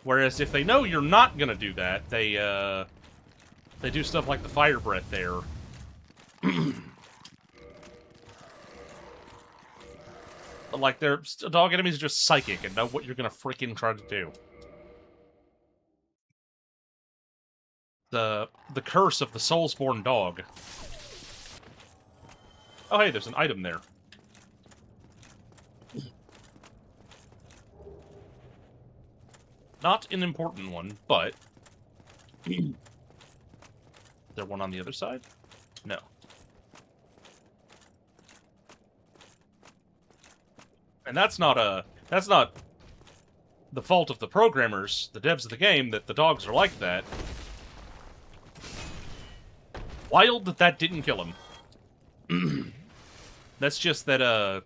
Whereas if they know you're not going to do that, they do stuff like the fire breath there. Like, dog enemies are just psychic and know what you're going to freaking try to do. The curse of the Soulsborne dog. Oh, hey, there's an item there. Not an important one, but... Is there one on the other side? No. And that's not the fault of the programmers, the devs of the game, that the dogs are like that. Wild that didn't kill him. That's just that,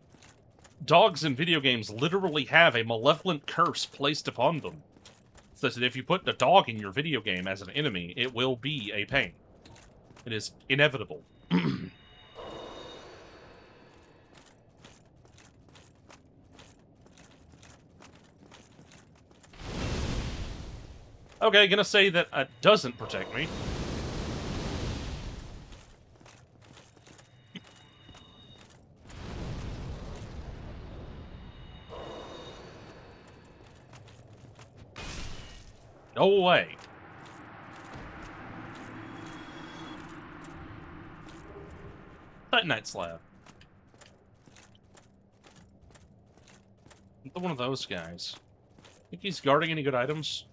dogs in video games literally have a malevolent curse placed upon them. So that if you put a dog in your video game as an enemy, it will be a pain. It is inevitable. Okay, gonna say that it doesn't protect me. Go away. Titanite slab. Another one of those guys. Think he's guarding any good items?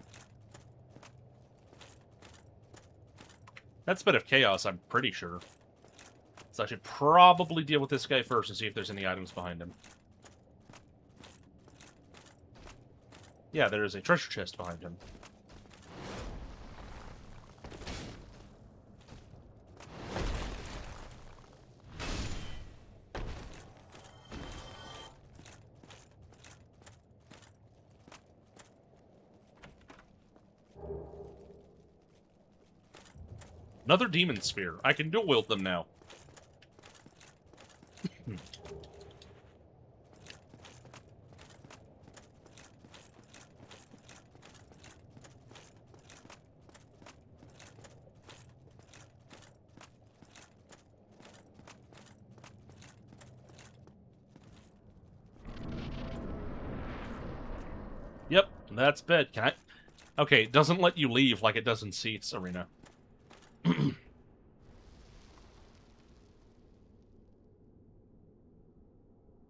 That's Bed of Chaos, I'm pretty sure. So I should probably deal with this guy first and see if there's any items behind him. Yeah, there is a treasure chest behind him. Another demon spear. I can dual wield them now. Yep, that's bed. Okay, it doesn't let you leave like it does in Seats Arena.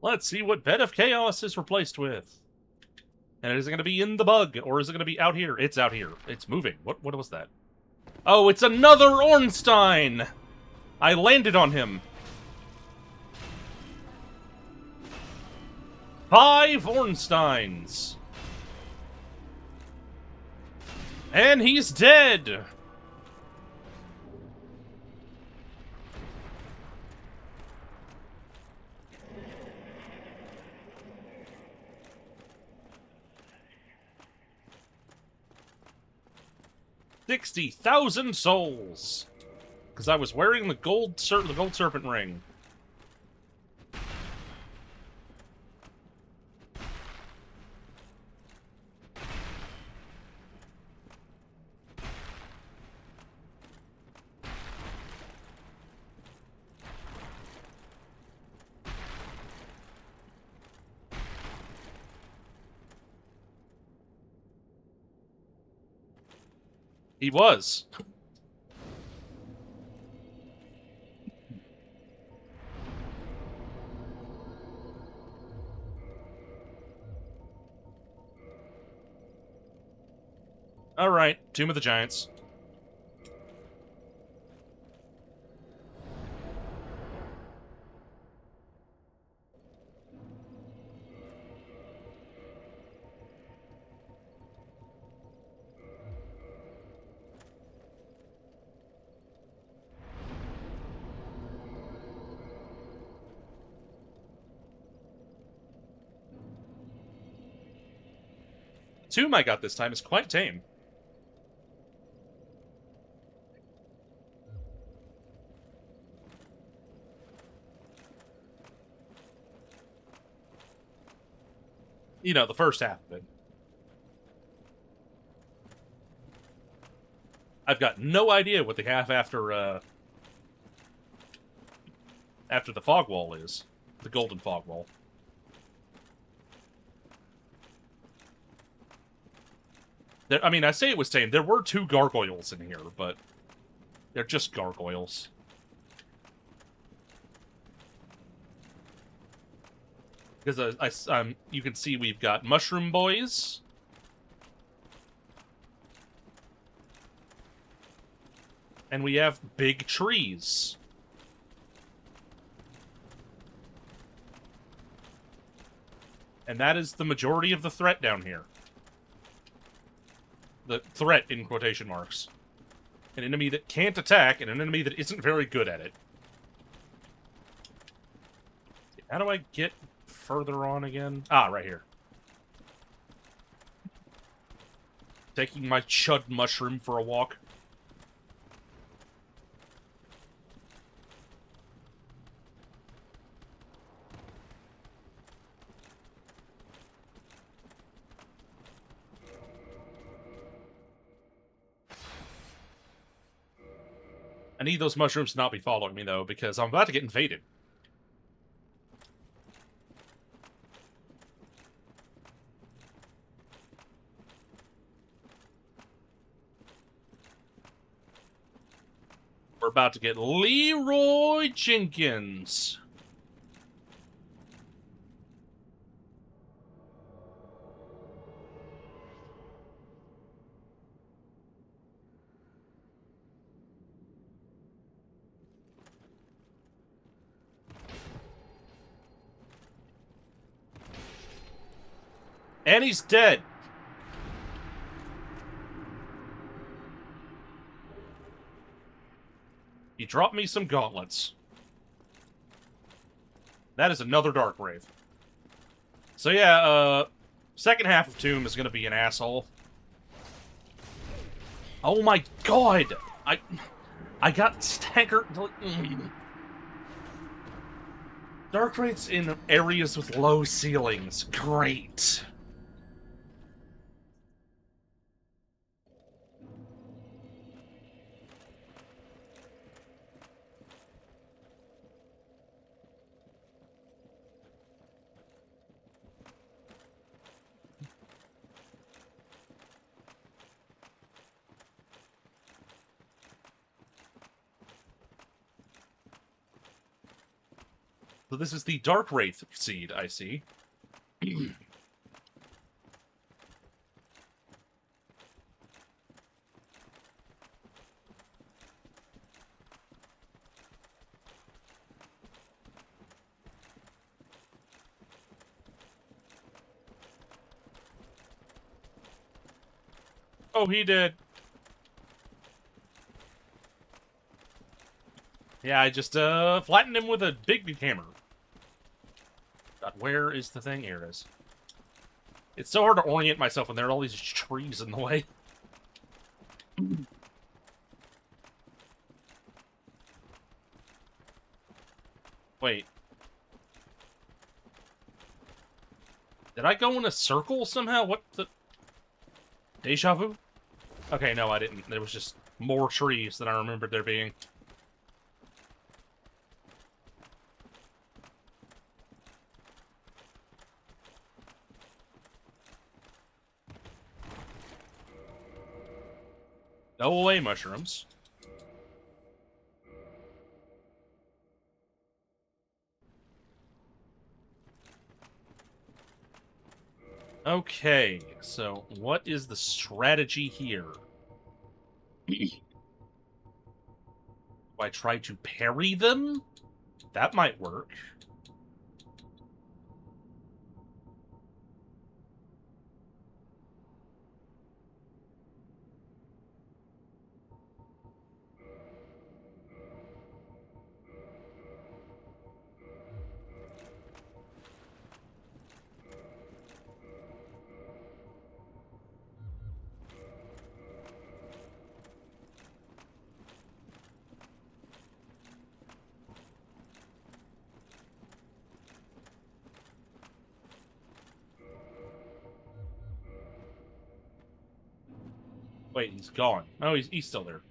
Let's see what Bed of Chaos is replaced with. And is it going to be in the bug, or is it going to be out here? It's out here. It's moving. What was that? Oh, it's another Ornstein! I landed on him. 5 Ornsteins. And he's dead! $60,000 souls! Because I was wearing the gold serpent ring. He was. Alright, Tomb of the Giants. The tomb I got this time is quite tame. You know, the first half of it. I've got no idea what the half after the fog wall is. The golden fog wall. I mean, I say it was tame. There were 2 gargoyles in here, but they're just gargoyles. Because you can see we've got mushroom boys. And we have big trees. And that is the majority of the threat down here. The threat, in quotation marks. An enemy that can't attack, and an enemy that isn't very good at it. How do I get further on again? Ah, right here. Taking my chud mushroom for a walk. I need those mushrooms to not be following me, though, because I'm about to get invaded. We're about to get Leroy Jenkins. And he's dead. He dropped me some gauntlets. That is another Dark Wraith. So yeah, second half of Tomb is gonna be an asshole. Oh my god! I got staggered. Dark Wraiths in areas with low ceilings. Great. So this is the Dark Wraith seed, I see. Oh, he did. Yeah, I just flattened him with a big hammer. God, where is the thing? Here it is. It's so hard to orient myself when there are all these trees in the way. Wait. Did I go in a circle somehow? What the... Deja vu? Okay, no, I didn't. There was just more trees than I remembered there being. Go away, mushrooms. Okay, so what is the strategy here? Do I try to parry them? That might work. Wait, he's gone. Oh, he's still there.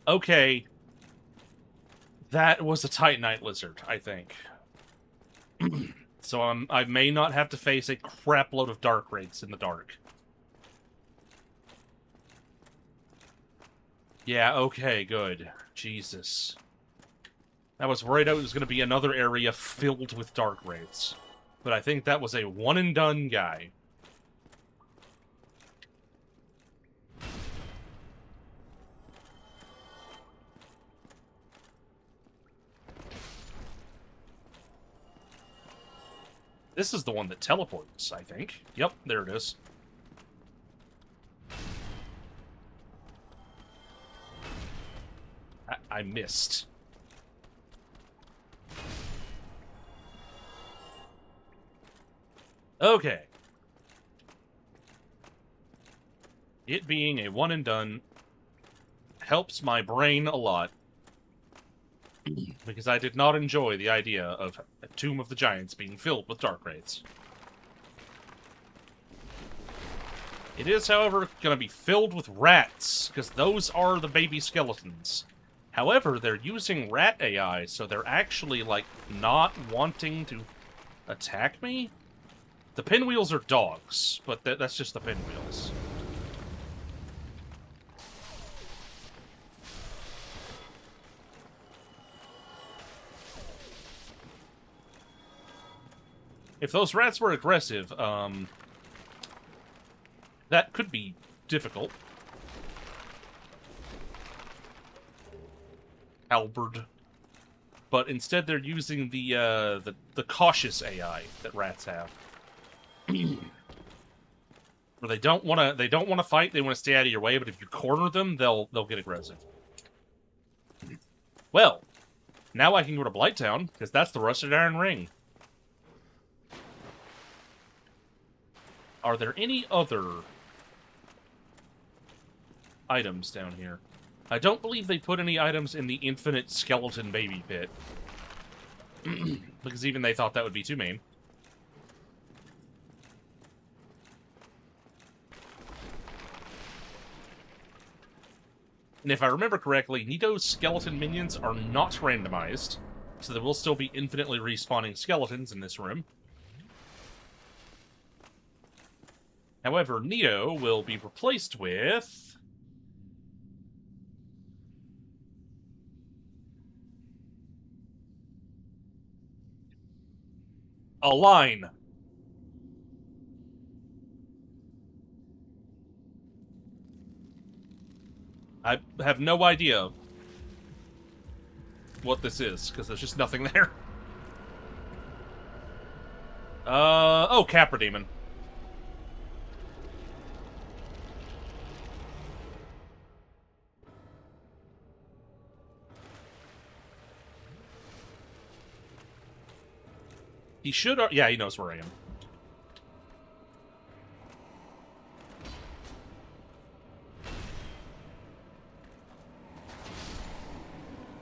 Okay. That was a Titanite lizard, I think. So I may not have to face a crapload of dark wraiths in the dark. Yeah, okay, good. Jesus. I was worried it was going to be another area filled with dark wraiths. But I think that was a one-and-done guy. This is the one that teleports, I think. Yep, there it is. I missed. Okay. It being a one and done helps my brain a lot. Because I did not enjoy the idea of a Tomb of the Giants being filled with dark wraiths. It is, however, going to be filled with rats, because those are the baby skeletons. However, they're using rat AI, so they're actually, like, not wanting to attack me? The pinwheels are dogs, but that's just the pinwheels. If those rats were aggressive, that could be difficult. Halberd. But instead they're using the cautious AI that rats have. Where they don't want to fight, they want to stay out of your way, but if you corner them, they'll get aggressive. Well, now I can go to Blighttown, because that's the Rusted Iron Ring. Are there any other items down here? I don't believe they put any items in the Infinite Skeleton Baby Pit. Because even they thought that would be too mean. And if I remember correctly, Nito's skeleton minions are not randomized, so there will still be infinitely respawning skeletons in this room. However, Nito will be replaced with... a line. I have no idea what this is, because there's just nothing there. Oh, Capra Demon. He should... yeah, he knows where I am.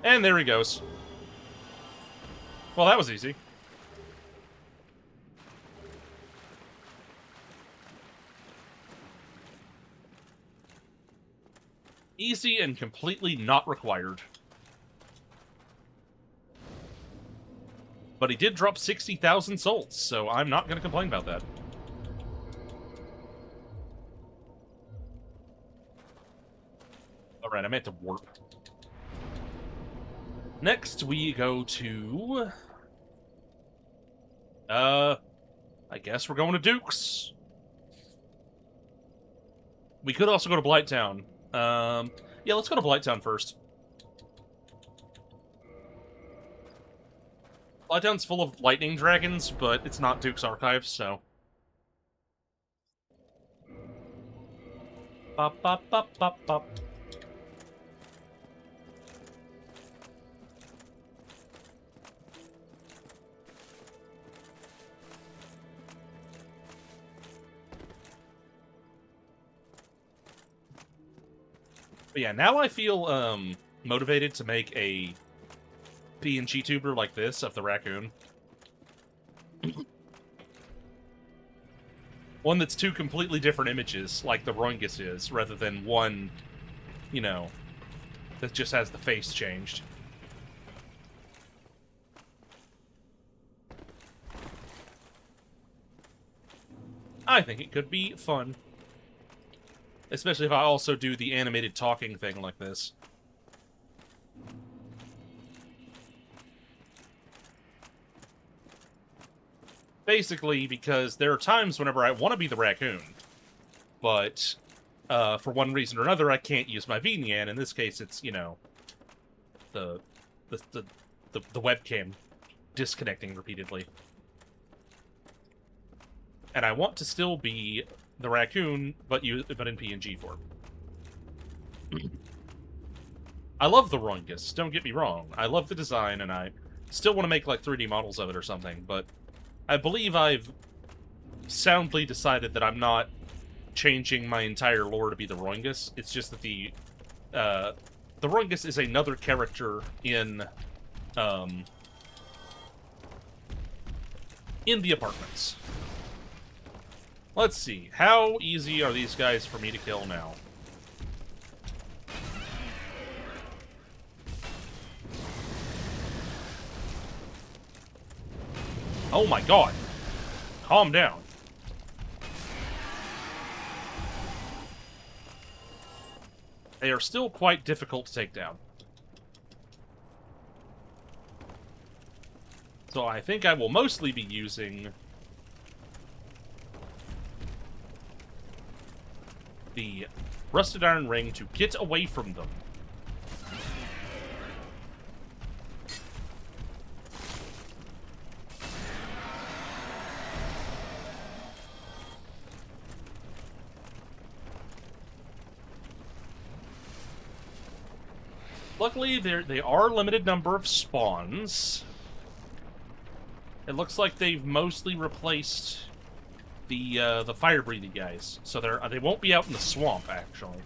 And there he goes. Well, that was easy. Easy and completely not required. But he did drop 60,000 souls, so I'm not going to complain about that. Alright, I meant to warp. Next, we go to... I guess we're going to Duke's. We could also go to Blighttown. Yeah, let's go to Blighttown first. Blighttown's full of lightning dragons, but it's not Duke's Archives, so... Bop, bop, bop, bop, bop. But yeah, now I feel, motivated to make a PNG tuber like this of the raccoon. One that's two completely different images, like the Roingus is, rather than one, you know, that just has the face changed. I think it could be fun. Especially if I also do the animated talking thing like this. Basically, because there are times whenever I want to be the raccoon, but for one reason or another, I can't use my VNyan. In this case, it's, you know, the webcam disconnecting repeatedly. And I want to still be the raccoon, but in PNG form. I love the Roingus, don't get me wrong. I love the design, and I still want to make, like, 3D models of it or something, but I believe I've soundly decided that I'm not changing my entire lore to be the Roingus. It's just that the Roingus is another character in the apartments. Let's see. How easy are these guys for me to kill now? Oh my god. Calm down. They are still quite difficult to take down. So I think I will mostly be using the Rusted Iron Ring to get away from them. Luckily, they are a limited number of spawns. It looks like they've mostly replaced the fire-breathing guys, so they won't be out in the swamp, actually.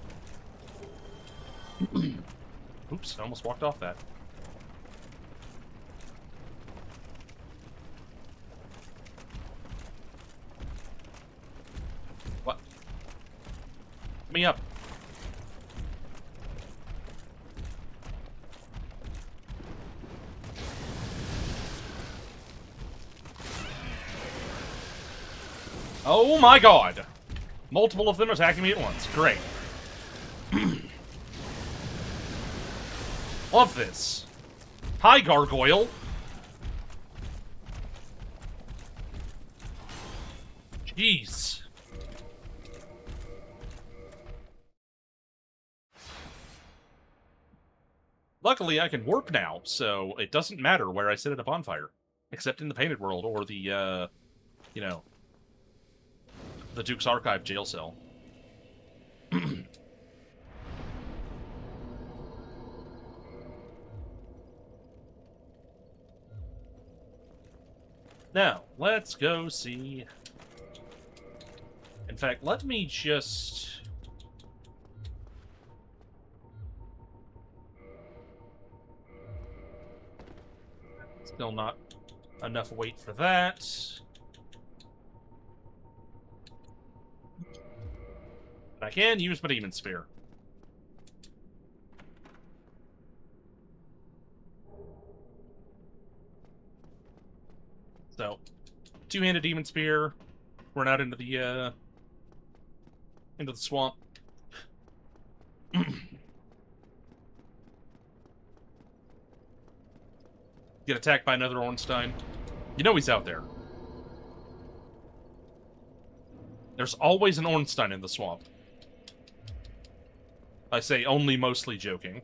Oops, I almost walked off that. What? Let me up. Oh my god! Multiple of them attacking me at once. Great. Love this. Hi, Gargoyle. Jeez. Luckily, I can warp now, so it doesn't matter where I sit at a bonfire. Except in the Painted World, or the, you know, the Duke's Archive jail cell. Now, let's go see... In fact, let me just... Still not enough weight for that. But I can use my Demon Spear. So, two-handed Demon Spear. Run out into the swamp. Get attacked by another Ornstein. You know he's out there. There's always an Ornstein in the swamp. I say only mostly joking.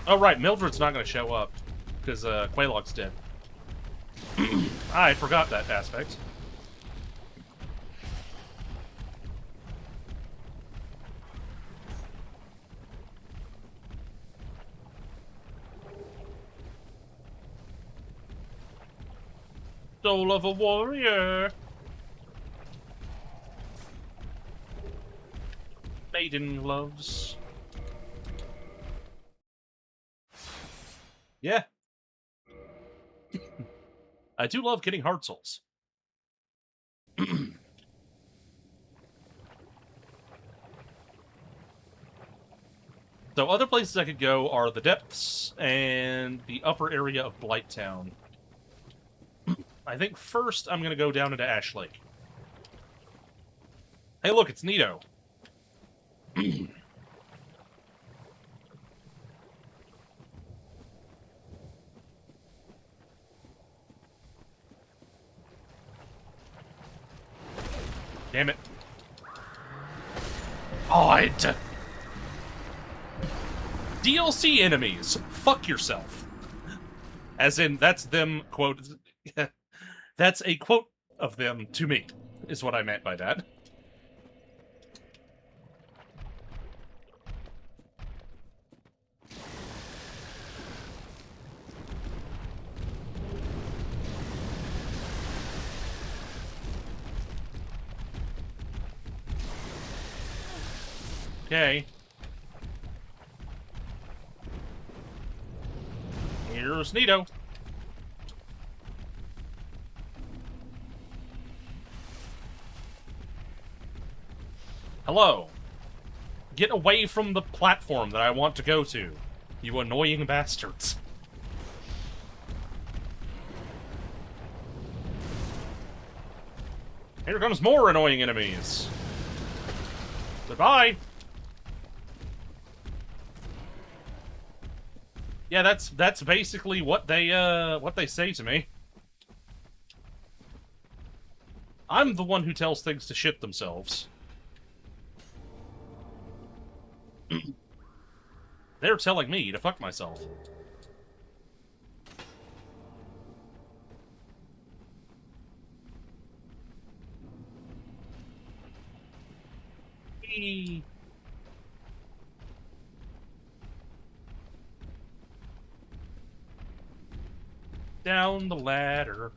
Oh, right, Mildred's not going to show up, because Quaylog's dead. I forgot that aspect. Soul of a warrior. Maiden loves. Yeah. I do love getting heart souls. So other places I could go are the depths and the upper area of Blighttown. I think first I'm going to go down into Ash Lake. Hey, look, it's Nito. Damn it. Odd. DLC enemies. Fuck yourself. As in, that's them, quote... That's a quote of them to me, is what I meant by that. Okay. Here's Nito. Hello. Get away from the platform that I want to go to, you annoying bastards. Here comes more annoying enemies. Goodbye. Yeah, that's basically what they say to me. I'm the one who tells things to shit themselves. They're telling me to fuck myself. Whee! Down the ladder.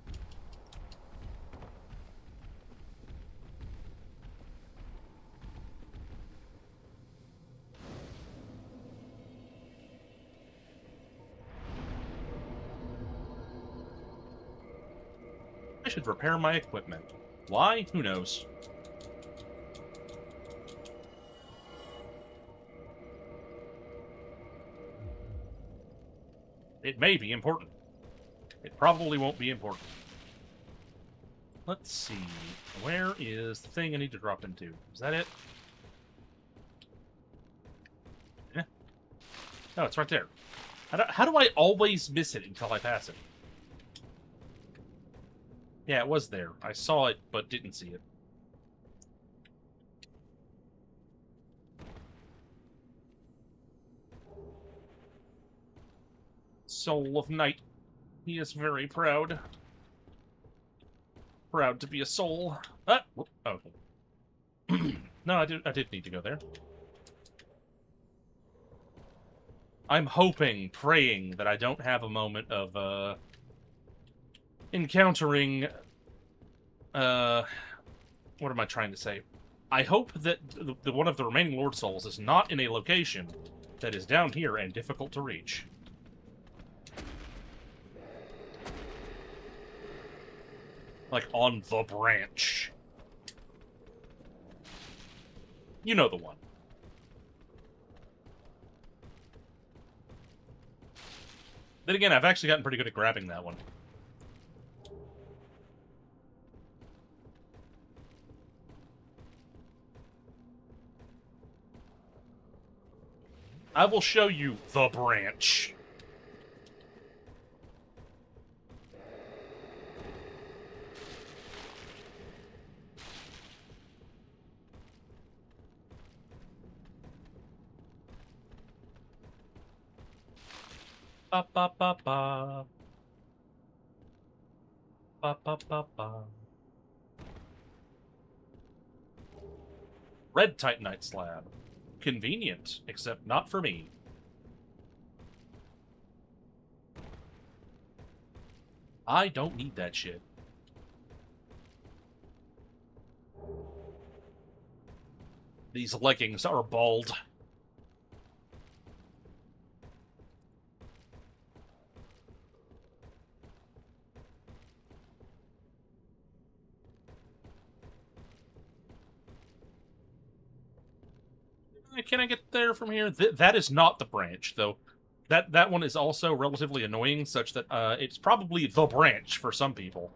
should repair my equipment. Why? Who knows? It may be important. It probably won't be important. Let's see. Where is the thing I need to drop into? Is that it? Yeah. Oh, it's right there. How do I always miss it until I pass it? Yeah, it was there. I saw it, but didn't see it. Soul of Night. He is very proud. Proud to be a soul. Ah! Whoop, okay. No, I did need to go there. I'm hoping, praying, that I don't have a moment of, encountering, what am I trying to say? I hope that one of the remaining Lord Souls is not in a location that is down here and difficult to reach. Like, on the branch. You know the one. Then again, I've actually gotten pretty good at grabbing that one. I will show you the branch. Ba ba ba ba. Ba ba ba ba. Red Titanite slab. Convenient, except not for me. I don't need that shit. These leggings are bald. Can I get there from here? That is not the branch, though. That one is also relatively annoying, such that it's probably the branch for some people.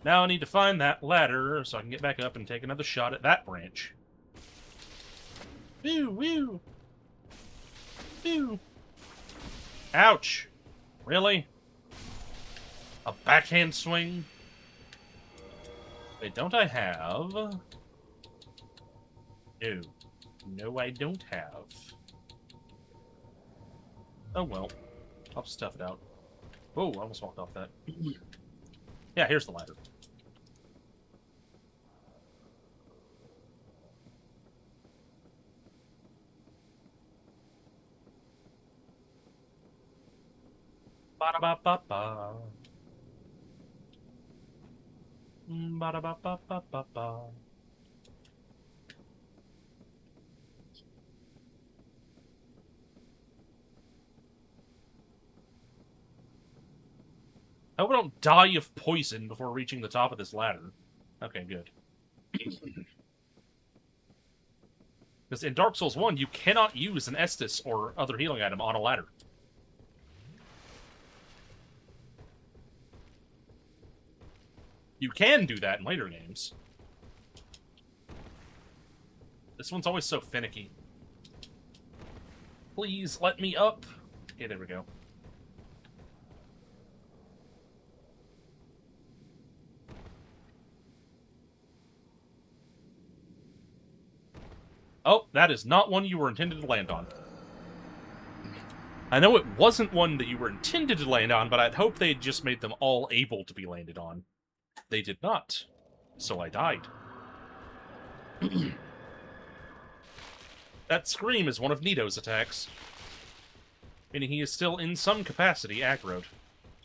Now I need to find that ladder so I can get back up and take another shot at that branch. Woo, woo. Woo. Ouch. Really? A backhand swing? Wait, don't I have... No. No, I don't have. Oh, well. I'll stuff it out. Whoa, I almost walked off that. Yeah, here's the ladder. Ba-da-ba-ba-ba. Ba-da-ba-ba-ba-ba-ba. I hope I don't die of poison before reaching the top of this ladder. Okay, good. Because in Dark Souls 1, you cannot use an Estus or other healing item on a ladder. You can do that in later games. This one's always so finicky. Please let me up. Okay, there we go. Oh, that is not one you were intended to land on. I know it wasn't one that you were intended to land on, but I'd hoped they'd just made them all able to be landed on. They did not, so I died. That scream is one of Nito's attacks. Meaning he is still in some capacity aggroed.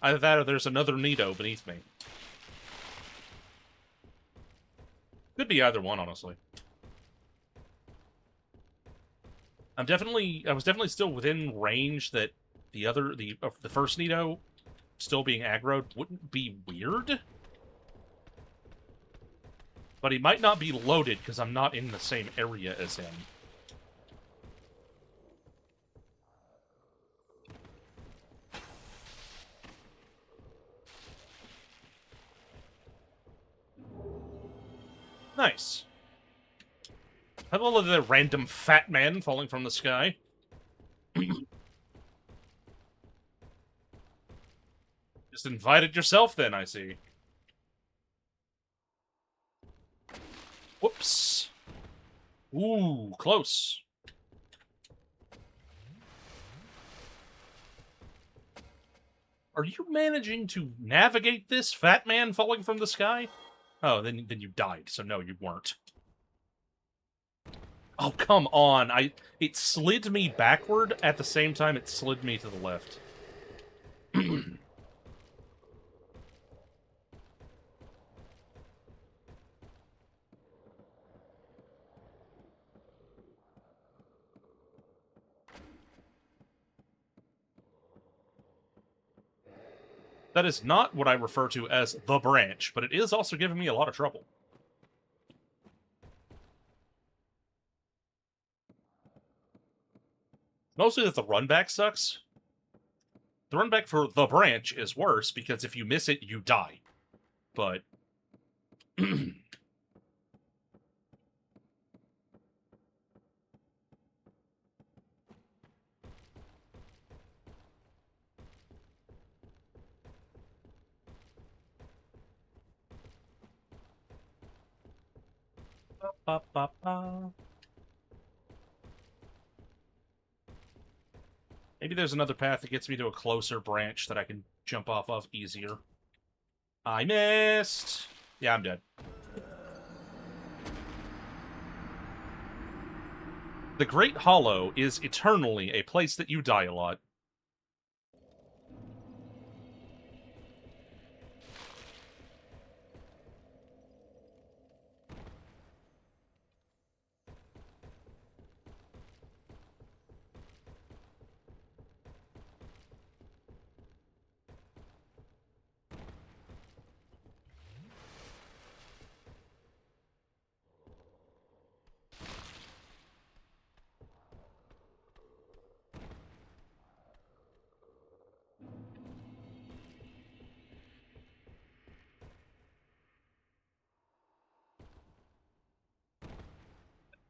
Either that or there's another Nito beneath me. Could be either one, honestly. I was definitely still within range that the first Nito still being aggroed wouldn't be weird. But he might not be loaded because I'm not in the same area as him. Nice. Hello, the random fat man falling from the sky. Just invited yourself then, I see. Whoops. Ooh, close. Are you managing to navigate this, fat man falling from the sky? Oh, then you died, so no, you weren't. Oh, come on. It slid me backward at the same time it slid me to the left. That is not what I refer to as the branch, but it is also giving me a lot of trouble. Mostly that the run back sucks. The run back for the branch is worse, because if you miss it, you die. But... ba, ba, ba. Maybe there's another path that gets me to a closer branch that I can jump off of easier. I missed! Yeah, I'm dead. The Great Hollow is eternally a place that you die a lot.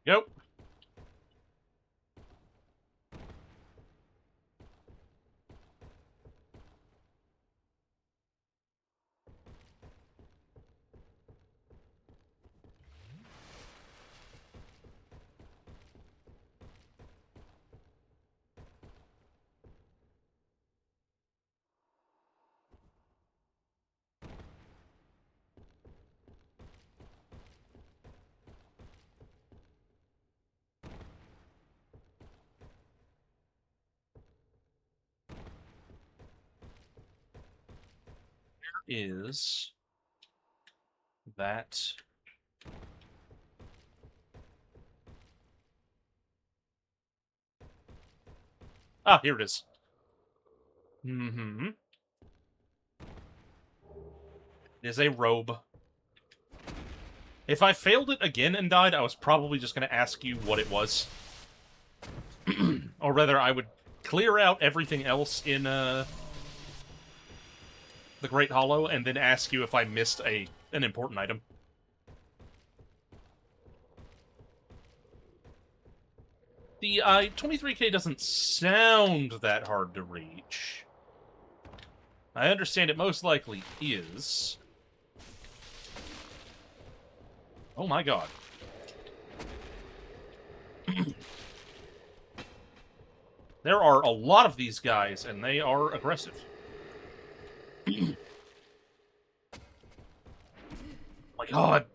Yep. Is that here it is. Mm-hmm. It is a robe. If I failed it again and died, I was probably just going to ask you what it was. Or rather, I would clear out everything else in the Great Hollow and then ask you if I missed an important item. The 23K doesn't sound that hard to reach. I understand it most likely is. Oh my god. There are a lot of these guys, and they are aggressive. My god.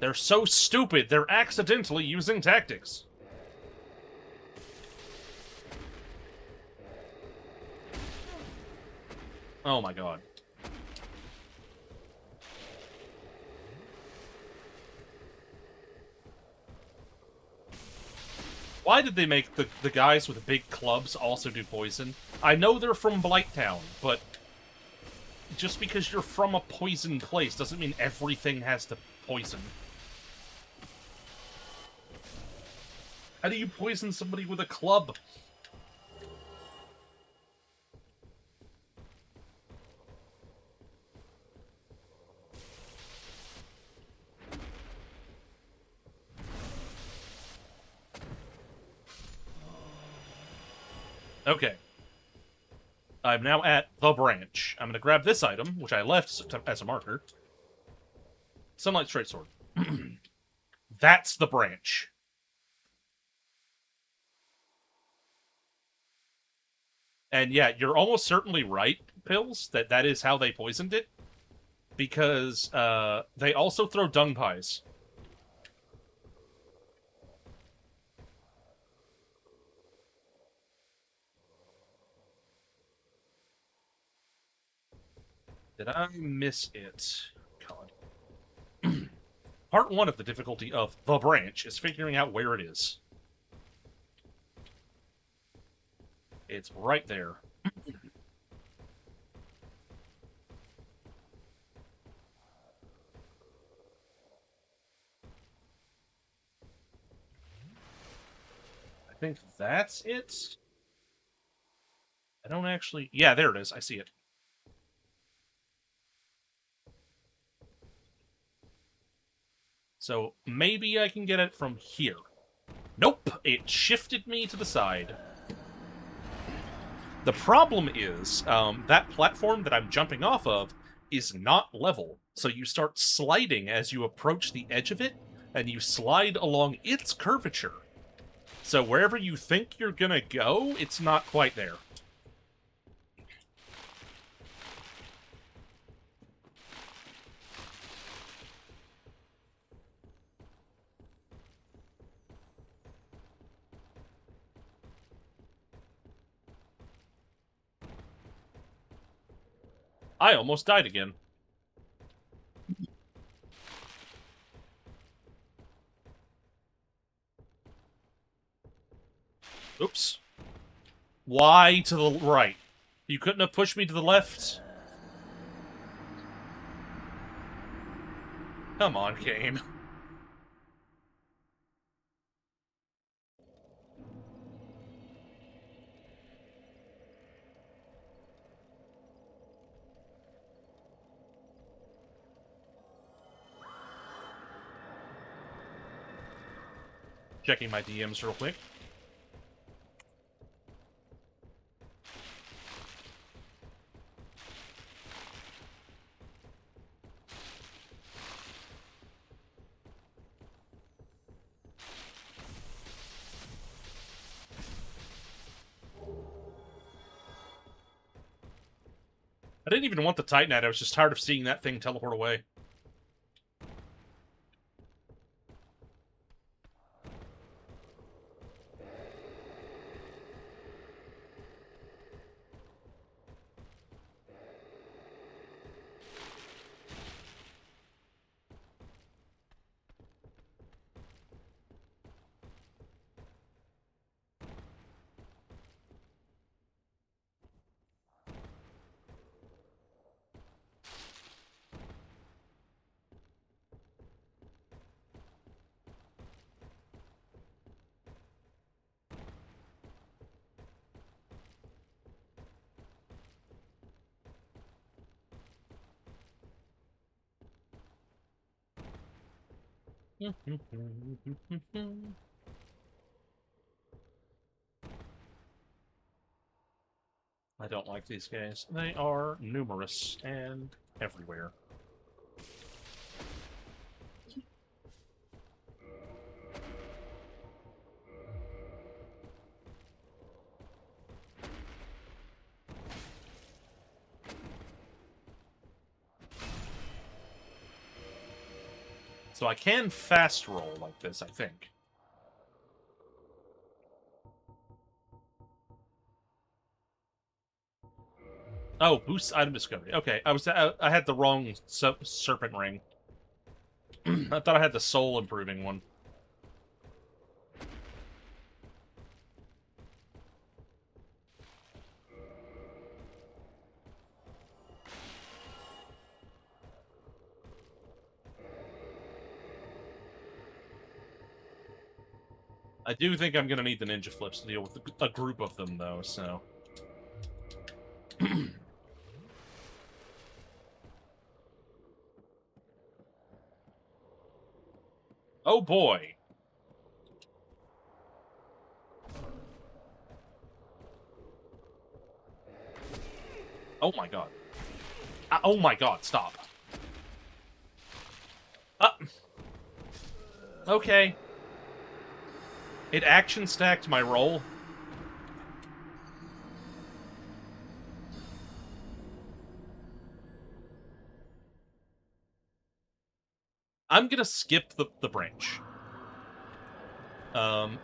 They're so stupid, they're accidentally using tactics. Oh my god. Why did they make the guys with the big clubs also do poison? I know they're from Blighttown, but just because you're from a poison place doesn't mean everything has to poison. How do you poison somebody with a club? Okay. I'm now at the branch. I'm going to grab this item, which I left as a marker. Sunlight Straight Sword. That's the branch. And yeah, you're almost certainly right, Pills, that is how they poisoned it. Because they also throw dung pies. Did I miss it? God. Part 1 of the difficulty of the branch is figuring out where it is. It's right there. I think that's it. I don't actually... Yeah, there it is. I see it. So maybe I can get it from here. Nope! It shifted me to the side. The problem is, that platform that I'm jumping off of is not level. So you start sliding as you approach the edge of it, and you slide along its curvature. So wherever you think you're gonna go, it's not quite there. I almost died again. Oops. Why to the right? You couldn't have pushed me to the left? Come on, game. Checking my DMs real quick. I didn't even want the Titanite, I was just tired of seeing that thing teleport away. I don't like these guys. They are numerous and everywhere. So I can fast roll like this, I think. Oh, boost item discovery. Okay, I had the wrong serpent ring. I thought I had the soul improving one. I do think I'm gonna need the ninja flips to deal with a group of them, though, so... Oh boy! Oh my god. Oh my god, stop. Okay. It action stacked my roll. I'm gonna skip the branch. I'm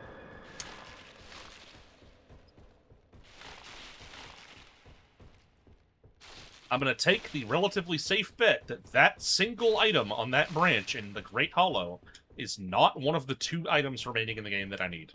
gonna take the relatively safe bet that that single item on that branch in the Great Hollow is not one of the 2 items remaining in the game that I need.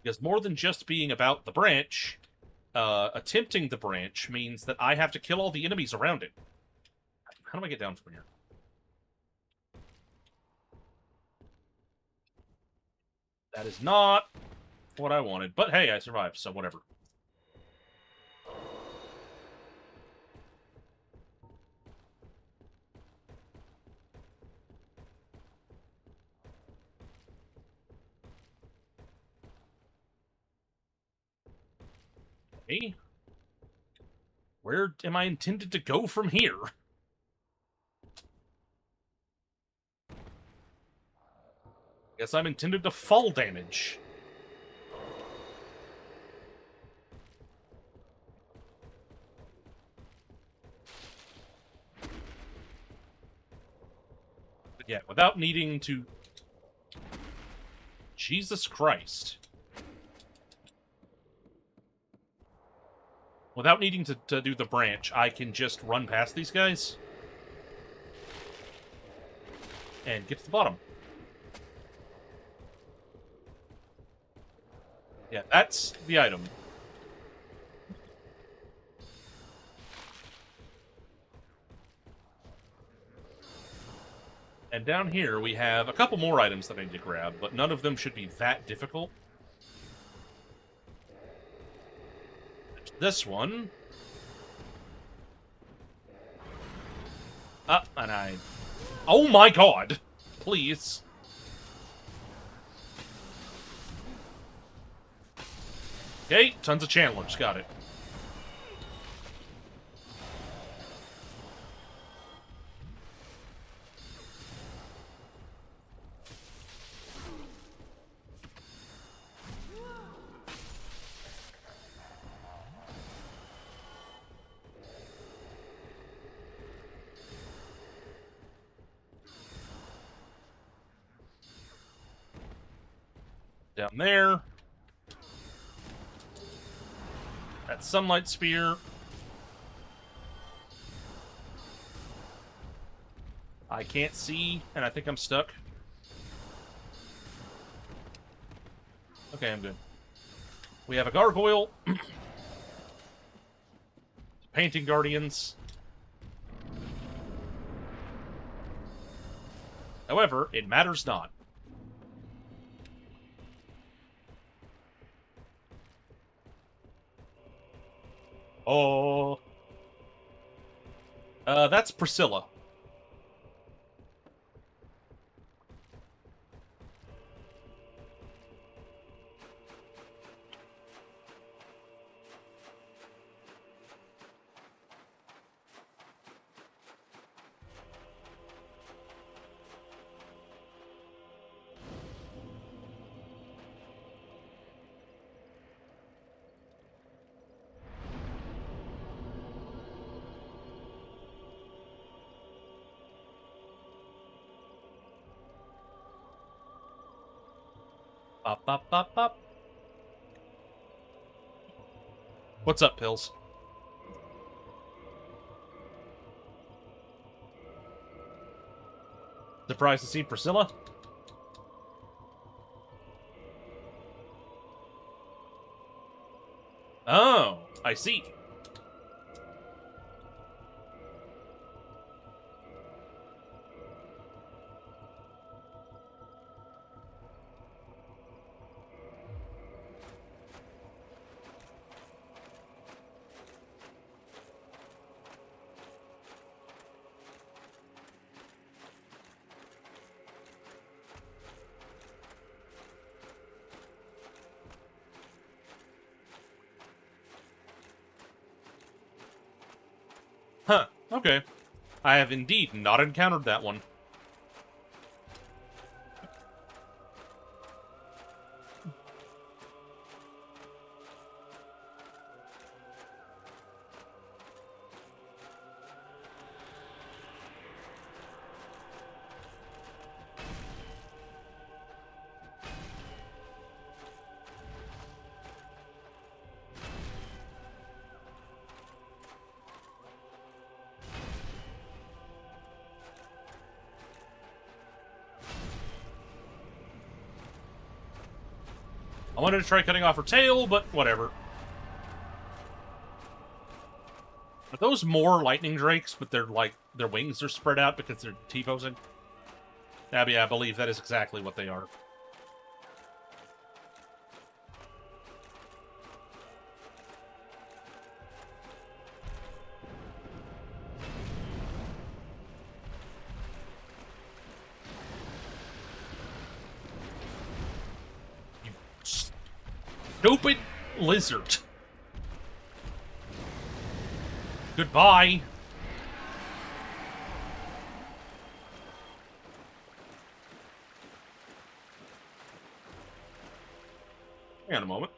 Because more than just being about the branch, attempting the branch means that I have to kill all the enemies around it. How do I get down from here? That is not what I wanted, but hey, I survived, so whatever. Hey? Where am I intended to go from here? Guess I'm intended to fall damage. But yeah, without needing to... Jesus Christ. Without needing to do the branch, I can just run past these guys. And get to the bottom. Yeah, that's the item. And down here, we have a couple more items that I need to grab, but none of them should be that difficult. This one. And I... Oh my god! Please. Okay, tons of channelers, got it. Down there. That sunlight spear. I can't see, and I think I'm stuck. Okay, I'm good. We have a gargoyle. Painting guardians. However, it matters not. Oh. That's Priscilla. Bop, bop, bop, bop. What's up, Pills? Surprised to see Priscilla? Oh, I see. Huh, okay. I have indeed not encountered that one. I wanted to try cutting off her tail, but whatever. Are those more lightning drakes, but they're like, their wings are spread out because they're T-posing? Yeah, I believe that is exactly what they are. Stupid lizard. Goodbye. Hang on a moment.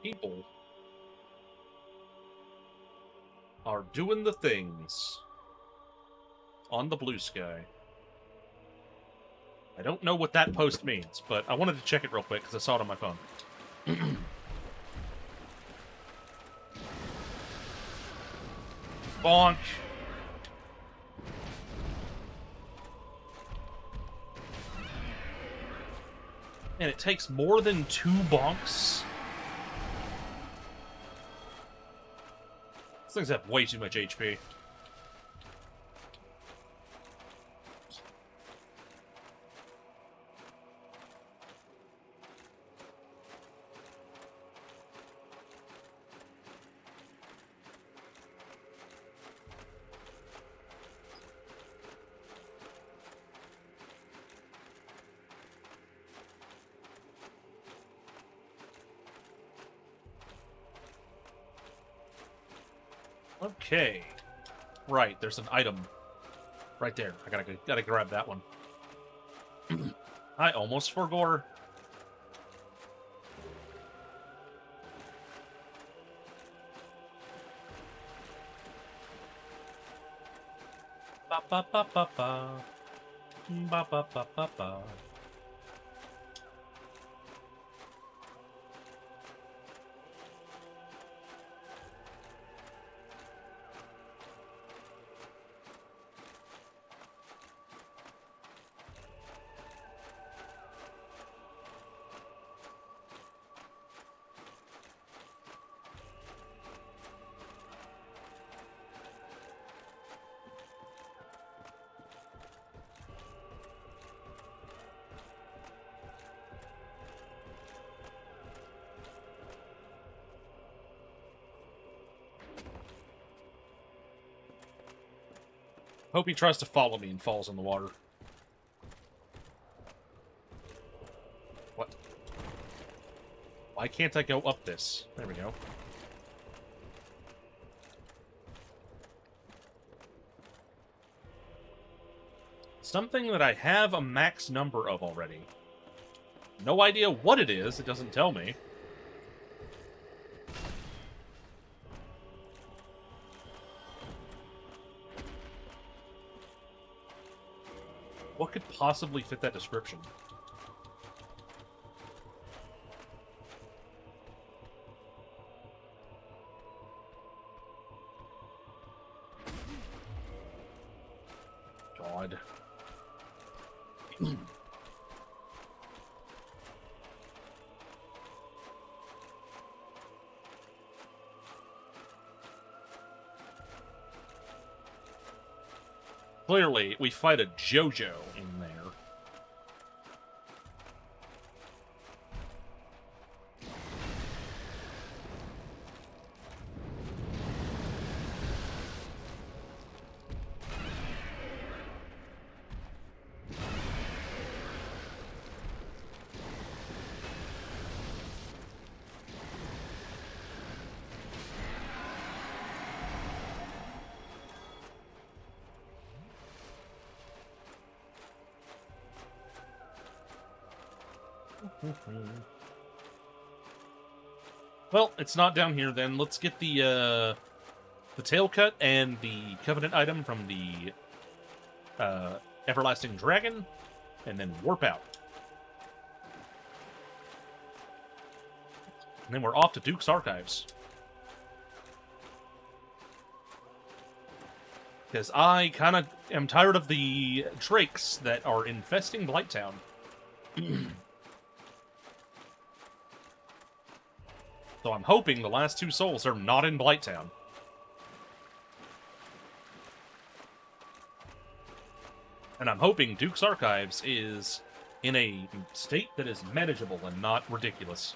People are doing the things on the blue sky. I don't know what that post means, but I wanted to check it real quick because I saw it on my phone. Bonk. And it takes more than 2 bonks. These things have way too much HP. Okay. Right, there's an item right there. I gotta grab that one. I almost forgot. Ba ba ba ba ba. Ba ba ba ba ba. Hope he tries to follow me and falls in the water. What? Why can't I go up this? There we go. Something that I have a max number of already. No idea what it is, it doesn't tell me. What could possibly fit that description? God. Clearly, we fight a JoJo in there. Well, it's not down here then. Let's get the tail cut and the Covenant item from the Everlasting Dragon, and then warp out. And then we're off to Duke's Archives. Because I kind of am tired of the drakes that are infesting Blighttown. So I'm hoping the last two souls are not in Blighttown. And I'm hoping Duke's Archives is in a state that is manageable and not ridiculous.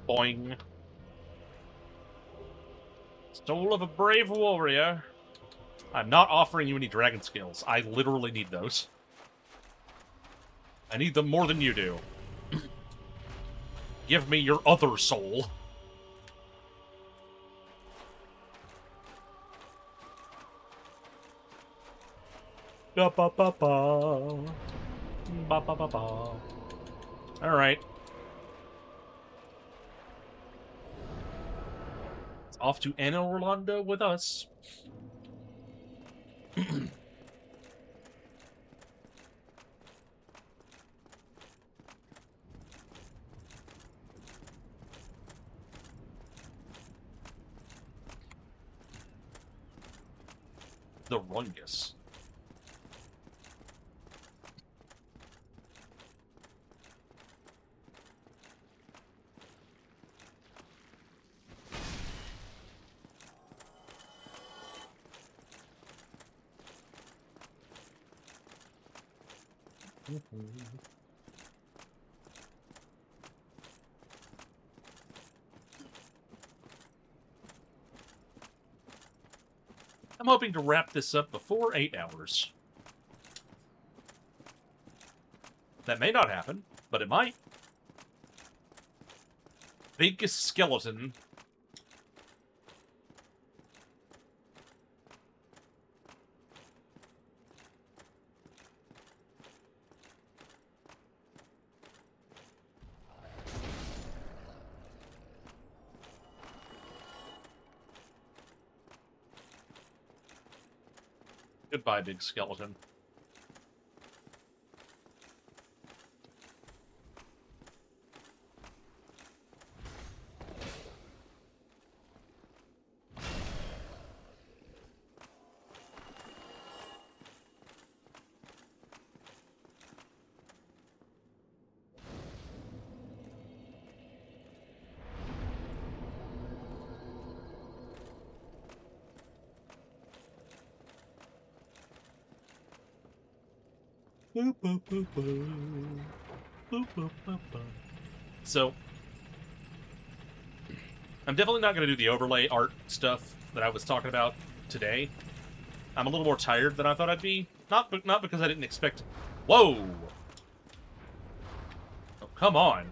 Boing. Soul of a brave warrior. I'm not offering you any dragon skills. I literally need those. I need them more than you do. Give me your other soul. Ba ba ba ba. Ba ba ba ba. All right. Off to Anna Orlando with us. The Rungus. I'm hoping to wrap this up before 8 hours. That may not happen, but it might. Biggest skeleton. Goodbye, big skeleton. So, I'm definitely not going to do the overlay art stuff that I was talking about today. I'm a little more tired than I thought I'd be. Not because I didn't expect... Whoa! Oh, come on.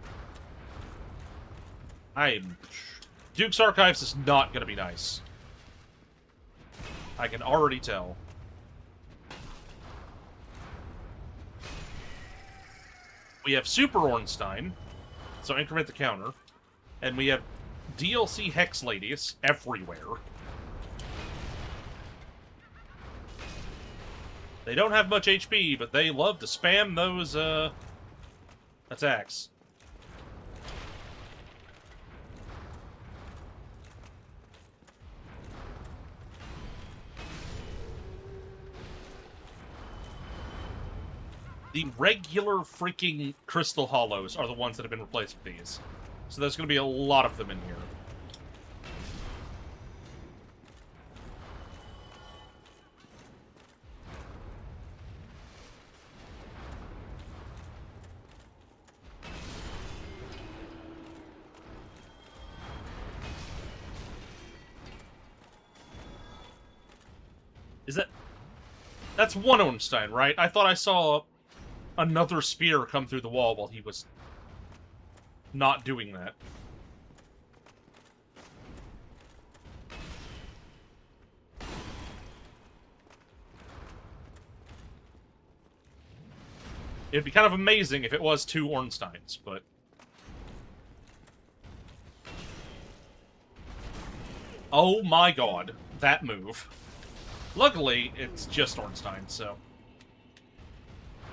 Duke's Archives is not going to be nice. I can already tell. We have Super Ornstein, so increment the counter. And we have DLC Hex Ladies everywhere. They don't have much HP, but they love to spam those, attacks. The regular freaking Crystal Hollows are the ones that have been replaced with these. So there's going to be a lot of them in here. Is that... That's one Ornstein, right? I thought I saw another spear come through the wall while he was not doing that. It'd be kind of amazing if it was two Ornsteins, but... Oh my god, that move. Luckily, it's just Ornstein, so...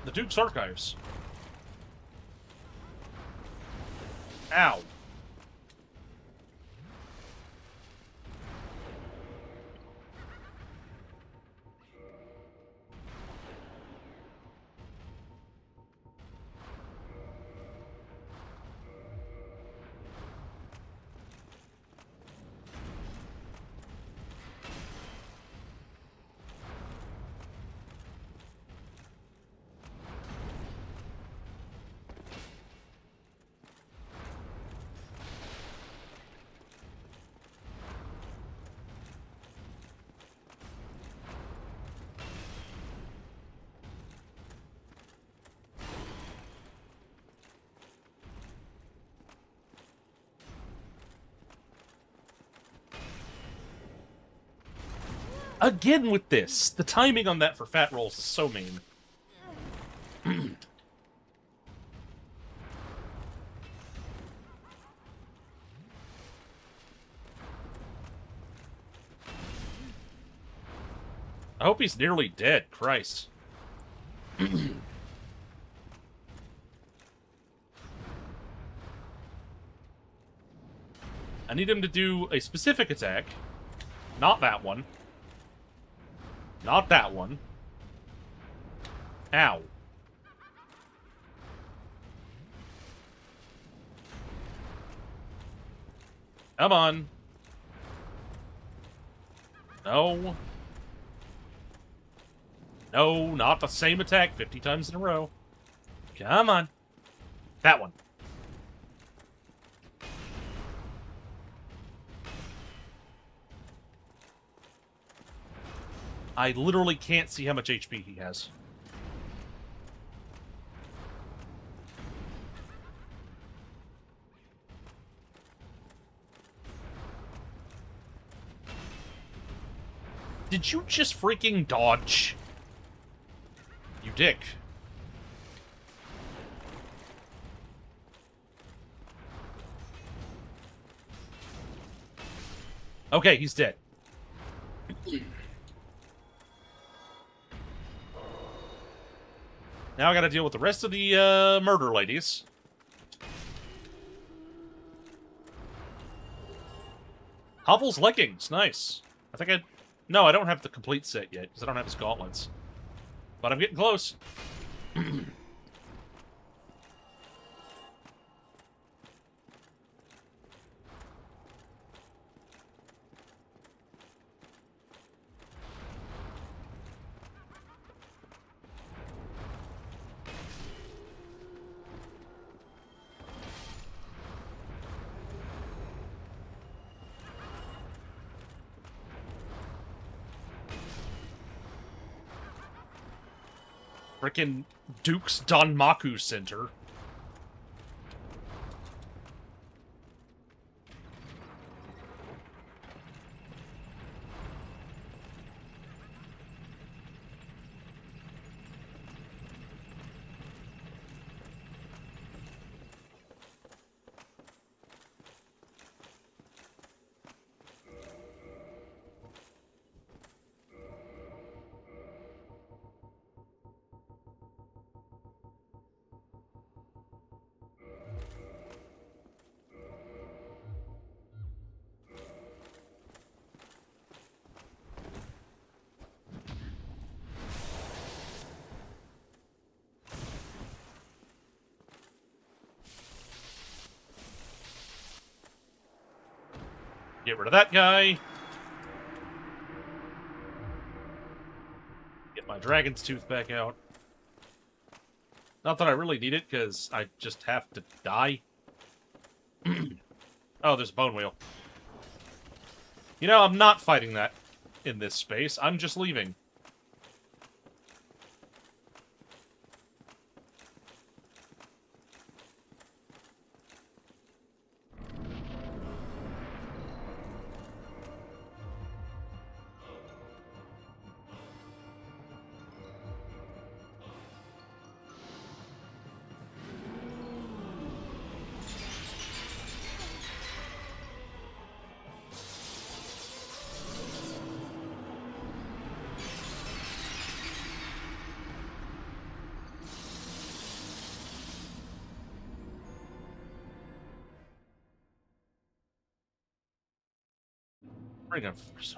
The Duke's Archives. Ow. Again with this. The timing on that for fat rolls is so mean. I hope he's nearly dead. Christ. I need him to do a specific attack. Not that one. Not that one. Ow. Come on. No. No, not the same attack 50 times in a row. Come on. That one. I literally can't see how much HP he has. Did you just freaking dodge? You dick. Okay, he's dead. Now I gotta deal with the rest of the murder ladies. Hovel's leggings, nice. I think No, I don't have the complete set yet, because I don't have his gauntlets. But I'm getting close. Frickin' Duke's Danmaku Center. Get rid of that guy. Get my dragon's tooth back out. Not that I really need it, because I just have to die. Oh, there's a bone wheel. You know, I'm not fighting that in this space. I'm just leaving.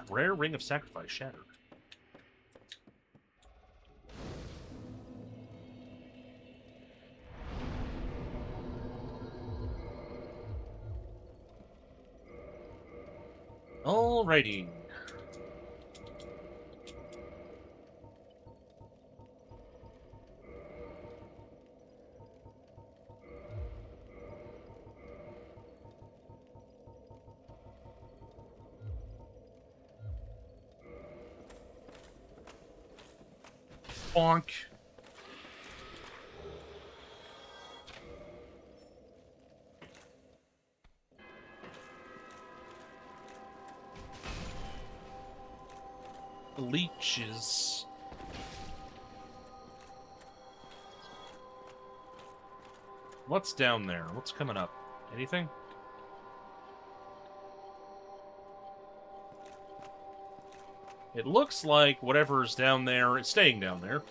Rare ring of sacrifice shattered. Alrighty. Bonk. Leeches. What's down there? What's coming up? Anything? It looks like whatever's down there is staying down there.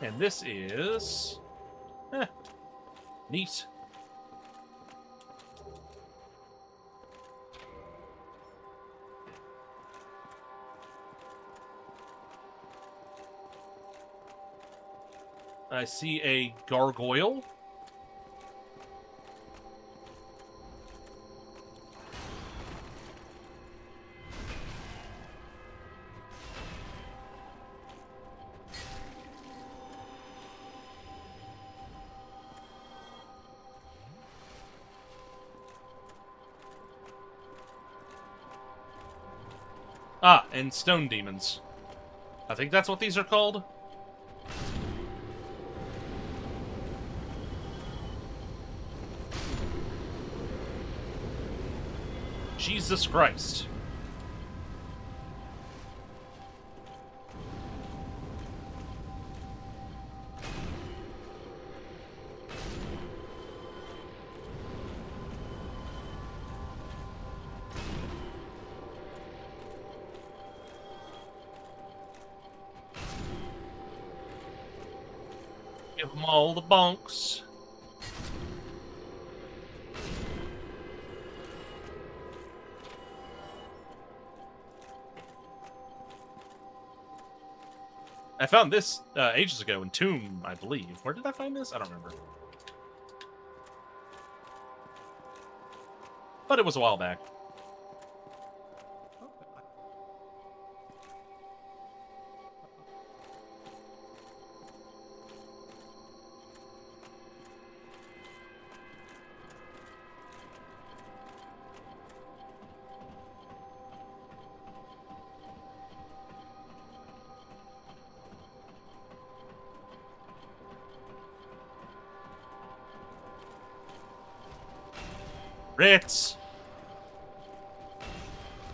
And this is... neat. I see a gargoyle. Ah, and stone demons. I think that's what these are called. Jesus Christ. Give them all the bonks. I found this ages ago in Tomb, I believe. Where did I find this? I don't remember. But it was a while back. Ritz!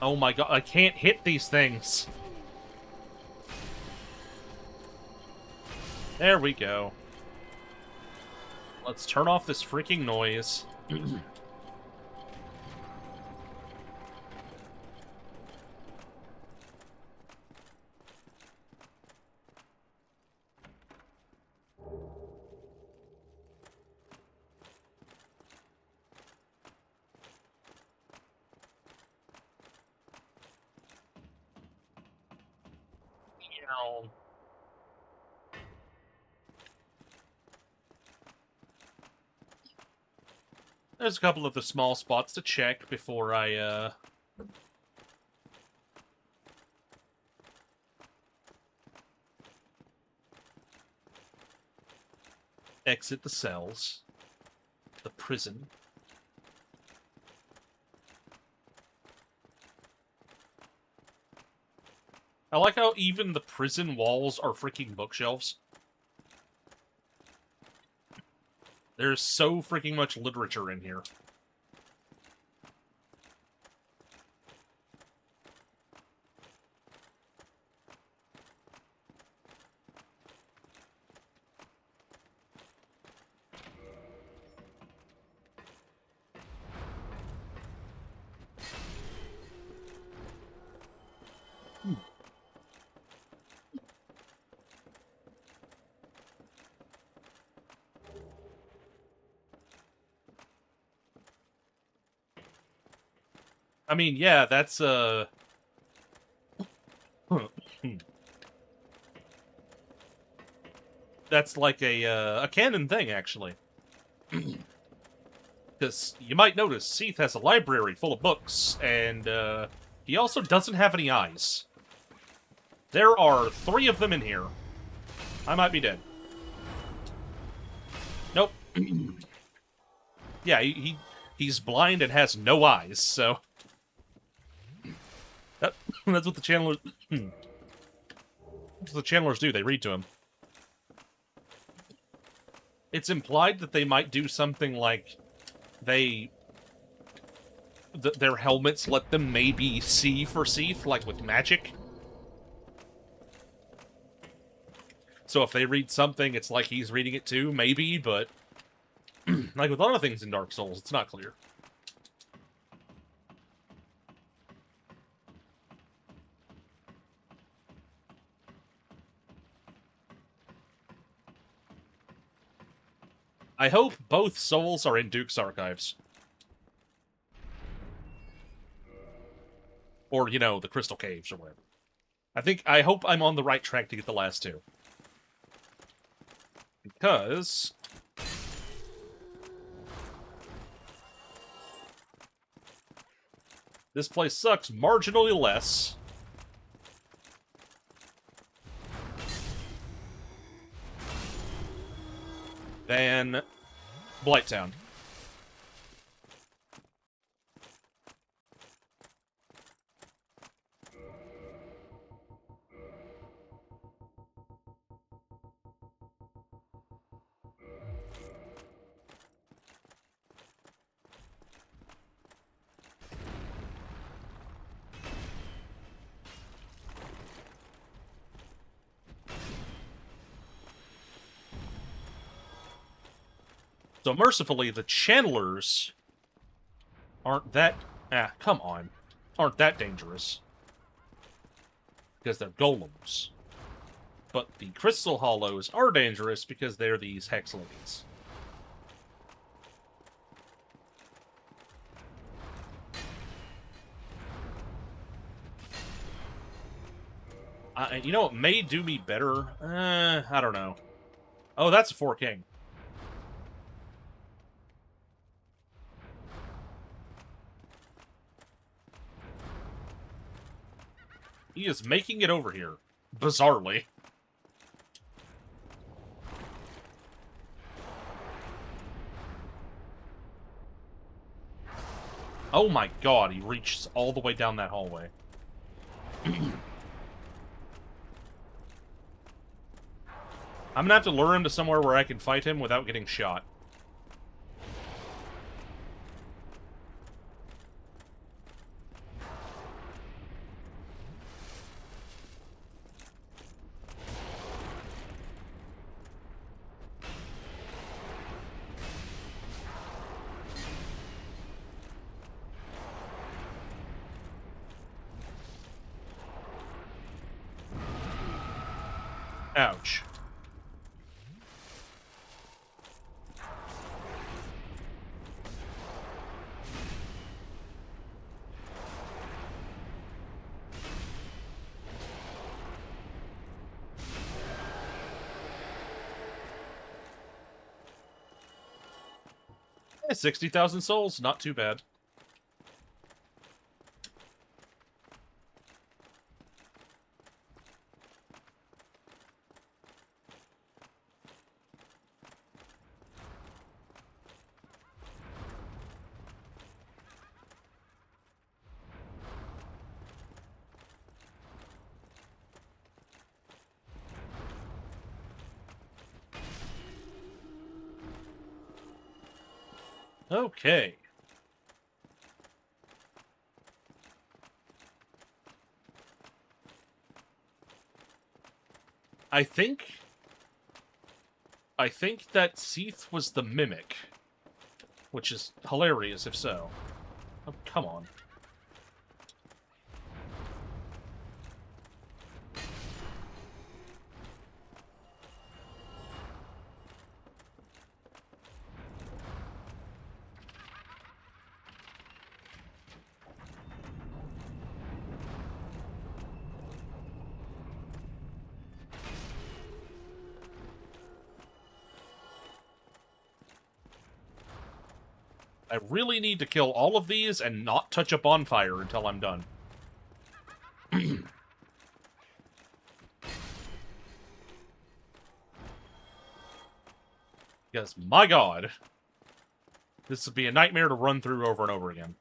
Oh my god, I can't hit these things. There we go. Let's turn off this freaking noise. There's a couple of the small spots to check before I, exit the cells. The prison. I like how even the prison walls are freaking bookshelves. There's so freaking much literature in here. I mean, yeah, that's, that's like a canon thing, actually. Because you might notice Seath has a library full of books, and, he also doesn't have any eyes. There are 3 of them in here. I might be dead. Nope. Yeah, he's blind and has no eyes, so... That's what the channelers... That's what the channelers do, they read to him. It's implied that they might do something like... their helmets let them maybe see for Seath, like with magic. So if they read something, it's like he's reading it too, maybe, but... like with a lot of things in Dark Souls, it's not clear. I hope both souls are in Duke's archives. Or, you know, the Crystal Caves or whatever. I hope I'm on the right track to get the last 2. Because... this place sucks marginally less. Than Blighttown. So mercifully, the channelers aren't that... come on. Aren't that dangerous. Because they're golems. But the Crystal Hollows are dangerous because they're these Hex Ladies. You know what may do me better? I don't know. Oh, that's a 4 King. He is making it over here. Bizarrely. Oh my god, he reaches all the way down that hallway. I'm gonna have to lure him to somewhere where I can fight him without getting shot. Ouch. Yeah, 60,000 souls, not too bad. Okay. I think that Seath was the Mimic, which is hilarious if so. Oh, come on. I really need to kill all of these and not touch a bonfire until I'm done. Because, my god, this would be a nightmare to run through over and over again.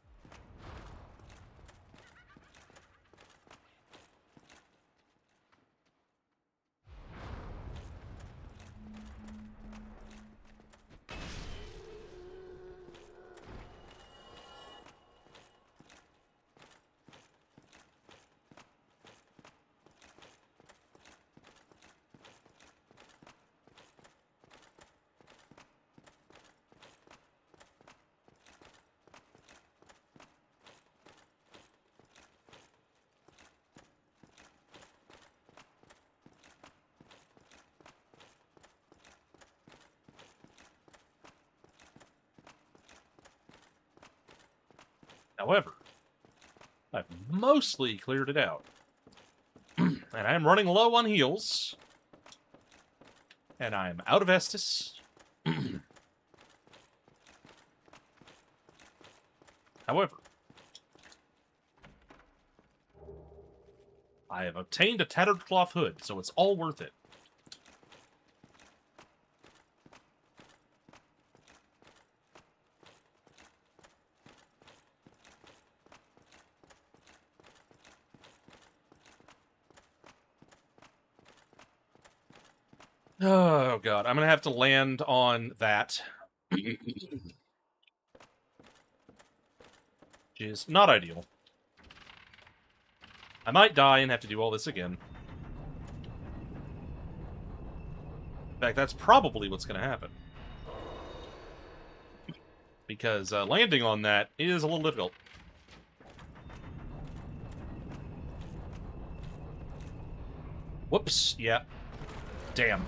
However, I've mostly cleared it out. And I'm running low on heals. And I'm out of Estus. However, I have obtained a tattered cloth hood, so it's all worth it. Oh, God. I'm going to have to land on that. Which is not ideal. I might die and have to do all this again. In fact, that's probably what's going to happen. Because landing on that is a little difficult. Whoops. Yeah. Damn.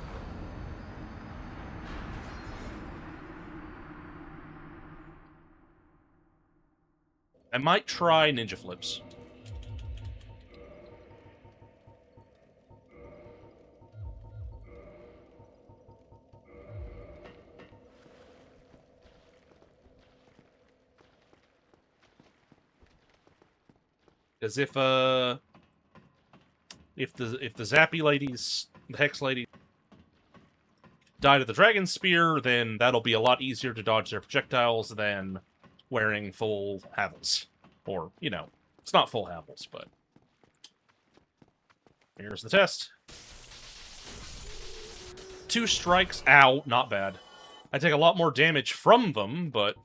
I might try ninja flips. Because if the Zappy ladies, the Hex ladies, die to the Dragon Spear, then that'll be a lot easier to dodge their projectiles than wearing full Havels. Or, you know, it's not full Havels, but... Here's the test. 2 strikes. Ow, not bad. I take a lot more damage from them, but...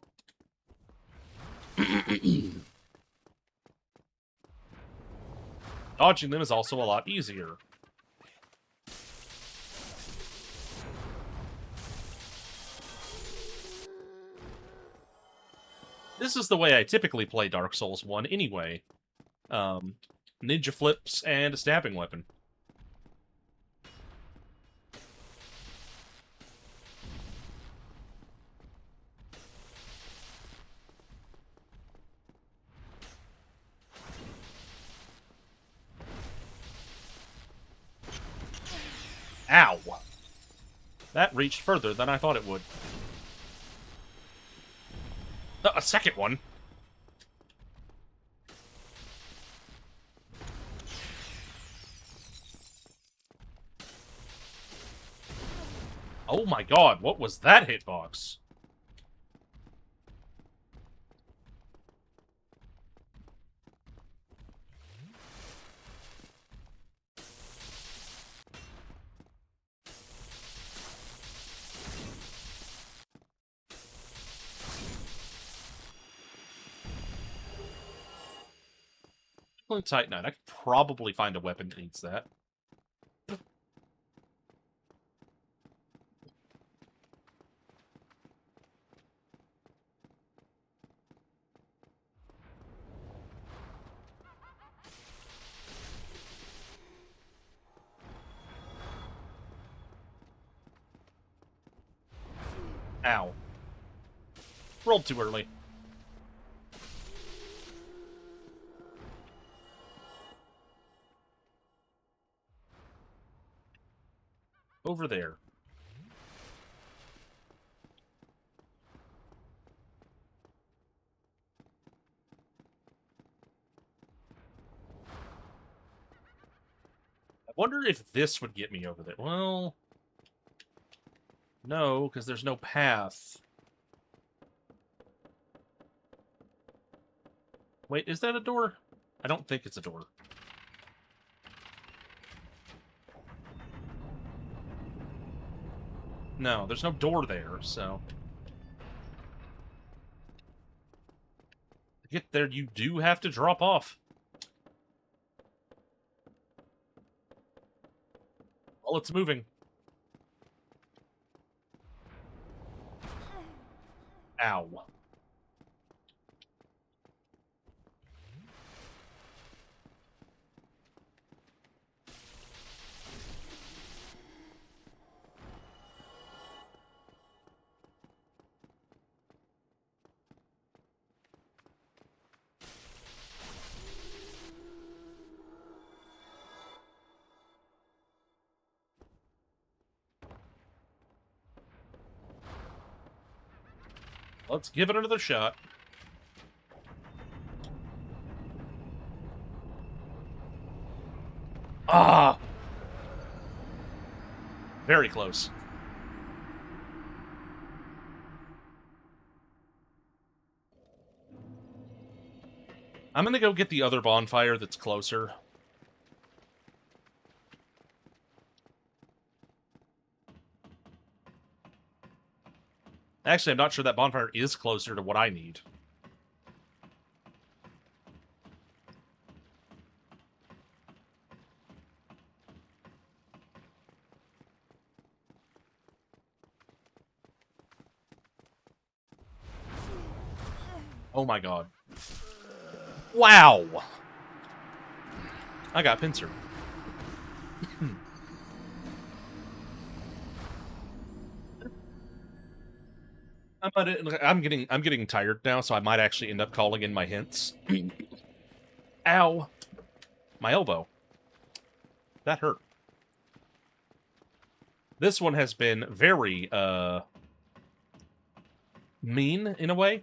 Dodging them is also a lot easier. This is the way I typically play Dark Souls 1 anyway. Ninja flips and a stabbing weapon. Ow! That reached further than I thought it would. A second one? Oh my god, what was that hitbox? Titanite. I could probably find a weapon that needs that. Ow. Rolled too early. Over there. I wonder if this would get me over there. Well, no, because there's no path. Wait, is that a door? I don't think it's a door. No, there's no door there, so... To get there, you do have to drop off. Well, it's moving. Ow. Let's give it another shot. Ah! Very close. I'm gonna go get the other bonfire that's closer. Actually, I'm not sure that bonfire is closer to what I need. Oh my god. Wow! I got pincer. I'm getting tired now, so I might actually end up calling in my hints. Ow. My elbow. That hurt. This one has been very, mean, in a way.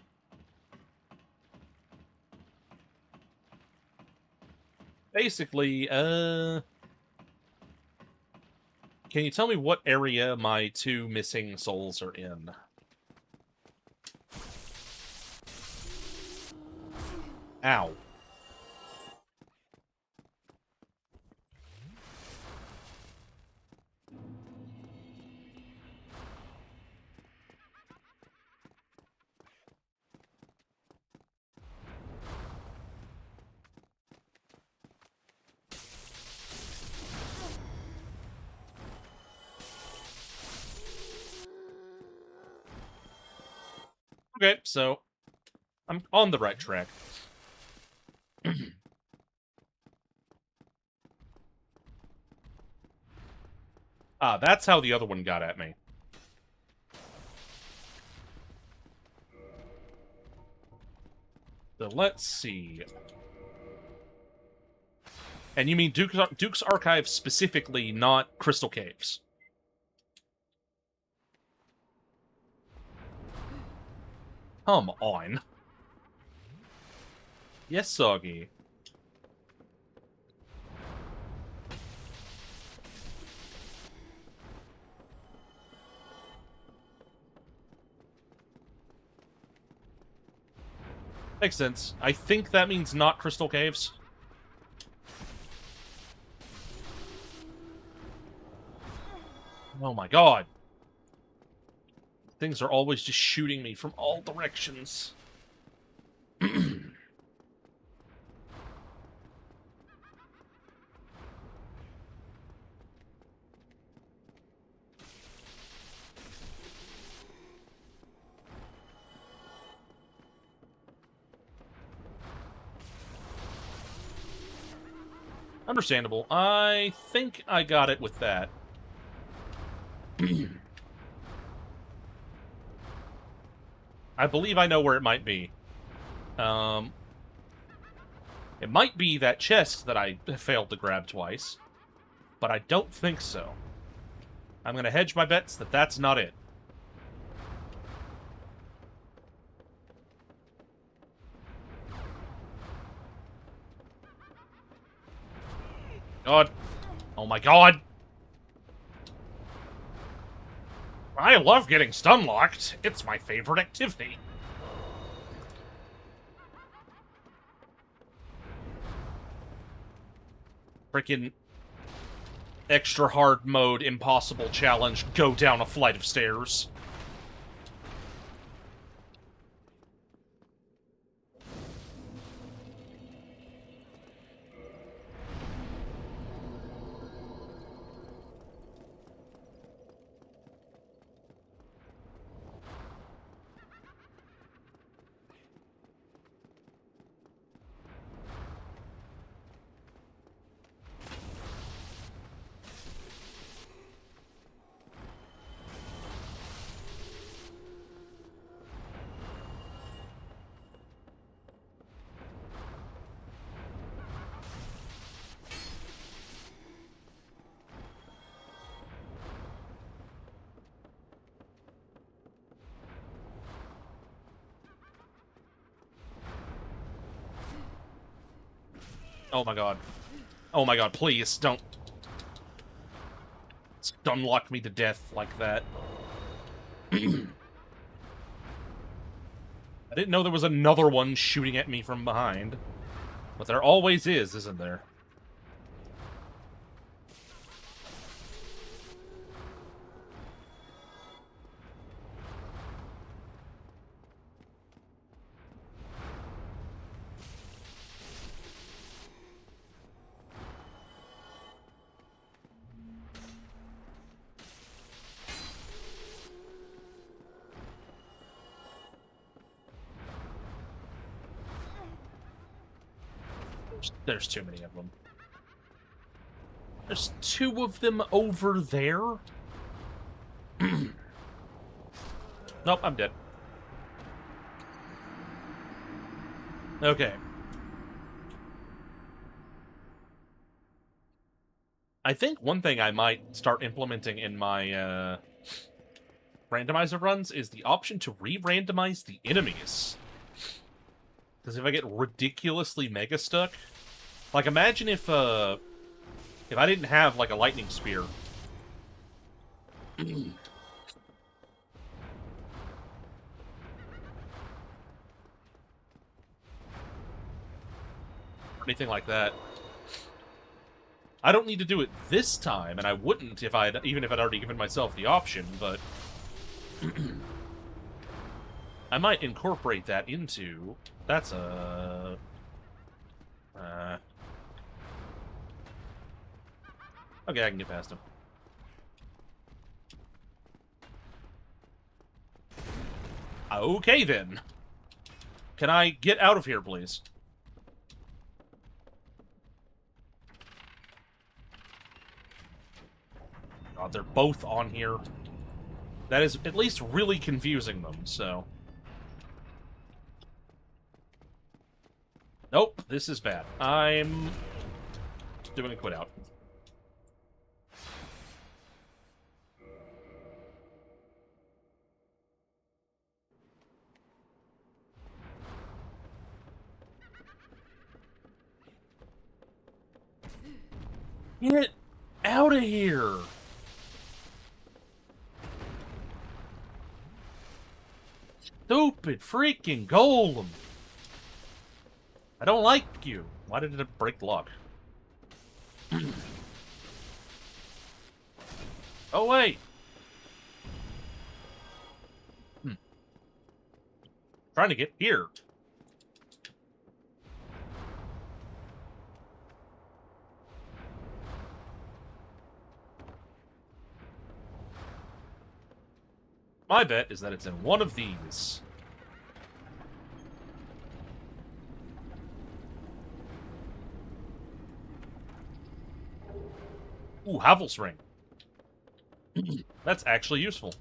Basically, can you tell me what area my two missing souls are in? Ow. Okay, so I'm on the right track. Ah, that's how the other one got at me. So let's see. And you mean Duke's Archive specifically, not Crystal Caves? Come on. Yes, Soggy. Makes sense. I think that means not Crystal Caves. Oh my god. Things are always just shooting me from all directions. Understandable. I think I got it with that. I believe I know where it might be. It might be that chest that I failed to grab twice, but I don't think so. I'm going to hedge my bets that that's not it. God. Oh my god. I love getting stun-locked. It's my favorite activity. Frickin' extra hard mode, impossible challenge, go down a flight of stairs. Oh my god. Oh my god, please, don't stun-lock me to death like that. I didn't know there was another one shooting at me from behind. But there always is, isn't there? There's too many of them. There's two of them over there? Nope, I'm dead. Okay. I think one thing I might start implementing in my randomizer runs is the option to re-randomize the enemies. Because if I get ridiculously mega stuck, like imagine if I didn't have like a lightning spear. Or anything like that. I don't need to do it this time, and I wouldn't if even if I'd already given myself the option, but I might incorporate that into. That's a. Okay, I can get past him. Okay then. Can I get out of here, please? God, they're both on here. That is at least really confusing them, so... Nope, this is bad. I'm doing a quit out. Get out of here! Stupid freaking golem! I don't like you. Why did it break the lock? Oh, wait! Trying to get here. My bet is that it's in one of these. Ooh, Havel's ring. That's actually useful.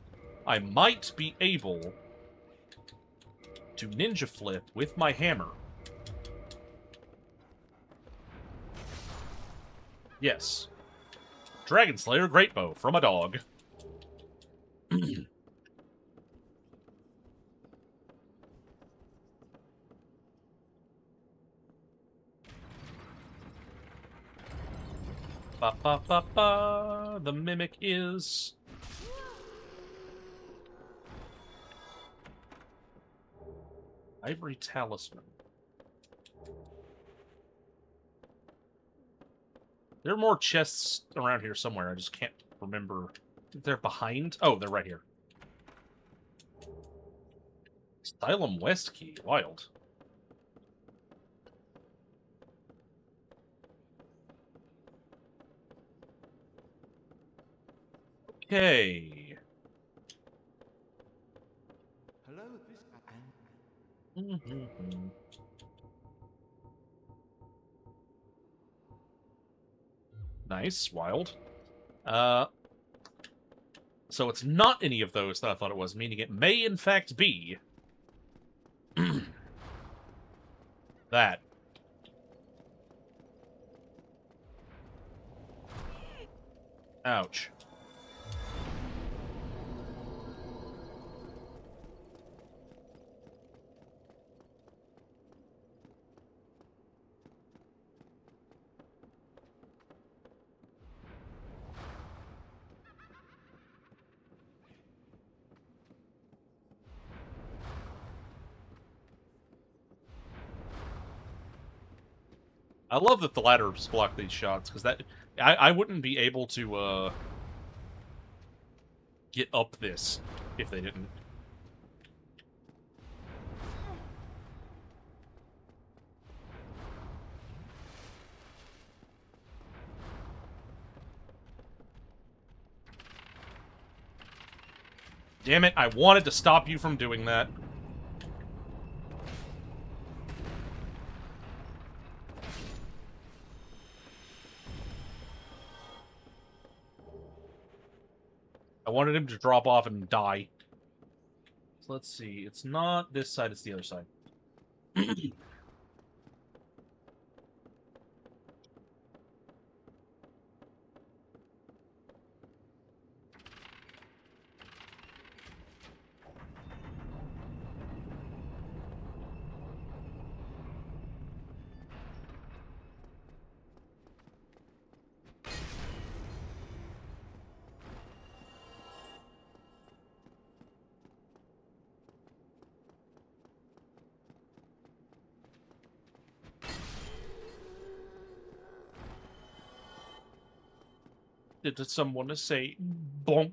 I might be able to ninja flip with my hammer. Yes. Dragon Slayer Great Bow from a dog. Ba ba ba ba. The mimic is Ivory Talisman. There are more chests around here somewhere. I just can't remember. They're behind? Oh, they're right here. Asylum West Key. Wild. Okay. Hello, this Nice. Wild. So it's not any of those that I thought it was, meaning it may in fact be that. Ouch. I love that the ladders block these shots, because that I wouldn't be able to get up this if they didn't. Damn it, I wanted to stop you from doing that. I wanted him to drop off and die. So let's see. It's not this side, it's the other side. Did someone say bonk?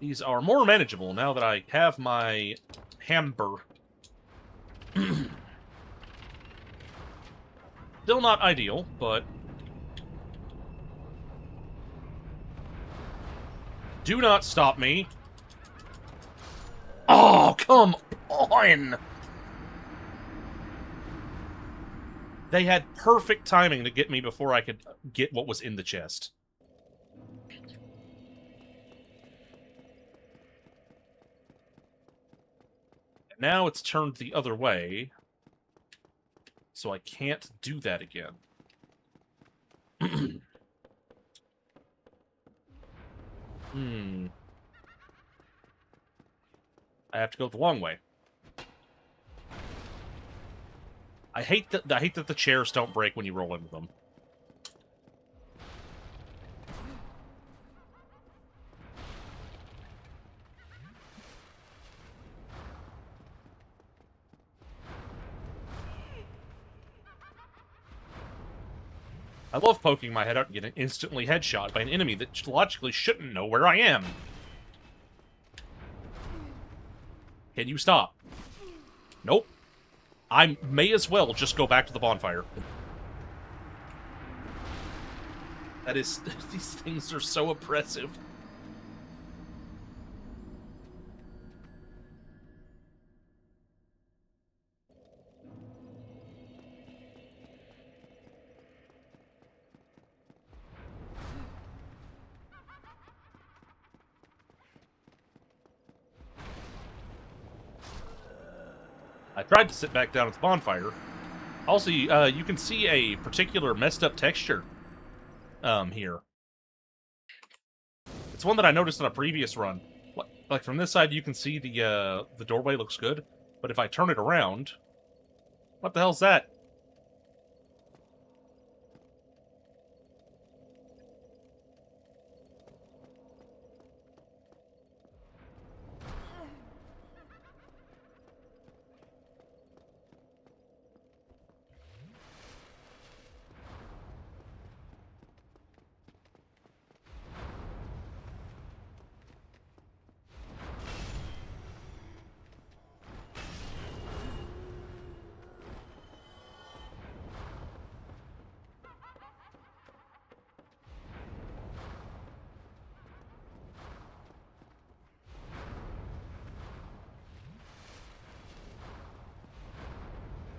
These are more manageable now that I have my hammer. Still not ideal, but do not stop me. Oh, come on! They had perfect timing to get me before I could get what was in the chest. Now it's turned the other way, so I can't do that again. I have to go the long way. I hate that the chairs don't break when you roll into them. I love poking my head out and getting instantly headshot by an enemy that logically shouldn't know where I am. Can you stop? Nope. I may as well just go back to the bonfire. That is... These things are so oppressive. I tried to sit back down at the bonfire. Also, you can see a particular messed up texture here. It's one that I noticed on a previous run. Like from this side, you can see the doorway looks good, but if I turn it around, what the hell's that?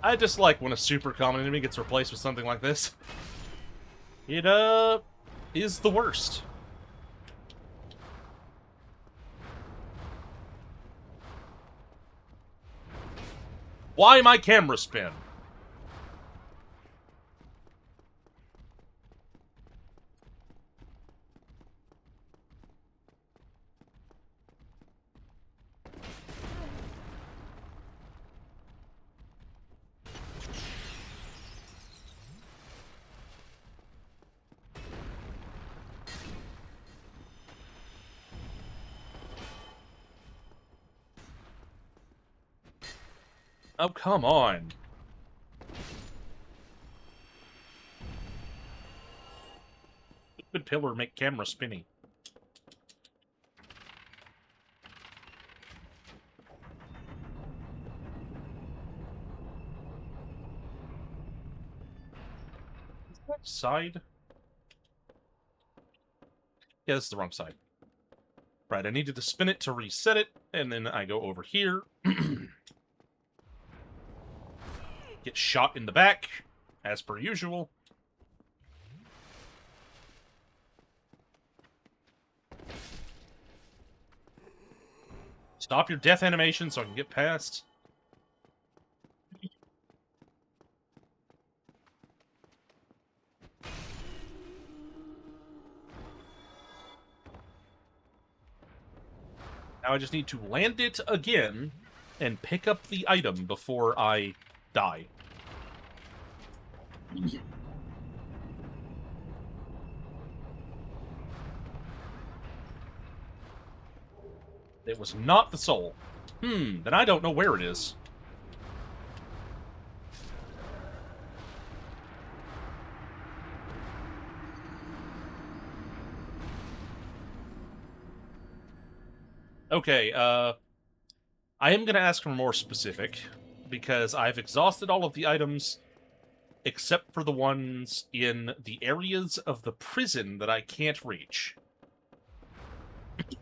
I just like when a super common enemy gets replaced with something like this. It, is the worst. Why my camera spin? Oh, come on. Stupid pillar make camera spinny. Is that side? Yeah, this is the wrong side. Right, I needed to spin it to reset it, and then I go over here. Get shot in the back, as per usual. Stop your death animation so I can get past. Now I just need to land it again and pick up the item before I die. It was not the soul. Then I don't know where it is. Okay, I am going to ask for more specific, because I've exhausted all of the items except for the ones in the areas of the prison that I can't reach.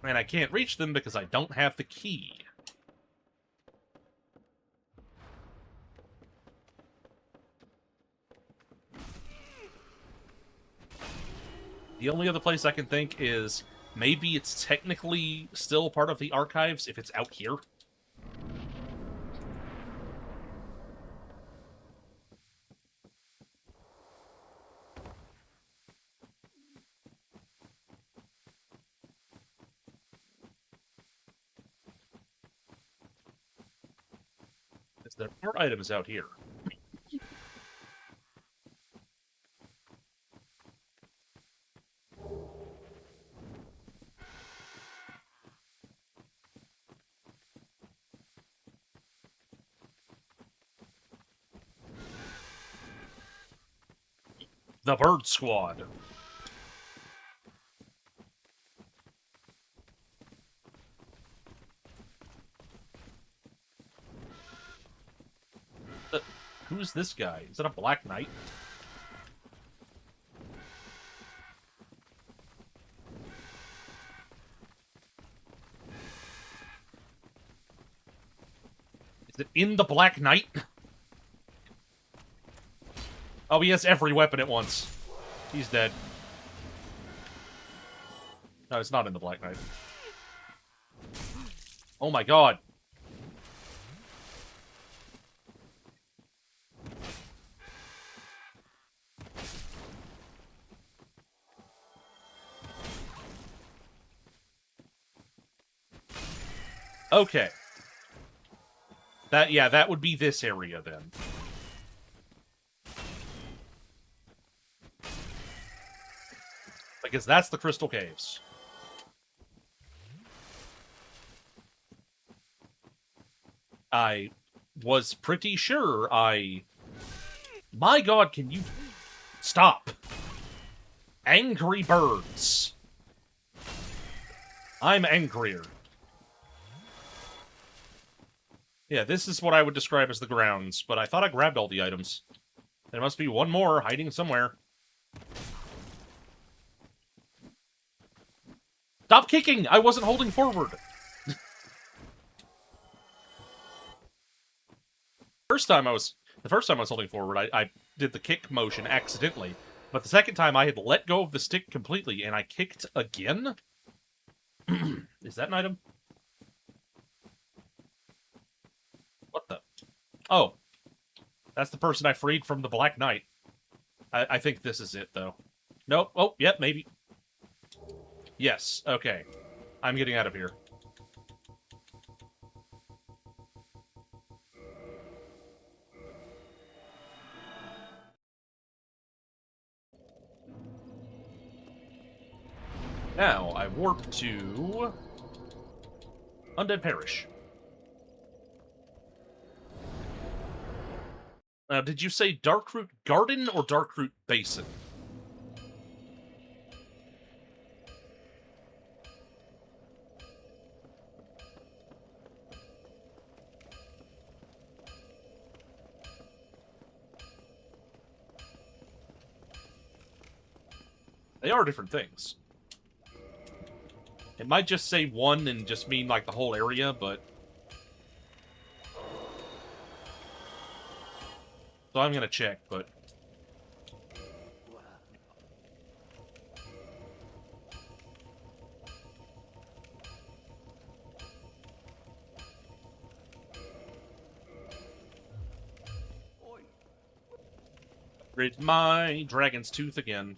And I can't reach them because I don't have the key. The only other place I can think is maybe it's technically still part of the archives if it's out here. There are items out here. The Bird Squad. Who's this guy? Is that a Black Knight? Is it in the Black Knight? Oh, he has every weapon at once. He's dead. No, it's not in the Black Knight. Oh my god. Okay. That would be this area then. Because that's the Crystal Caves. I was pretty sure My god, can you... Stop. Angry birds. I'm angrier. Yeah, this is what I would describe as the grounds, but I thought I grabbed all the items. There must be one more hiding somewhere. Stop kicking! I wasn't holding forward! The first time I was holding forward, I did the kick motion accidentally. But the second time I had let go of the stick completely, and I kicked again? Is that an item? What the? Oh. That's the person I freed from the Black Knight. I think this is it, though. Nope. Oh, yep, maybe. Yes, okay. I'm getting out of here. Now, I warp to... Undead Parish. Now, did you say Darkroot Garden or Darkroot Basin? They are different things. It might just say one and just mean, like, the whole area, but... So I'm gonna check, but... Upgrade my Dragon's Tooth again.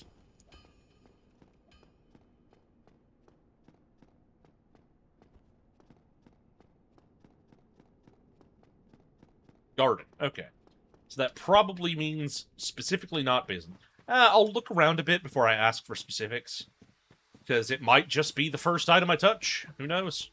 Garden. Okay. So that probably means specifically not Basin. I'll look around a bit before I ask for specifics. Because it might just be the first item I touch. Who knows?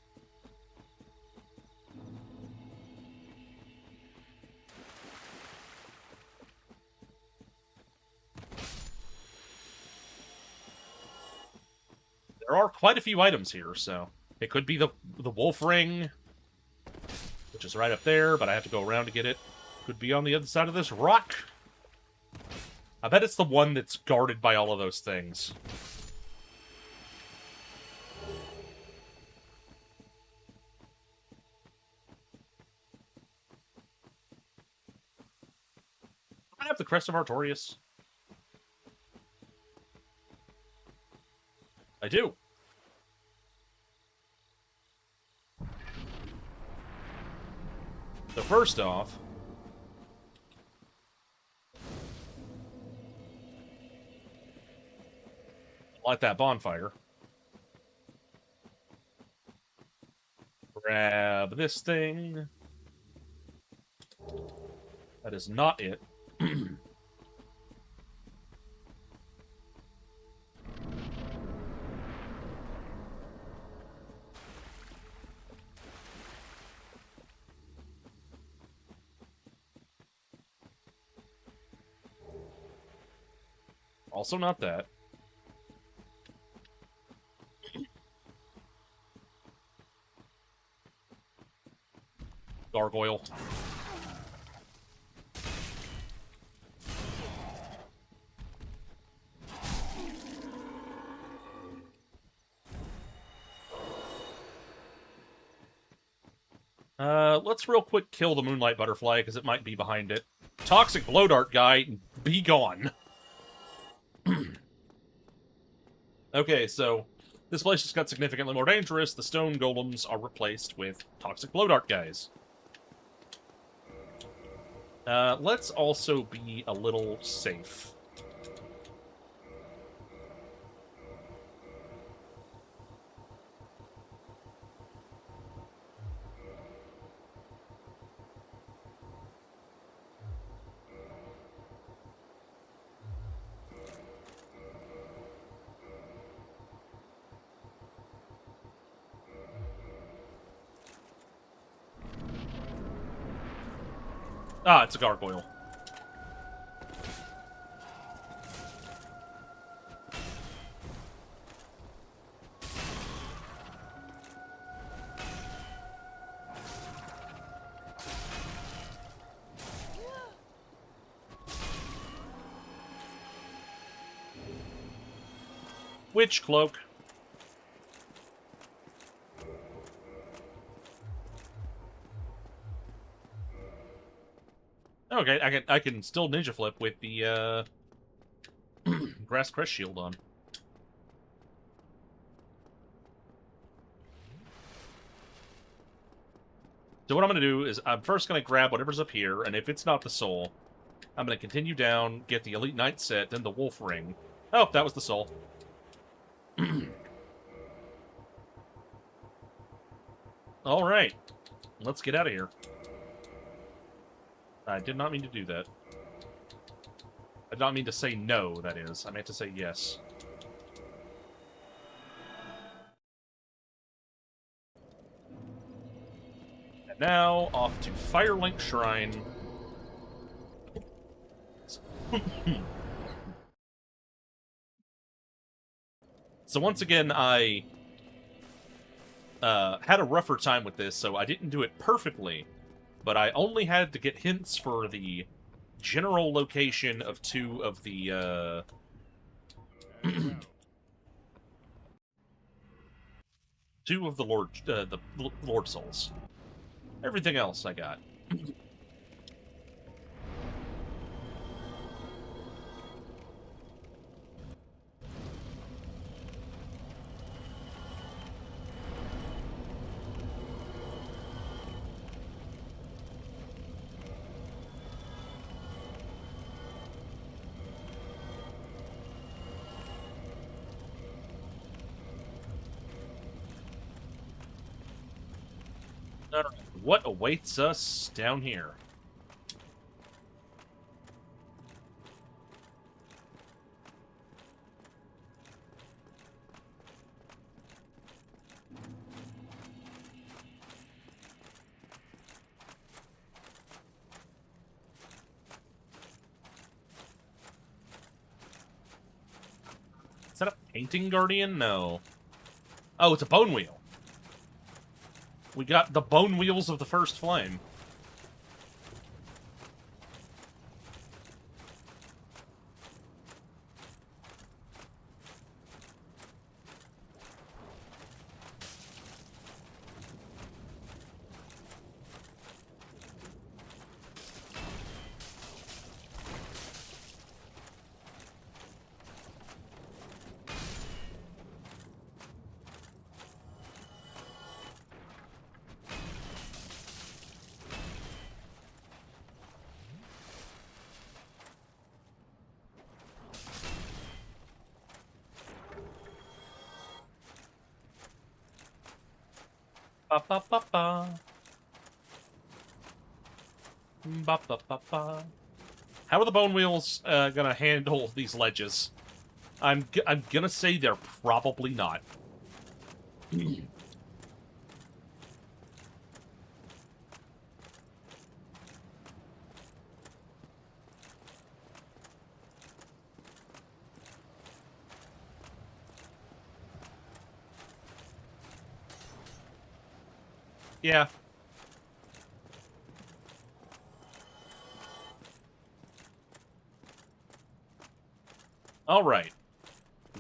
There are quite a few items here, so... It could be the Wolf Ring, which is right up there, but I have to go around to get it. Could be on the other side of this rock. I bet it's the one that's guarded by all of those things. I have the Crest of Artorias. I do. So first off, light that bonfire. Grab this thing. That is not it. Also not that. Gargoyle. Let's real quick kill the Moonlight Butterfly, because it might be behind it. Toxic Blow Dart guy, be gone. Okay, so this place just got significantly more dangerous. The stone golems are replaced with Toxic Blow Dart guys. Let's also be a little safe. Ah, it's a gargoyle. Witch cloak. Okay, I can still ninja flip with the grass crest shield on. So what I'm gonna do is I'm first gonna grab whatever's up here, and if it's not the soul, I'm gonna continue down, get the Elite Knight set, then the Wolf Ring. Oh, that was the soul. All right, let's get out of here. I did not mean to do that. I did not mean to say no, that is. I meant to say yes. And now, off to Firelink Shrine. So once again, I had a rougher time with this, so I didn't do it perfectly. But I only had to get hints for the general location of two of the, two of the Lord Souls. Everything else I got. What awaits us down here? Is that a painting guardian? No. Oh, it's a bone wheel. We got the bone wheels of the first flame. Ba ba ba ba. Ba ba ba ba. How are the bone wheels gonna handle these ledges? I'm gonna say they're probably not. Yeah. Alright.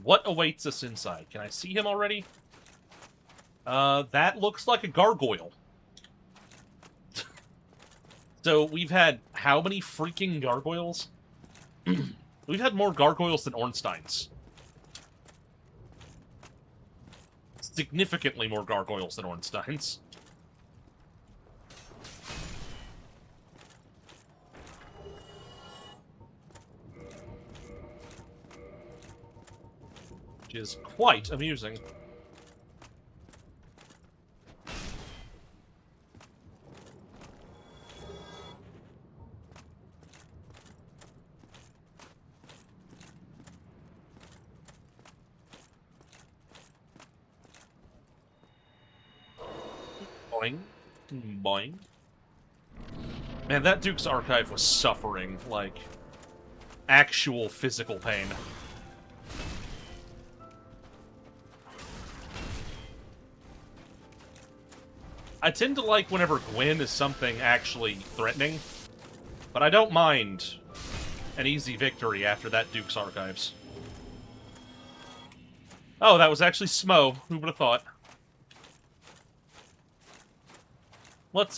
What awaits us inside? Can I see him already? That looks like a gargoyle. So, we've had how many freaking gargoyles? We've had more gargoyles than Ornsteins. Significantly more gargoyles than Ornsteins. Which is quite amusing. Boing. Boing. Man, that Duke's Archive was suffering, like, actual physical pain. I tend to like whenever Gwyn is something actually threatening, but I don't mind an easy victory after that Duke's Archives. Oh, that was actually Smo. Who would have thought? Let's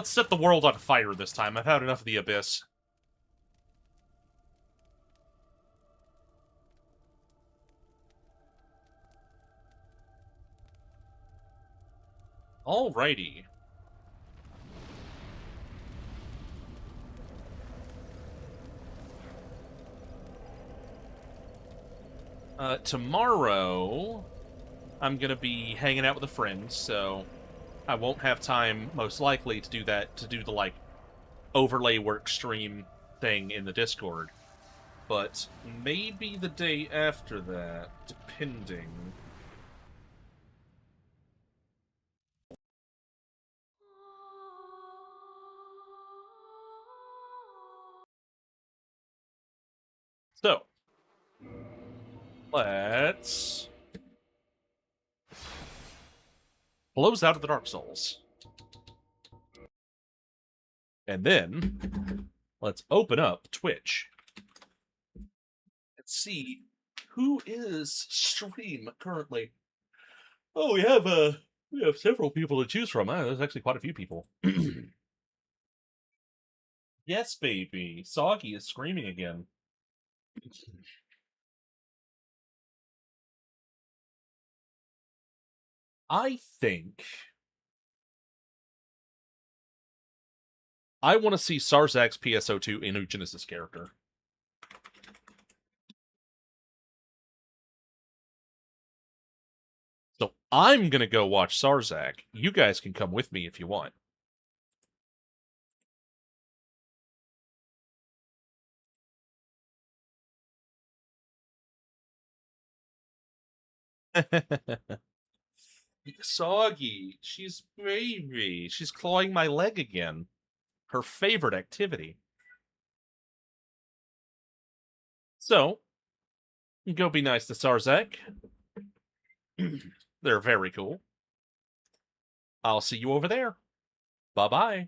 set the world on fire this time. I've had enough of the Abyss. Alrighty. Tomorrow, I'm gonna be hanging out with a friend, so I won't have time, most likely, to do that, to do the, like, overlay work stream thing in the Discord. But maybe the day after that, depending. So, let's close out of the Dark Souls. And then, let's open up Twitch. Let's see who is stream currently. Oh, we have several people to choose from. There's actually quite a few people. Yes, baby. Soggy is screaming again. I think I want to see Sarzak's PSO2 in Genesis character. So I'm gonna go watch Sarzak. You guys can come with me if you want. Soggy, she's baby. She's clawing my leg again. Her favorite activity. So, go be nice to Sarzak. They're very cool. I'll see you over there. Bye-bye.